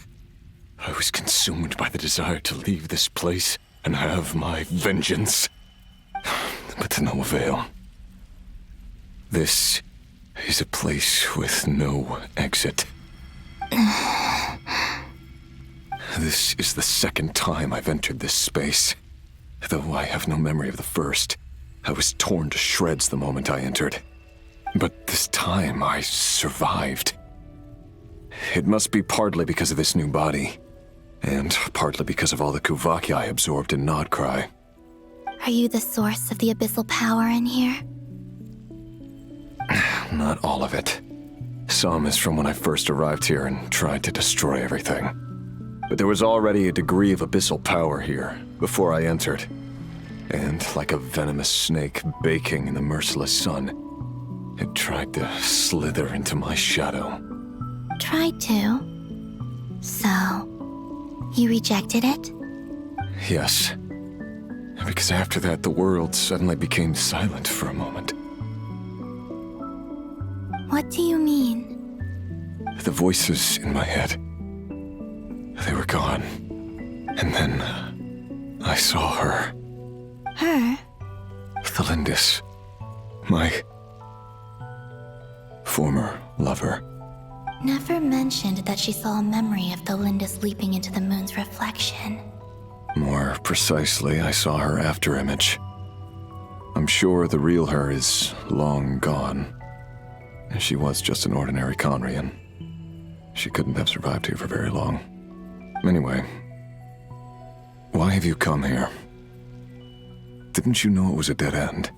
I was consumed by the desire to leave this place and have my vengeance. But to no avail. This is a place with no exit. This is the second time I've entered this space. Though I have no memory of the first, I was torn to shreds the moment I entered. But this time I survived. It must be partly because of this new body, and partly because of all the Kuvaki I absorbed in Nodcry.
Are you the source of the abyssal power in here?
Not all of it. Some is from when I first arrived here and tried to destroy everything. But there was already a degree of abyssal power here before I entered. And like a venomous snake baking in the merciless sun, it tried to slither into my shadow.
Tried to? So, you rejected it?
Yes. Because after that, the world suddenly became silent for a moment.
What do you mean?
The voices in my head, they were gone. And then I saw her.
Her?
Thalindis. My former lover.
Never mentioned that she saw a memory of Thalindis leaping into the moon's reflection.
More precisely, I saw her afterimage. I'm sure the real her is long gone. She was just an ordinary Conrian. She couldn't have survived here for very long. Anyway, why have you come here? Didn't you know it was a dead end?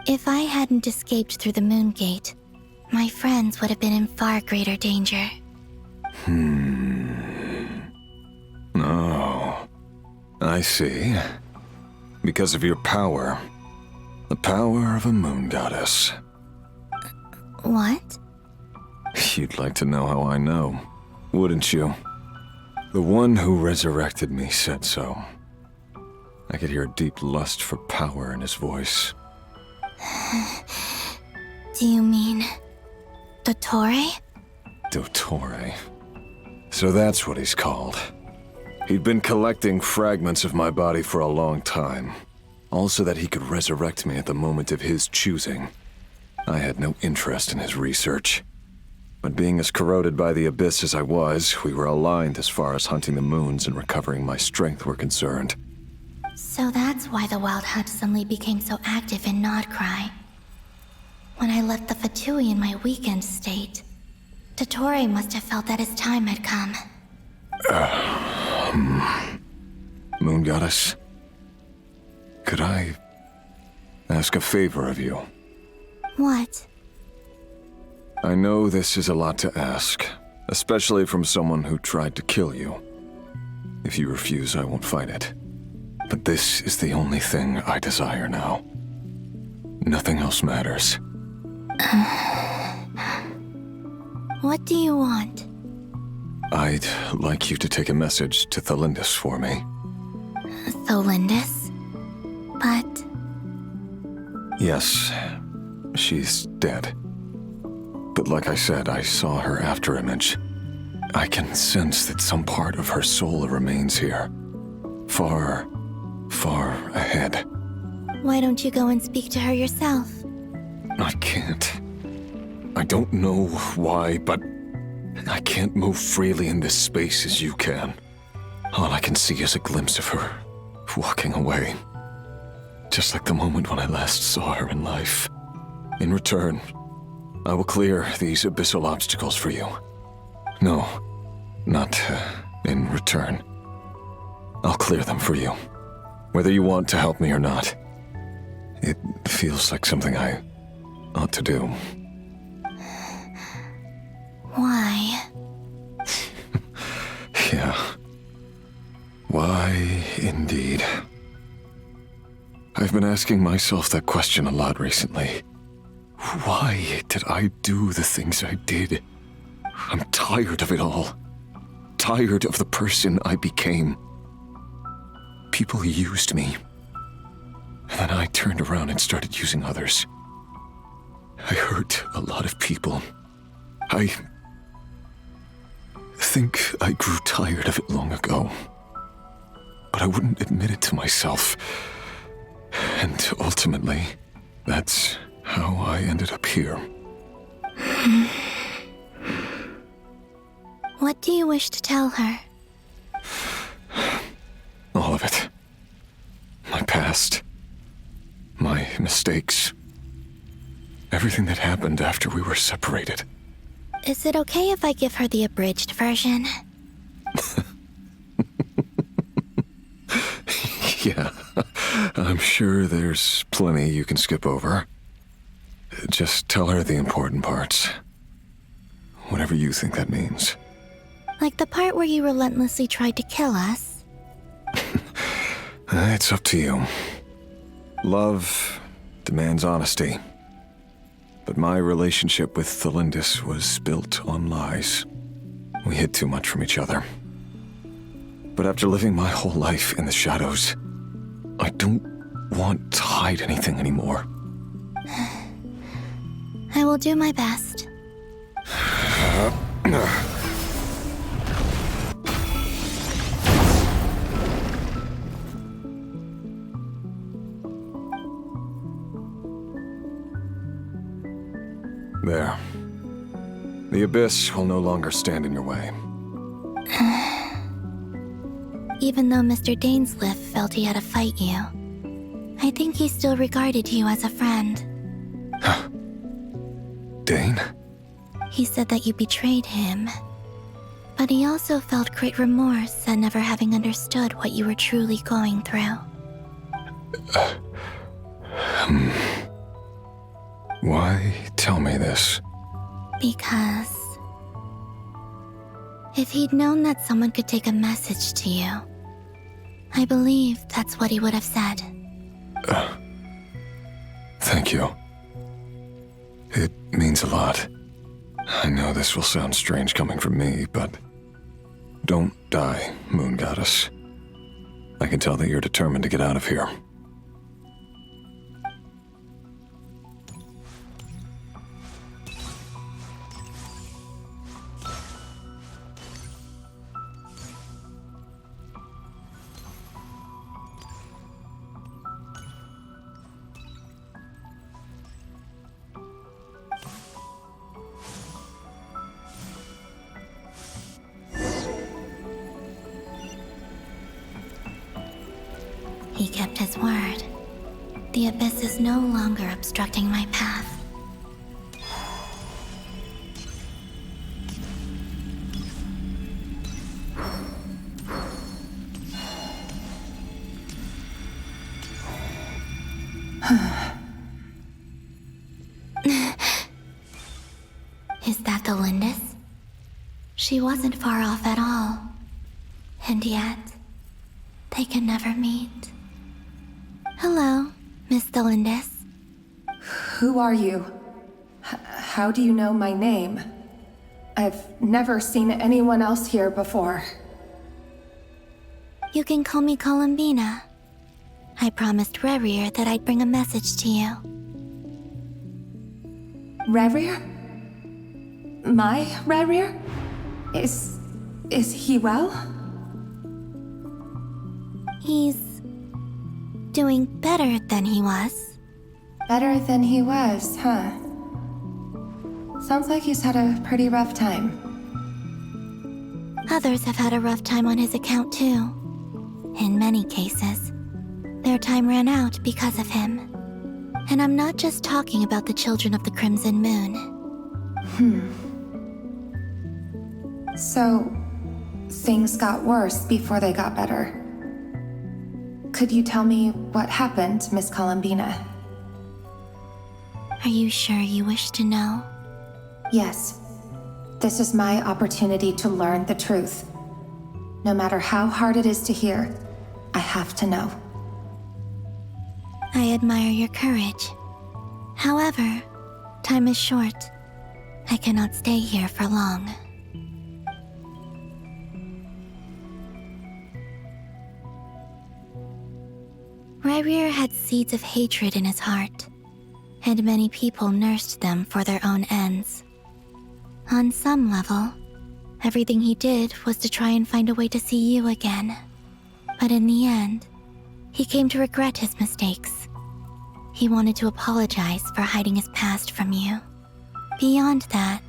If I hadn't escaped through the moon gate, my friends would have been in far greater danger.
Oh, I see. Because of your power. The power of a moon goddess.
What?
You'd like to know how I know, wouldn't you? The one who resurrected me said so. I could hear a deep lust for power in his voice.
Do you mean... Dottore?
Dottore. So that's what he's called. He'd been collecting fragments of my body for a long time. All so that he could resurrect me at the moment of his choosing. I had no interest in his research. But being as corroded by the abyss as I was, we were aligned as far as hunting the moons and recovering my strength were concerned.
So that's why the Wild Hunt suddenly became so active in Nodcry. When I left the Fatui in my weakened state, Dottore must have felt that his time had come.
Moon Goddess, could I ask a favor of you?
What?
I know this is a lot to ask, especially from someone who tried to kill you. If you refuse, I won't fight it. But this is the only thing I desire now. Nothing else matters.
What do you want?
I'd like you to take a message to Thalindis for me.
Thalindis? But...
Yes, she's dead. But like I said, I saw her afterimage. I can sense that some part of her soul remains here. Far, far ahead.
Why don't you go and speak to her yourself?
I can't. I don't know why, but I can't move freely in this space as you can. All I can see is a glimpse of her, walking away. Just like the moment when I last saw her in life. In return, I will clear these abyssal obstacles for you. No, not in return. I'll clear them for you, whether you want to help me or not. It feels like something I ought to do.
Why?
Yeah. Why, indeed. I've been asking myself that question a lot recently. Why did I do the things I did? I'm tired of it all. Tired of the person I became. People used me. And then I turned around and started using others. I hurt a lot of people. think I grew tired of it long ago, but I wouldn't admit it to myself. And ultimately, that's how I ended up here.
What do you wish to tell her?
All of it. My past. My mistakes. Everything that happened after we were separated.
Is it okay if I give her the abridged version?
Yeah, I'm sure there's plenty you can skip over. Just tell her the important parts. Whatever you think that means.
Like the part where you relentlessly tried to kill us?
It's up to you. Love demands honesty. But my relationship with Thelindis was built on lies. We hid too much from each other. But after living my whole life in the shadows, I don't want to hide anything anymore.
I will do my best.
There. The Abyss will no longer stand in your way.
Even though Mr. Dainsliff felt he had to fight you, I think he still regarded you as a friend.
Dane?
He said that you betrayed him, but he also felt great remorse at never having understood what you were truly going through.
Why tell me this?
Because if he'd known that someone could take a message to you, I believe that's what he would have said.
Thank you. It means a lot. I know this will sound strange coming from me, but don't die, Moon Goddess. I can tell that you're determined to get out of here.
He kept his word. The Abyss is no longer obstructing my path. Is that the Lindis? She wasn't far off at all. And yet, they can never meet. Hello, Miss Thelindis.
Who are you? How do you know my name? I've never seen anyone else here before.
You can call me Columbina. I promised Rerir that I'd bring a message to you.
Rerir? My Rerir? Is he well?
He's doing better than he was.
Better than he was, huh? Sounds like he's had a pretty rough time.
Others have had a rough time on his account too. In many cases, their time ran out because of him. And I'm not just talking about the children of the Crimson Moon.
So, things got worse before they got better. Could you tell me what happened, Miss Columbina?
Are you sure you wish to know?
Yes. This is my opportunity to learn the truth. No matter how hard it is to hear, I have to know.
I admire your courage. However, time is short. I cannot stay here for long. Rerir had seeds of hatred in his heart, and many people nursed them for their own ends. On some level, Everything he did was to try and find a way to see you again. But in the end, he came to regret his mistakes. He wanted to apologize for hiding his past from you. Beyond that,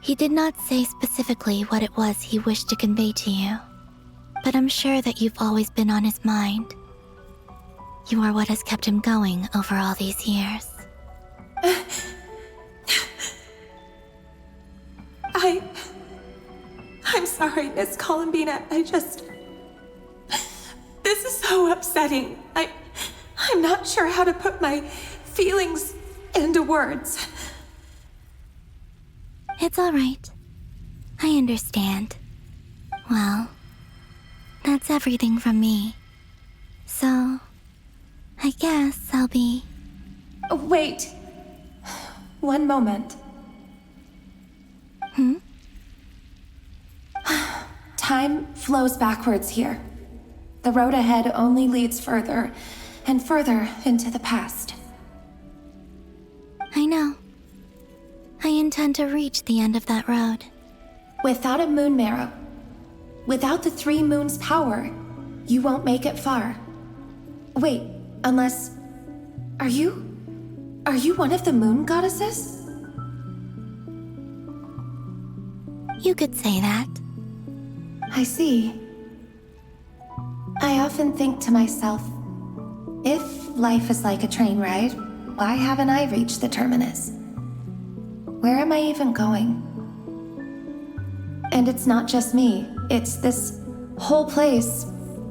he did not say specifically what it was he wished to convey to you, but I'm sure that you've always been on his mind. You are what has kept him going over all these years.
I'm sorry, Miss Columbina. This is so upsetting. I'm not sure how to put my feelings into words.
It's all right. I understand. Well, that's everything from me. So, I guess I'll be...
Wait. One moment. Time flows backwards here. The road ahead only leads further and further into the past.
I know. I intend to reach the end of that road.
Without a moon marrow, without the 3 moons' power, you won't make it far. Wait, unless... Are you one of the moon goddesses?
You could say that.
I see. I often think to myself, if life is like a train ride, why haven't I reached the terminus? Where am I even going? And it's not just me, it's this whole place.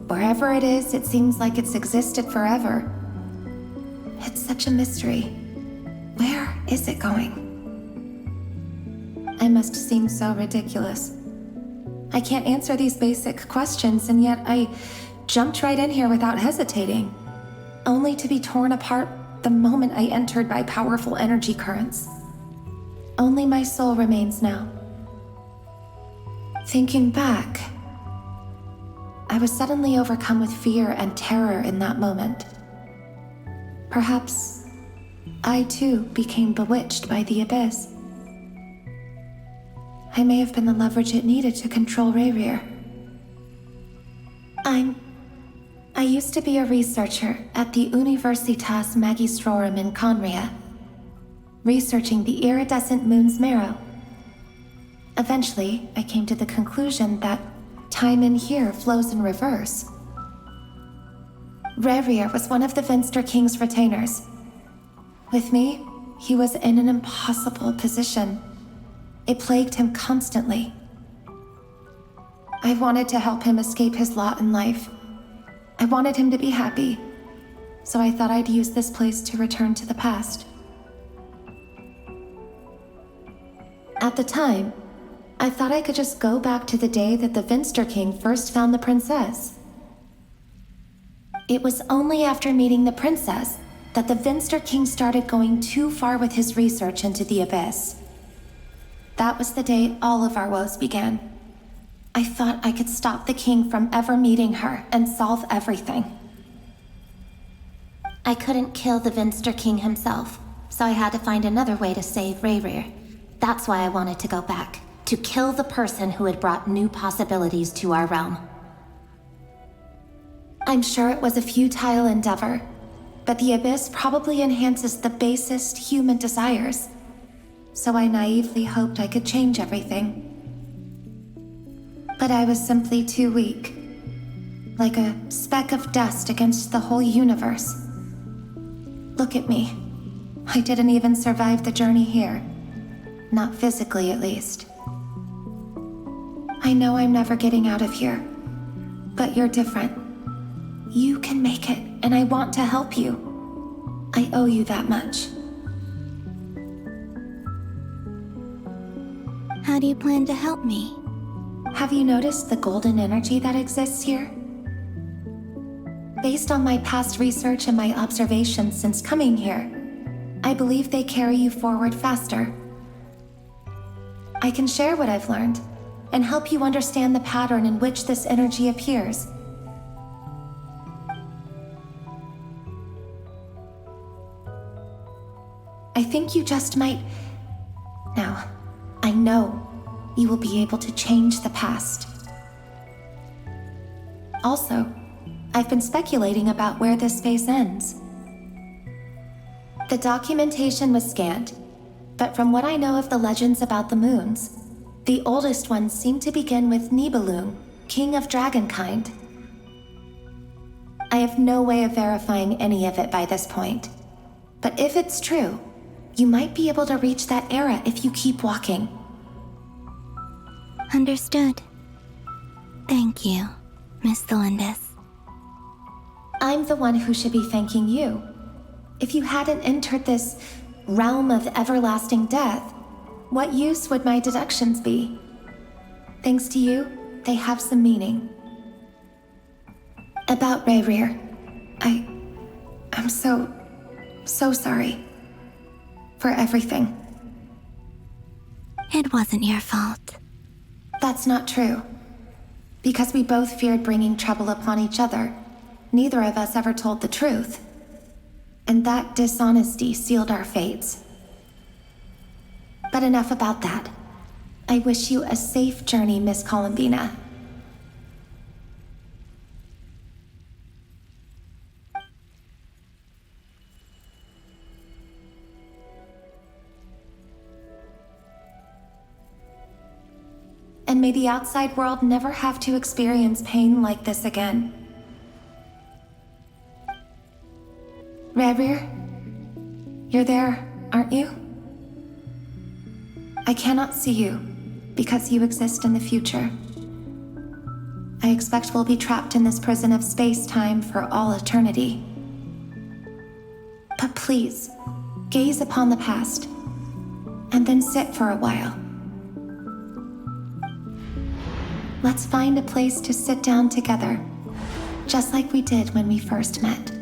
Wherever it is, it seems like it's existed forever. It's such a mystery. Where is it going? I must seem so ridiculous. I can't answer these basic questions, and yet I jumped right in here without hesitating, only to be torn apart the moment I entered by powerful energy currents. Only my soul remains now. Thinking back, I was suddenly overcome with fear and terror in that moment. Perhaps I too became bewitched by the abyss. I may have been the leverage it needed to control Rayrir. I used to be a researcher at the Universitas Magistrorum in Conria, researching the iridescent moon's marrow. Eventually, I came to the conclusion that time in here flows in reverse. Rayrir was one of the Venster King's retainers. With me, he was in an impossible position. It plagued him constantly. I wanted to help him escape his lot in life. I wanted him to be happy, so I thought I'd use this place to return to the past. At the time, I thought I could just go back to the day that the Venster King first found the princess. It was only after meeting the princess that the Venster King started going too far with his research into the abyss. That was the day all of our woes began. I thought I could stop the king from ever meeting her and solve everything. I couldn't kill the Venster King himself, so I had to find another way to save Rayrir. That's why I wanted to go back, to kill the person who had brought new possibilities to our realm. I'm sure it was a futile endeavor, but the abyss probably enhances the basest human desires. So I naively hoped I could change everything. But I was simply too weak. Like a speck of dust against the whole universe. Look at me. I didn't even survive the journey here. Not physically, at least. I know I'm never getting out of here. But you're different. You can make it, and I want to help you. I owe you that much.
How do you plan to help me?
Have you noticed the golden energy that exists here? Based on my past research and my observations since coming here, I believe they carry you forward faster. I can share what I've learned and help you understand the pattern in which this energy appears. I think you just might... Now, I know you you will be able to change the past. Also, I've been speculating about where this space ends. The documentation was scanned, but from what I know of the legends about the moons, the oldest ones seem to begin with Nibelung, king of dragonkind. I have no way of verifying any of it by this point, but if it's true, you might be able to reach that era if you keep walking.
Understood. Thank you, Miss Thelindis.
I'm the one who should be thanking you. If you hadn't entered this realm of everlasting death, what use would my deductions be? Thanks to you, they have some meaning. About Rayrir, I'm so sorry. For everything.
It wasn't your fault.
That's not true. Because we both feared bringing trouble upon each other, neither of us ever told the truth. And that dishonesty sealed our fates. But enough about that. I wish you a safe journey, Miss Columbina. And may the outside world never have to experience pain like this again. Rayrir, you're there, aren't you? I cannot see you, because you exist in the future. I expect we'll be trapped in this prison of space-time for all eternity. But please, gaze upon the past, and then sit for a while. Let's find a place to sit down together, just like we did when we first met.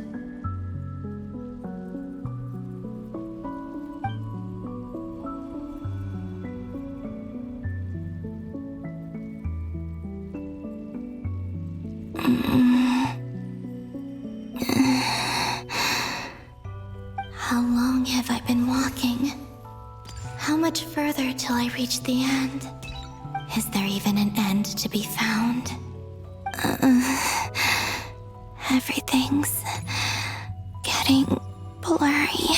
How long have I been walking? How much further till I reach the end? Is there even an end to be found? Everything's getting blurry.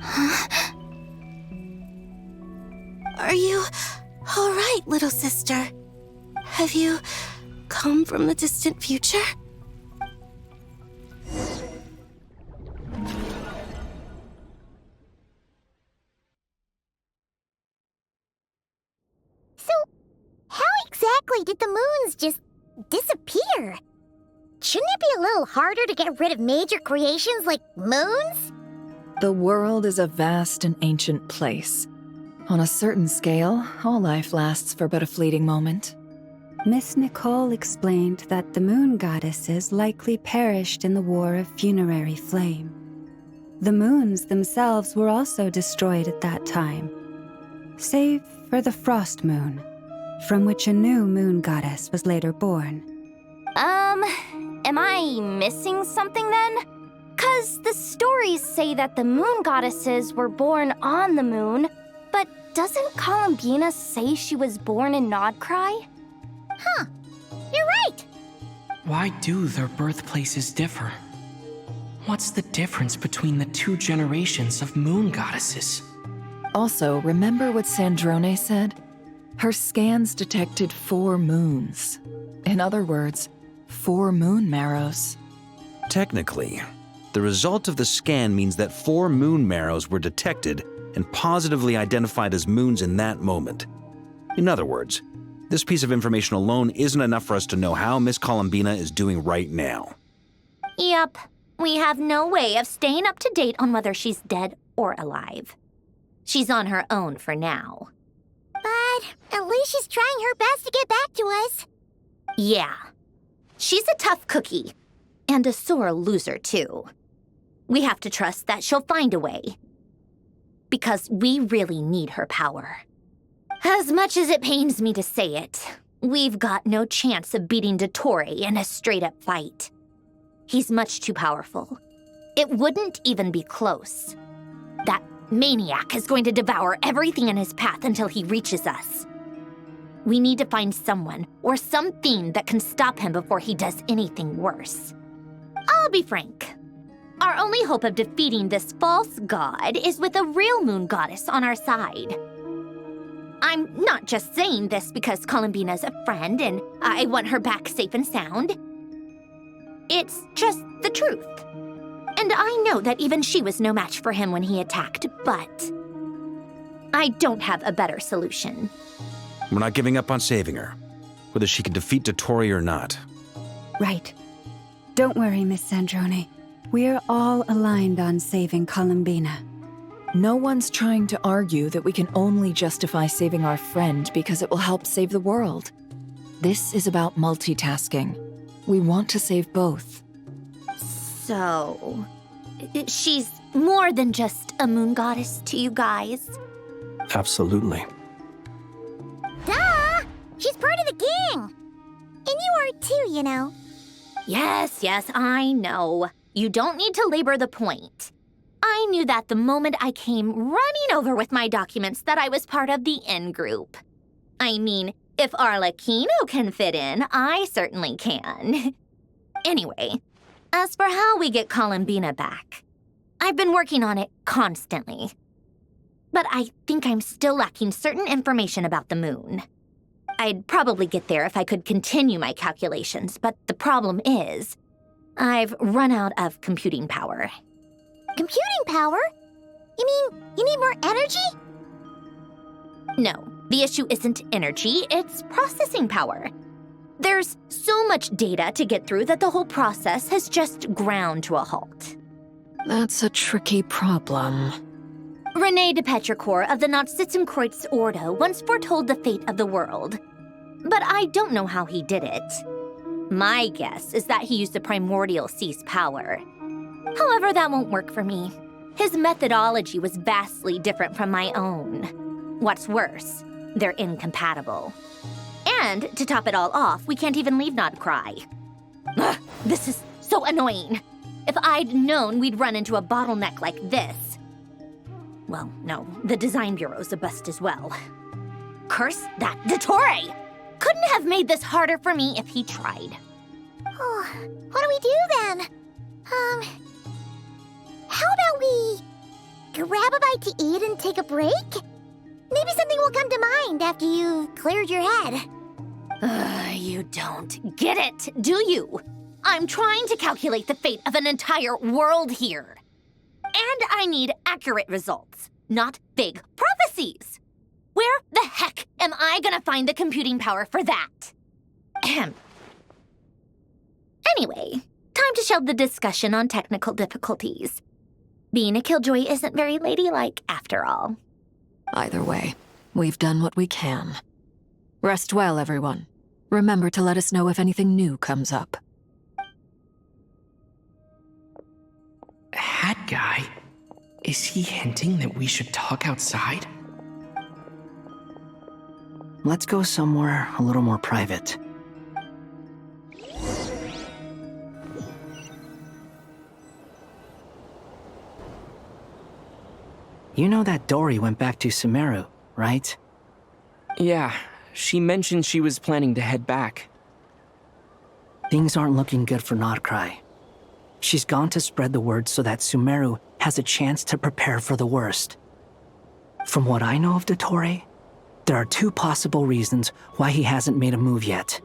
Huh? Are you all right, little sister? Have you come from the distant future?
Did the moons just disappear? Shouldn't it be a little harder to get rid of major creations like moons?
The world is a vast and ancient place. On a certain scale, all life lasts for but a fleeting moment.
Miss Nicole explained that the moon goddesses likely perished in the War of Funerary Flame. The moons themselves were also destroyed at that time, save for the Frost Moon, from which a new moon goddess was later born.
Am I missing something then? 'Cause the stories say that the moon goddesses were born on the moon, but doesn't Columbina say she was born in Nodcry?
Huh, you're right!
Why do their birthplaces differ? What's the difference between the two generations of moon goddesses?
Also, remember what Sandrone said? Her scans detected 4 moons. In other words, 4 moon marrows.
Technically, the result of the scan means that 4 moon marrows were detected and positively identified as moons in that moment. In other words, this piece of information alone isn't enough for us to know how Miss Columbina is doing right now.
Yep, we have no way of staying up to date on whether she's dead or alive. She's on her own for now.
But at least she's trying her best to get back to us.
Yeah. She's a tough cookie. And a sore loser, too. We have to trust that she'll find a way. Because we really need her power. As much as it pains me to say it, we've got no chance of beating Dottore in a straight-up fight. He's much too powerful. It wouldn't even be close. That maniac is going to devour everything in his path until he reaches us. We need to find someone or something that can stop him before he does anything worse. I'll be frank. Our only hope of defeating this false god is with a real moon goddess on our side. I'm not just saying this because Columbina's a friend and I want her back safe and sound. It's just the truth. And I know that even she was no match for him when he attacked, but I don't have a better solution.
We're not giving up on saving her, whether she can defeat Dottore or not.
Right. Don't worry, Miss Sandrone. We're all aligned on saving Columbina.
No one's trying to argue that we can only justify saving our friend because it will help save the world. This is about multitasking. We want to save both.
So, she's more than just a moon goddess to you guys?
Absolutely.
Duh! She's part of the gang! And you are too, you know.
Yes, I know. You don't need to labor the point. I knew that the moment I came running over with my documents that I was part of the in-group. I mean, if Arlecchino can fit in, I certainly can. Anyway, as for how we get Columbina back, I've been working on it constantly. But I think I'm still lacking certain information about the moon. I'd probably get there if I could continue my calculations, but the problem is, I've run out of computing power.
Computing power? You mean you need more energy?
No, the issue isn't energy, it's processing power. There's so much data to get through that the whole process has just ground to a halt.
That's a tricky problem.
René de Petrichor of the Nazissenkreuz Ordo once foretold the fate of the world. But I don't know how he did it. My guess is that he used the primordial sea's power. However, that won't work for me. His methodology was vastly different from my own. What's worse, they're incompatible. And to top it all off, we can't even leave Nodcry. Ugh, this is so annoying. If I'd known we'd run into a bottleneck like this. Well, no, the design bureau's a bust as well. Curse that Dottore! Couldn't have made this harder for me if he tried.
Oh, what do we do then? How about we grab a bite to eat and take a break? Maybe something will come to mind after you've cleared your head.
You don't get it, do you? I'm trying to calculate the fate of an entire world here. And I need accurate results, not big prophecies. Where the heck am I gonna find the computing power for that? Ahem. Anyway, time to shelve the discussion on technical difficulties. Being a killjoy isn't very ladylike, after all.
Either way, we've done what we can. Rest well, everyone. Remember to let us know if anything new comes up.
Hat guy? Is he hinting that we should talk outside?
Let's go somewhere a little more private. You know that Dory went back to Sumeru, right?
Yeah, she mentioned she was planning to head back.
Things aren't looking good for Nodcry. She's gone to spread the word so that Sumeru has a chance to prepare for the worst. From what I know of Dottore, there are two possible reasons why he hasn't made a move yet.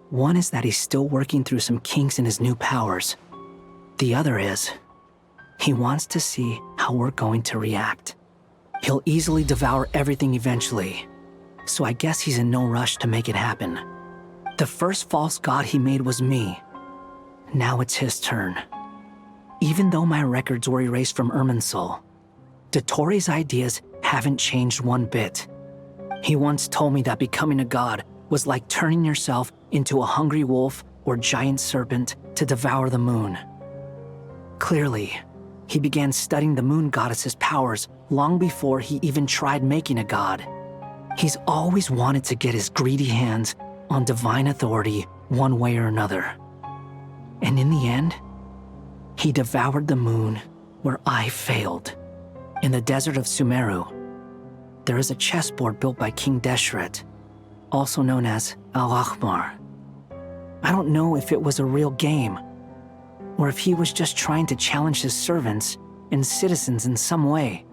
One is that he's still working through some kinks in his new powers. The other is, he wants to see how we're going to react. He'll easily devour everything eventually, so I guess he's in no rush to make it happen. The first false god he made was me. Now it's his turn. Even though my records were erased from Irminsul, Dottore's ideas haven't changed one bit. He once told me that becoming a god was like turning yourself into a hungry wolf or giant serpent to devour the moon. Clearly, he began studying the moon goddess's powers long before he even tried making a god. He's always wanted to get his greedy hands on divine authority one way or another. And in the end, he devoured the moon where I failed. In the desert of Sumeru, there is a chessboard built by King Deshret, also known as Al-Ahmar. I don't know if it was a real game, or if he was just trying to challenge his servants and citizens in some way.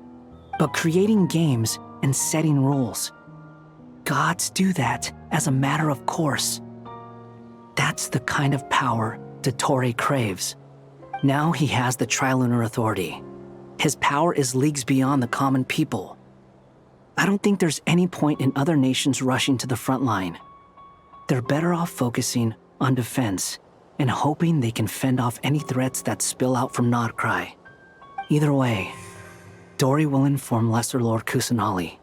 But creating games and setting rules, gods do that as a matter of course. That's the kind of power Dottore craves. Now he has the Trilunar Authority. His power is leagues beyond the common people. I don't think there's any point in other nations rushing to the front line. They're better off focusing on defense and hoping they can fend off any threats that spill out from Nodcry. Either way, Dori will inform Lesser Lord Kusanali,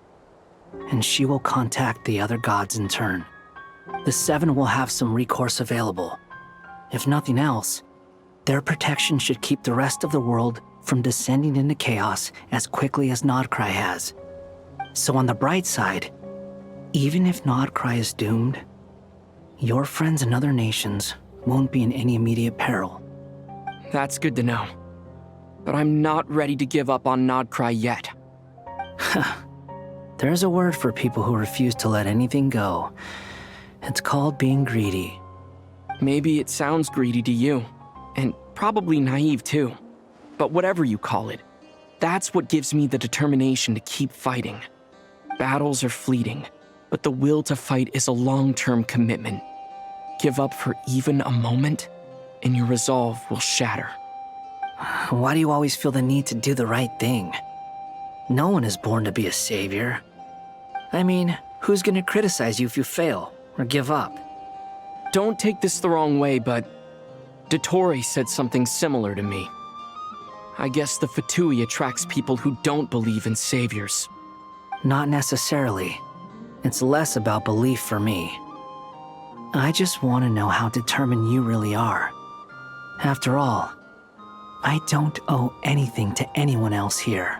and she will contact the other gods in turn. The Seven will have some recourse available. If nothing else, their protection should keep the rest of the world from descending into chaos as quickly as Nodcry has. So on the bright side, even if Nodcry is doomed, your friends in other nations won't be in any immediate peril.
That's good to know. But I'm not ready to give up on Nodcry yet.
There's a word for people who refuse to let anything go. It's called being greedy.
Maybe it sounds greedy to you, and probably naive too. But whatever you call it, that's what gives me the determination to keep fighting. Battles are fleeting, but the will to fight is a long-term commitment. Give up for even a moment, and your resolve will shatter.
Why do you always feel the need to do the right thing? No one is born to be a savior. I mean, who's gonna criticize you if you fail or give up?
Don't take this the wrong way, but Dottore said something similar to me. I guess the Fatui attracts people who don't believe in saviors.
Not necessarily. It's less about belief for me. I just want to know how determined you really are. After all, I don't owe anything to anyone else here.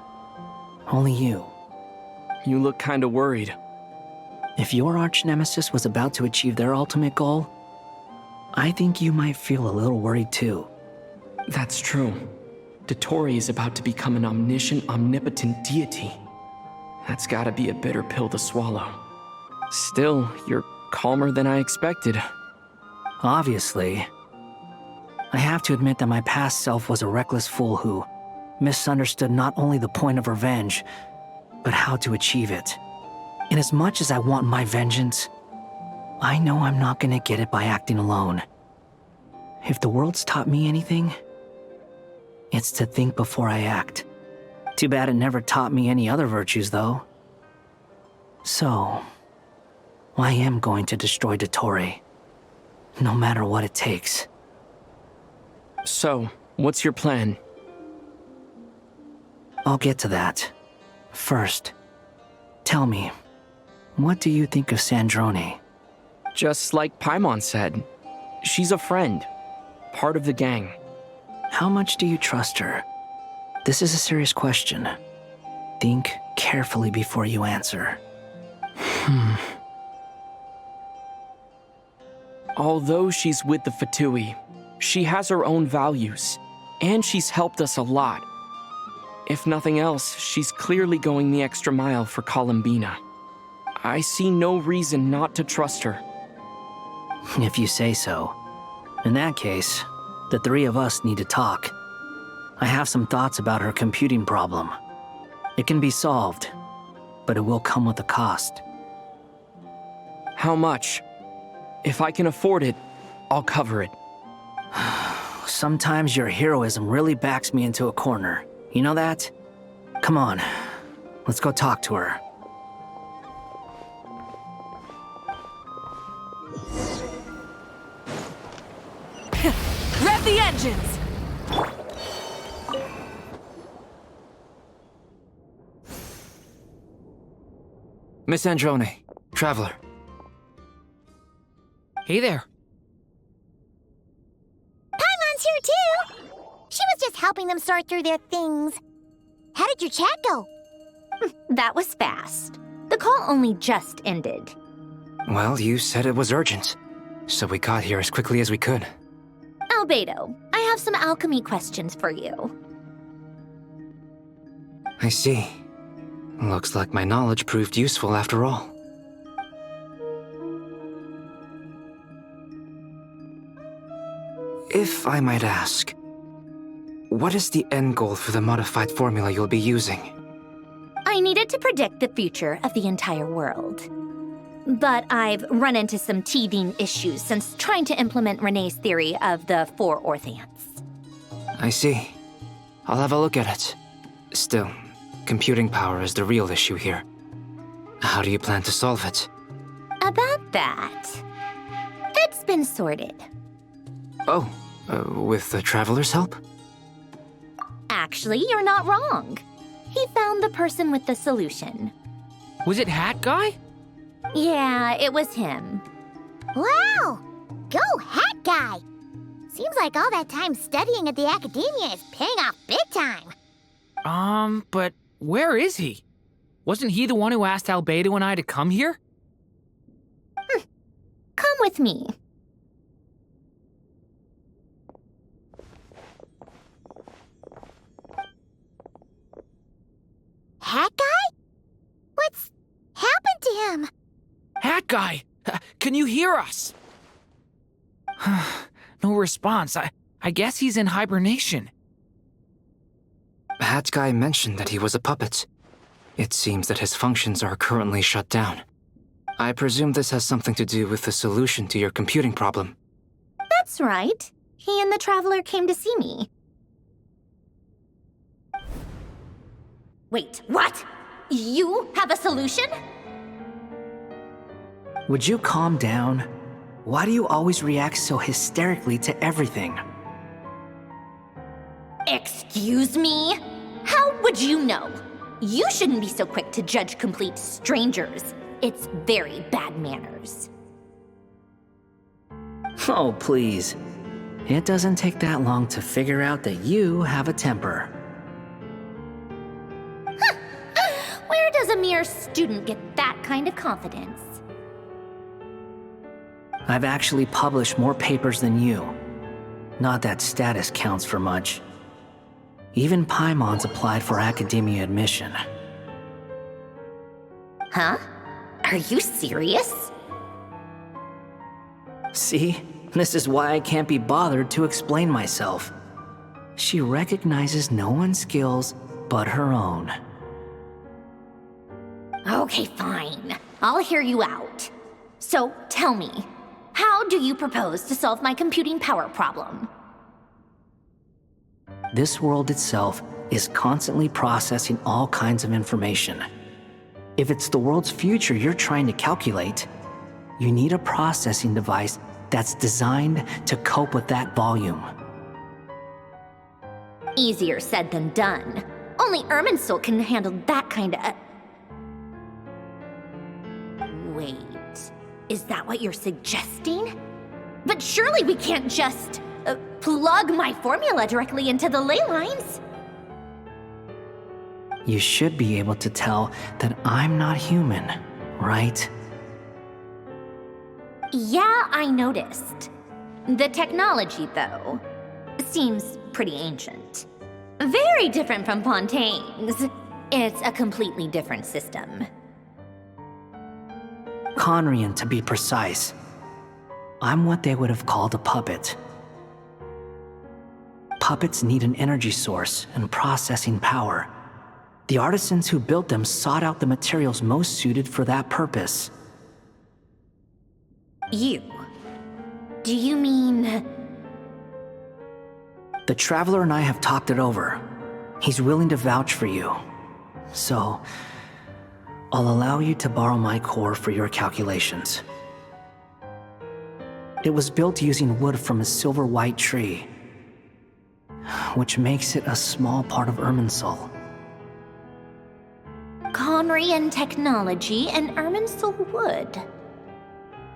Only you.
You look kinda worried.
If your arch-nemesis was about to achieve their ultimate goal, I think you might feel a little worried too.
That's true. Dottore is about to become an omniscient, omnipotent deity. That's gotta be a bitter pill to swallow. Still, you're calmer than I expected.
Obviously. I have to admit that my past self was a reckless fool who misunderstood not only the point of revenge, but how to achieve it. And as much as I want my vengeance, I know I'm not gonna get it by acting alone. If the world's taught me anything, it's to think before I act. Too bad it never taught me any other virtues, though. So, I am going to destroy Dottore, no matter what it takes.
So, what's your plan?
I'll get to that. First, tell me, what do you think of Sandrone?
Just like Paimon said, she's a friend, part of the gang.
How much do you trust her? This is a serious question. Think carefully before you answer.
Although she's with the Fatui, she has her own values, and she's helped us a lot. If nothing else, she's clearly going the extra mile for Columbina. I see no reason not to trust her.
If you say so. In that case, the three of us need to talk. I have some thoughts about her computing problem. It can be solved, but it will come with a cost.
How much? If I can afford it, I'll cover it.
Sometimes your heroism really backs me into a corner. You know that? Come on, let's go talk to her.
Rev the engines!
Miss Androne, Traveler.
Hey there.
Paimon's here too! She was just helping them sort through their things. How did your chat go?
That was fast. The call only just ended.
Well, you said it was urgent, so we got here as quickly as we could.
Albedo, I have some alchemy questions for you.
I see. Looks like my knowledge proved useful after all. If I might ask, what is the end goal for the modified formula you'll be using?
I needed to predict the future of the entire world. But I've run into some teething issues since trying to implement Renee's theory of the 4 orthants.
I see. I'll have a look at it. Still, computing power is the real issue here. How do you plan to solve it?
About that, it's been sorted.
Oh, with the Traveler's help?
Actually, you're not wrong. He found the person with the solution.
Was it Hat Guy?
Yeah, it was him.
Wow! Go Hat Guy! Seems like all that time studying at the academia is paying off big time.
But where is he? Wasn't he the one who asked Albedo and I to come here?
Come with me.
Hat Guy? What's happened to him?
Hat Guy! Can you hear us? No response. I guess he's in hibernation.
Hat Guy mentioned that he was a puppet. It seems that his functions are currently shut down. I presume this has something to do with the solution to your computing problem.
That's right. He and the Traveler came to see me. Wait, what? You have a solution?
Would you calm down? Why do you always react so hysterically to everything?
Excuse me? How would you know? You shouldn't be so quick to judge complete strangers. It's very bad manners.
Oh, please. It doesn't take that long to figure out that you have a temper.
Where does a mere student get that kind of confidence?
I've actually published more papers than you. Not that status counts for much. Even Paimon's applied for academia admission.
Huh? Are you serious?
See? This is why I can't be bothered to explain myself. She recognizes no one's skills but her own.
Okay, fine. I'll hear you out. So, tell me, how do you propose to solve my computing power problem?
This world itself is constantly processing all kinds of information. If it's the world's future you're trying to calculate, you need a processing device that's designed to cope with that volume.
Easier said than done. Only Irminsul can handle that kind of... Wait, is that what you're suggesting? But surely we can't just plug my formula directly into the ley lines.
You should be able to tell that I'm not human, right?
Yeah, I noticed. The technology, though, seems pretty ancient. Very different from Fontaine's. It's a completely different system.
Conrian, to be precise. I'm what they would have called a puppet. Puppets need an energy source and processing power. The artisans who built them sought out the materials most suited for that purpose.
You? Do you mean...
The Traveler and I have talked it over. He's willing to vouch for you. So, I'll allow you to borrow my core for your calculations. It was built using wood from a silver white tree, which makes it a small part of Irminsul.
Conrian technology and Irminsul wood.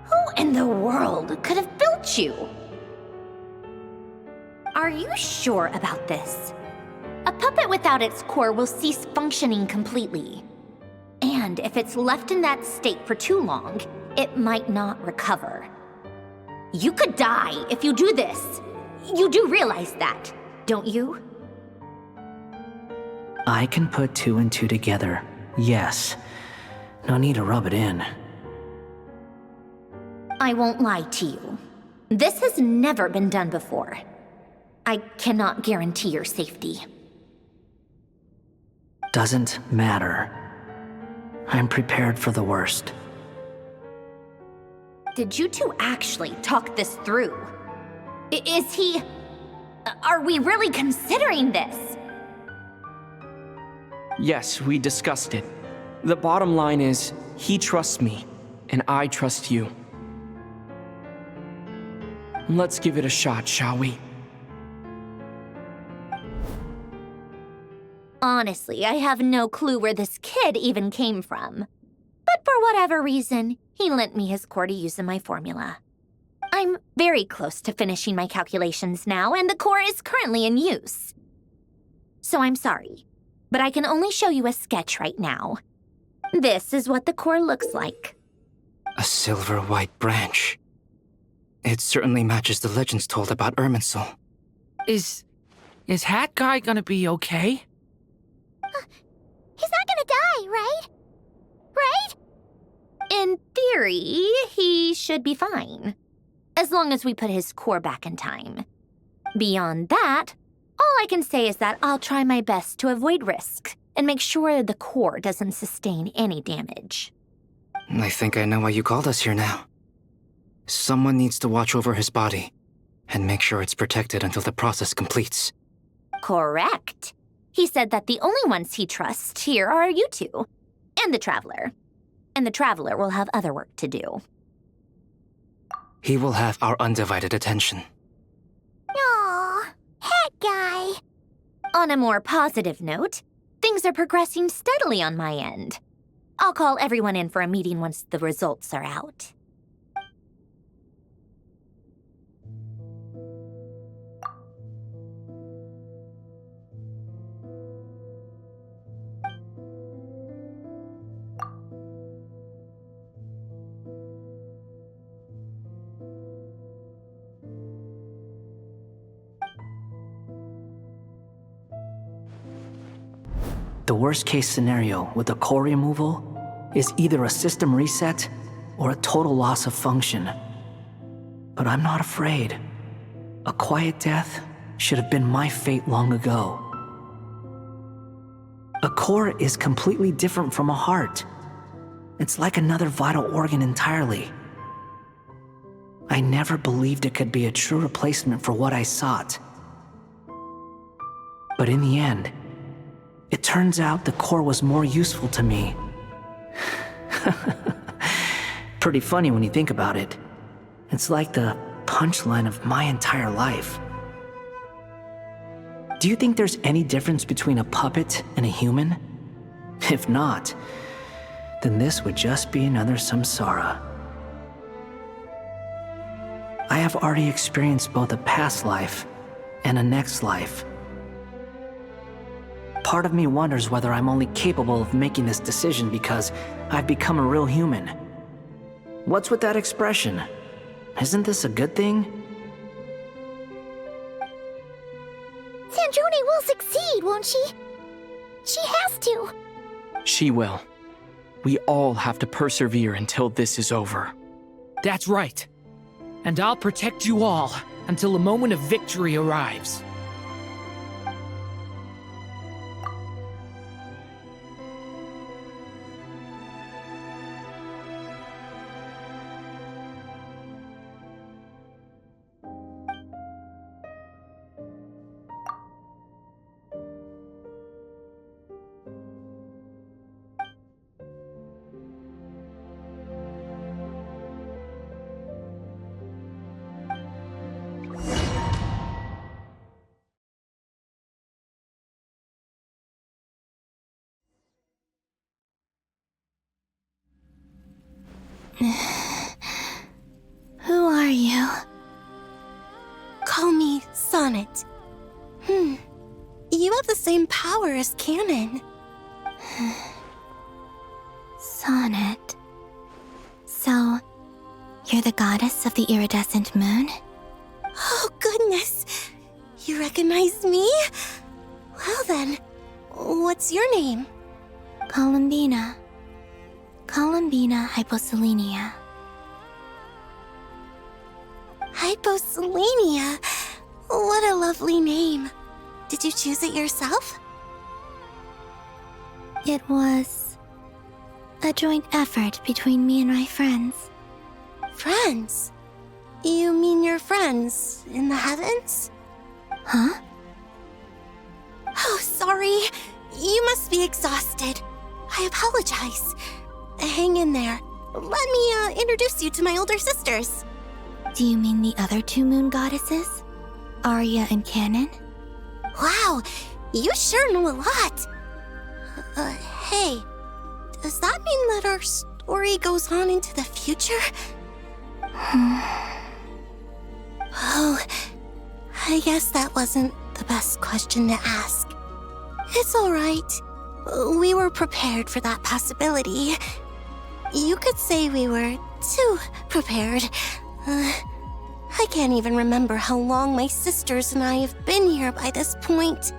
Who in the world could have built you? Are you sure about this? A puppet without its core will cease functioning completely. And if it's left in that state for too long, it might not recover. You could die if you do this. You do realize that, don't you?
I can put 2 and 2 together, yes. No need to rub it in.
I won't lie to you. This has never been done before. I cannot guarantee your safety.
Doesn't matter. I'm prepared for the worst.
Did you two actually talk this through? Is he... Are we really considering this?
Yes, we discussed it. The bottom line is, he trusts me, and I trust you. Let's give it a shot, shall we?
Honestly, I have no clue where this kid even came from. But for whatever reason, he lent me his core to use in my formula. I'm very close to finishing my calculations now, and the core is currently in use. So I'm sorry, but I can only show you a sketch right now. This is what the core looks like.
A silver-white branch. It certainly matches the legends told about Irminsul.
Is Hat Guy gonna be okay?
He's not gonna die, right? Right?
In theory, he should be fine. As long as we put his core back in time. Beyond that, all I can say is that I'll try my best to avoid risk and make sure the core doesn't sustain any damage.
I think I know why you called us here now. Someone needs to watch over his body and make sure it's protected until the process completes.
Correct. He said that the only ones he trusts here are you two, and the Traveler. And the Traveler will have other work to do.
He will have our undivided attention.
Aww, Hat Guy.
On a more positive note, things are progressing steadily on my end. I'll call everyone in for a meeting once the results are out.
The worst case scenario with the core removal is either a system reset or a total loss of function. But I'm not afraid. A quiet death should have been my fate long ago. A core is completely different from a heart. It's like another vital organ entirely. I never believed it could be a true replacement for what I sought. But in the end, it turns out the core was more useful to me. Pretty funny when you think about it. It's like the punchline of my entire life. Do you think there's any difference between a puppet and a human? If not, then this would just be another samsara. I have already experienced both a past life and a next life. Part of me wonders whether I'm only capable of making this decision because I've become a real human. What's with that expression? Isn't this a good thing?
Sandrone will succeed, won't she? She has to.
She will. We all have to persevere until this is over.
That's right. And I'll protect you all until the moment of victory arrives.
Who are you? Call me Sonnet. You have the same power as Canon. Sonnet. So, you're the goddess of the iridescent moon? Oh, goodness! You recognize me? Well then,
What's your name?
Columbina. Columbina hyposelenia.
Hyposelenia? What a lovely name. Did you choose it yourself?
It was a joint effort between me and my friends.
Friends? You mean your friends in the heavens?
Huh?
Oh, sorry. You must be exhausted. I apologize. Hang in there. Let me introduce you to my older sisters.
Do you mean the other two moon goddesses? Arya and Canon?
Wow, you sure know a lot. Hey, does that mean that our story goes on into the future? Oh, I guess that wasn't the best question to ask. It's alright. We were prepared for that possibility. You could say we were too prepared. I can't even remember how long my sisters and I have been here by this point.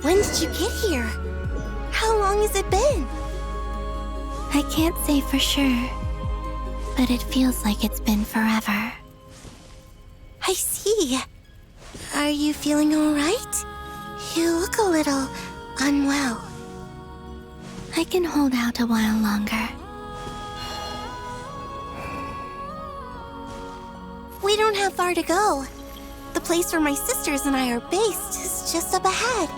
When did you get here? How long has it been?
I can't say for sure, but it feels like it's been forever.
I see. Are you feeling alright? You look a little unwell.
I can hold out a while longer.
We don't have far to go. The place where my sisters and I are based is just up ahead.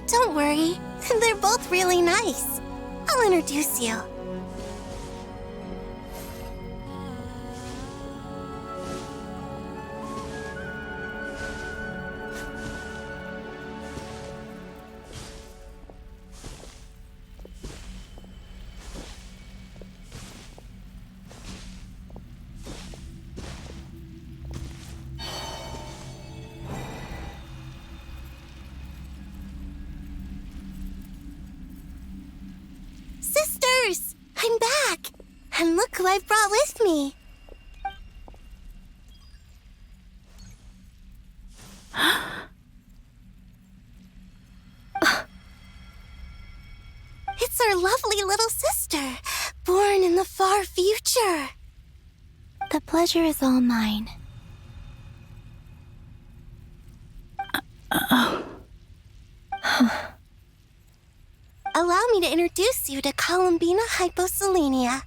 Don't worry, they're both really nice. I'll introduce you. Sisters! I'm back! And look who I've brought with me! It's our lovely little sister, born in the far future.
The pleasure is all mine.
Allow me to introduce you to Columbina hyposelenia.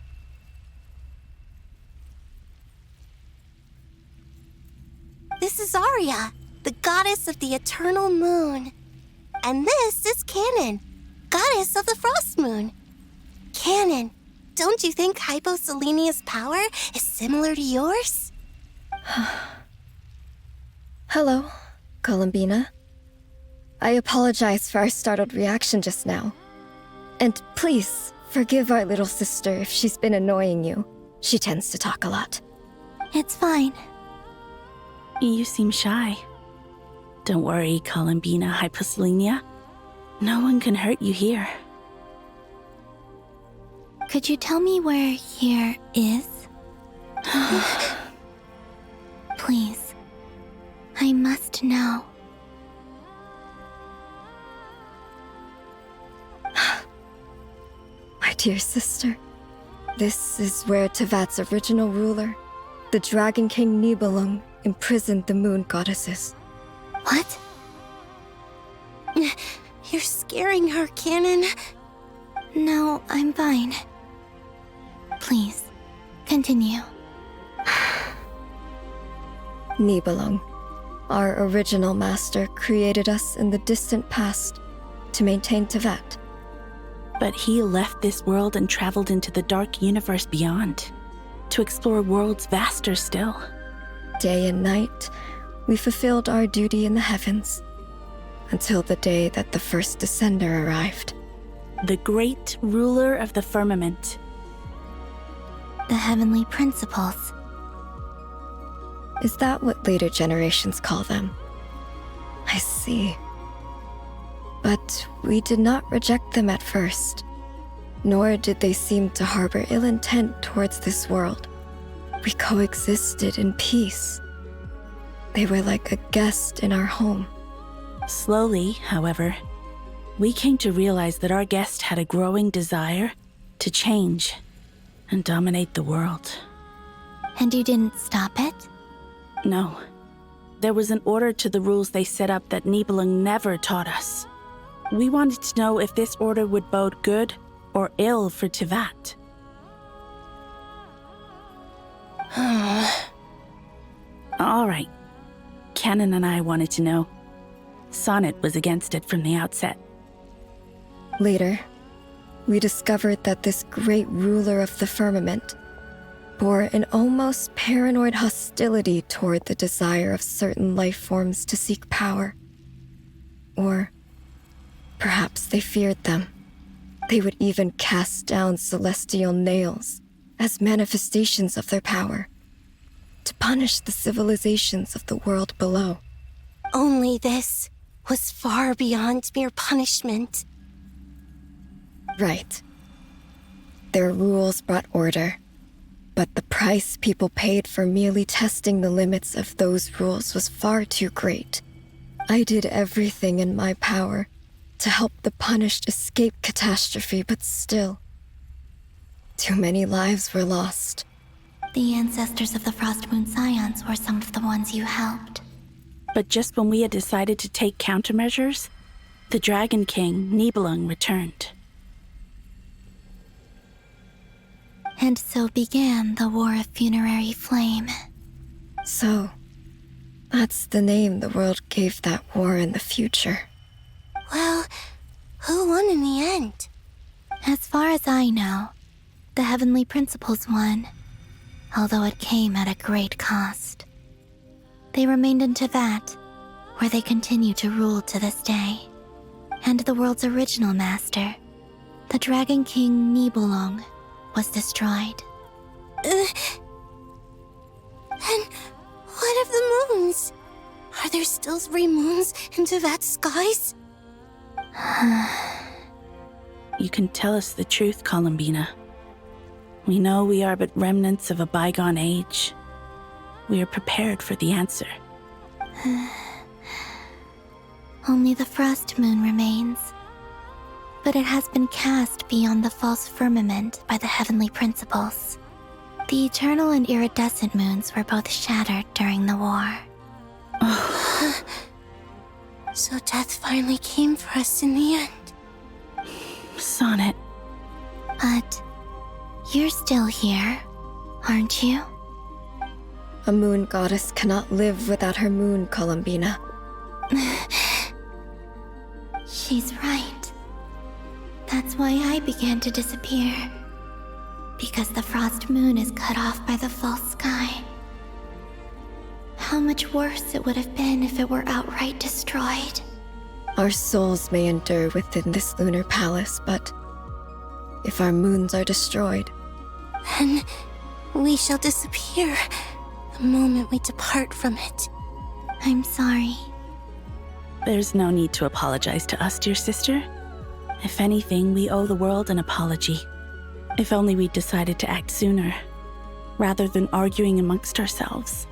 This is Arya, the goddess of the eternal moon. And this is Canon, goddess of the frost moon. Canon, don't you think hyposelenia's power is similar to yours?
Hello, Columbina. I apologize for our startled reaction just now. And please, forgive our little sister if she's been annoying you. She tends to talk a lot.
It's fine.
You seem shy. Don't worry, Columbina hyposelenia. No one can hurt you here.
Could you tell me where here is? Please. I must know.
My dear sister, this is where Tevat's original ruler, the Dragon King Nibelung, imprisoned the moon goddesses.
What? You're scaring her, Canon.
No, I'm fine. Please, continue.
Nibelung, our original master, created us in the distant past to maintain Tevat.
But he left this world and traveled into the dark universe beyond, to explore worlds vaster still.
Day and night, we fulfilled our duty in the heavens, until the day that the first Descender arrived.
The great ruler of the firmament.
The heavenly principles.
Is that what later generations call them? I see. But we did not reject them at first, nor did they seem to harbor ill intent towards this world. We coexisted in peace. They were like a guest in our home.
Slowly, however, we came to realize that our guest had a growing desire to change and dominate the world.
And you didn't stop it?
No. There was an order to the rules they set up that Nibelung never taught us. We wanted to know if this order would bode good or ill for Tivat. All right. Canon and I wanted to know. Sonnet was against it from the outset.
Later, we discovered that this great ruler of the firmament bore an almost paranoid hostility toward the desire of certain life forms to seek power. Or perhaps they feared them. They would even cast down celestial nails as manifestations of their power, to punish the civilizations of the world below.
Only this was far beyond mere punishment.
Right. Their rules brought order, but the price people paid for merely testing the limits of those rules was far too great. I did everything in my power to help the punished escape catastrophe, but still, too many lives were lost.
The ancestors of the Frost Moon Scions were some of the ones you helped.
But just when we had decided to take countermeasures, the Dragon King, Nibelung, returned.
And so began the War of Funerary Flame.
So, that's the name the world gave that war in the future.
Well, who won in the end?
As far as I know, the Heavenly Principles won, although it came at a great cost. They remained in Tivat, where they continue to rule to this day. And the world's original master, the Dragon King Nibelung, was destroyed.
And what of the moons? Are there still 3 moons in Tivat's skies?
You can tell us the truth, Columbina. We know we are but remnants of a bygone age. We are prepared for the answer.
Only the Frost Moon remains. But it has been cast beyond the false firmament by the Heavenly Principles. The eternal and iridescent moons were both shattered during the war.
So death finally came for us in the end.
Sonnet.
But you're still here, aren't you?
A moon goddess cannot live without her moon, Columbina.
She's right. That's why I began to disappear. Because the Frost Moon is cut off by the false sky. How much worse it would have been if it were outright destroyed.
Our souls may endure within this lunar palace, but if our moons are destroyed,
then we shall disappear the moment we depart from it.
I'm sorry.
There's no need to apologize to us, dear sister. If anything, we owe the world an apology. If only we'd decided to act sooner, rather than arguing amongst ourselves.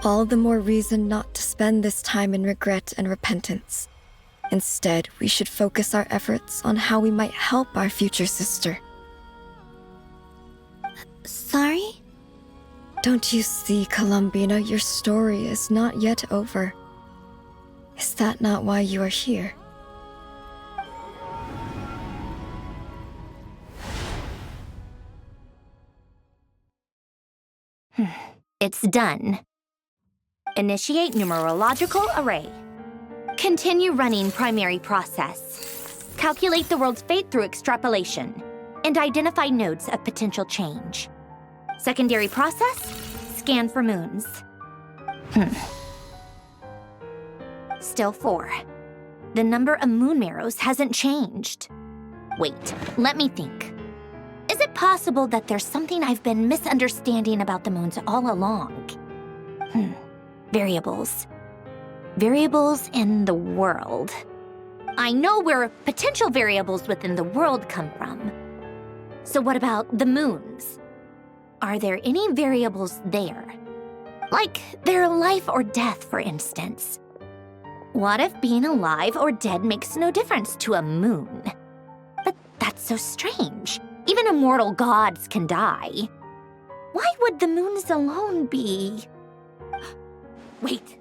all the more reason not to spend this time in regret and repentance. Instead, we should focus our efforts on how we might help our future sister.
Sorry?
Don't you see, Columbina, your story is not yet over. Is that not why you are here?
It's done. Initiate numerological array. Continue running primary process. Calculate the world's fate through extrapolation. And identify nodes of potential change. Secondary process, scan for moons. Still 4. The number of moon marrows hasn't changed. Wait, let me think. Is it possible that there's something I've been misunderstanding about the moons all along? Variables. Variables in the world. I know where potential variables within the world come from. So what about the moons? Are there any variables there? Like their life or death, for instance. What if being alive or dead makes no difference to a moon? But that's so strange. Even immortal gods can die. Why would the moons alone be? Wait!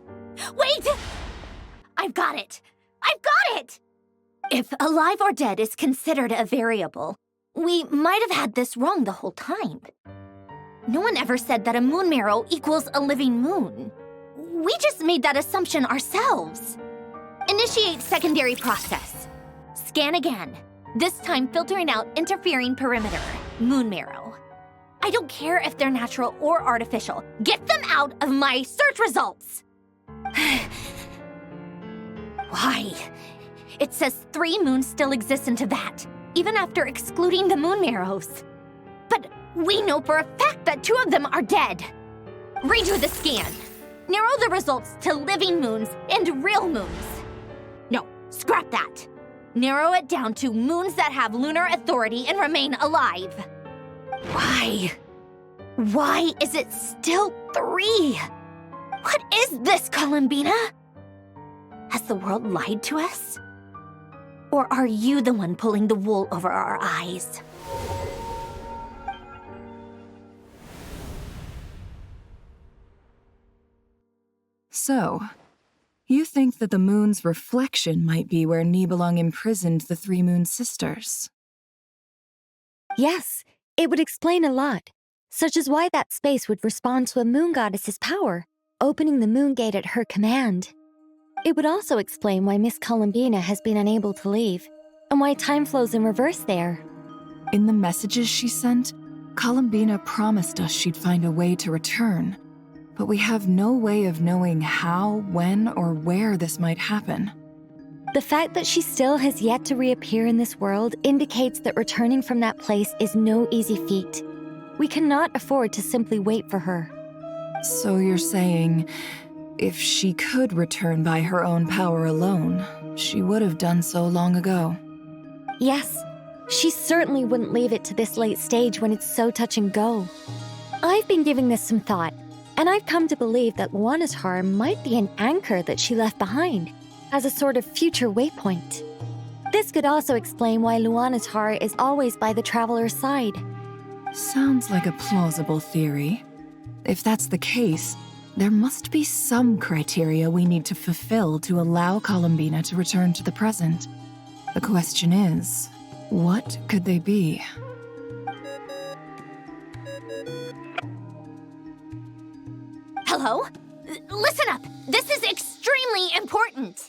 I've got it! If alive or dead is considered a variable, we might have had this wrong the whole time. No one ever said that a moon marrow equals a living moon. We just made that assumption ourselves. Initiate secondary process. Scan again. This time filtering out interfering perimeter, moon marrow. I don't care if they're natural or artificial. Get them out of my search results! Why? It says 3 moons still exist in Teyvat, even after excluding the moon marrows. But we know for a fact that 2 of them are dead. Redo the scan. Narrow the results to living moons and real moons. No, scrap that. Narrow it down to moons that have lunar authority and remain alive. Why? Why is it still 3? What is this, Columbina? Has the world lied to us? Or are you the one pulling the wool over our eyes?
So, you think that the moon's reflection might be where Nibelung imprisoned the 3 moon sisters?
Yes, it would explain a lot, such as why that space would respond to a moon goddess's power, opening the moon gate at her command. It would also explain why Miss Columbina has been unable to leave, and why time flows in reverse there.
In the messages she sent, Columbina promised us she'd find a way to return, but we have no way of knowing how, when, or where this might happen.
The fact that she still has yet to reappear in this world indicates that returning from that place is no easy feat. We cannot afford to simply wait for her.
So you're saying, if she could return by her own power alone, she would have done so long ago?
Yes, she certainly wouldn't leave it to this late stage when it's so touch and go. I've been giving this some thought, and I've come to believe that Luanatar might be an anchor that she left behind, as a sort of future waypoint. This could also explain why Luanatar is always by the Traveler's side.
Sounds like a plausible theory. If that's the case, there must be some criteria we need to fulfill to allow Columbina to return to the present. The question is, what could they be?
Hello? Listen up! This is extremely important!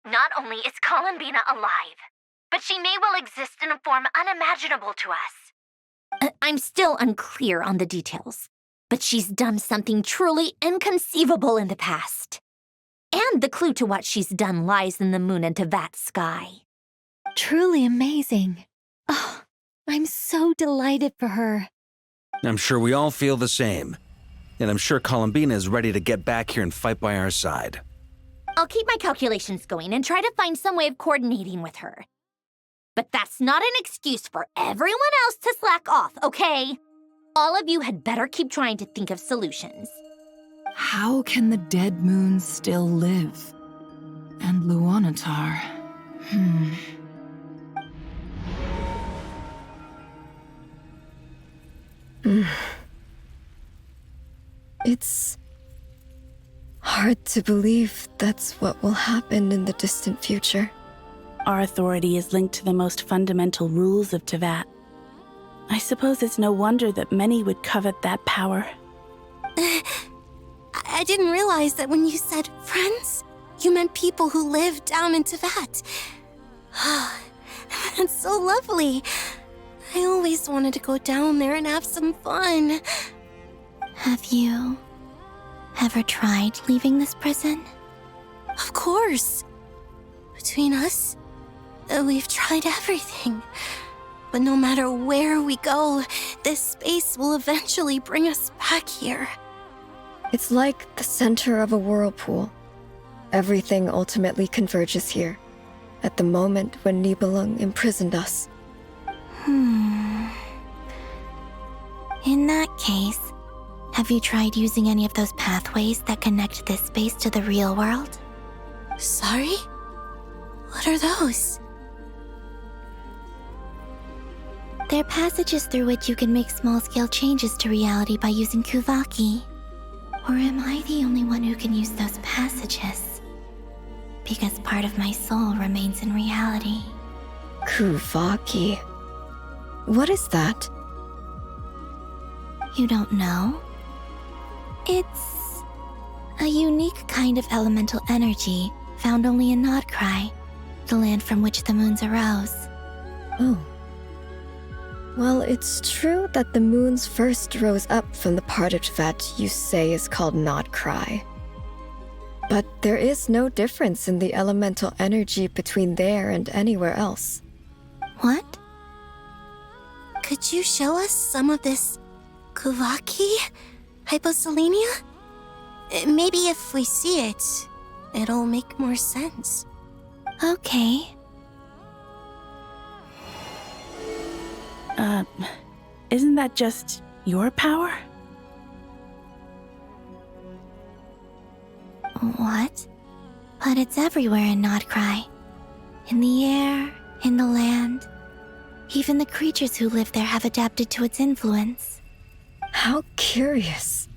Not only is Columbina alive, but she may well exist in a form unimaginable to us. I'm still unclear on the details, but she's done something truly inconceivable in the past. And the clue to what she's done lies in the moon and Teyvat sky.
Truly amazing. Oh, I'm so delighted for her.
I'm sure we all feel the same. And I'm sure Columbina is ready to get back here and fight by our side.
I'll keep my calculations going and try to find some way of coordinating with her. But that's not an excuse for everyone else to slack off, okay? All of you had better keep trying to think of solutions.
How can the dead moons still live? And Luanatar?
It's hard to believe that's what will happen in the distant future.
Our authority is linked to the most fundamental rules of Teyvat. I suppose it's no wonder that many would covet that power.
I didn't realize that when you said friends, you meant people who live down in Teyvat. That's so lovely. I always wanted to go down there and have some fun.
Have you ever tried leaving this prison?
Of course. Between us, we've tried everything. But no matter where we go, this space will eventually bring us back here.
It's like the center of a whirlpool. Everything ultimately converges here, at the moment when Nibelung imprisoned us.
In that case, have you tried using any of those pathways that connect this space to the real world?
Sorry? What are those?
They're passages through which you can make small-scale changes to reality by using Kuvaki. Or am I the only one who can use those passages? Because part of my soul remains in reality.
Kuvaki. What is that?
You don't know? It's a unique kind of elemental energy found only in Nodcry, the land from which the moons arose.
Oh. Well, it's true that the moons first rose up from the part of Tibet you say is called Nodcry. But there is no difference in the elemental energy between there and anywhere else.
What?
Could you show us some of this Kuvaki hyposelenia? Maybe if we see it, it'll make more sense.
Okay.
Isn't that just your power?
What? But it's everywhere in Nodcry. In the air, in the land. Even the creatures who live there have adapted to its influence.
How curious.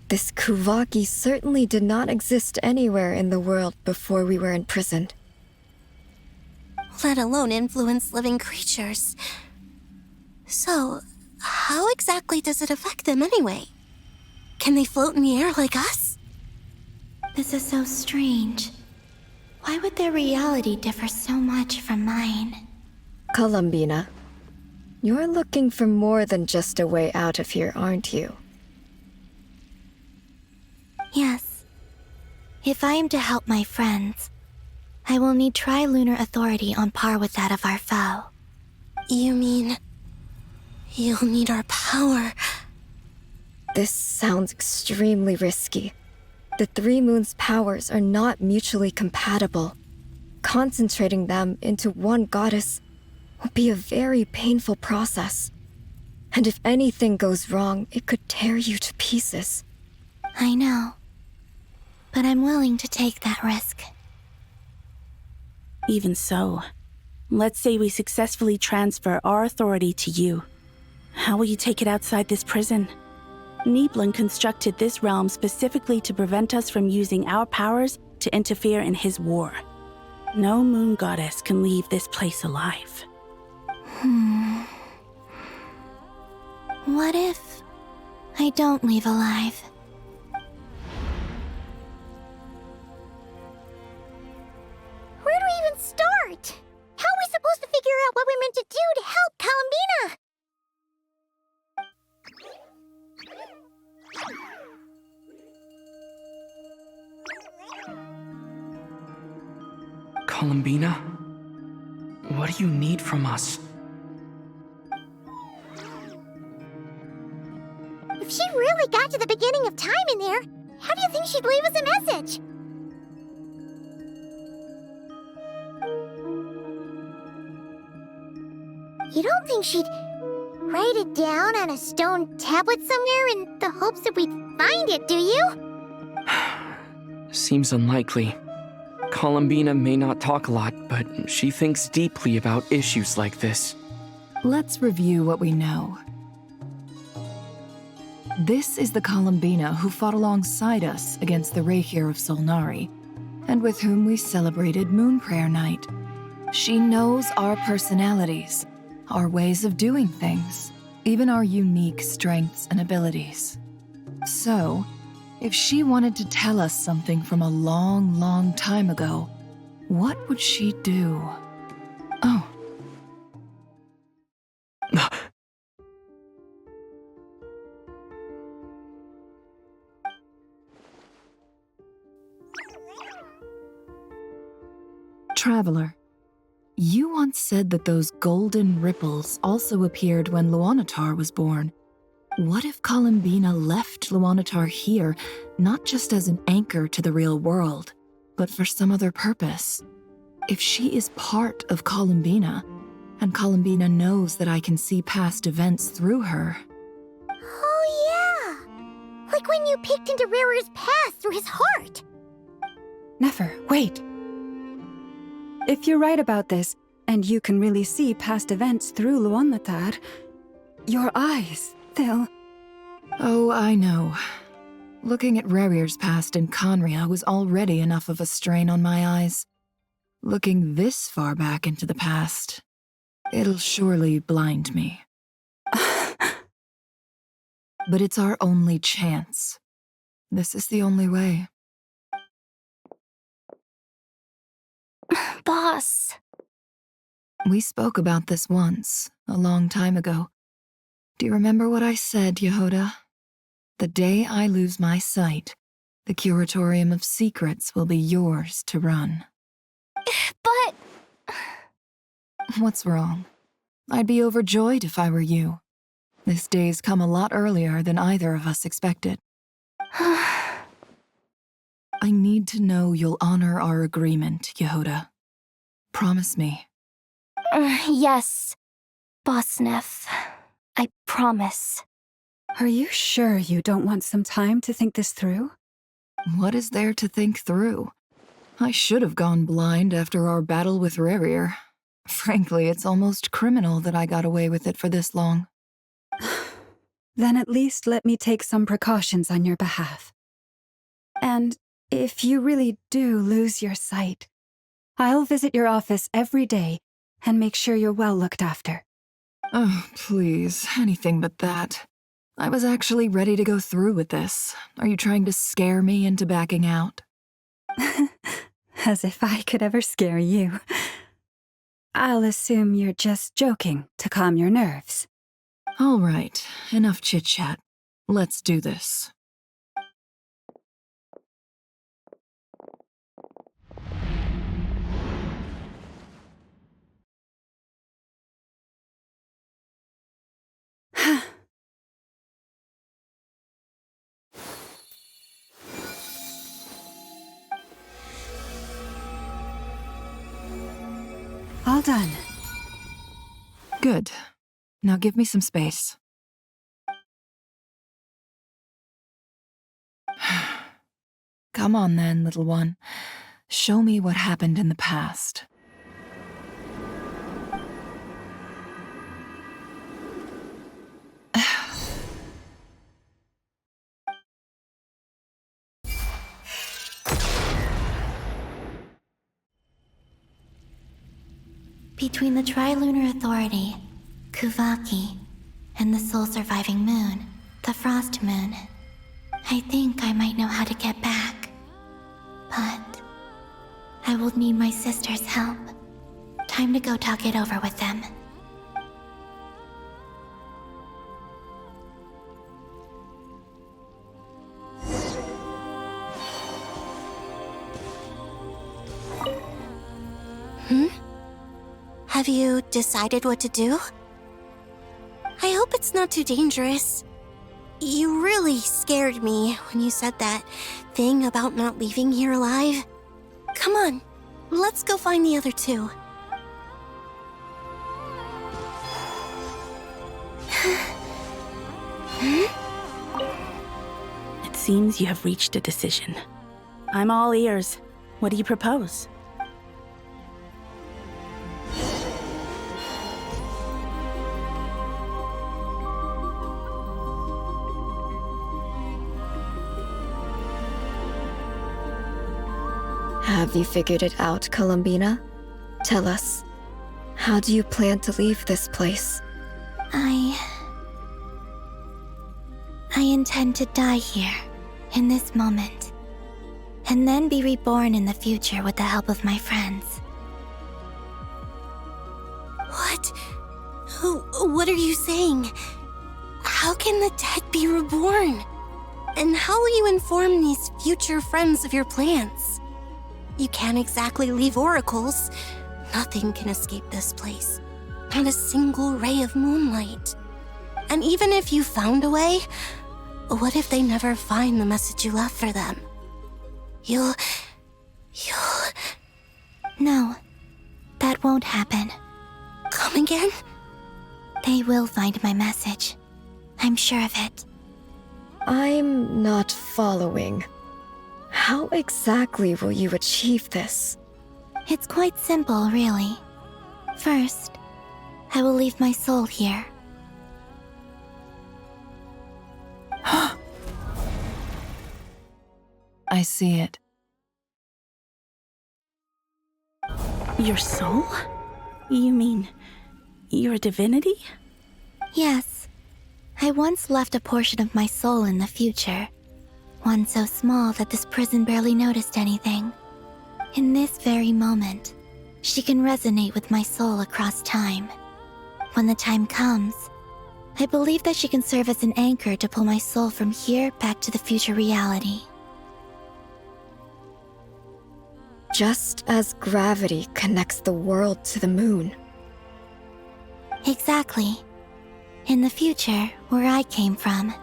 This Kuvaki certainly did not exist anywhere in the world before we were imprisoned.
Let alone influence living creatures. So, how exactly does it affect them anyway? Can they float in the air like us?
This is so strange. Why would their reality differ so much from mine?
Columbina, you're looking for more than just a way out of here, aren't you?
Yes. If I am to help my friends, I will need tri-lunar authority on par with that of our foe.
You mean... you'll need our power?
This sounds extremely risky. The three moons' powers are not mutually compatible. Concentrating them into one goddess will be a very painful process. And if anything goes wrong, it could tear you to pieces.
I know. But I'm willing to take that risk.
Even so, let's say we successfully transfer our authority to you. How will you take it outside this prison? Niblin constructed this realm specifically to prevent us from using our powers to interfere in his war. No moon goddess can leave this place alive.
What if I don't leave alive?
Where do we even start? How are we supposed to figure out what we're meant to do to help Columbina?
Columbina? What do you need from us?
If she really got to the beginning of time in there, how do you think she'd leave us a message? You don't think she'd write it down on a stone tablet somewhere in the hopes that we'd find it, do you?
Seems unlikely. Columbina may not talk a lot, but she thinks deeply about issues like this.
Let's review what we know. This is the Columbina who fought alongside us against the Rahir of Solnari, and with whom we celebrated Moon Prayer Night. She knows our personalities, our ways of doing things, even our unique strengths and abilities. So, if she wanted to tell us something from a long, long time ago, what would she do? Oh. Traveler, you once said that those golden ripples also appeared when Luanatar was born. What if Columbina left Luanatar here, not just as an anchor to the real world, but for some other purpose? If she is part of Columbina, And Columbina knows that I can see past events through her.
Oh, yeah. Like when you peeked into Rarer's past through his heart.
Never, wait. If you're right about this, and you can really see past events through Luonlatar, your eyes, they'll...
Oh, I know. Looking at Rerir's past in Conria was already enough of a strain on my eyes. Looking this far back into the past, it'll surely blind me. But it's our only chance. This is the only way.
Boss.
We spoke about this once, a long time ago. Do you remember what I said, Yehoda? The day I lose my sight, the Curatorium of Secrets will be yours to run.
But...
What's wrong? I'd be overjoyed if I were you. This day's come a lot earlier than either of us expected. I need to know you'll honor our agreement, Yehoda. Promise me.
Yes, Boss Neff. I promise.
Are you sure you don't want some time to think this through?
What is there to think through? I should have gone blind after our battle with Rerir. Frankly, it's almost criminal that I got away with it for this long.
Then at least let me take some precautions on your behalf. And if you really do lose your sight, I'll visit your office every day and make sure you're well looked after.
Oh, please, anything but that. I was actually ready to go through with this. Are you trying to scare me into backing out?
As if I could ever scare you. I'll assume you're just joking to calm your nerves.
All right, enough chit-chat. Let's do this.
All done.
Good. Now give me some space. Come on then, little one. Show me what happened in the past.
Between the Trilunar Authority, Kuvaki, and the sole-surviving moon, the Frost Moon, I think I might know how to get back. But I will need my sister's help. Time to go talk it over with them.
Have you decided what to do? I hope it's not too dangerous. You really scared me when you said that thing about not leaving here alive. Come on, let's go find the other two.
It seems you have reached a decision. I'm all ears. What do you propose?
Have you figured it out, Columbina? Tell us. How do you plan to leave this place?
I intend to die here, in this moment, and then be reborn in the future with the help of my friends.
What? What are you saying? How can the dead be reborn? And how will you inform these future friends of your plans? You can't exactly leave oracles. Nothing can escape this place. Not a single ray of moonlight. And even if you found a way, what if they never find the message you left for them? You'll...
No, that won't happen.
Come come again?
They will find my message. I'm sure of it.
I'm not following. How exactly will you achieve this?
It's quite simple, really. First, I will leave my soul here.
I see it.
Your soul? You mean your divinity?
Yes. I once left a portion of my soul in the future. One so small that this prison barely noticed anything. In this very moment, she can resonate with my soul across time. When the time comes, I believe that she can serve as an anchor to pull my soul from here back to the future reality.
Just as gravity connects the world to the moon.
Exactly. In the future, where I came from,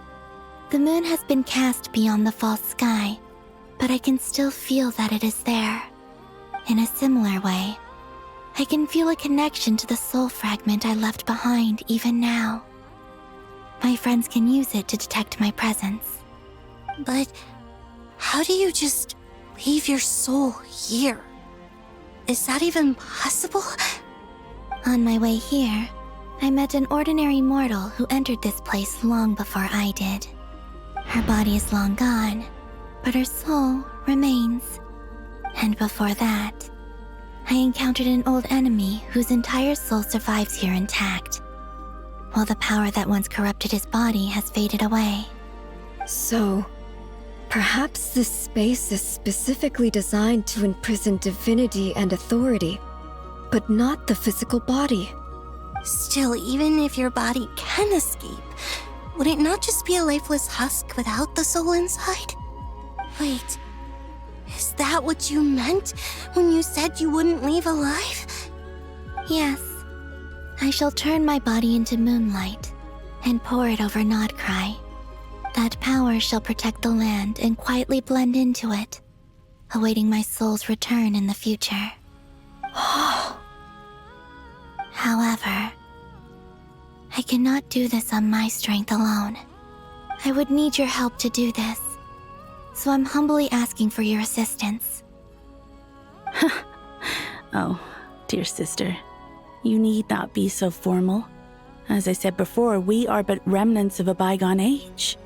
the moon has been cast beyond the false sky, but I can still feel that it is there. In a similar way, I can feel a connection to the soul fragment I left behind even now. My friends can use it to detect my presence.
But how do you just leave your soul here? Is that even possible?
On my way here, I met an ordinary mortal who entered this place long before I did. Her body is long gone, but her soul remains. And before that, I encountered an old enemy whose entire soul survives here intact, while the power that once corrupted his body has faded away.
So, perhaps this space is specifically designed to imprison divinity and authority, but not the physical body.
Still, even if your body can escape, would it not just be a lifeless husk without the soul inside? Wait, is that what you meant when you said you wouldn't leave alive?
Yes. I shall turn my body into moonlight and pour it over Nodcry. That power shall protect the land and quietly blend into it, awaiting my soul's return in the future. However, I cannot do this on my strength alone. I would need your help to do this, so I'm humbly asking for your assistance.
Oh, dear sister, you need not be so formal. As I said before, we are but remnants of a bygone age.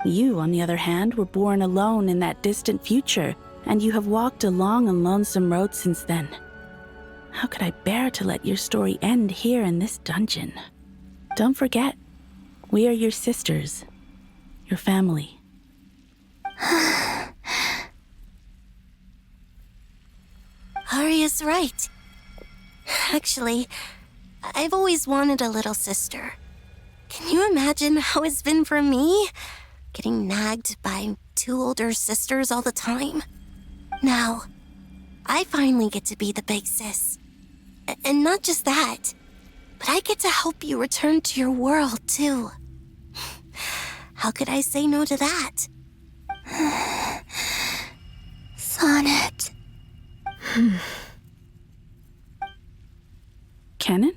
You, on the other hand, were born alone in that distant future, and you have walked a long and lonesome road since then. How could I bear to let your story end here in this dungeon? Don't forget, we are your sisters, your family.
Arya's right. Actually, I've always wanted a little sister. Can you imagine how it's been for me? Getting nagged by two older sisters all the time. Now, I finally get to be the big sis. And not just that, but I get to help you return to your world, too. How could I say no to that?
Sonnet.
Canon?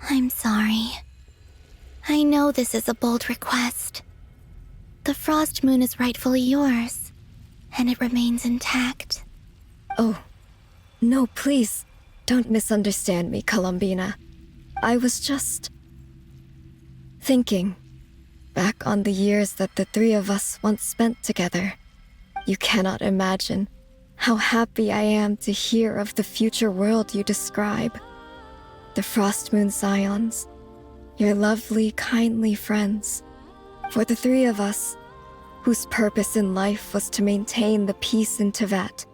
I'm sorry. I know this is a bold request. The Frost Moon is rightfully yours, and it remains intact.
Oh, no, please, don't misunderstand me, Columbina. I was just thinking back on the years that the three of us once spent together. You cannot imagine how happy I am to hear of the future world you describe. The Frost Moon Scions, your lovely, kindly friends. For the three of us, whose purpose in life was to maintain the peace in Teyvat.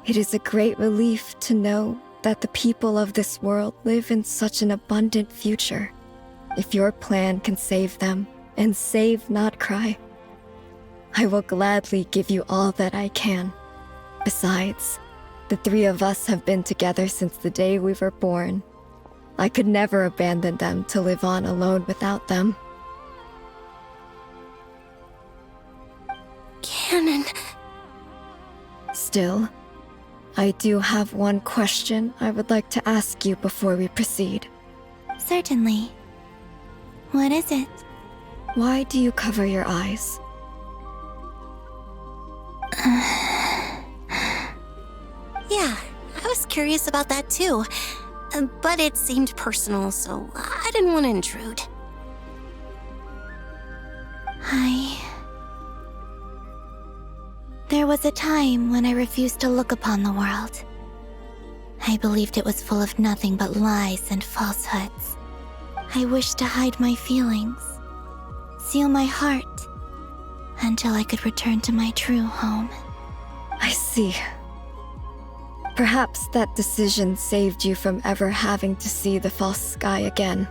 It is a great relief to know that the people of this world live in such an abundant future. If your plan can save them and save Nodcry, I will gladly give you all that I can. Besides, the three of us have been together since the day we were born. I could never abandon them to live on alone without them.
Canon.
Still, I do have one question I would like to ask you before we proceed.
Certainly. What is it?
Why do you cover your eyes?
Yeah, I was curious about that too. But it seemed personal, so I didn't want to intrude.
There was a time when I refused to look upon the world. I believed it was full of nothing but lies and falsehoods. I wished to hide my feelings, seal my heart, until I could return to my true home.
I see. Perhaps that decision saved you from ever having to see the false sky again.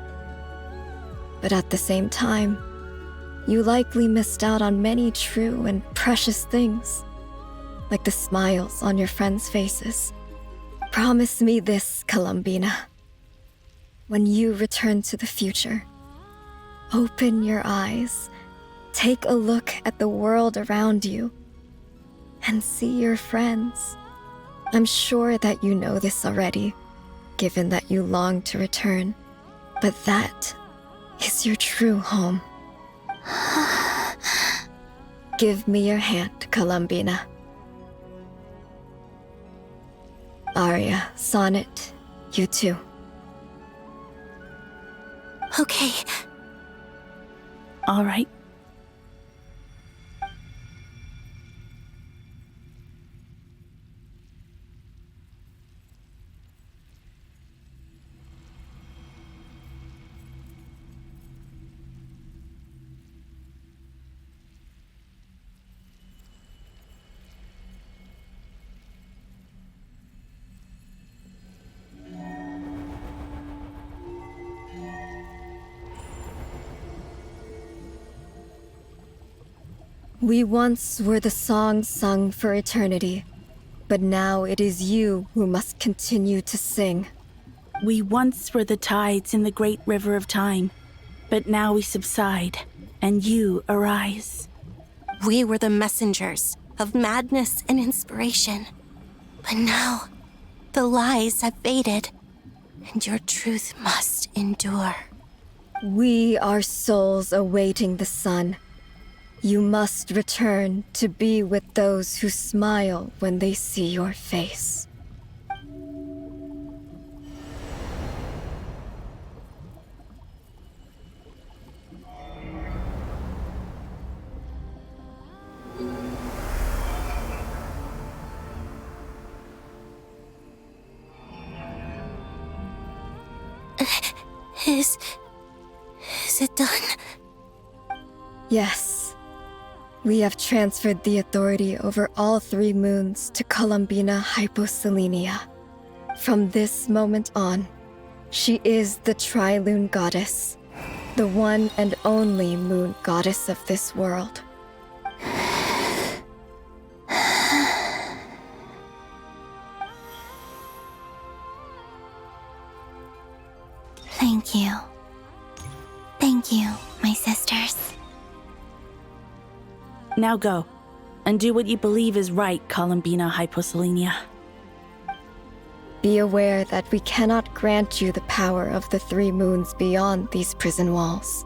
But at the same time, you likely missed out on many true and precious things, like the smiles on your friends' faces. Promise me this, Columbina. When you return to the future, open your eyes, take a look at the world around you, and see your friends. I'm sure that you know this already, given that you long to return, but that is your true home. Give me your hand, Columbina. Arya, Sonnet, you too.
Okay.
All right.
We once were the songs sung for eternity, but now it is you who must continue to sing.
We once were the tides in the great river of time, but now we subside, and you arise.
We were the messengers of madness and inspiration. But now, the lies have faded, and your truth must endure.
We are souls awaiting the sun. You must return to be with those who smile when they see your face.
Is it done?
Yes. We have transferred the authority over all 3 moons to Columbina Hyposelenia. From this moment on, she is the Tri-Lune Goddess, the one and only moon goddess of this world.
Thank you. Thank you, my sisters.
Now go, and do what you believe is right, Columbina Hyposelenia.
Be aware that we cannot grant you the power of the 3 moons beyond these prison walls.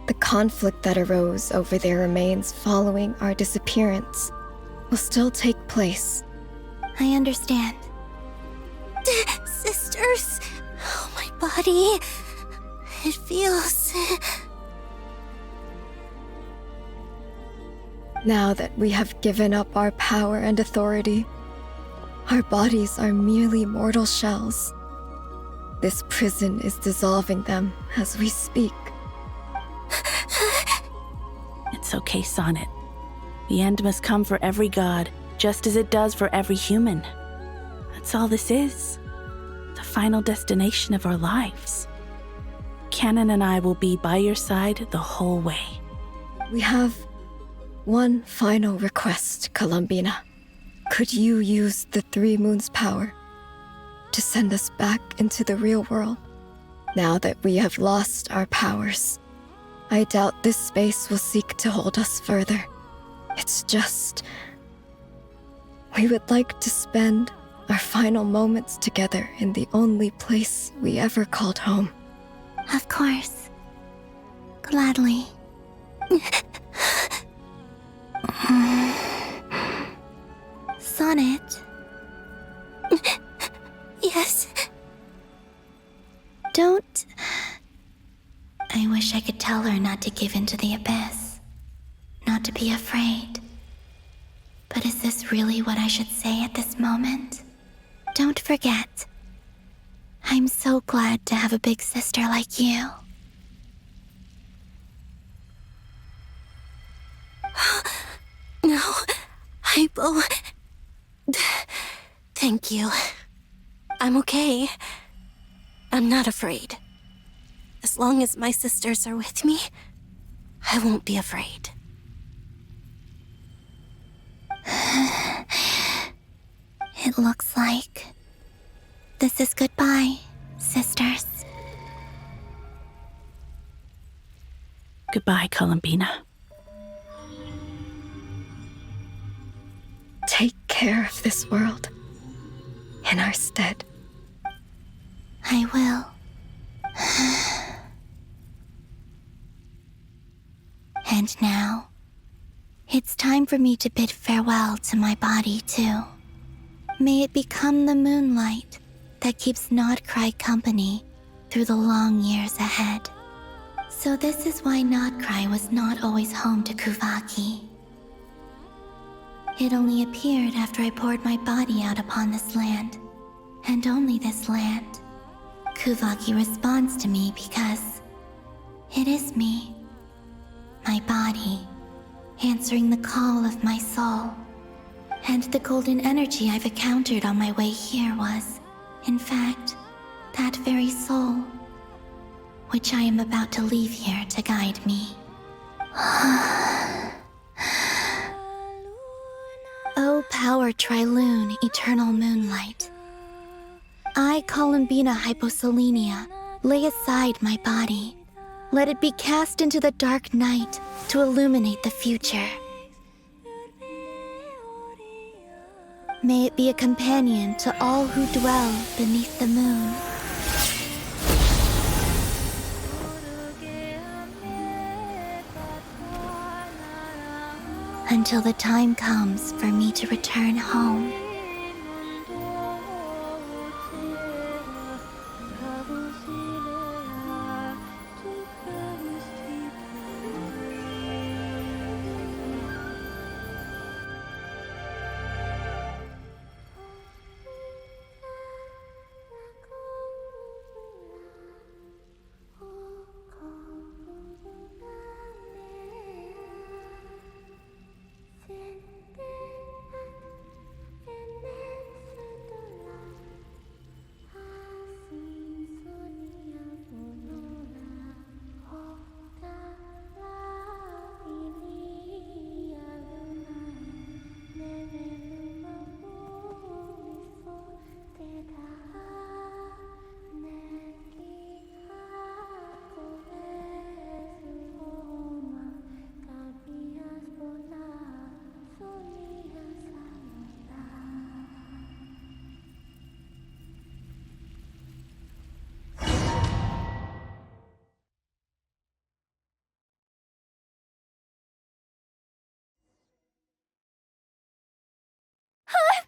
The conflict that arose over their remains following our disappearance will still take place.
I understand.
Sisters, oh, my body. It feels...
Now that we have given up our power and authority, our bodies are merely mortal shells. This prison is dissolving them as we speak.
It's okay, Sonnet. The end must come for every god, just as it does for every human. That's all this is. The final destination of our lives. Canon and I will be by your side the whole way.
We have one final request, Columbina. Could you use the 3 moons' power to send us back into the real world? Now that we have lost our powers, I doubt this space will seek to hold us further. It's just We would like to spend our final moments together in the only place we ever called home.
Of course. Gladly. Sonnet.
Yes?
Don't... I wish I could tell her not to give in to the abyss. Not to be afraid. But is this really what I should say at this moment? Don't forget. I'm so glad to have a big sister like you.
No, I will... Thank you. I'm okay. I'm not afraid. As long as my sisters are with me, I won't be afraid.
It looks like this is goodbye, sisters.
Goodbye, Columbina.
Take care of this world in our stead.
I will. And now, it's time for me to bid farewell to my body, too. May it become the moonlight that keeps Nodcry company through the long years ahead. So this is why Nodcry was not always home to Kuvaki. It only appeared after I poured my body out upon this land, and only this land. Kuvaki responds to me because it is me, my body, answering the call of my soul. And the golden energy I've encountered on my way here was, in fact, that very soul, which I am about to leave here to guide me. O power Trilune, eternal moonlight. I, Columbina Hyposelenia, lay aside my body. Let it be cast into the dark night to illuminate the future. May it be a companion to all who dwell beneath the moon. Until the time comes for me to return home.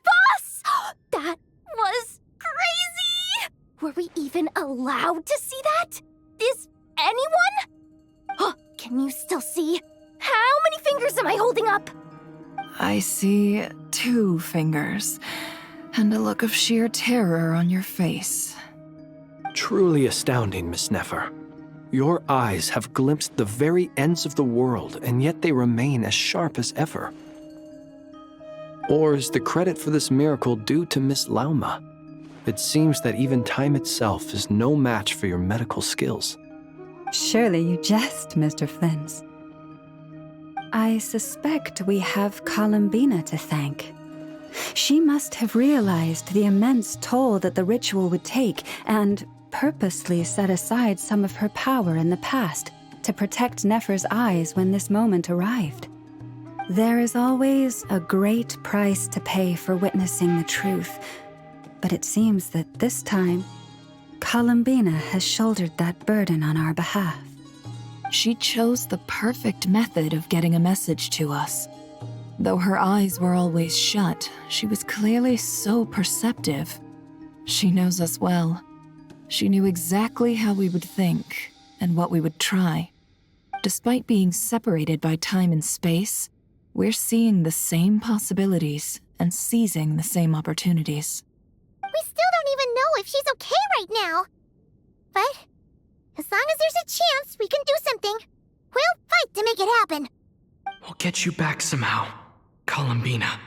Boss! That was crazy! Were we even allowed to see that? Is anyone? Can you still see? How many fingers am I holding up?
I see 2 fingers, and a look of sheer terror on your face.
Truly astounding, Miss Nefer. Your eyes have glimpsed the very ends of the world, and yet they remain as sharp as ever. Or is the credit for this miracle due to Miss Lauma? It seems that even time itself is no match for your medical skills.
Surely you jest, Mr. Flins. I suspect we have Columbina to thank. She must have realized the immense toll that the ritual would take and purposely set aside some of her power in the past to protect Nefer's eyes when this moment arrived. There is always a great price to pay for witnessing the truth, but it seems that this time, Columbina has shouldered that burden on our behalf.
She chose the perfect method of getting a message to us. Though her eyes were always shut, she was clearly so perceptive. She knows us well. She knew exactly how we would think and what we would try. Despite being separated by time and space, we're seeing the same possibilities and seizing the same opportunities.
We still don't even know if she's okay right now. But as long as there's a chance we can do something, we'll fight to make it happen.
We'll get you back somehow, Columbina.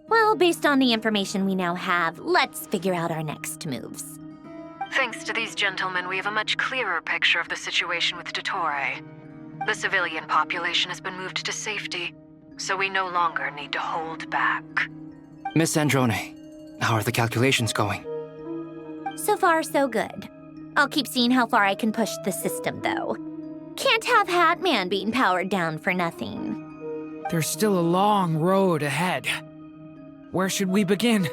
Well, based on the information we now have, let's figure out our next moves.
Thanks to these gentlemen, we have a much clearer picture of the situation with Dottore. The civilian population has been moved to safety, so we no longer need to hold back.
Miss Androne, how are the calculations going?
So far, so good. I'll keep seeing how far I can push the system, though. Can't have Hat Man being powered down for nothing.
There's still a long road ahead. Where should we begin?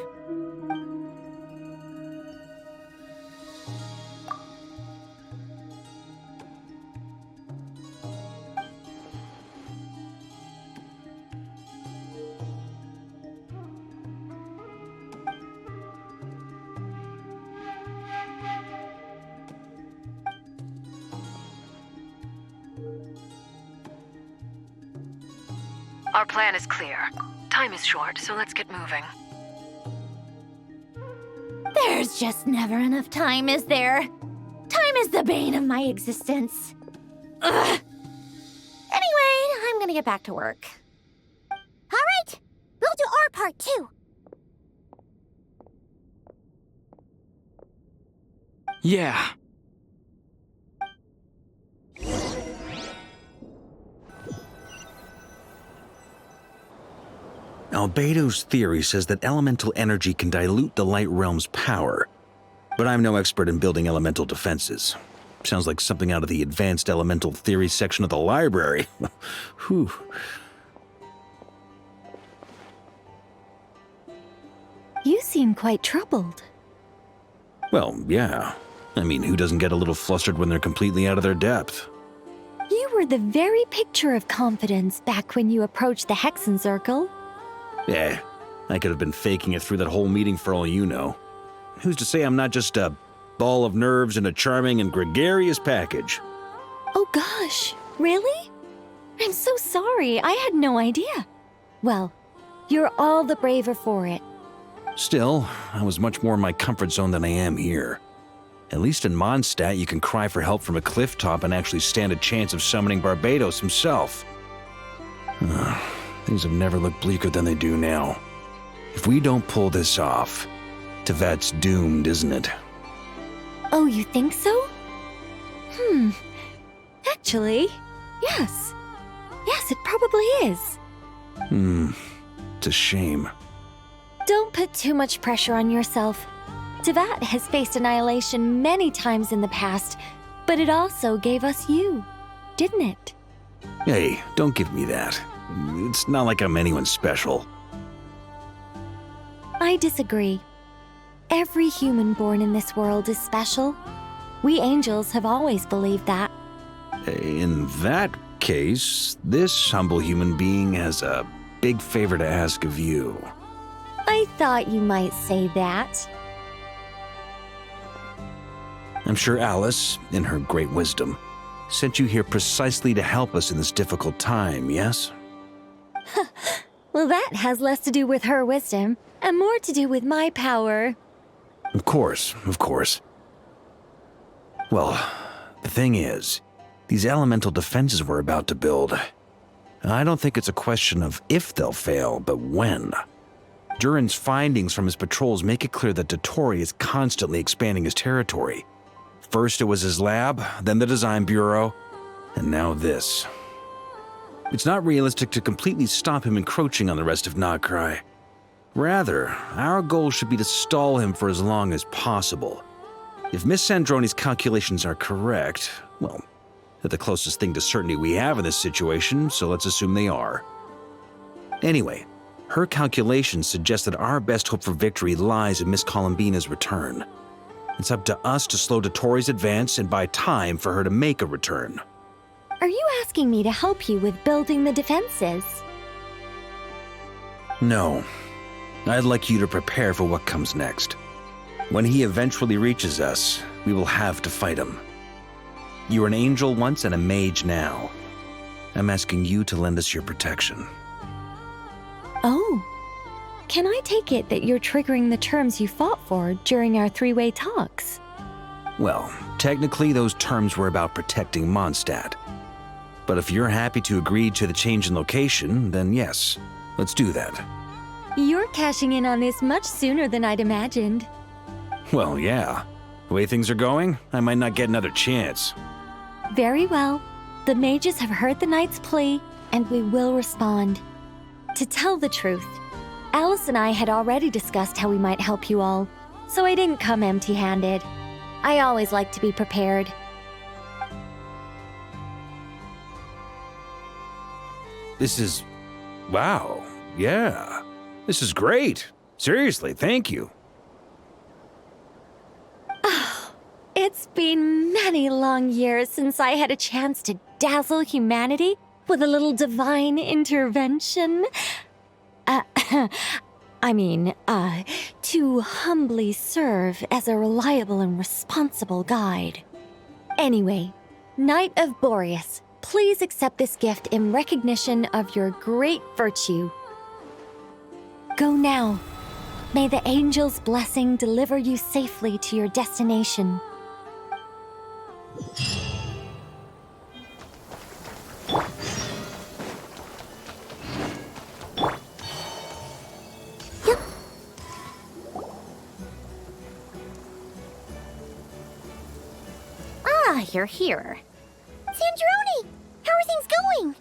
Our plan is clear. Time is short, so let's get moving.
There's just never enough time, is there? Time is the bane of my existence. Ugh. Anyway, I'm gonna get back to work.
All right, we'll do our part too.
Yeah.
Albedo's theory says that elemental energy can dilute the light realm's power, but I'm no expert in building elemental defenses. Sounds like something out of the advanced elemental theory section of the library. Whew.
You seem quite troubled.
Well, yeah. I mean, who doesn't get a little flustered when they're completely out of their depth?
You were the very picture of confidence back when you approached the Hexen Circle.
Yeah, I could have been faking it through that whole meeting for all you know. Who's to say I'm not just a ball of nerves in a charming and gregarious package?
Oh gosh, really? I'm so sorry, I had no idea. Well, you're all the braver for it.
Still, I was much more in my comfort zone than I am here. At least in Mondstadt, you can cry for help from a cliff top and actually stand a chance of summoning Barbados himself. Things have never looked bleaker than they do now. If we don't pull this off, Tevat's doomed, isn't it?
Oh, you think so? Actually, yes. Yes, it probably is.
It's a shame.
Don't put too much pressure on yourself. Tevat has faced annihilation many times in the past, but it also gave us you, didn't it?
Hey, don't give me that. It's not like I'm anyone special.
I disagree. Every human born in this world is special. We angels have always believed that.
In that case, this humble human being has a big favor to ask of you.
I thought you might say that.
I'm sure Alice, in her great wisdom, sent you here precisely to help us in this difficult time, yes?
Well, that has less to do with her wisdom and more to do with my power.
Of course, of course. Well, the thing is, these elemental defenses we're about to build, I don't think it's a question of if they'll fail, but when. Durin's findings from his patrols make it clear that Dottore is constantly expanding his territory. First it was his lab, then the design bureau, and now this. It's not realistic to completely stop him encroaching on the rest of Nagrai. Rather, our goal should be to stall him for as long as possible. If Miss Sandroni's calculations are correct, well, they're the closest thing to certainty we have in this situation, so let's assume they are. Anyway, her calculations suggest that our best hope for victory lies in Miss Columbina's return. It's up to us to slow Dotori's advance and buy time for her to make a return.
Are you asking me to help you with building the defenses?
No. I'd like you to prepare for what comes next. When he eventually reaches us, we will have to fight him. You were an angel once and a mage now. I'm asking you to lend us your protection.
Oh. Can I take it that you're triggering the terms you fought for during our three-way talks?
Well, technically those terms were about protecting Mondstadt. But if you're happy to agree to the change in location, then yes, let's do that.
You're cashing in on this much sooner than I'd imagined.
Well, yeah. The way things are going, I might not get another chance.
Very well. The mages have heard the knight's plea, and we will respond. To tell the truth, Alice and I had already discussed how we might help you all, so I didn't come empty-handed. I always like to be prepared.
This is... wow. Yeah. This is great. Seriously, thank you.
It's been many long years since I had a chance to dazzle humanity with a little divine intervention. To humbly serve as a reliable and responsible guide. Anyway, Knight of Boreas, please accept this gift in recognition of your great virtue. Go now. May the angel's blessing deliver you safely to your destination.
Ah, you're here.
Sandroni, how are things going?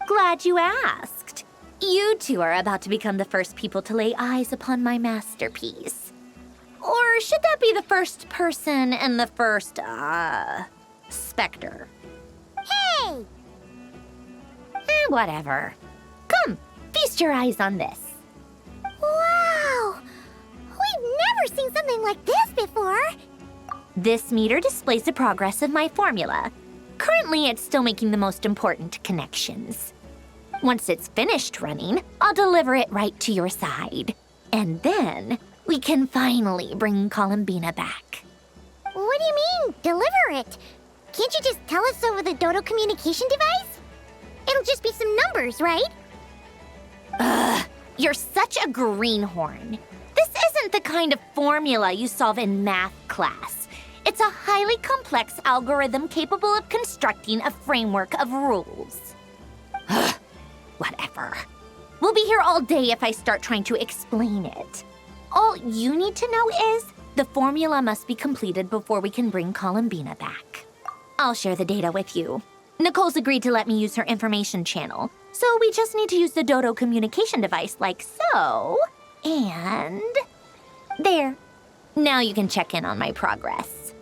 Glad you asked. You two are about to become the first people to lay eyes upon my masterpiece. Or should that be the first person and the first, specter?
Hey!
Whatever. Come, feast your eyes on this.
Wow! We've never seen something like this before.
This meter displays the progress of my formula. Currently, it's still making the most important connections. Once it's finished running, I'll deliver it right to your side. And then we can finally bring Columbina back.
What do you mean, deliver it? Can't you just tell us over the Dodo communication device? It'll just be some numbers, right?
Ugh, you're such a greenhorn. This isn't the kind of formula you solve in math class. It's a highly complex algorithm capable of constructing a framework of rules. Ugh, whatever. We'll be here all day if I start trying to explain it. All you need to know is the formula must be completed before we can bring Columbina back. I'll share the data with you. Nicole's agreed to let me use her information channel, so we just need to use the Dodo communication device like so. And there. Now you can check in on my progress.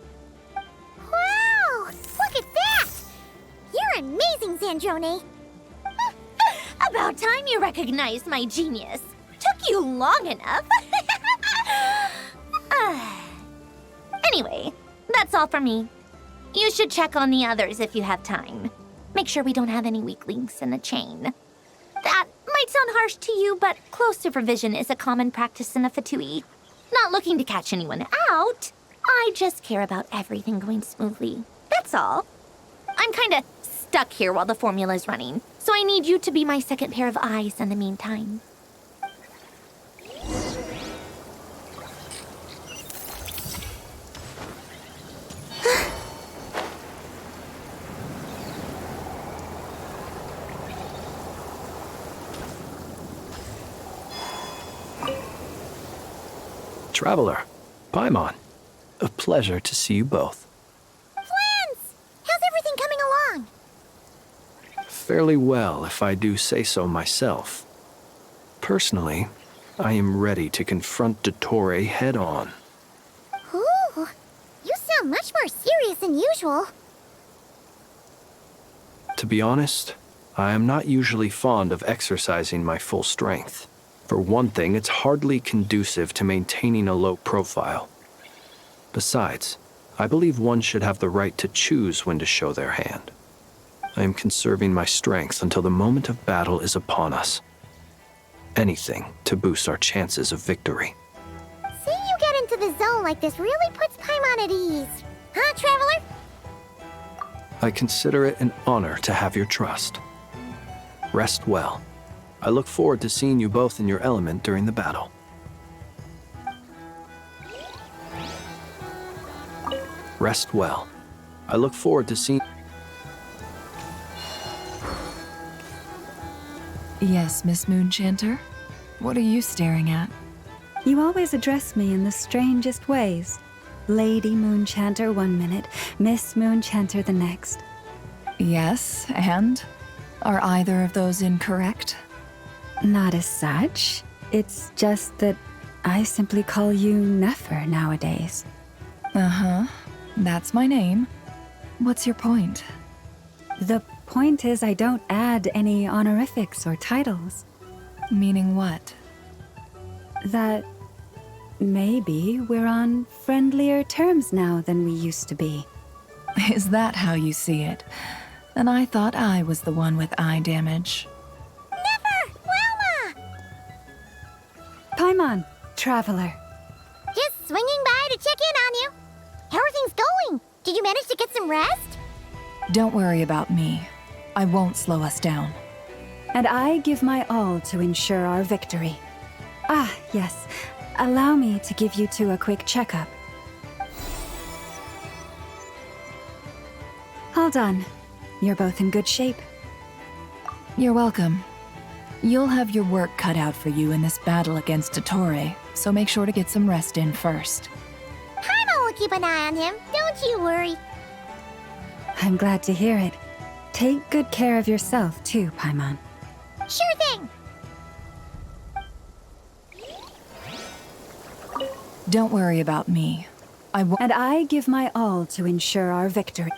Wow! Look at that! You're amazing, Sandroni.
About time you recognized my genius. Took you long enough. Anyway, that's all for me. You should check on the others if you have time. Make sure we don't have any weak links in the chain. That might sound harsh to you, but close supervision is a common practice in a Fatui. Not looking to catch anyone out. I just care about everything going smoothly. That's all. I'm kinda stuck here while the formula's running, so I need you to be my second pair of eyes in the meantime.
Traveler, Paimon, a pleasure to see you both.
Flans! How's everything coming along?
Fairly well, if I do say so myself. Personally, I am ready to confront Dottore head-on.
Ooh, you sound much more serious than usual.
To be honest, I am not usually fond of exercising my full strength. For one thing, it's hardly conducive to maintaining a low profile. Besides, I believe one should have the right to choose when to show their hand. I am conserving my strength until the moment of battle is upon us. Anything to boost our chances of victory.
Seeing you get into the zone like this really puts Paimon at ease. Huh, Traveler?
I consider it an honor to have your trust. Rest well. I look forward to seeing you both in your element during the battle. Rest well. I look forward to seeing...
Yes, Miss Moonchanter? What are you staring at?
You always address me in the strangest ways. Lady Moonchanter 1 minute, Miss Moonchanter the next.
Yes, and? Are either of those incorrect?
Not as such. It's just that I simply call you Nefer nowadays.
Uh-huh. That's my name. What's your point?
The point is I don't add any honorifics or titles.
Meaning what?
That maybe we're on friendlier terms now than we used to be.
Is that how you see it? And I thought I was the one with eye damage.
Never! Wilma!
Paimon, Traveler.
Just swinging by to check in on you. How are things going? Did you manage to get some rest?
Don't worry about me. I won't slow us down.
And I give my all to ensure our victory. Ah, yes. Allow me to give you two a quick checkup. All done. You're both in good shape.
You're welcome. You'll have your work cut out for you in this battle against Dottore, so make sure to get some rest in first.
Paimon will keep an eye on him, don't you worry.
I'm glad to hear it. Take good care of yourself, too, Paimon.
Sure thing!
Don't worry about me.
And I give my all to ensure our victory.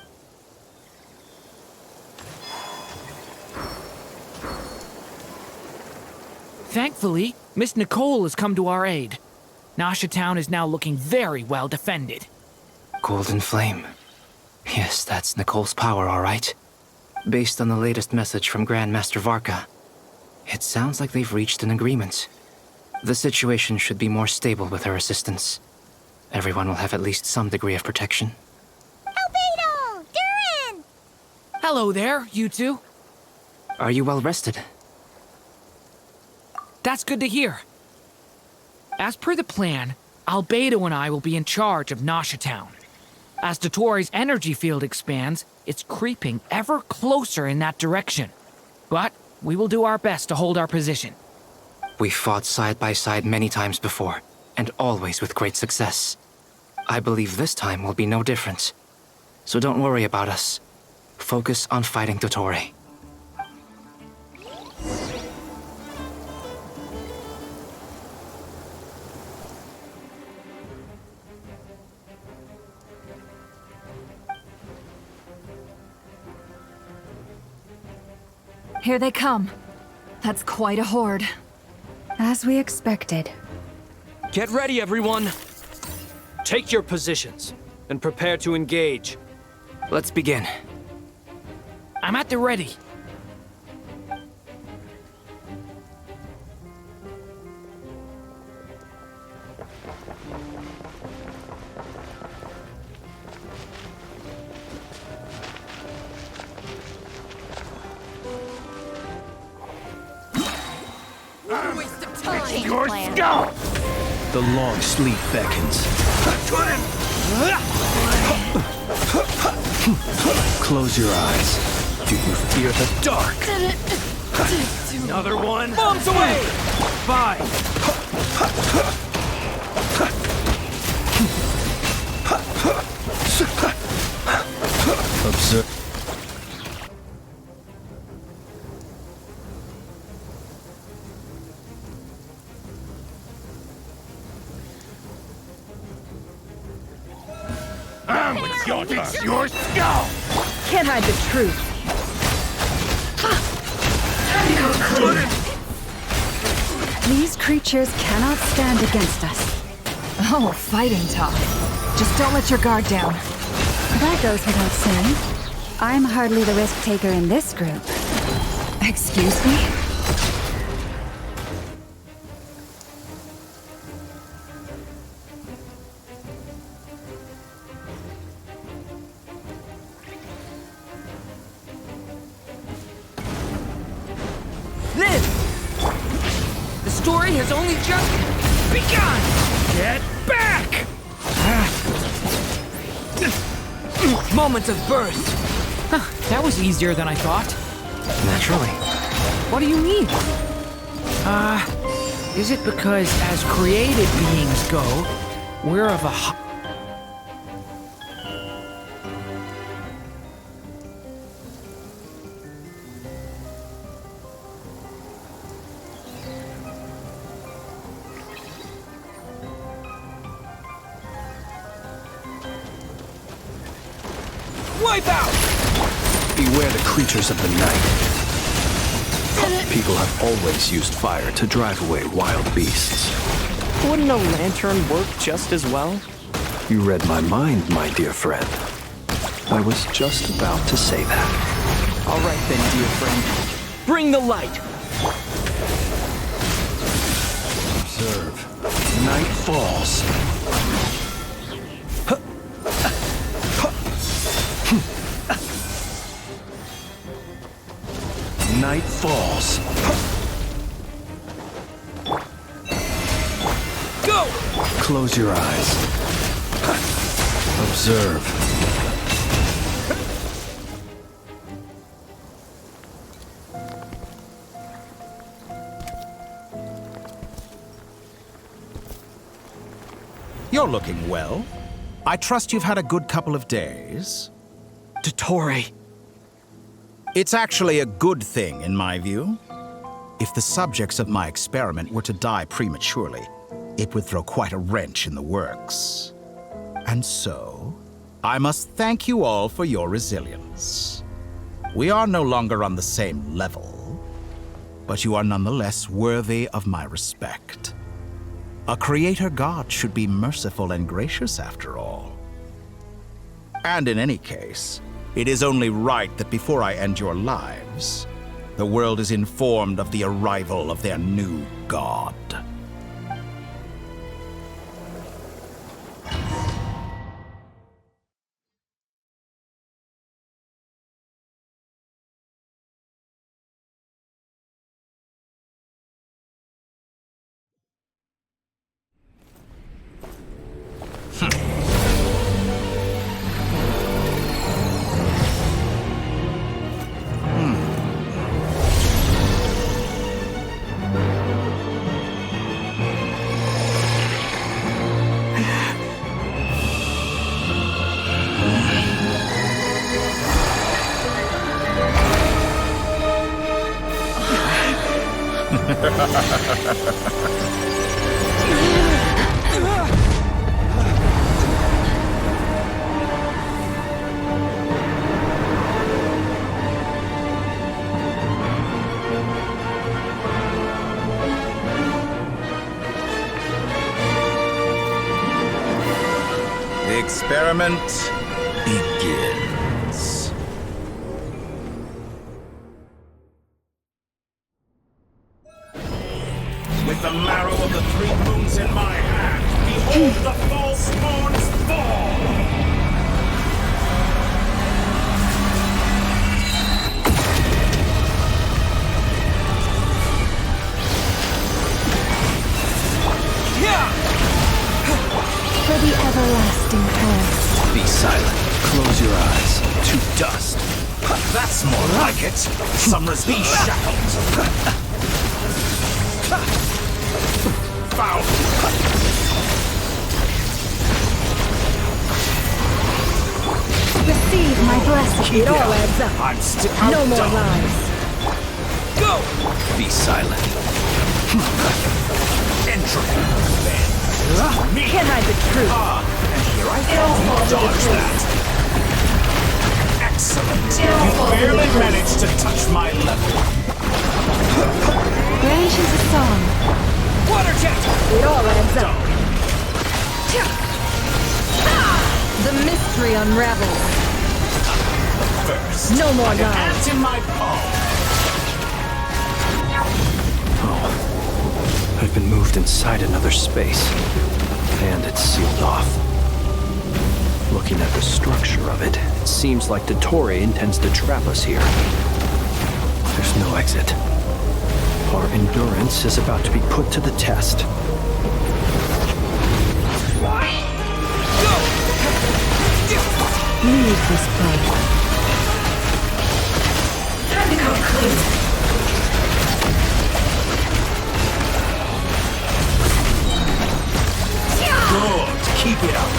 Thankfully, Miss Nicole has come to our aid. Nasha Town is now looking very well defended.
Golden Flame. Yes, that's Nicole's power, all right. Based on the latest message from Grandmaster Varka, it sounds like they've reached an agreement. The situation should be more stable with her assistance. Everyone will have at least some degree of protection.
Albedo! Durin!
Hello there, you two.
Are you well rested?
That's good to hear. As per the plan, Albedo and I will be in charge of Nasha Town. As Dottore's energy field expands, it's creeping ever closer in that direction. But we will do our best to hold our position.
We've fought side by side many times before, and always with great success. I believe this time will be no different. So don't worry about us. Focus on fighting Dottore.
Here they come. That's quite a horde.
As we expected.
Get ready, everyone. Take your positions and prepare to engage.
Let's begin.
I'm at the ready.
Your skull!
The long sleep beckons. Close your eyes. Do you fear the dark?
Another one. Bombs away! 5.
Observe.
Your turn. Your skull!
Can't hide the truth.
These creatures cannot stand against us.
Oh, fighting talk. Just don't let your guard down.
That goes without saying. I'm hardly the risk taker in this group.
Excuse me?
Liv! The story has only just begun! Get back! Moments of burst. Huh, that was easier than I thought.
Naturally.
What do you mean? Is it because as created beings go, we're of a
Wipe out!
Beware the creatures of the night. People have always used fire to drive away wild beasts. Wouldn't a lantern work just as well? You read my mind, my dear friend. I was just about to say that.
All right then, dear friend. Bring the light.
Observe. Night falls. Night falls.
Go!
Close your eyes. Observe.
You're looking well. I trust you've had a good couple of days.
Dottore.
It's actually a good thing, in my view. If the subjects of my experiment were to die prematurely, it would throw quite a wrench in the works. And so, I must thank you all for your resilience. We are no longer on the same level, but you are nonetheless worthy of my respect. A creator god should be merciful and gracious after all. And in any case, it is only right that before I end your lives, the world is informed of the arrival of their new god. The experiment begins. With the marrow of the three moons in my hand, behold the false moons fall!
For the everlasting curse.
Be silent. Close your eyes. To dust.
That's more like it. Summer's be shackled. Foul.
Receive my blessing.
It all adds up. I'm still
No more lies.
Go!
Be silent.
Entry.
Can't hide the truth.
And here I go. Dodge that.
Excellent! You barely managed to touch my level.
Genshin's a song.
Water jet!
It all adds up. The mystery unravels.
First,
No more
like an
lies.
ant in my palm.
I've been moved inside another space, and it's sealed off. Looking at the structure of it, it seems like Dottore intends to trap us here. There's no exit. Our endurance is about to be put to the test.
Leave this place.
Time to come clean.
Good. Keep it up.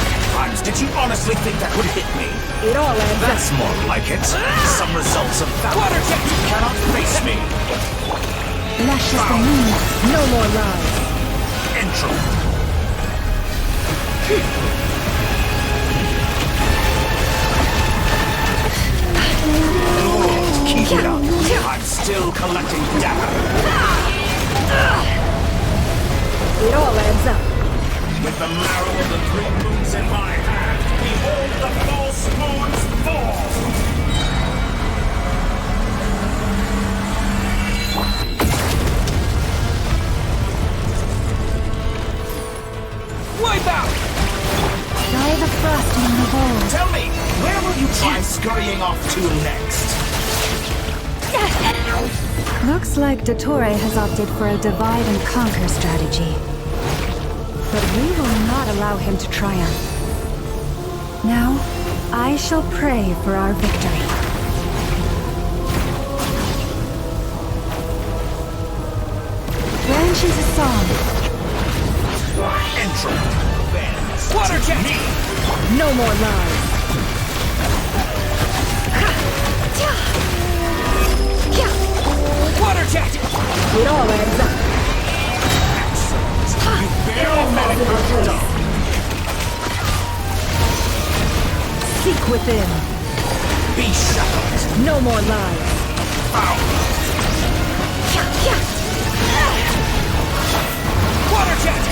Did you honestly think that would hit me?
It all adds up.
That's more like it. Some results of that. Water jet! You cannot face me.
Lashes the moon.
No more lies.
Intro. Good. Keep it up. I'm still collecting data.
It all adds up.
With the marrow of the three moons in my hand, behold the false moons fall! Wipe out!
Dry the frosting in the bowl.
Tell me, where will you try scurrying off to next?
Looks like Dottore has opted for a divide and conquer strategy. But we will not allow him to triumph. Now, I shall pray for our victory. Genshin's a song.
Intro. Water jet! Me!
No more lies.
Water jet!
It all adds up.
You barely managed to dump.
Seek within.
Be shackled.
No more lies.
Water jet!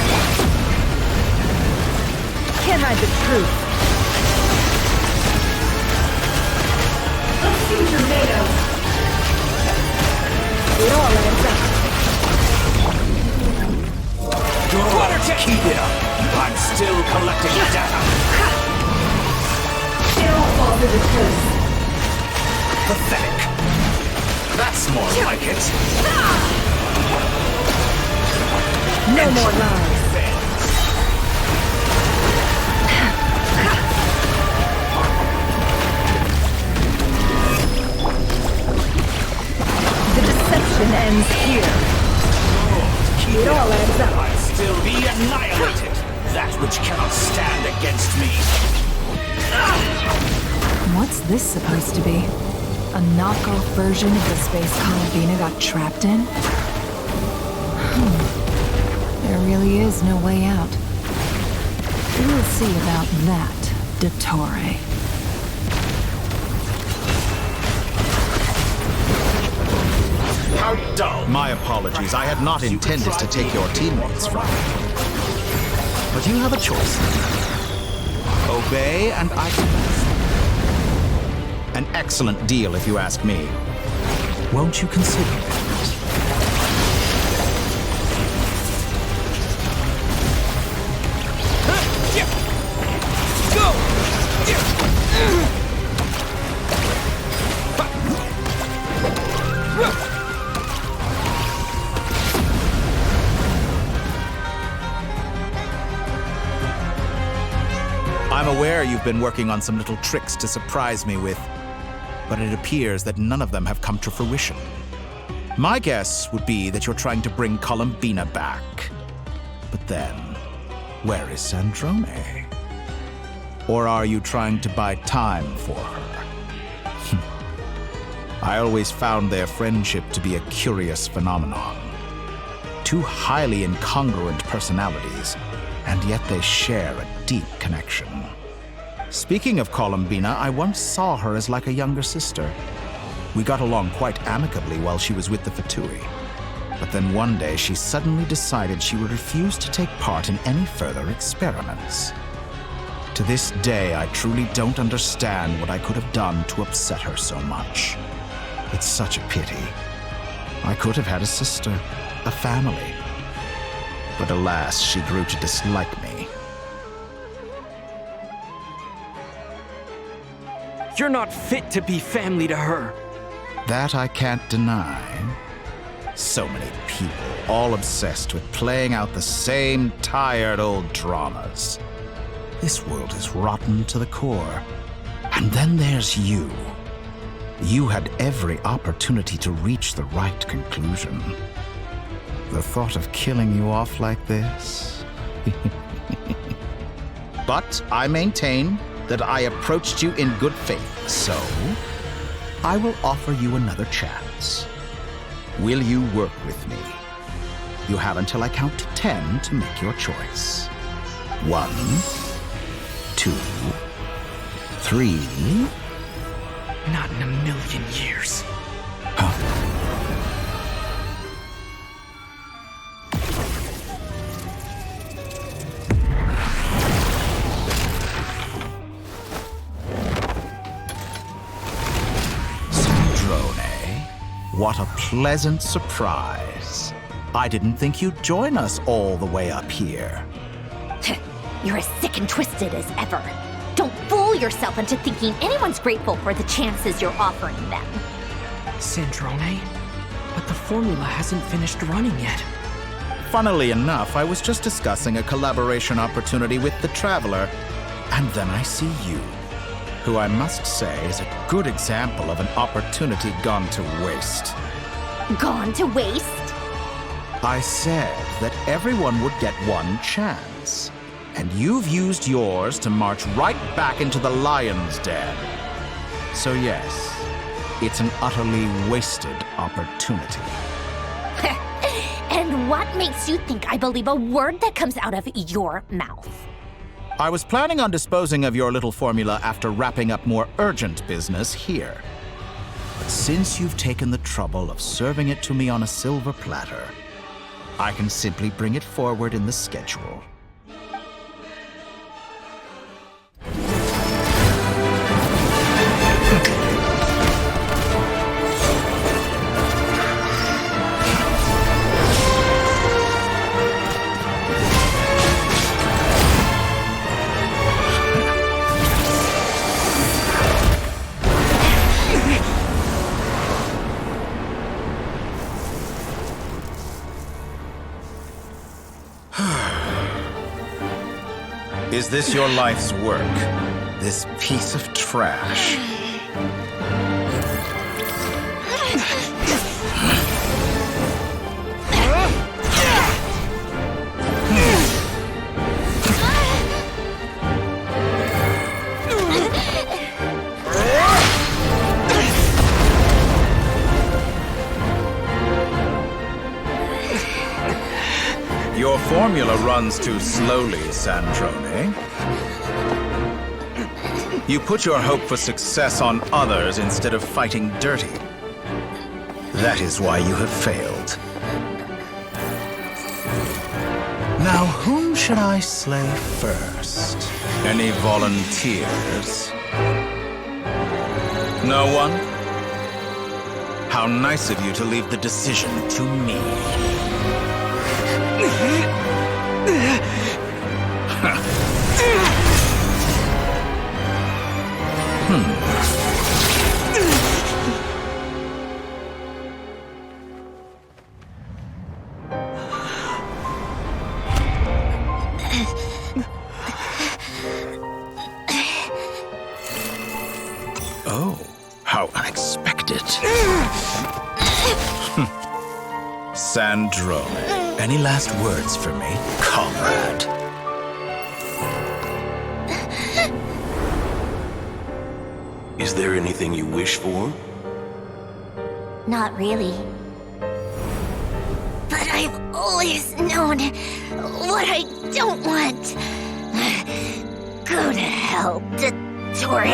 Can't hide the truth.
Let's see tornadoes.
It all adds up.
Good. Water jet! Keep it up. I'm still collecting data.
It all falls into place.
Pathetic. That's more like it.
No more lies. The deception ends here.
It
all adds up.
I'll still be annihilated. That which cannot stand against me.
What's this supposed to be? A knockoff version of the space Columbina got trapped in? There really is no way out. We'll see about that, Dottore.
How dull.
My apologies. I had not intended to take your teammates from you. But you have a choice. Obey and I can rest. An excellent deal if you ask me. Won't you consider it? I'm aware you've been working on some little tricks to surprise me with, but it appears that none of them have come to fruition. My guess would be that you're trying to bring Columbina back. But then, where is Sandrone? Or are you trying to buy time for her? I always found their friendship to be a curious phenomenon. Two highly incongruent personalities, and yet they share a deep connection. Speaking of Columbina, I once saw her as like a younger sister. We got along quite amicably while she was with the Fatui. But then one day she suddenly decided she would refuse to take part in any further experiments. To this day, I truly don't understand what I could have done to upset her so much. It's such a pity. I could have had a sister, a family. But alas, she grew to dislike me.
You're not fit to be family to her.
That I can't deny. So many people, all obsessed with playing out the same tired old dramas. This world is rotten to the core. And then there's you. You had every opportunity to reach the right conclusion. The thought of killing you off like this? But I maintain that I approached you in good faith, so I will offer you another chance. Will you work with me? You have until I count to 10 to make your choice. 1, 2, 3.
Not in a million years.
What a pleasant surprise. I didn't think you'd join us all the way up here.
You're as sick and twisted as ever. Don't fool yourself into thinking anyone's grateful for the chances you're offering them.
Sandrone? But the formula hasn't finished running yet.
Funnily enough, I was just discussing a collaboration opportunity with the Traveler, and then I see you, who I must say is a good example of an opportunity gone to waste.
Gone to waste?
I said that everyone would get one chance, and you've used yours to march right back into the lion's den. So yes, it's an utterly wasted opportunity.
And what makes you think I believe a word that comes out of your mouth?
I was planning on disposing of your little formula after wrapping up more urgent business here. But since you've taken the trouble of serving it to me on a silver platter, I can simply bring it forward in the schedule. Is this your life's work? This piece of trash? Your formula runs too slowly, Sandrone. You put your hope for success on others instead of fighting dirty. That is why you have failed. Now, whom should I slay first? Any volunteers? No one? How nice of you to leave the decision to me. Oh, how unexpected. Sandrone, any last words for me, comrade?
Is there anything you wish for?
Not really. But I've always known what I don't want. Go to hell, Dottore.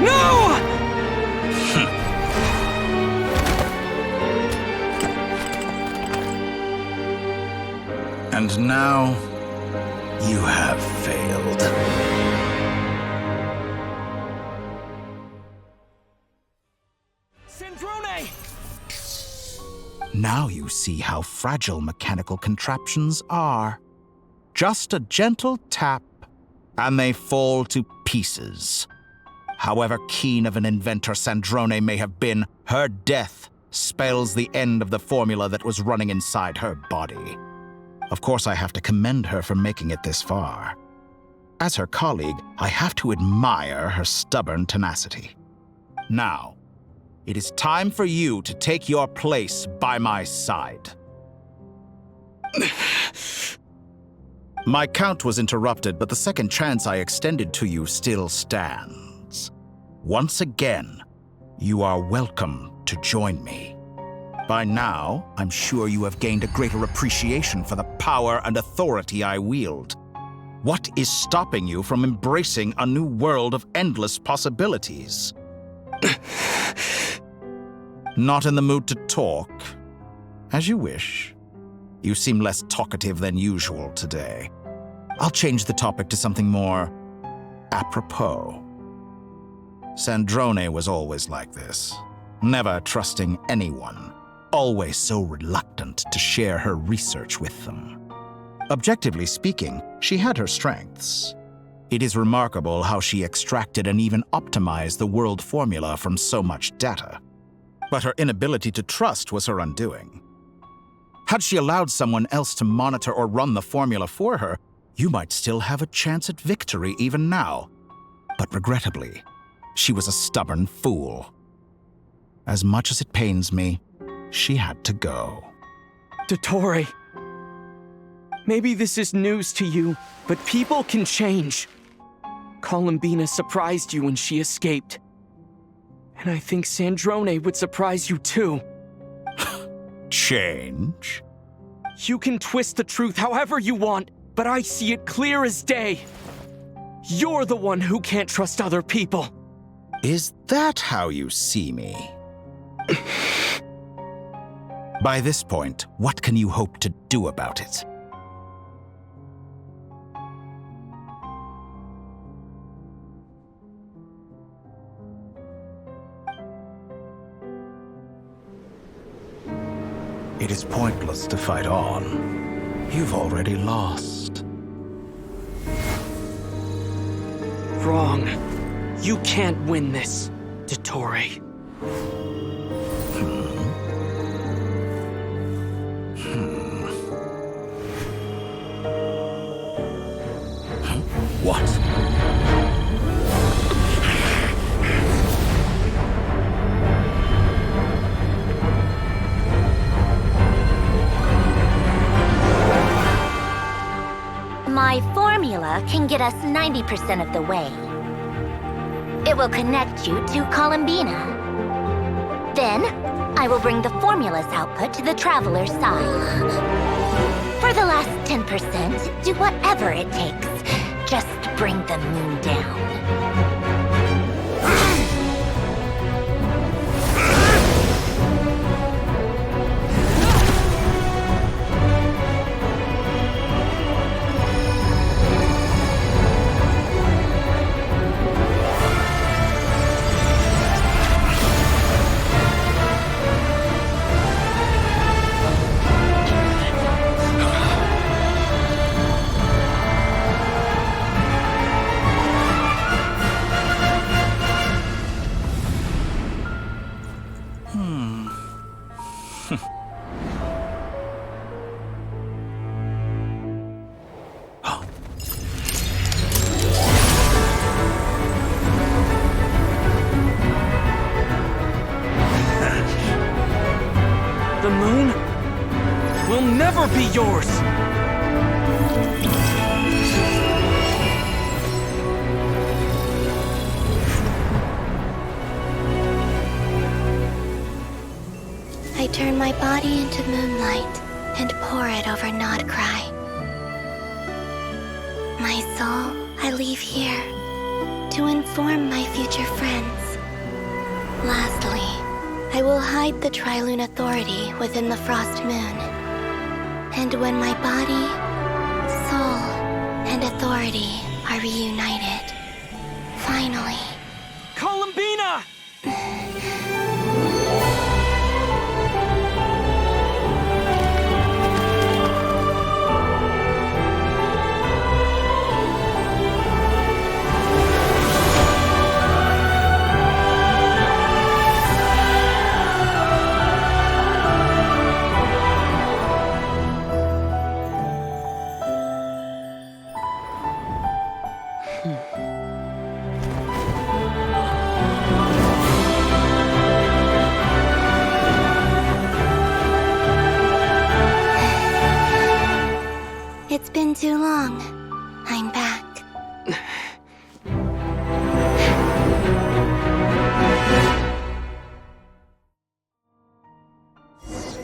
No!
And now, you have failed.
Sandrone!
Now you see how fragile mechanical contraptions are. Just a gentle tap, and they fall to pieces. However keen of an inventor Sandrone may have been, her death spells the end of the formula that was running inside her body. Of course, I have to commend her for making it this far. As her colleague, I have to admire her stubborn tenacity. Now, it is time for you to take your place by my side. My count was interrupted, but the second chance I extended to you still stands. Once again, you are welcome to join me. By now, I'm sure you have gained a greater appreciation for the power and authority I wield. What is stopping you from embracing a new world of endless possibilities? Not in the mood to talk? As you wish. You seem less talkative than usual today. I'll change the topic to something more apropos. Sandrone was always like this, never trusting anyone, always so reluctant to share her research with them. Objectively speaking, she had her strengths. It is remarkable how she extracted and even optimized the world formula from so much data. But her inability to trust was her undoing. Had she allowed someone else to monitor or run the formula for her, you might still have a chance at victory even now. But regrettably, she was a stubborn fool. As much as it pains me, she had to go.
Dottore, maybe this is news to you, but people can change. Columbina surprised you when she escaped. And I think Sandrone would surprise you too.
Change?
You can twist the truth however you want, but I see it clear as day. You're the one who can't trust other people.
Is that how you see me? By this point, what can you hope to do about it? It is pointless to fight on. You've already lost.
Wrong. You can't win this, Dottore.
What?
My formula can get us 90% of the way. It will connect you to Columbina. Then, I will bring the formula's output to the Traveler's side. For the last 10%, do whatever it takes. Just bring the moon down.
The moon will never be yours!
I
I turn my body into moonlight and pour it over Nodcry. My soul I leave here to inform my future friends. Lastly, I will hide the Trilune Authority within the Frost Moon. And when my body, soul, and authority are reunited, finally...
Columbina!
It's been too long. I'm back.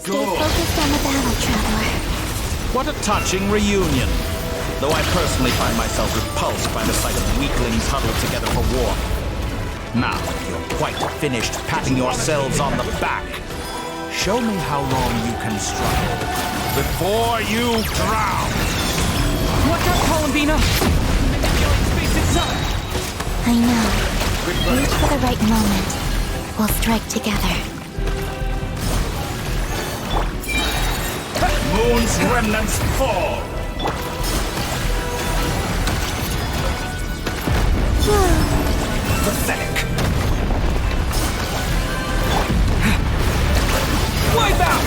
Stay focused on the battle, Traveler.
What a touching reunion. Though I personally find myself repulsed by the sight of weaklings huddled together for war. Now, you're quite finished patting yourselves on the back. Show me how long you can struggle before you drown.
Watch out, Columbina! Manipulate space itself!
I know. Wait for the right moment. We'll strike together.
Moon's remnants fall.
Pathetic.
Wipe out!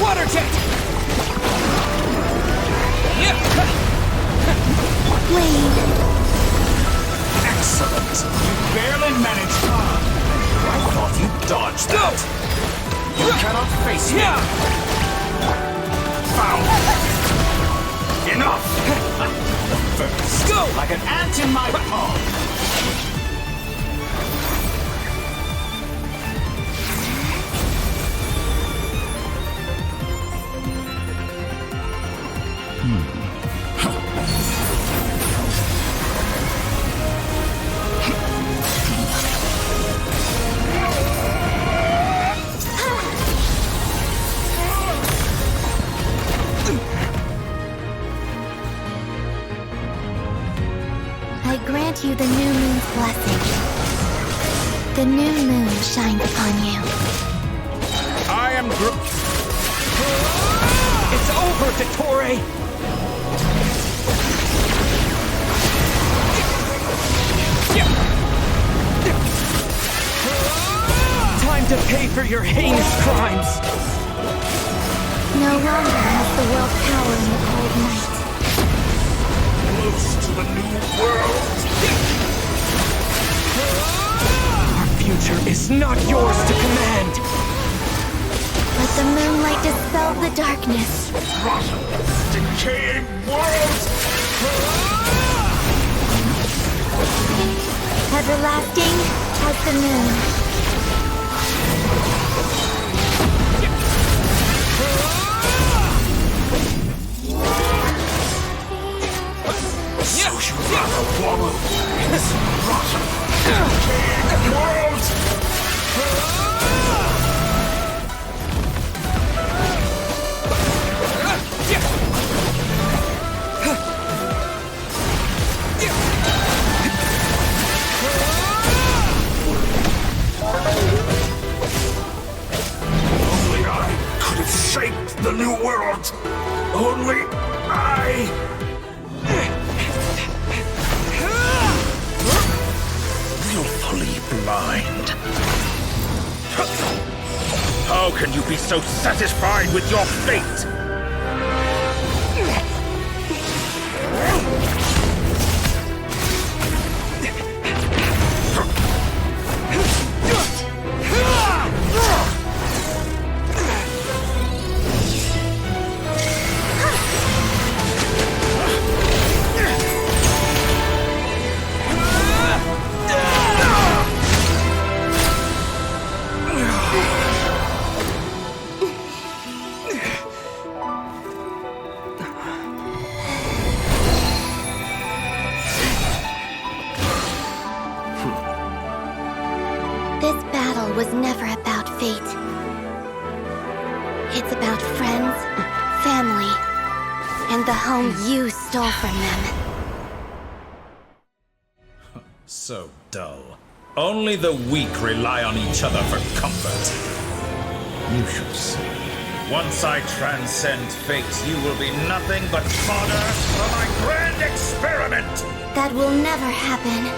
Water jet!
Wait.
Excellent. You barely managed. I thought you dodged that. You cannot face me. Found. Enough. First, go like an ant in my palm.
I grant you the new moon's blessing. The new moon shines upon you.
I am
It's over, Dottore! Time to pay for your heinous crimes!
No longer has the world power in the cold night.
Close to the new world.
Our future is not yours to command!
Let the moonlight dispel the darkness.
Rotten, decaying world.
Everlasting as the moon.
So you rather wallow in this rotten, decaying world. Only I could have shaped the new world. Only I. Willfully blind. How can you be so satisfied with your fate?
was never about fate. It's about friends, family, and the home you stole from them.
So dull. Only the weak rely on each other for comfort. You shall see. Once I transcend fate, you will be nothing but fodder for my grand experiment!
That will never happen.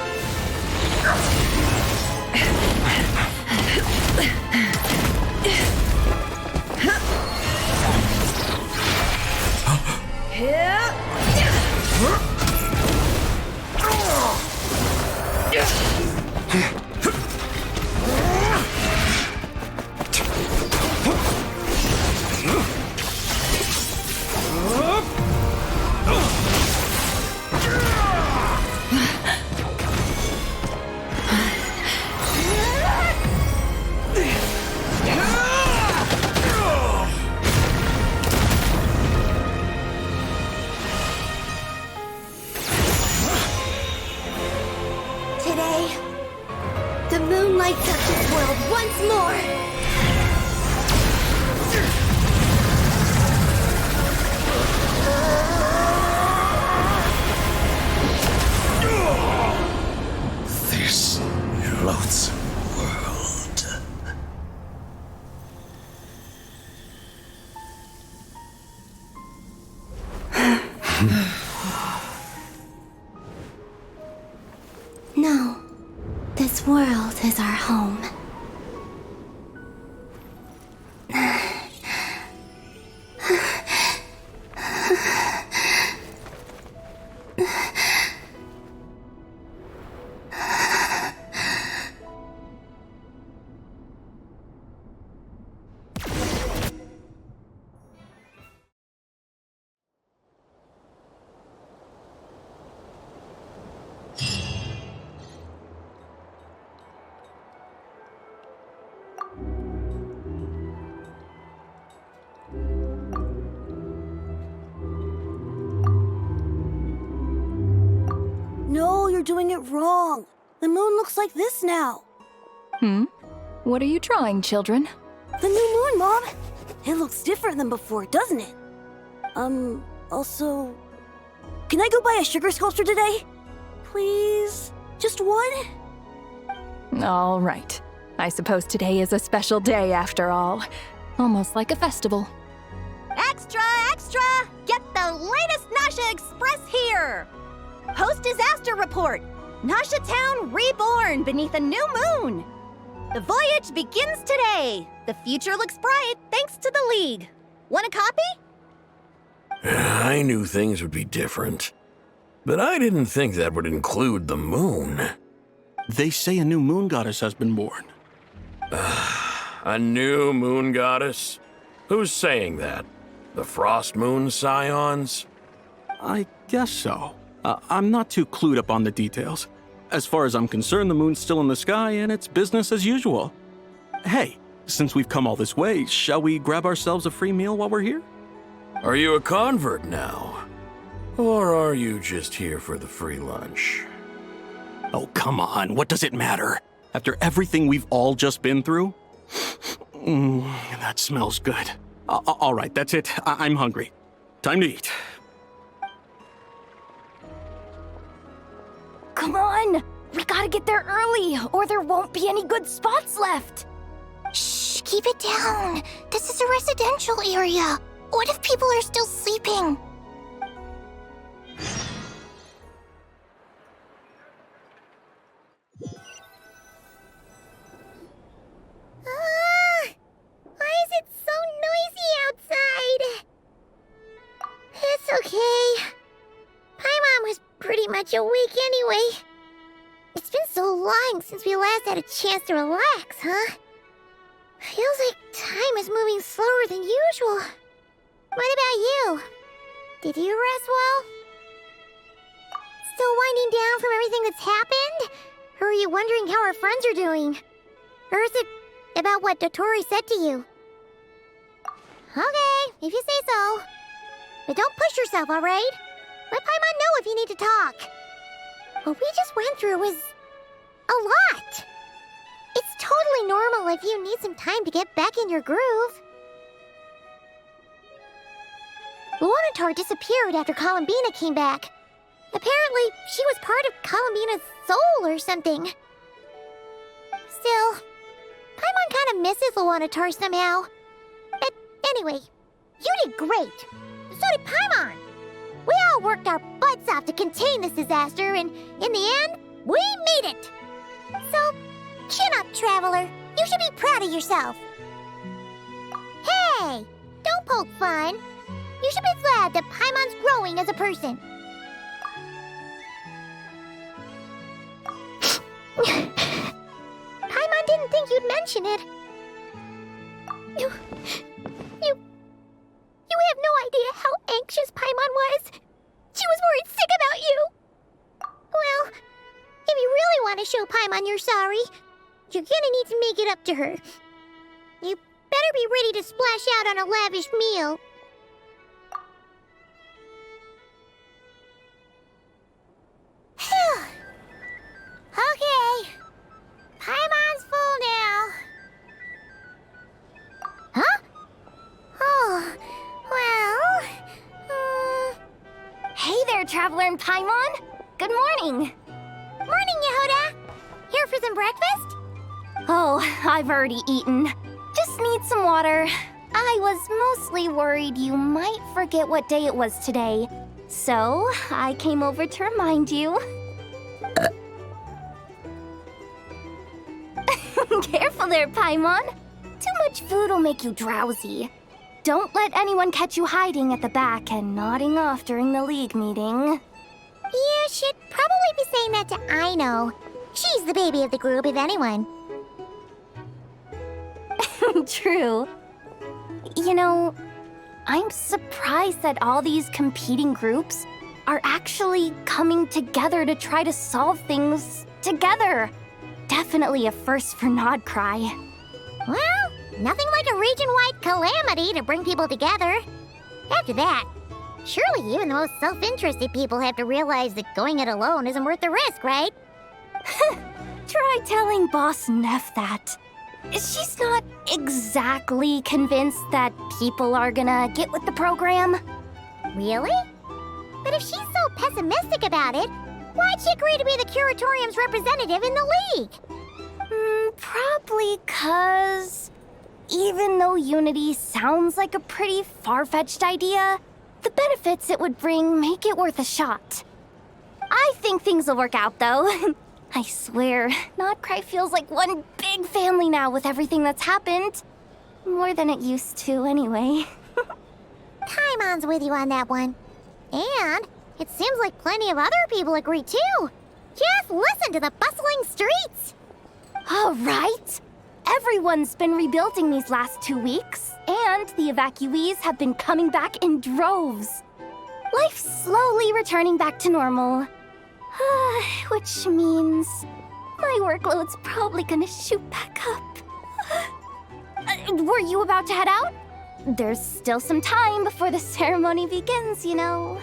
Today, the moon lights up this world once more.
This loathsome world.
No, this world is our home.
No, you're doing it wrong. The moon looks like this now.
What are you drawing, children?
The new moon, Mom. It looks different than before, doesn't it? Also... Can I go buy a sugar sculpture today? Please? Just one?
All right. I suppose today is a special day after all. Almost like a festival.
Extra, extra! Get the latest Nasha Express here! Post-disaster report! Nasha Town reborn beneath a new moon! The voyage begins today! The future looks bright thanks to the League. Want a copy?
I knew things would be different, but I didn't think that would include the moon.
They say a new moon goddess has been born.
A new moon goddess? Who's saying that? The Frost Moon Scions?
I guess so. I'm not too clued up on the details. As far as I'm concerned, the moon's still in the sky and it's business as usual. Hey, since we've come all this way, shall we grab ourselves a free meal while we're here?
Are you a convert now? Or are you just here for the free lunch?
Oh, come on. What does it matter? After everything we've all just been through? That smells good. All right, that's it. I'm hungry. Time to eat.
Come on! We gotta get there early, or there won't be any good spots left!
Shh, keep it down. This is a residential area. What if people are still sleeping? Why is it so noisy outside? It's okay. Paimon was pretty much awake anyway. It's been so long since we last had a chance to relax, huh? Feels like time is moving slower than usual. What about you? Did you rest well? Still winding down from everything that's happened? Or are you wondering how our friends are doing? Or is it about what Dotori said to you? Okay, if you say so. But don't push yourself, alright? Let Paimon know if you need to talk. What we just went through was a lot. It's totally totally normal if you need some time to get back in your groove. Luanatar disappeared after Columbina came back. Apparently, she was part of Columbina's soul or something. Still, Paimon kind of misses Luanatar somehow. But anyway, you did great. So did Paimon. We all worked our butts off to contain this disaster, and in the end, we made it. So, chin up, Traveler. You should be proud of yourself. Hey, don't poke fun. You should be glad that Paimon's growing as a person. Paimon didn't think you'd mention it. You have no idea how anxious Paimon was. She was worried sick about you. Well, if you really want to show Paimon you're sorry, you're gonna need to make it up to her. You better be ready to splash out on a lavish meal. Okay. Paimon's full now. Huh? Oh, well...
Hey there, Traveler and Paimon! Good morning!
Morning, Yehuda! Here for some breakfast?
Oh, I've already eaten. Just need some water. I was mostly worried you might forget what day it was today. So, I came over to remind you. Careful there, Paimon. Too much food will make you drowsy. Don't let anyone catch you hiding at the back and nodding off during the League meeting.
You should probably be saying that to Aino. She's the baby of the group, if anyone.
True. You know, I'm surprised that all these competing groups are actually coming together to try to solve things together. Definitely a first for Nodcry.
Well, nothing like a region-wide calamity to bring people together. After that, surely even the most self-interested people have to realize that going it alone isn't worth the risk, right?
Try telling Boss Neff that. She's not exactly convinced that people are gonna get with the program.
Really? But if she's so pessimistic about it, why'd she agree to be the Curatorium's representative in the League?
Probably 'cause even though Unity sounds like a pretty far-fetched idea, the benefits it would bring make it worth a shot. I think things will work out, though. I swear, Nodcry feels like one big family now with everything that's happened. More than it used to, anyway.
Paimon's with you on that one. And it seems like plenty of other people agree, too. Just listen to the bustling streets.
All right. Everyone's been rebuilding these last 2 weeks, and the evacuees have been coming back in droves. Life's slowly returning back to normal. Which means my workload's probably gonna shoot back up. Were you about to head out? There's still some time before the ceremony begins, you know.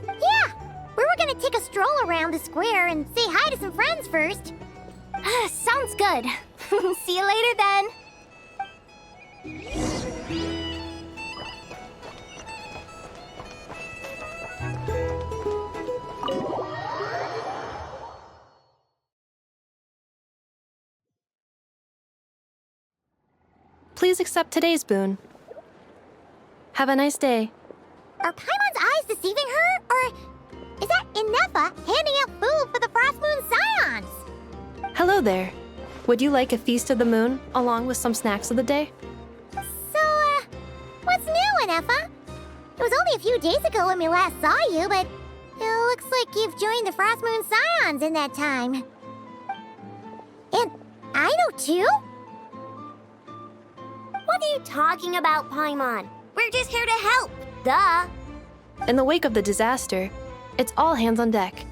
Yeah, we were gonna take a stroll around the square and say hi to some friends first.
Sounds good. See you later then.
Please accept today's boon. Have a nice day.
Are Paimon's eyes deceiving her? Or is that Inefa handing out food for the Frost Moon Scions?
Hello there. Would you like a feast of the moon along with some snacks of the day?
So, what's new, Inefa? It was only a few days ago when we last saw you, but it looks like you've joined the Frost Moon Scions in that time. And Aino too?
What are you talking about, Paimon? We're just here to help. Duh.
In the wake of the disaster, it's all hands on deck.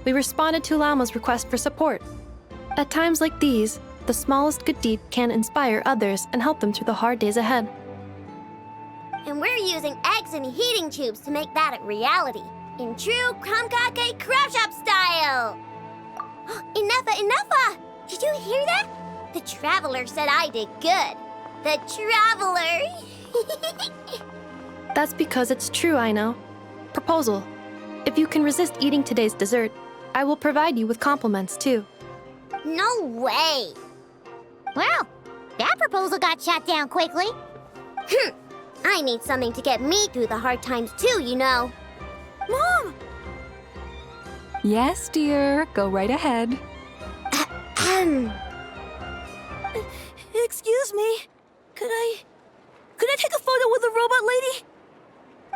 We responded to Lama's request for support. At times like these, the smallest good deed can inspire others and help them through the hard days ahead.
And we're using eggs and heating tubes to make that a reality. In true Krumkake Crab Shop style! Inefa! Did you hear that?
The Traveler said I did good. The Traveler!
That's because it's true, I know. Proposal. If you can resist eating today's dessert, I will provide you with compliments, too.
No way! Well, that proposal got shot down quickly. I need something to get me through the hard times too, you know.
Mom!
Yes, dear. Go right ahead.
Excuse me. Could I take a photo with the robot lady?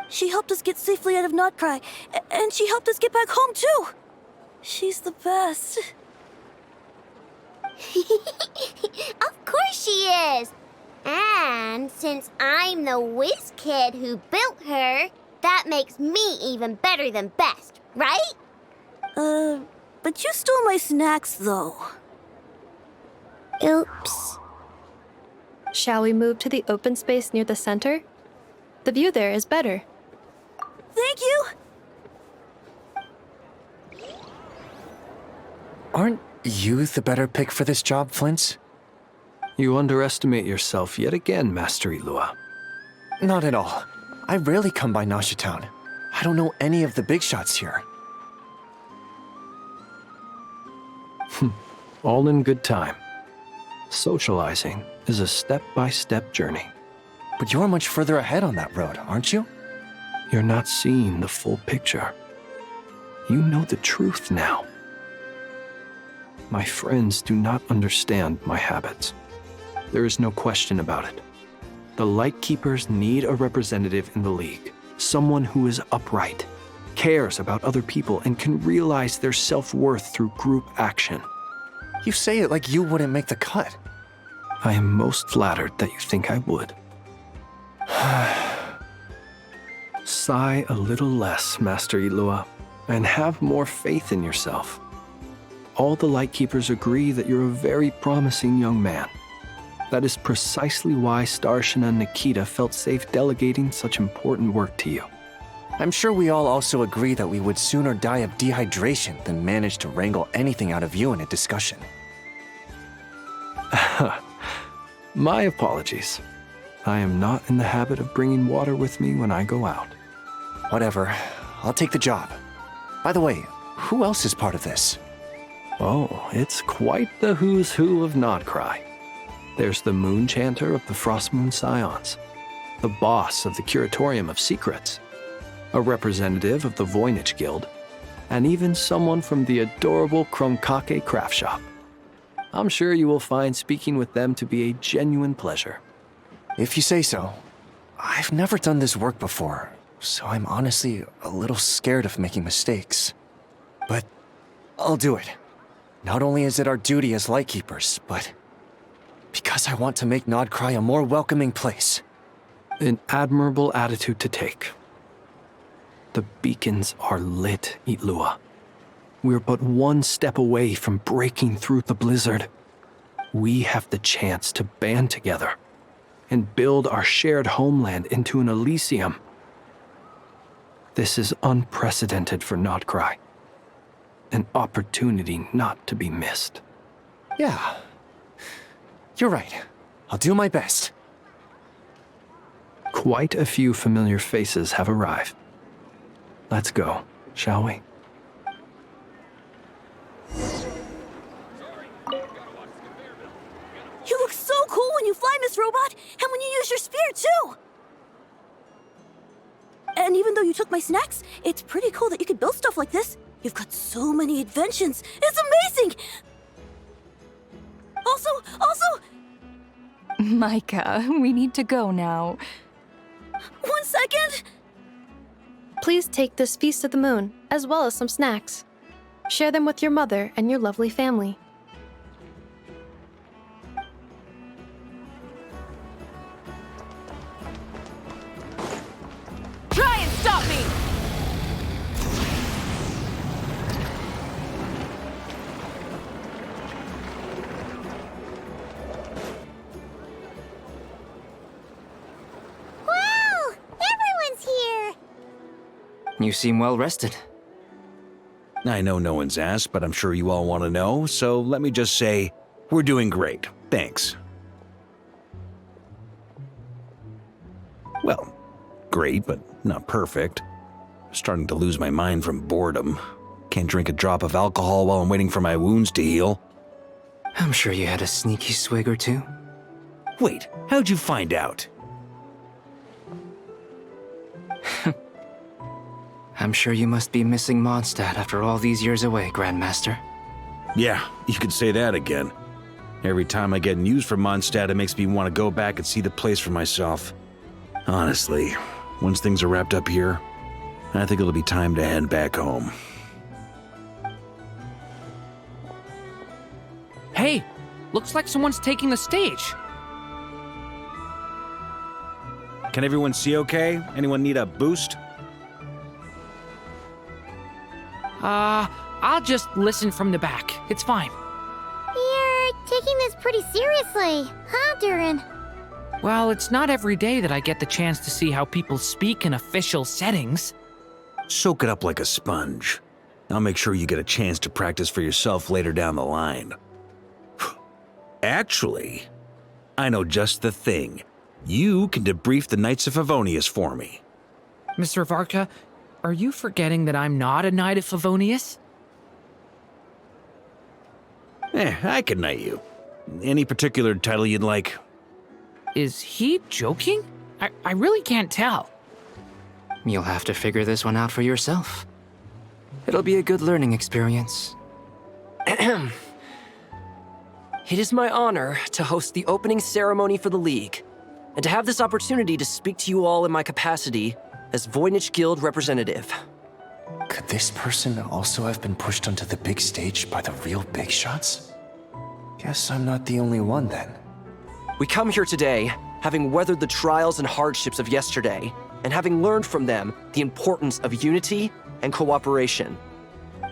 She helped us get safely out of Notcry, and she helped us get back home too. She's the best.
Of course she is. And since I'm the whiz kid who built her, that makes me even better than best, right?
But you stole my snacks, though.
Oops.
Shall we move to the open space near the center? The view there is better.
Thank you!
Aren't you the better pick for this job, Flint? You underestimate yourself yet again, Master Ilua. Not at all. I rarely come by Nasha Town. I don't know any of the big shots here. All in good time. Socializing is a step-by-step journey. But you're much further ahead on that road, aren't you? You're not seeing the full picture. You know the truth now. My friends do not understand my habits. There is no question about it. The Lightkeepers need a representative in the League. Someone who is upright, cares about other people, and can realize their self-worth through group action. You say it like you wouldn't make the cut. I am most flattered that you think I would. Sigh a little less, Master Ilua, and have more faith in yourself. All the Lightkeepers agree that you're a very promising young man. That is precisely why Starshin and Nikita felt safe delegating such important work to you. I'm sure we all also agree that we would sooner die of dehydration than manage to wrangle anything out of you in a discussion. My apologies. I am not in the habit of bringing water with me when I go out. Whatever. I'll take the job. By the way, who else is part of this? Oh, it's quite the who's who of Nodcry. There's the Moon Chanter of the Frostmoon Scions, the boss of the Curatorium of Secrets, a representative of the Voynich Guild, and even someone from the adorable Krumkake craft shop. I'm sure you will find speaking with them to be a genuine pleasure. If you say so. I've never done this work before, so I'm honestly a little scared of making mistakes. But I'll do it. Not only is it our duty as Lightkeepers, but because I want to make Nodcry a more welcoming place. An admirable attitude to take. The beacons are lit, Itlua. We're but one step away from breaking through the blizzard. We have the chance to band together and build our shared homeland into an Elysium. This is unprecedented for Nodcry. An opportunity not to be missed. Yeah. You're right. I'll do my best. Quite a few familiar faces have arrived. Let's go, shall we?
You look so cool when you fly, Miss Robot, and when you use your spear, too! And even though you took my snacks, it's pretty cool that you could build stuff like this. You've got so many inventions. It's amazing! Also...
Micah, we need to go now.
1 second!
Please take this Feast of the Moon, as well as some snacks. Share them with your mother and your lovely family.
Try and stop me!
Wow! Everyone's here!
You seem well rested.
I know no one's asked, but I'm sure you all want to know, so let me just say, we're doing great. Thanks. Well, great, but not perfect. Starting to lose my mind from boredom. Can't drink a drop of alcohol while I'm waiting for my wounds to heal.
I'm sure you had a sneaky swig or two.
Wait, how'd you find out?
I'm sure you must be missing Mondstadt after all these years away, Grandmaster.
Yeah, you could say that again. Every time I get news from Mondstadt, it makes me want to go back and see the place for myself. Honestly, once things are wrapped up here, I think it'll be time to head back home.
Hey, looks like someone's taking the stage.
Can everyone see okay? Anyone need a boost?
I'll just listen from the back. It's fine.
You're taking this pretty seriously, huh, Durin?
Well, it's not every day that I get the chance to see how people speak in official settings.
Soak it up like a sponge. I'll make sure you get a chance to practice for yourself later down the line. Actually, I know just the thing. You can debrief the Knights of Favonius for me.
Mr. Varka, are you forgetting that I'm not a Knight of Favonius?
I can knight you. Any particular title you'd like?
Is he joking? I really can't tell.
You'll have to figure this one out for yourself. It'll be a good learning experience.
It is my honor to host the opening ceremony for the League, and to have this opportunity to speak to you all in my capacity as Voynich Guild representative.
Could this person also have been pushed onto the big stage by the real big shots? Guess I'm not the only one then.
We come here today, having weathered the trials and hardships of yesterday, and having learned from them the importance of unity and cooperation.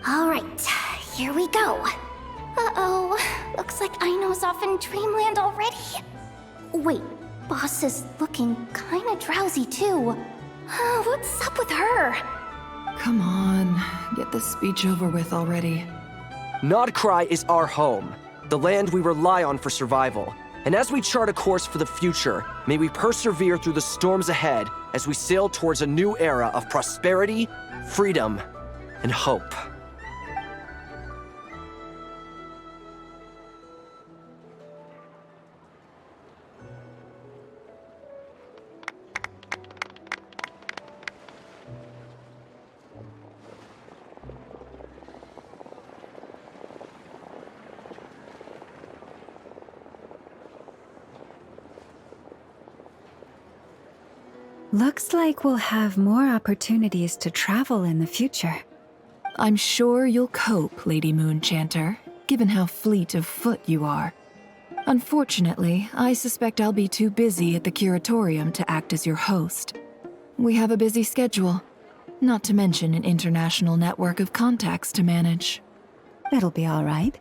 All right, here we go.
Uh-oh, looks like Aino's off in Dreamland already. Wait, Boss is looking kinda drowsy too. What's up with her?
Come on, get this speech over with already.
Nodcry is our home, the land we rely on for survival. And as we chart a course for the future, may we persevere through the storms ahead as we sail towards a new era of prosperity, freedom, and hope.
Looks like we'll have more opportunities to travel in the future.
I'm sure you'll cope, Lady Moonchanter, given how fleet of foot you are. Unfortunately, I suspect I'll be too busy at the Curatorium to act as your host. We have a busy schedule, not to mention an international network of contacts to manage.
That'll be all right.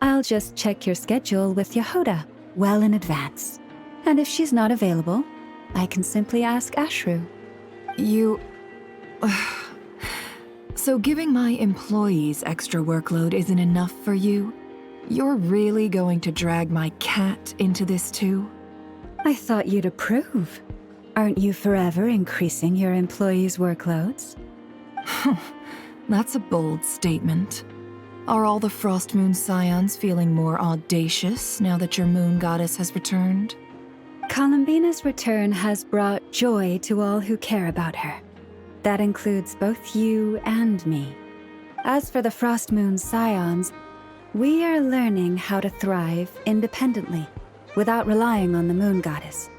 I'll just check your schedule with Yehoda well in advance. And if she's not available, I can simply ask Ashru.
You... So giving my employees extra workload isn't enough for you? You're really going to drag my cat into this too?
I thought you'd approve. Aren't you forever increasing your employees' workloads?
That's a bold statement. Are all the Frostmoon Scions feeling more audacious now that your moon goddess has returned?
Columbina's return has brought joy to all who care about her. That includes both you and me. As for the Frostmoon Scions, we are learning how to thrive independently, without relying on the moon goddess.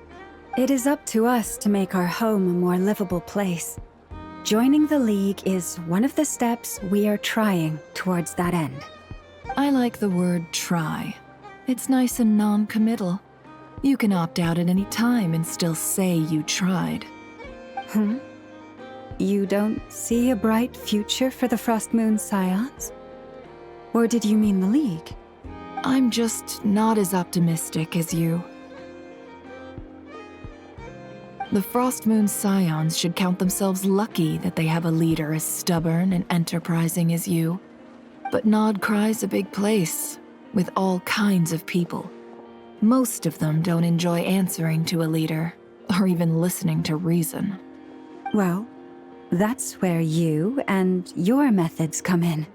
It is up to us to make our home a more livable place. Joining the League is one of the steps we are trying towards that end.
I like the word try. It's nice and non-committal. You can opt out at any time and still say you tried.
You don't see a bright future for the Frostmoon Scions? Or did you mean the League?
I'm just not as optimistic as you. The Frostmoon Scions should count themselves lucky that they have a leader as stubborn and enterprising as you. But Nodcry's a big place, with all kinds of people. Most of them don't enjoy answering to a leader, or even listening to reason.
Well, that's where you and your methods come in.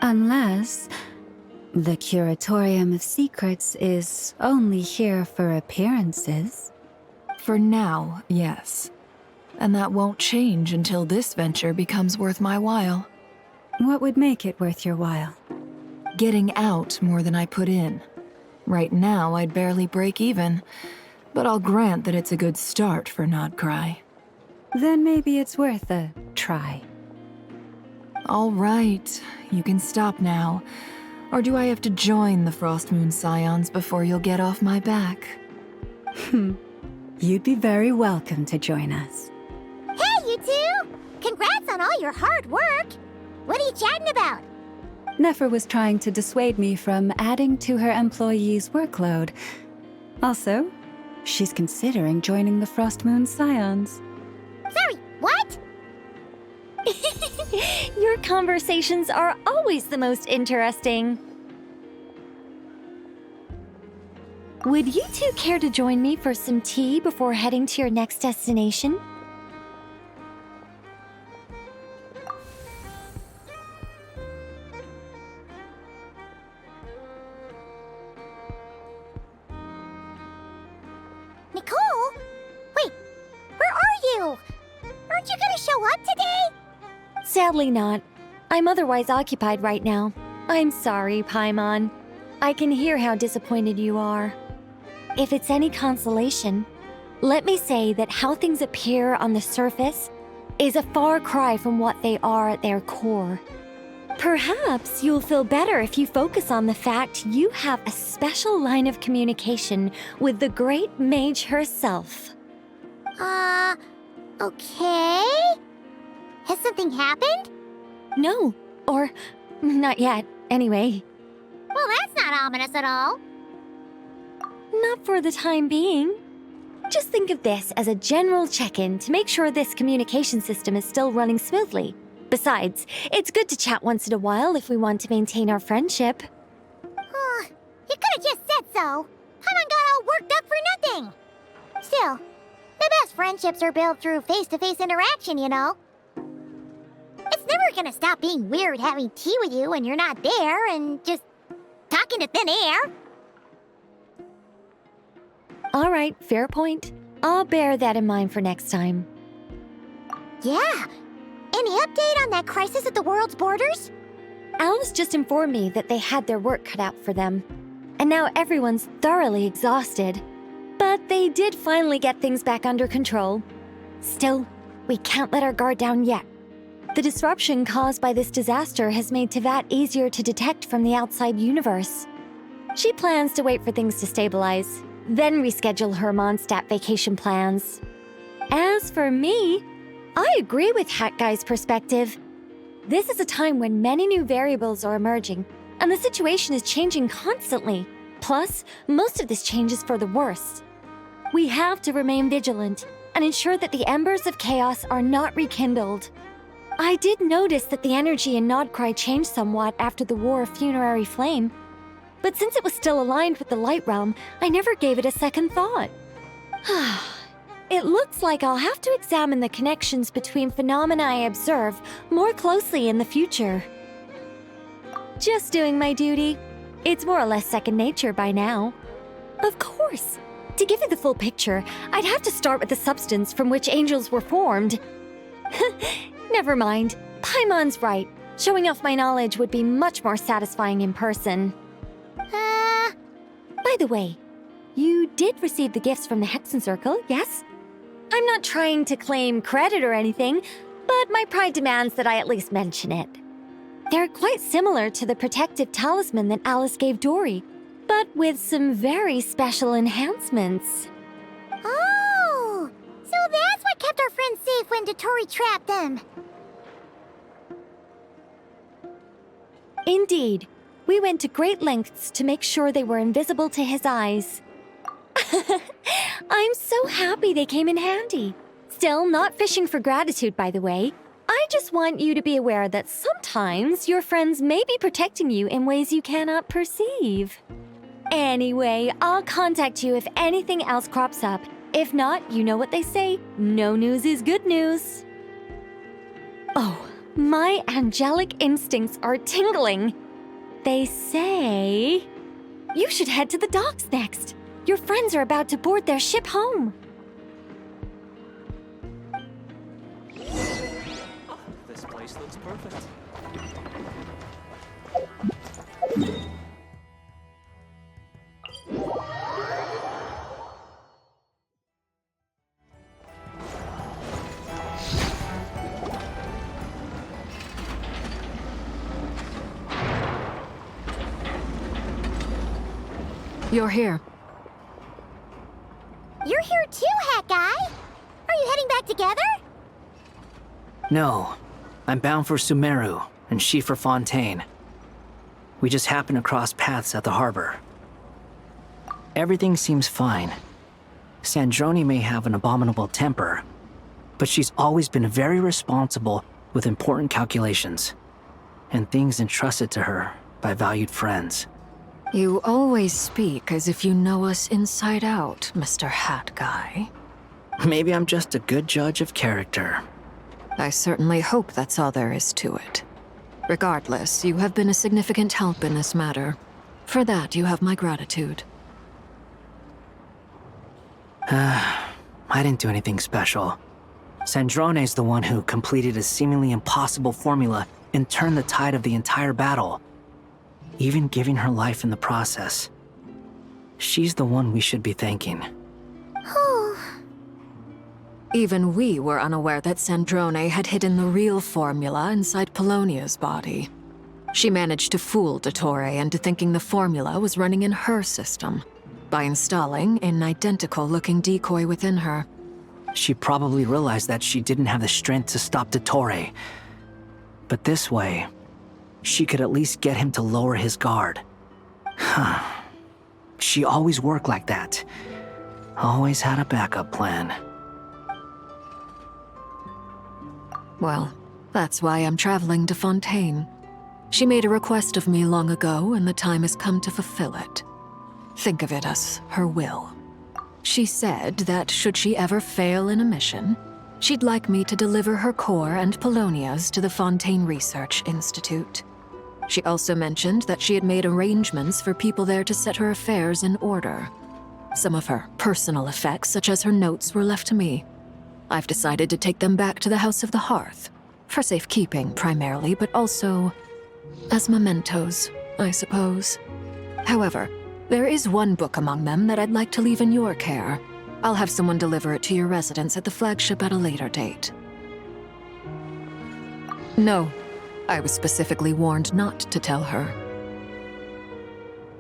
Unless the Curatorium of Secrets is only here for appearances.
For now, yes. And that won't change until this venture becomes worth my while.
What would make it worth your while?
Getting out more than I put in. Right now, I'd barely break even, but I'll grant that it's a good start for Nodcry.
Then maybe it's worth a try.
All right, you can stop now. Or do I have to join the Frostmoon Scions before you'll get off my back?
You'd be very welcome to join us.
Hey, you two! Congrats on all your hard work! What are you chatting about?
Nefer was trying to dissuade me from adding to her employees' workload. Also, she's considering joining the Frostmoon Scions.
Sorry, what?
Your conversations are always the most interesting. Would you two care to join me for some tea before heading to your next destination?
Nicole? Wait, where are you? Aren't you gonna show up today?
Sadly not. I'm otherwise occupied right now. I'm sorry, Paimon. I can hear how disappointed you are. If it's any consolation, let me say that how things appear on the surface is a far cry from what they are at their core. Perhaps you'll feel better if you focus on the fact you have a special line of communication with the great mage herself.
Okay? Has something happened?
No, or not yet, anyway.
Well, that's not ominous at all.
Not for the time being. Just think of this as a general check-in to make sure this communication system is still running smoothly. Besides, it's good to chat once in a while if we want to maintain our friendship.
You could've just said so. Paimon got all worked up for nothing. Still, the best friendships are built through face-to-face interaction, you know. It's never gonna stop being weird having tea with you when you're not there and just talking to thin air.
All right, fair point. I'll bear that in mind for next time.
Yeah. Any update on that crisis at the world's borders?
Alice just informed me that they had their work cut out for them. And now everyone's thoroughly exhausted. But they did finally get things back under control. Still, we can't let our guard down yet. The disruption caused by this disaster has made Teyvat easier to detect from the outside universe. She plans to wait for things to stabilize, then reschedule her Mondstadt vacation plans. As for me, I agree with Hat Guy's perspective. This is a time when many new variables are emerging, and the situation is changing constantly. Plus, most of this change is for the worse. We have to remain vigilant and ensure that the embers of chaos are not rekindled. I did notice that the energy in Nodcry changed somewhat after the War of Funerary Flame, but since it was still aligned with the Light Realm, I never gave it a second thought. It looks like I'll have to examine the connections between phenomena I observe more closely in the future. Just doing my duty. It's more or less second nature by now. Of course, to give you the full picture, I'd have to start with the substance from which angels were formed. Never mind. Paimon's right. Showing off my knowledge would be much more satisfying in person. By the way, you did receive the gifts from the Hexen Circle, yes? I'm not trying to claim credit or anything, but my pride demands that I at least mention it. They're quite similar to the protective talisman that Alice gave Dory, but with some very special enhancements.
Oh! So that's what kept our friends safe when Dory trapped them.
Indeed. We went to great lengths to make sure they were invisible to his eyes. I'm so happy they came in handy. Still, not fishing for gratitude, by the way. I I just want you to be aware that sometimes your friends may be protecting you in ways you cannot perceive. Anyway, I'll contact you if anything else crops up. If not, you know what they say, no news is good news. Oh, my angelic instincts are tingling. They say you should head to the docks next. Your friends are about to board their ship home.
This place looks perfect.
You're here.
You're here too, Hat Guy. Are you heading back together?
No, I'm bound for Sumeru, and she for Fontaine. We just happened to cross paths at the harbor. Everything seems fine. Sandrone may have an abominable temper, but she's always been very responsible with important calculations, and things entrusted to her by valued friends.
You always speak as if you know us inside out, Mr. Hat Guy.
Maybe I'm just a good judge of character.
I certainly hope that's all there is to it. Regardless, you have been a significant help in this matter. For that, you have my gratitude.
I didn't do anything special. Sandrone's the one who completed a seemingly impossible formula and turned the tide of the entire battle, even giving her life in the process. She's the one we should be thanking.
Even we were unaware that Sandrone had hidden the real formula inside Polonia's body. She managed to fool Dottore into thinking the formula was running in her system by installing an identical-looking decoy within her.
She probably realized that she didn't have the strength to stop Dottore. But this way, she could at least get him to lower his guard. She always worked like that. Always had a backup plan.
Well, that's why I'm traveling to Fontaine. She made a request of me long ago, and the time has come to fulfill it. Think of it as her will. She said that should she ever fail in a mission, she'd like me to deliver her core and Polonia's to the Fontaine Research Institute. She also mentioned that she had made arrangements for people there to set her affairs in order. Some of her personal effects, such as her notes, were left to me. I've decided to take them back to the House of the Hearth, for safekeeping primarily, but also as mementos, I suppose. However, there is one book among them that I'd like to leave in your care. I'll have someone deliver it to your residence at the flagship at a later date. No, I was specifically warned not to tell her.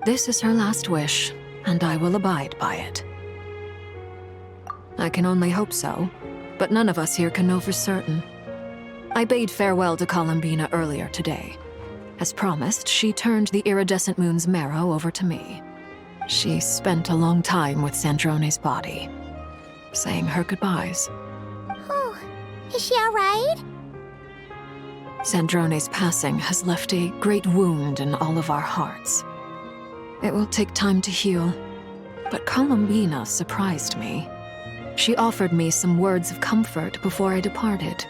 This is her last wish, and I will abide by it. I can only hope so, but none of us here can know for certain. I bade farewell to Columbina earlier today. As promised, she turned the iridescent moon's marrow over to me. She spent a long time with Sandrone's body, saying her goodbyes.
Oh, is she all right?
Sandrone's passing has left a great wound in all of our hearts. It will take time to heal, but Columbina surprised me. She offered me some words of comfort before I departed.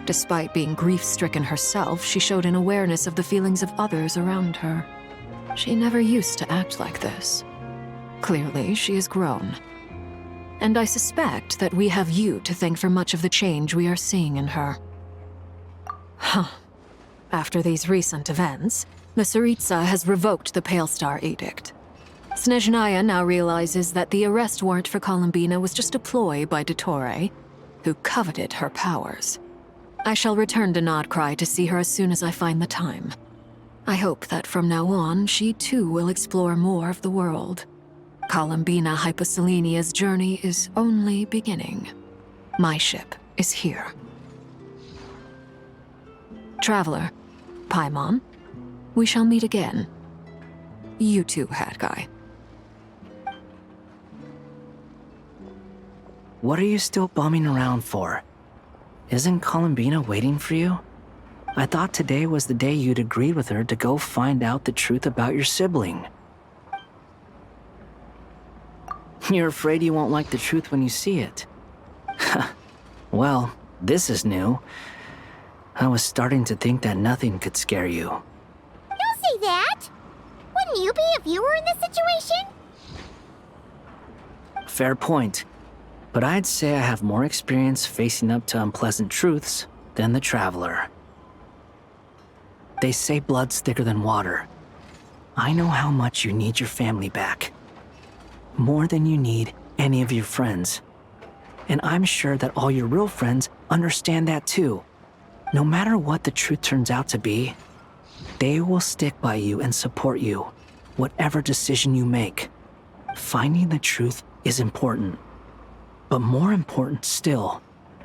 Despite being grief-stricken herself, she showed an awareness of the feelings of others around her. She never used to act like this. Clearly, she has grown. And I suspect that we have you to thank for much of the change we are seeing in her. After these recent events, the Tsaritsa has revoked the Pale Star Edict. Snezhnaya now realizes that the arrest warrant for Columbina was just a ploy by Dottore, who coveted her powers. I shall return to Nodcry to see her as soon as I find the time. I hope that from now on, she too will explore more of the world. Columbina Hyposelenia's journey is only beginning. My ship is here. Traveler, Paimon, we shall meet again. You too, Hat Guy.
What are you still bumming around for? Isn't Columbina waiting for you? I thought today was the day you'd agreed with her to go find out the truth about your sibling. You're afraid you won't like the truth when you see it. Well, this is new. I was starting to think that nothing could scare you.
Don't say that! Wouldn't you be if you were in this situation?
Fair point. But I'd say I have more experience facing up to unpleasant truths than the Traveler. They say blood's thicker than water. I know how much you need your family back. More than you need any of your friends. And I'm sure that all your real friends understand that too. No matter what the truth turns out to be, they will stick by you and support you, whatever decision you make. Finding the truth is important. But more important still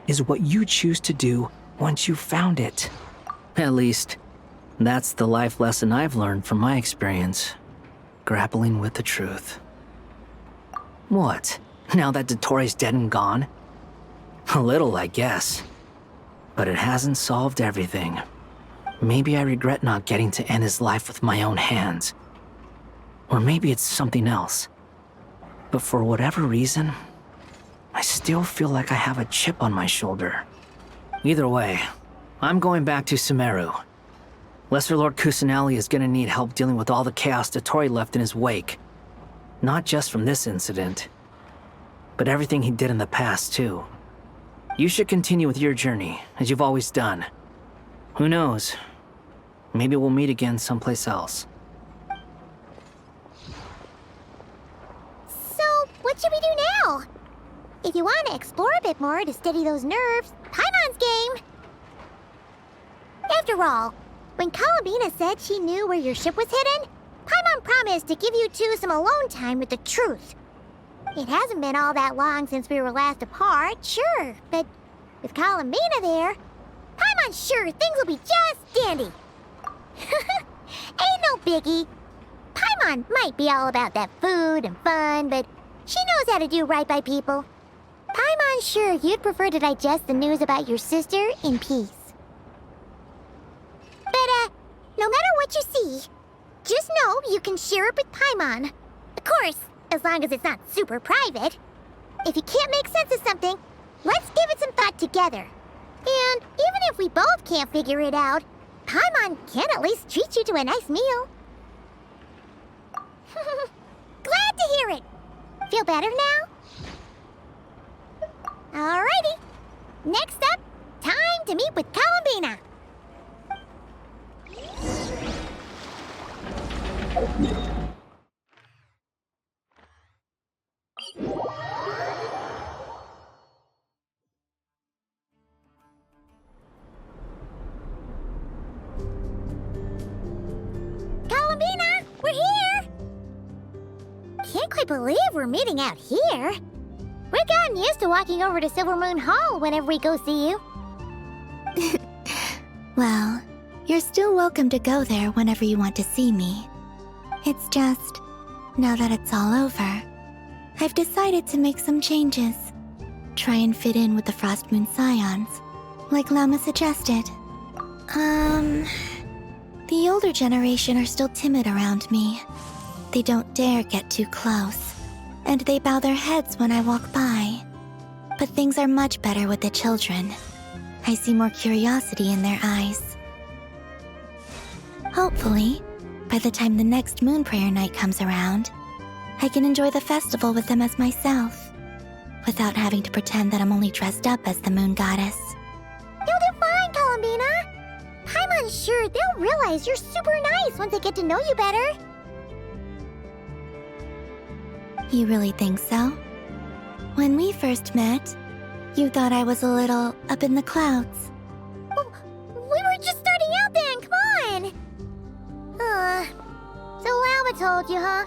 is what you choose to do once you've found it. At least, that's the life lesson I've learned from my experience, grappling with the truth. What? Now that Dottoro's dead and gone? A little, I guess. But it hasn't solved everything. Maybe I regret not getting to end his life with my own hands. Or maybe it's something else. But for whatever reason, I still feel like I have a chip on my shoulder. Either way, I'm going back to Sumeru. Lesser Lord Kusanali is gonna need help dealing with all the chaos Dottori left in his wake. Not just from this incident, but everything he did in the past, too. You should continue with your journey, as you've always done. Who knows? Maybe we'll meet again someplace else.
So, what should we do now? If you want to explore a bit more to steady those nerves, Paimon's game! After all, when Columbina said she knew where your ship was hidden, Paimon promised to give you two some alone time with the truth. It hasn't been all that long since we were last apart, sure, but with Columbina there, Paimon's sure things will be just dandy. Ain't no biggie. Paimon might be all about that food and fun, but she knows how to do right by people. Paimon's sure you'd prefer to digest the news about your sister in peace. But, no matter what you see, just know you can share it with Paimon. Of course, as long as it's not super private. If you can't make sense of something, let's give it some thought together. And even if we both can't figure it out, Paimon can at least treat you to a nice meal. Glad to hear it. Feel better now? Alrighty. Next up, time to meet with Columbina. Columbina, we're here! Can't quite believe we're meeting out here. We've gotten used to walking over to Silver Moon Hall whenever we go see you.
Well, you're still welcome to go there whenever you want to see me. It's just, now that it's all over, I've decided to make some changes. Try and fit in with the Frost Moon Scions, like Lama suggested. The older generation are still timid around me. They don't dare get too close, and they bow their heads when I walk by. But things are much better with the children. I see more curiosity in their eyes. Hopefully, by the time the next Moon Prayer Night comes around, I can enjoy the festival with them as myself, without having to pretend that I'm only dressed up as the Moon Goddess.
You'll do fine, Columbina. Paimon's sure they'll realize you're super nice once they get to know you better.
You really think so? When we first met, you thought I was a little up in the clouds.
We were just starting out then, come on! So Lama told you, huh?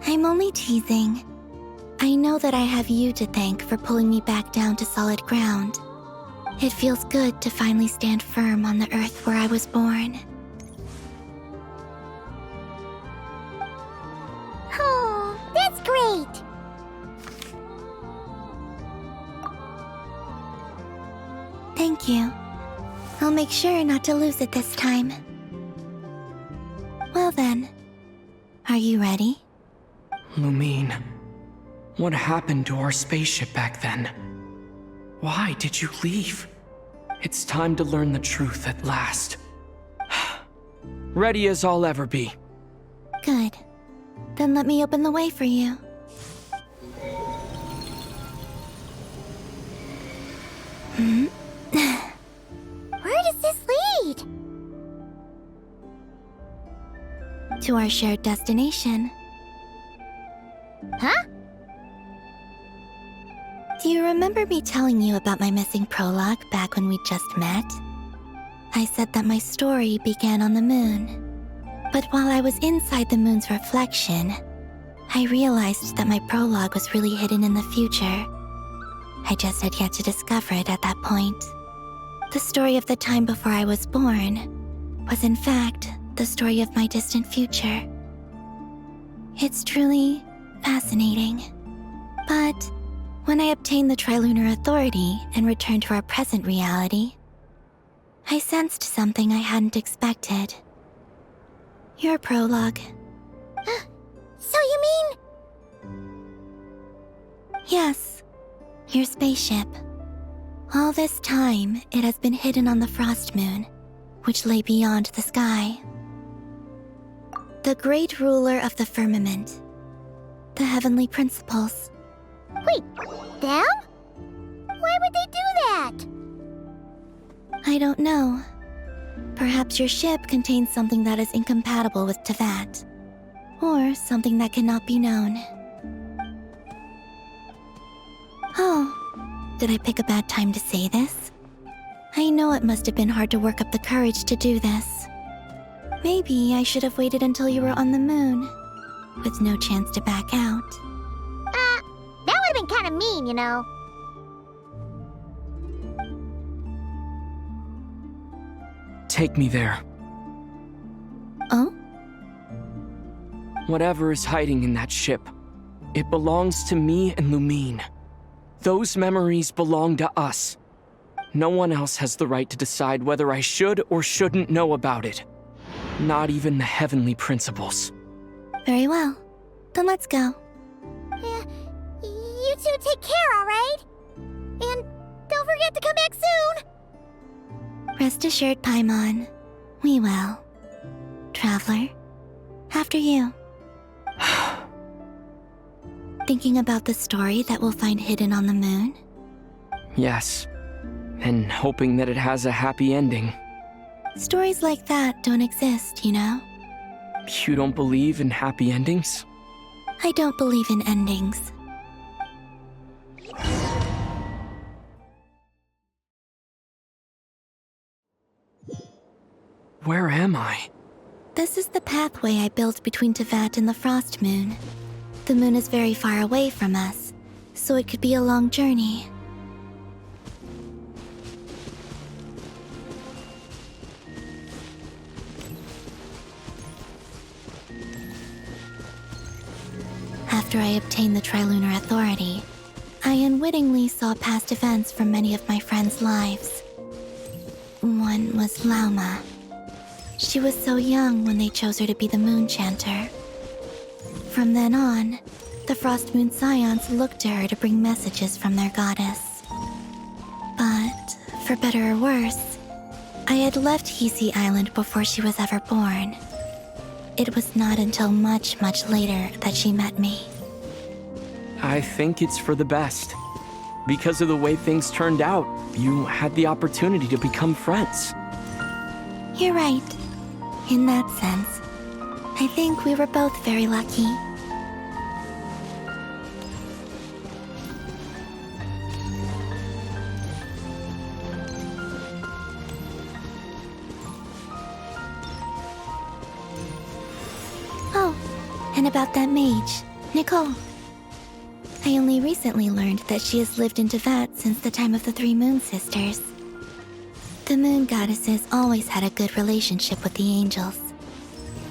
I'm only teasing. I know that I have you to thank for pulling me back down to solid ground. It feels good to finally stand firm on the earth where I was born.
Oh, that's great!
I'll make sure not to lose it this time. Well then, are you ready?
Lumine, what happened to our spaceship back then? Why did you leave? It's time to learn the truth at last. Ready as I'll ever be.
Good. Then let me open the way for you.
Where does this lead?
To our shared destination.
Huh?
Do you remember me telling you about my missing prologue back when we just met? I said that my story began on the moon. But while I was inside the moon's reflection, I realized that my prologue was really hidden in the future. I just had yet to discover it at that point. The story of the time before I was born was in fact the story of my distant future. It's truly fascinating. But when I obtained the Trilunar Authority and returned to our present reality, I sensed something I hadn't expected. Your prologue.
So you mean...
Yes, your spaceship. All this time, it has been hidden on the frost moon, which lay beyond the sky. The great ruler of the firmament. The heavenly principles.
Wait, them? Why would they do that?
I don't know. Perhaps your ship contains something that is incompatible with Teyvat. Or something that cannot be known. Oh, did I pick a bad time to say this? I know it must have been hard to work up the courage to do this. Maybe I should have waited until you were on the moon, with no chance to back out.
That would have been kind of mean, you know.
Take me there.
Oh?
Whatever is hiding in that ship, it belongs to me and Lumine. Those memories belong to us. No one else has the right to decide whether I should or shouldn't know about it. Not even the heavenly principles.
Very well. Then let's go.
Yeah, you two take care, alright? And don't forget to come back soon!
Rest assured, Paimon. We will. Traveler, after you. Thinking about the story that we'll find hidden on the moon?
Yes. And hoping that it has a happy ending.
Stories like that don't exist, you know?
You don't believe in happy endings?
I don't believe in endings.
Where am I?
This is the pathway I built between Teyvat and the Frost Moon. The moon is very far away from us, so it could be a long journey. After I obtained the Trilunar Authority, I unwittingly saw past events from many of my friends' lives. One was Lauma. She was so young when they chose her to be the Moon Chanter. From then on, the Frost Moon Scions looked to her to bring messages from their goddess. But, for better or worse, I had left Hisi Island before she was ever born. It was not until much, much later that she met me.
I think it's for the best. Because of the way things turned out, you had the opportunity to become friends.
You're right. In that sense, I think we were both very lucky. Oh, and about that mage, Nicole. I only recently learned that she has lived in Teyvat since the time of the Three Moon Sisters. The Moon Goddesses always had a good relationship with the angels.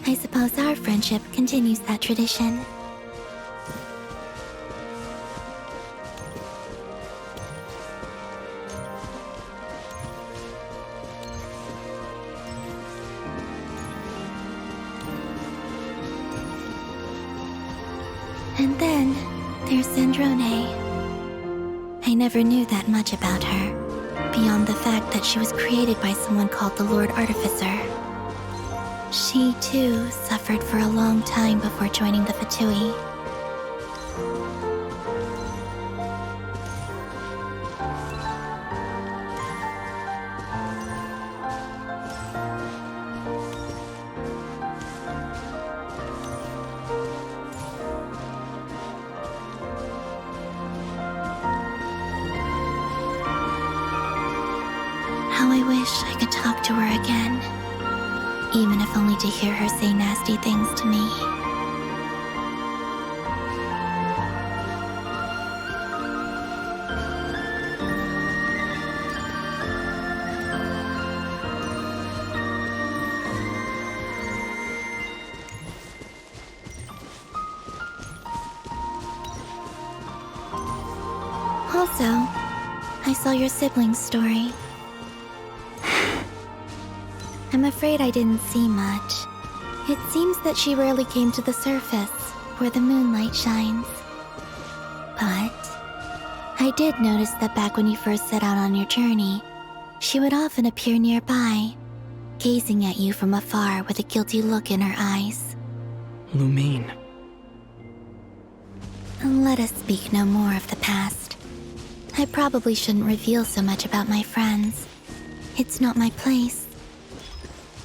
I suppose our friendship continues that tradition. And then there's Sandrone. I never knew that much about her, beyond the fact that she was created by someone called the Lord Artificer. She, too, suffered for a long time before joining the Fatui. How I wish I could talk to her again, even if only to hear her say nasty things to me. Also, I saw your sibling's story. I'm afraid I didn't see much. It seems that she rarely came to the surface, where the moonlight shines. But I did notice that back when you first set out on your journey, she would often appear nearby, gazing at you from afar with a guilty look in her eyes.
Lumine.
Let us speak no more of the past. I probably shouldn't reveal so much about my friends. It's not my place.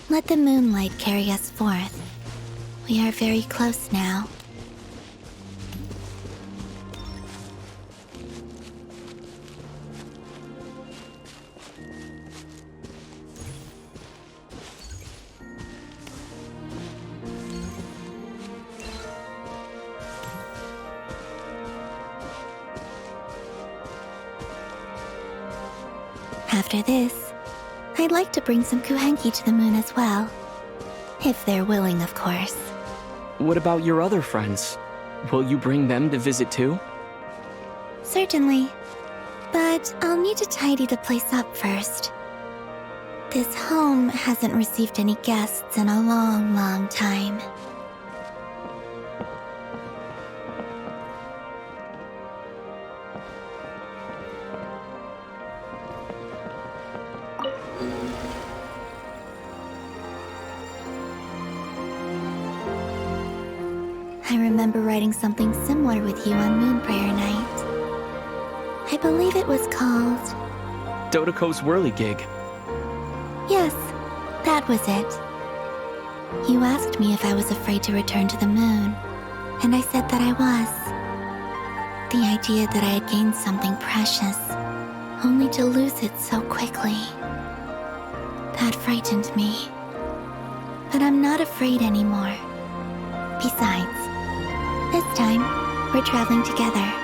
Let the moonlight carry us forth. We are very close now. After this, I'd like to bring some Kuhenki to the moon as well. If they're willing, of course.
What about your other friends? Will you bring them to visit too?
Certainly. But I'll need to tidy the place up first. This home hasn't received any guests in a long, long time. I remember writing something similar with you on Moon Prayer Night. I believe it was called...
Dodoko's Whirligig.
Yes, that was it. You asked me if I was afraid to return to the moon, and I said that I was. The idea that I had gained something precious, only to lose it so quickly. That frightened me. But I'm not afraid anymore. Besides, this time, we're traveling together.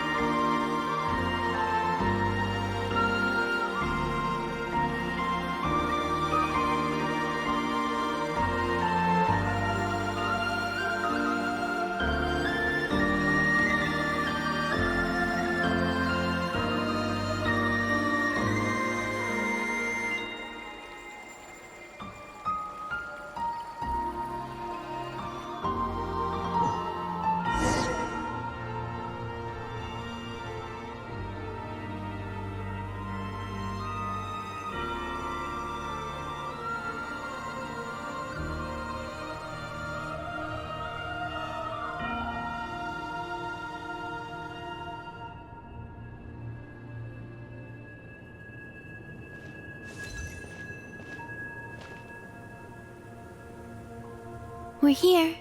We're here.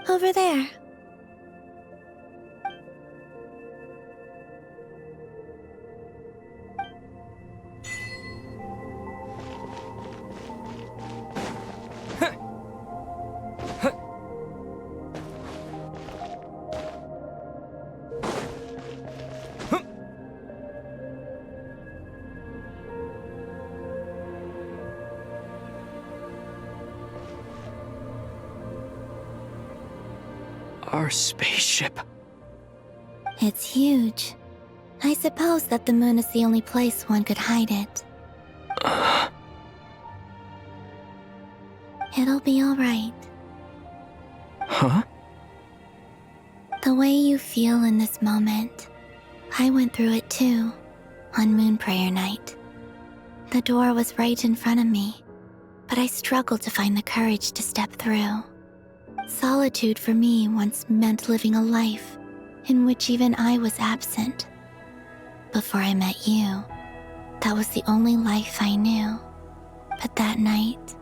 Over there.
Our spaceship.
It's huge. I suppose that the moon is the only place one could hide it. It'll be alright.
Huh?
The way you feel in this moment, I went through it too, on Moon Prayer Night. The door was right in front of me, but I struggled to find the courage to step through. Solitude for me once meant living a life in which even I was absent. Before I met you, that was the only life I knew. But that night,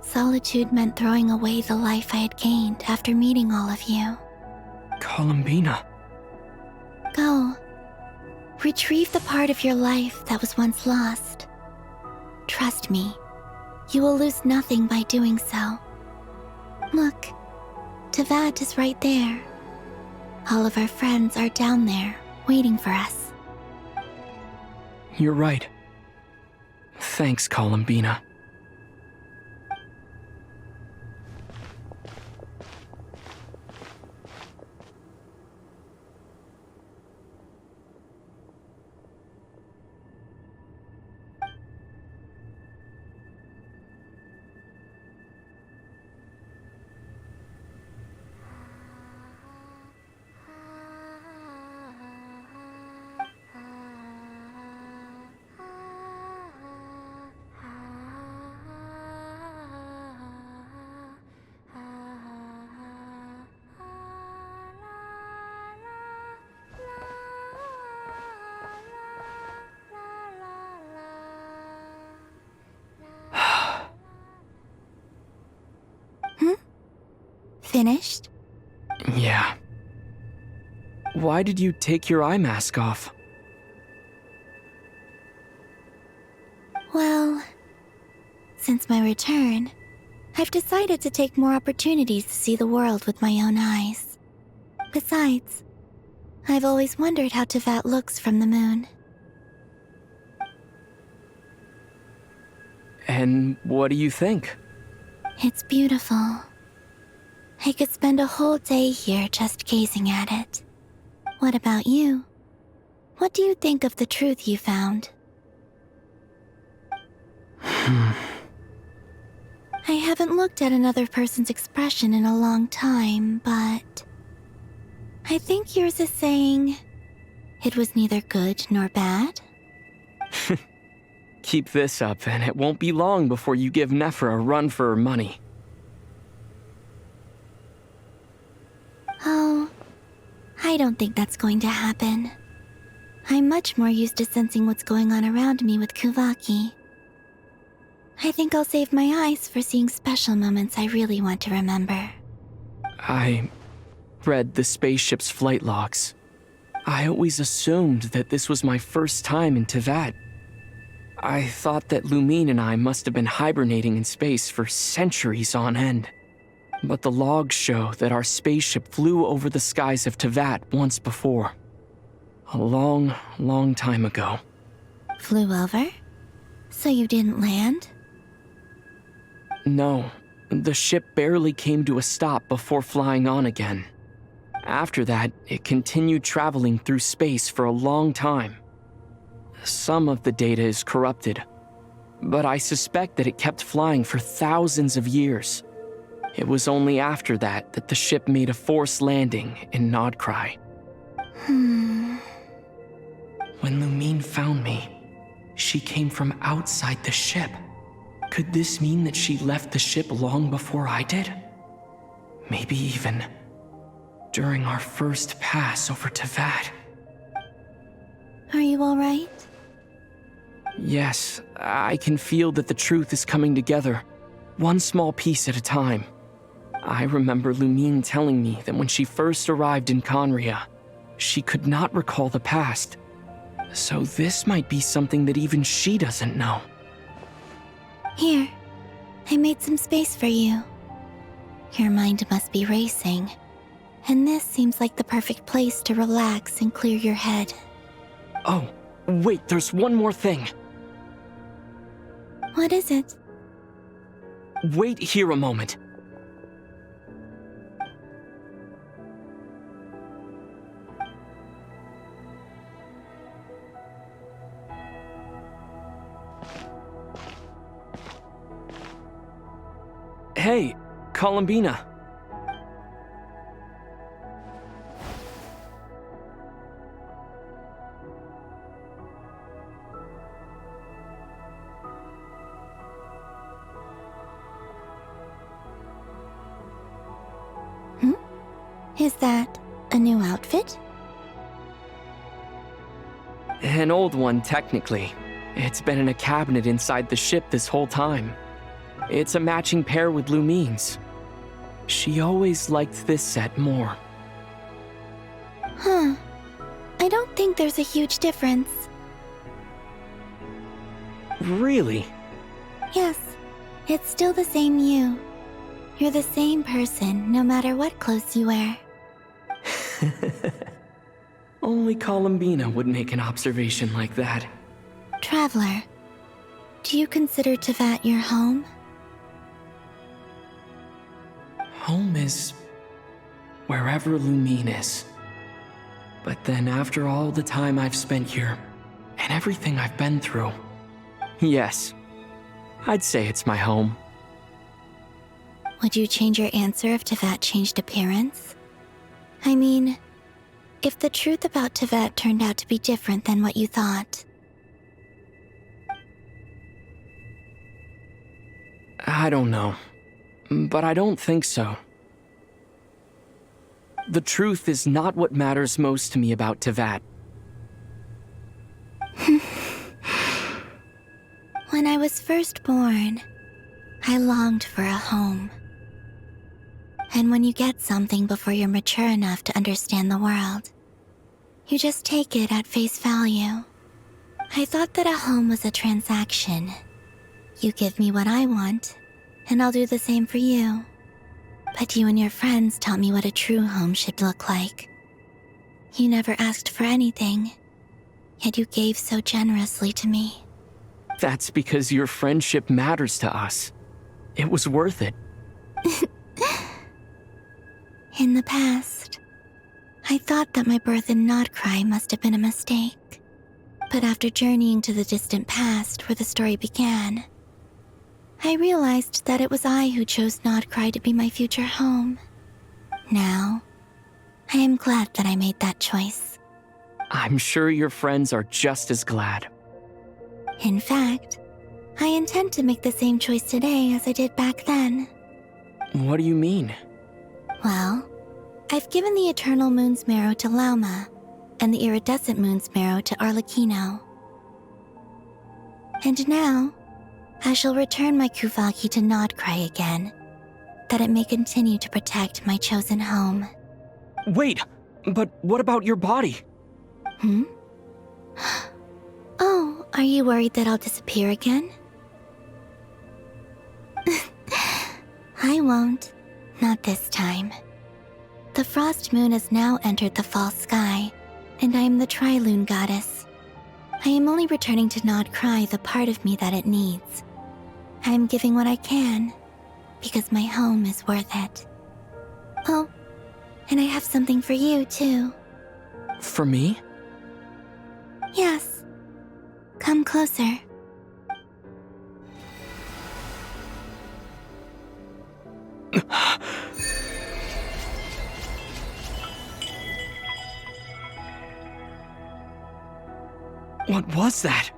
solitude meant throwing away the life I had gained after meeting all of you.
Columbina.
Go. Retrieve the part of your life that was once lost. Trust me, you will lose nothing by doing so. Look, Tevat is right there. All of our friends are down there, waiting for us.
You're right. Thanks, Columbina.
Finished?
Yeah. Why did you take your eye mask off?
Well, since my return, I've decided to take more opportunities to see the world with my own eyes. Besides, I've always wondered how Tevat looks from the moon.
And what do you think?
It's beautiful. I could spend a whole day here just gazing at it. What about you? What do you think of the truth you found? I haven't looked at another person's expression in a long time, but I think yours is saying it was neither good nor bad.
Keep this up, and it won't be long before you give Nephra a run for her money.
Oh, I don't think that's going to happen. I'm much more used to sensing what's going on around me with Kuvaki. I think I'll save my eyes for seeing special moments I really want to remember.
I read the spaceship's flight logs. I always assumed that this was my first time in Tevat. I thought that Lumine and I must have been hibernating in space for centuries on end. But the logs show that our spaceship flew over the skies of Tevat once before. A long, long time ago.
Flew over? So you didn't land?
No, the ship barely came to a stop before flying on again. After that, it continued traveling through space for a long time. Some of the data is corrupted, but I suspect that it kept flying for thousands of years. It was only after that that the ship made a forced landing in Nodcry. When Lumine found me, she came from outside the ship. Could this mean that she left the ship long before I did? Maybe even during our first pass over Tevat.
Are you alright?
Yes, I can feel that the truth is coming together, one small piece at a time. I remember Lumine telling me that when she first arrived in Conria, she could not recall the past. So this might be something that even she doesn't know.
Here, I made some space for you. Your mind must be racing, and this seems like the perfect place to relax and clear your head.
Oh, wait, there's one more thing.
What is it?
Wait here a moment. Columbina.
Is that a new outfit?
An old one, technically. It's been in a cabinet inside the ship this whole time. It's a matching pair with Lumine's. She always liked this set more.
Huh. I don't think there's a huge difference.
Really?
Yes, it's still the same you. You're the same person, no matter what clothes you wear.
Only Columbina would make an observation like that.
Traveler, do you consider Tevat your home?
Home is wherever Lumine is. But then after all the time I've spent here, and everything I've been through, yes, I'd say it's my home.
Would you change your answer if Tevat changed appearance? I mean, if the truth about Tevat turned out to be different than what you thought.
I don't know, but I don't think so. The truth is not what matters most to me about Tevat.
When I was first born, I longed for a home. And when you get something before you're mature enough to understand the world, you just take it at face value. I thought that a home was a transaction. You give me what I want, and I'll do the same for you. But you and your friends taught me what a true home should look like. You never asked for anything, yet you gave so generously to me.
That's because your friendship matters to us. It was worth it.
In the past, I thought that my birth in Nodcry must have been a mistake. But after journeying to the distant past where the story began, I realized that it was I who chose Nodcry to be my future home. Now, I am glad that I made that choice.
I'm sure your friends are just as glad.
In fact, I intend to make the same choice today as I did back then.
What do you mean?
Well, I've given the Eternal Moon's Marrow to Lauma, and the Iridescent Moon's Marrow to Arlecchino. And now, I shall return my Kuvagi to Nodcry again, that it may continue to protect my chosen home.
Wait, but what about your body?
Oh, are you worried that I'll disappear again? I won't. Not this time. The Frost Moon has now entered the fall sky, and I am the Trilune Goddess. I am only returning to Nodcry the part of me that it needs. I am giving what I can, because my home is worth it. Oh, and I have something for you, too.
For me?
Yes. Come closer.
What was that?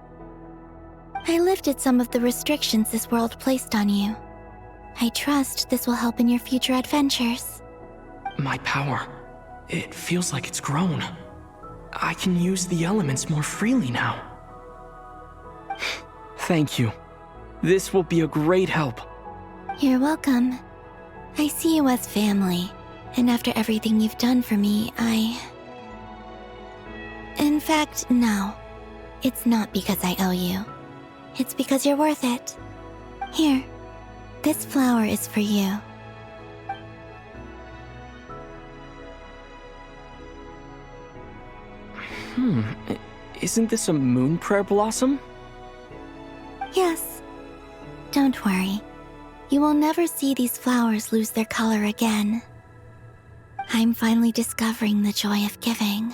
I lifted some of the restrictions this world placed on you. I trust this will help in your future adventures.
My power. It feels like it's grown. I can use the elements more freely now. Thank you. This will be a great help.
You're welcome. I see you as family, and after everything you've done for me, In fact, no. It's not because I owe you. It's because you're worth it. Here, this flower is for you.
Isn't this a moon prayer blossom?
Yes. Don't worry. You will never see these flowers lose their color again. I'm finally discovering the joy of giving.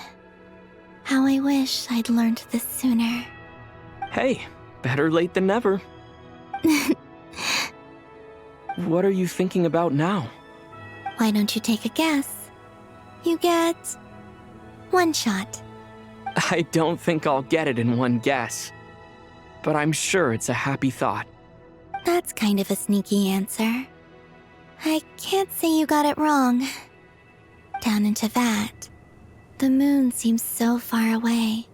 How I wish I'd learned this sooner.
Hey, better late than never. what are you thinking about now?
Why don't you take a guess? You get 1 shot.
I don't think I'll get it in one guess. But I'm sure it's a happy thought.
That's kind of a sneaky answer. I can't say you got it wrong. Down into that, the moon seems so far away.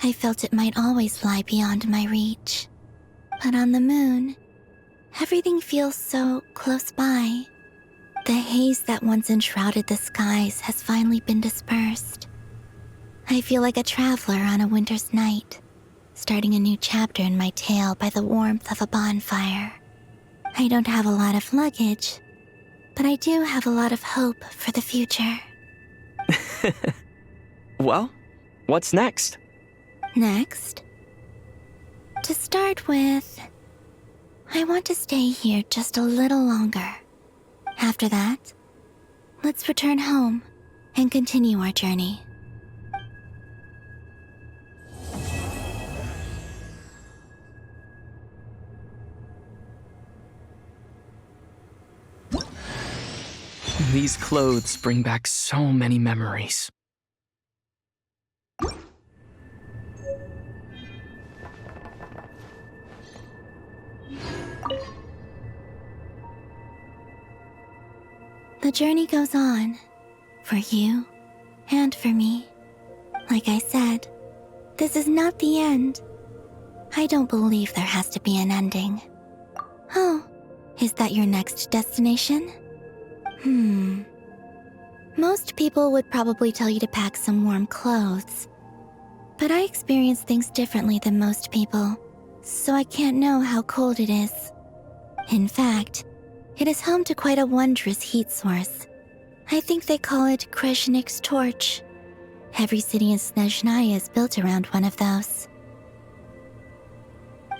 I felt it might always lie beyond my reach. But on the moon, everything feels so close by. The haze that once enshrouded the skies has finally been dispersed. I feel like a traveler on a winter's night, starting a new chapter in my tale by the warmth of a bonfire. I don't have a lot of luggage, but I do have a lot of hope for the future.
Well, what's next?
Next? To start with, I want to stay here just a little longer. After that, let's return home and continue our journey.
These clothes bring back so many memories.
The journey goes on, for you and for me. Like I said, this is not the end. I don't believe there has to be an ending. Oh, is that your next destination? Most people would probably tell you to pack some warm clothes. But I experience things differently than most people, so I can't know how cold it is. In fact, it is home to quite a wondrous heat source. I think they call it Kreshnik's torch. Every city in Snezhnaya is built around one of those.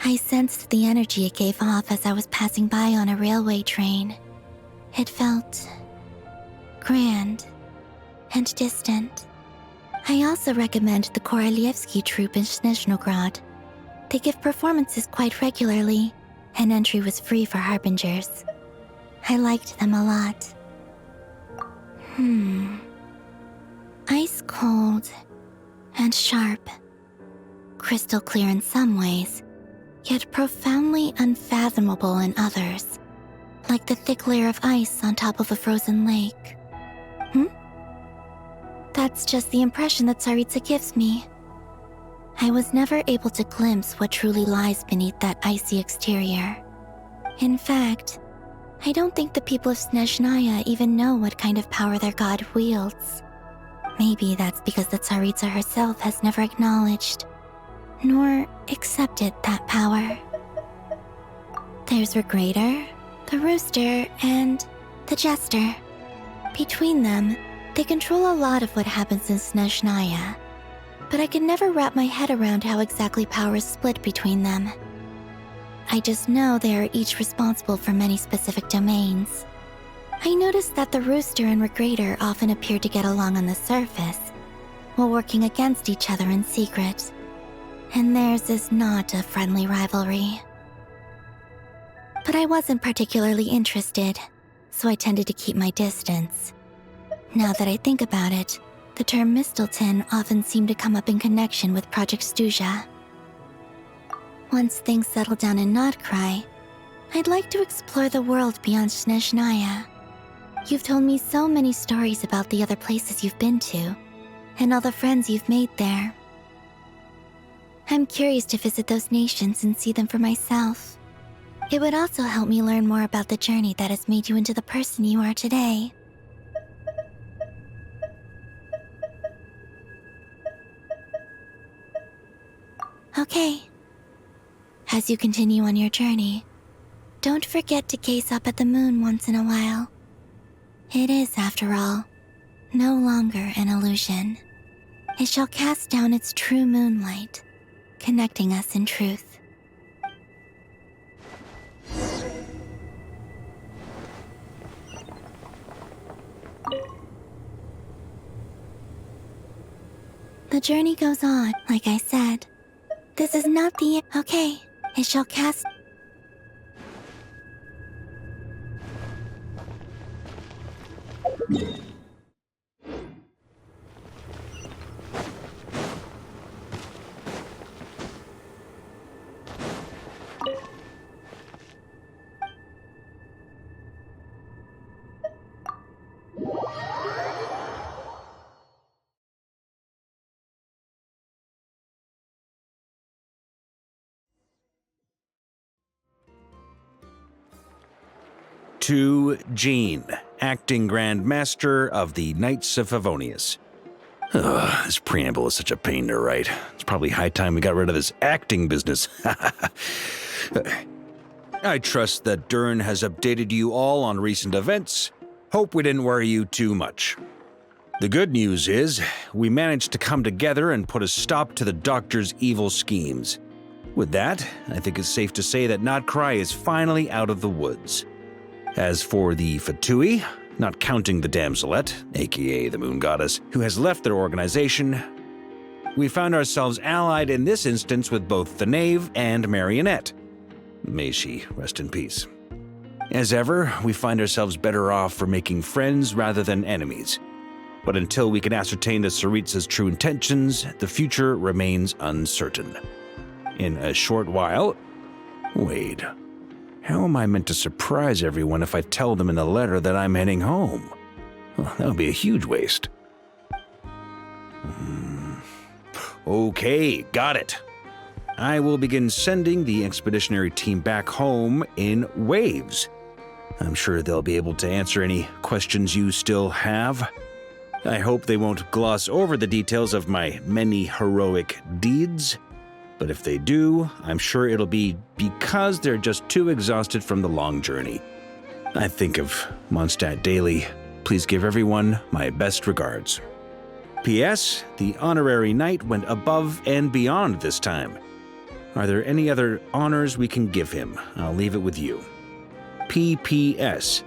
I sensed the energy it gave off as I was passing by on a railway train. It felt grand and distant. I also recommend the Korolievsky troupe in Snezhnograd. They give performances quite regularly, and entry was free for harbingers. I liked them a lot. Ice cold and sharp. Crystal clear in some ways, yet profoundly unfathomable in others. Like the thick layer of ice on top of a frozen lake. That's just the impression that Tsaritsa gives me. I was never able to glimpse what truly lies beneath that icy exterior. In fact, I don't think the people of Snezhnaya even know what kind of power their god wields. Maybe that's because the Tsaritsa herself has never acknowledged, nor accepted that power. There's Regrator, the Rooster, and the Jester. Between them, they control a lot of what happens in Snezhnaya, but I can never wrap my head around how exactly power is split between them. I just know they are each responsible for many specific domains. I noticed that the Rooster and Regrator often appear to get along on the surface, while working against each other in secret, and theirs is not a friendly rivalry. But I wasn't particularly interested, so I tended to keep my distance. Now that I think about it, the term Mistelton often seemed to come up in connection with Project Stuja. Once things settle down in Notcry, I'd like to explore the world beyond Snezhnaya. You've told me so many stories about the other places you've been to, and all the friends you've made there. I'm curious to visit those nations and see them for myself. It would also help me learn more about the journey that has made you into the person you are today. Okay. As you continue on your journey, don't forget to gaze up at the moon once in a while. It is, after all, no longer an illusion. It shall cast down its true moonlight, connecting us in truth. The journey goes on, like I said. This is not the... Okay, it shall cast...
To Jean, acting Grand Master of the Knights of Favonius. Ugh, this preamble is such a pain to write. It's probably high time we got rid of this acting business. I trust that Dern has updated you all on recent events. Hope we didn't worry you too much. The good news is, we managed to come together and put a stop to the Doctor's evil schemes. With that, I think it's safe to say that Notcry is finally out of the woods. As for the Fatui, not counting the Damselette, aka the Moon Goddess, who has left their organization, we found ourselves allied in this instance with both the Knave and Marionette. May she rest in peace. As ever, we find ourselves better off for making friends rather than enemies. But until we can ascertain the Tsaritsa's true intentions, the future remains uncertain. In a short while... Wait... How am I meant to surprise everyone if I tell them in the letter that I'm heading home? Well, that would be a huge waste. Okay, got it. I will begin sending the expeditionary team back home in waves. I'm sure they'll be able to answer any questions you still have. I hope they won't gloss over the details of my many heroic deeds. But if they do, I'm sure it'll be because they're just too exhausted from the long journey. I think of Mondstadt daily. Please give everyone my best regards. P.S. The honorary knight went above and beyond this time. Are there any other honors we can give him? I'll leave it with you. P.P.S.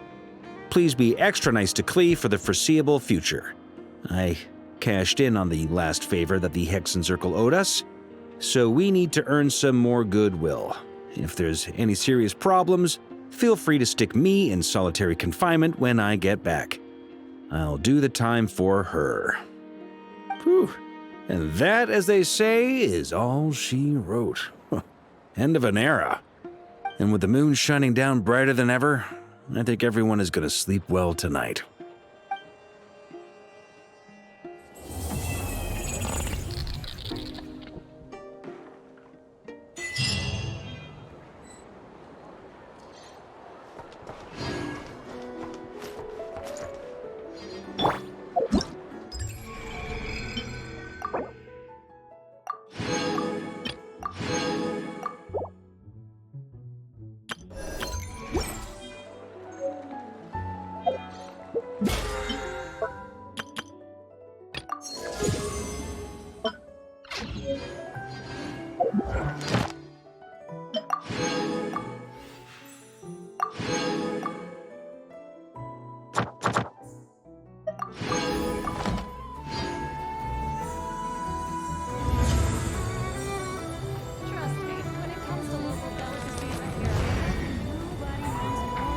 Please be extra nice to Klee for the foreseeable future. I cashed in on the last favor that the Hexen Circle owed us, so we need to earn some more goodwill. If there's any serious problems, feel free to stick me in solitary confinement when I get back. I'll do the time for her. Whew. And that, as they say, is all she wrote. End of an era. And with the moon shining down brighter than ever, I think everyone is going to sleep well tonight.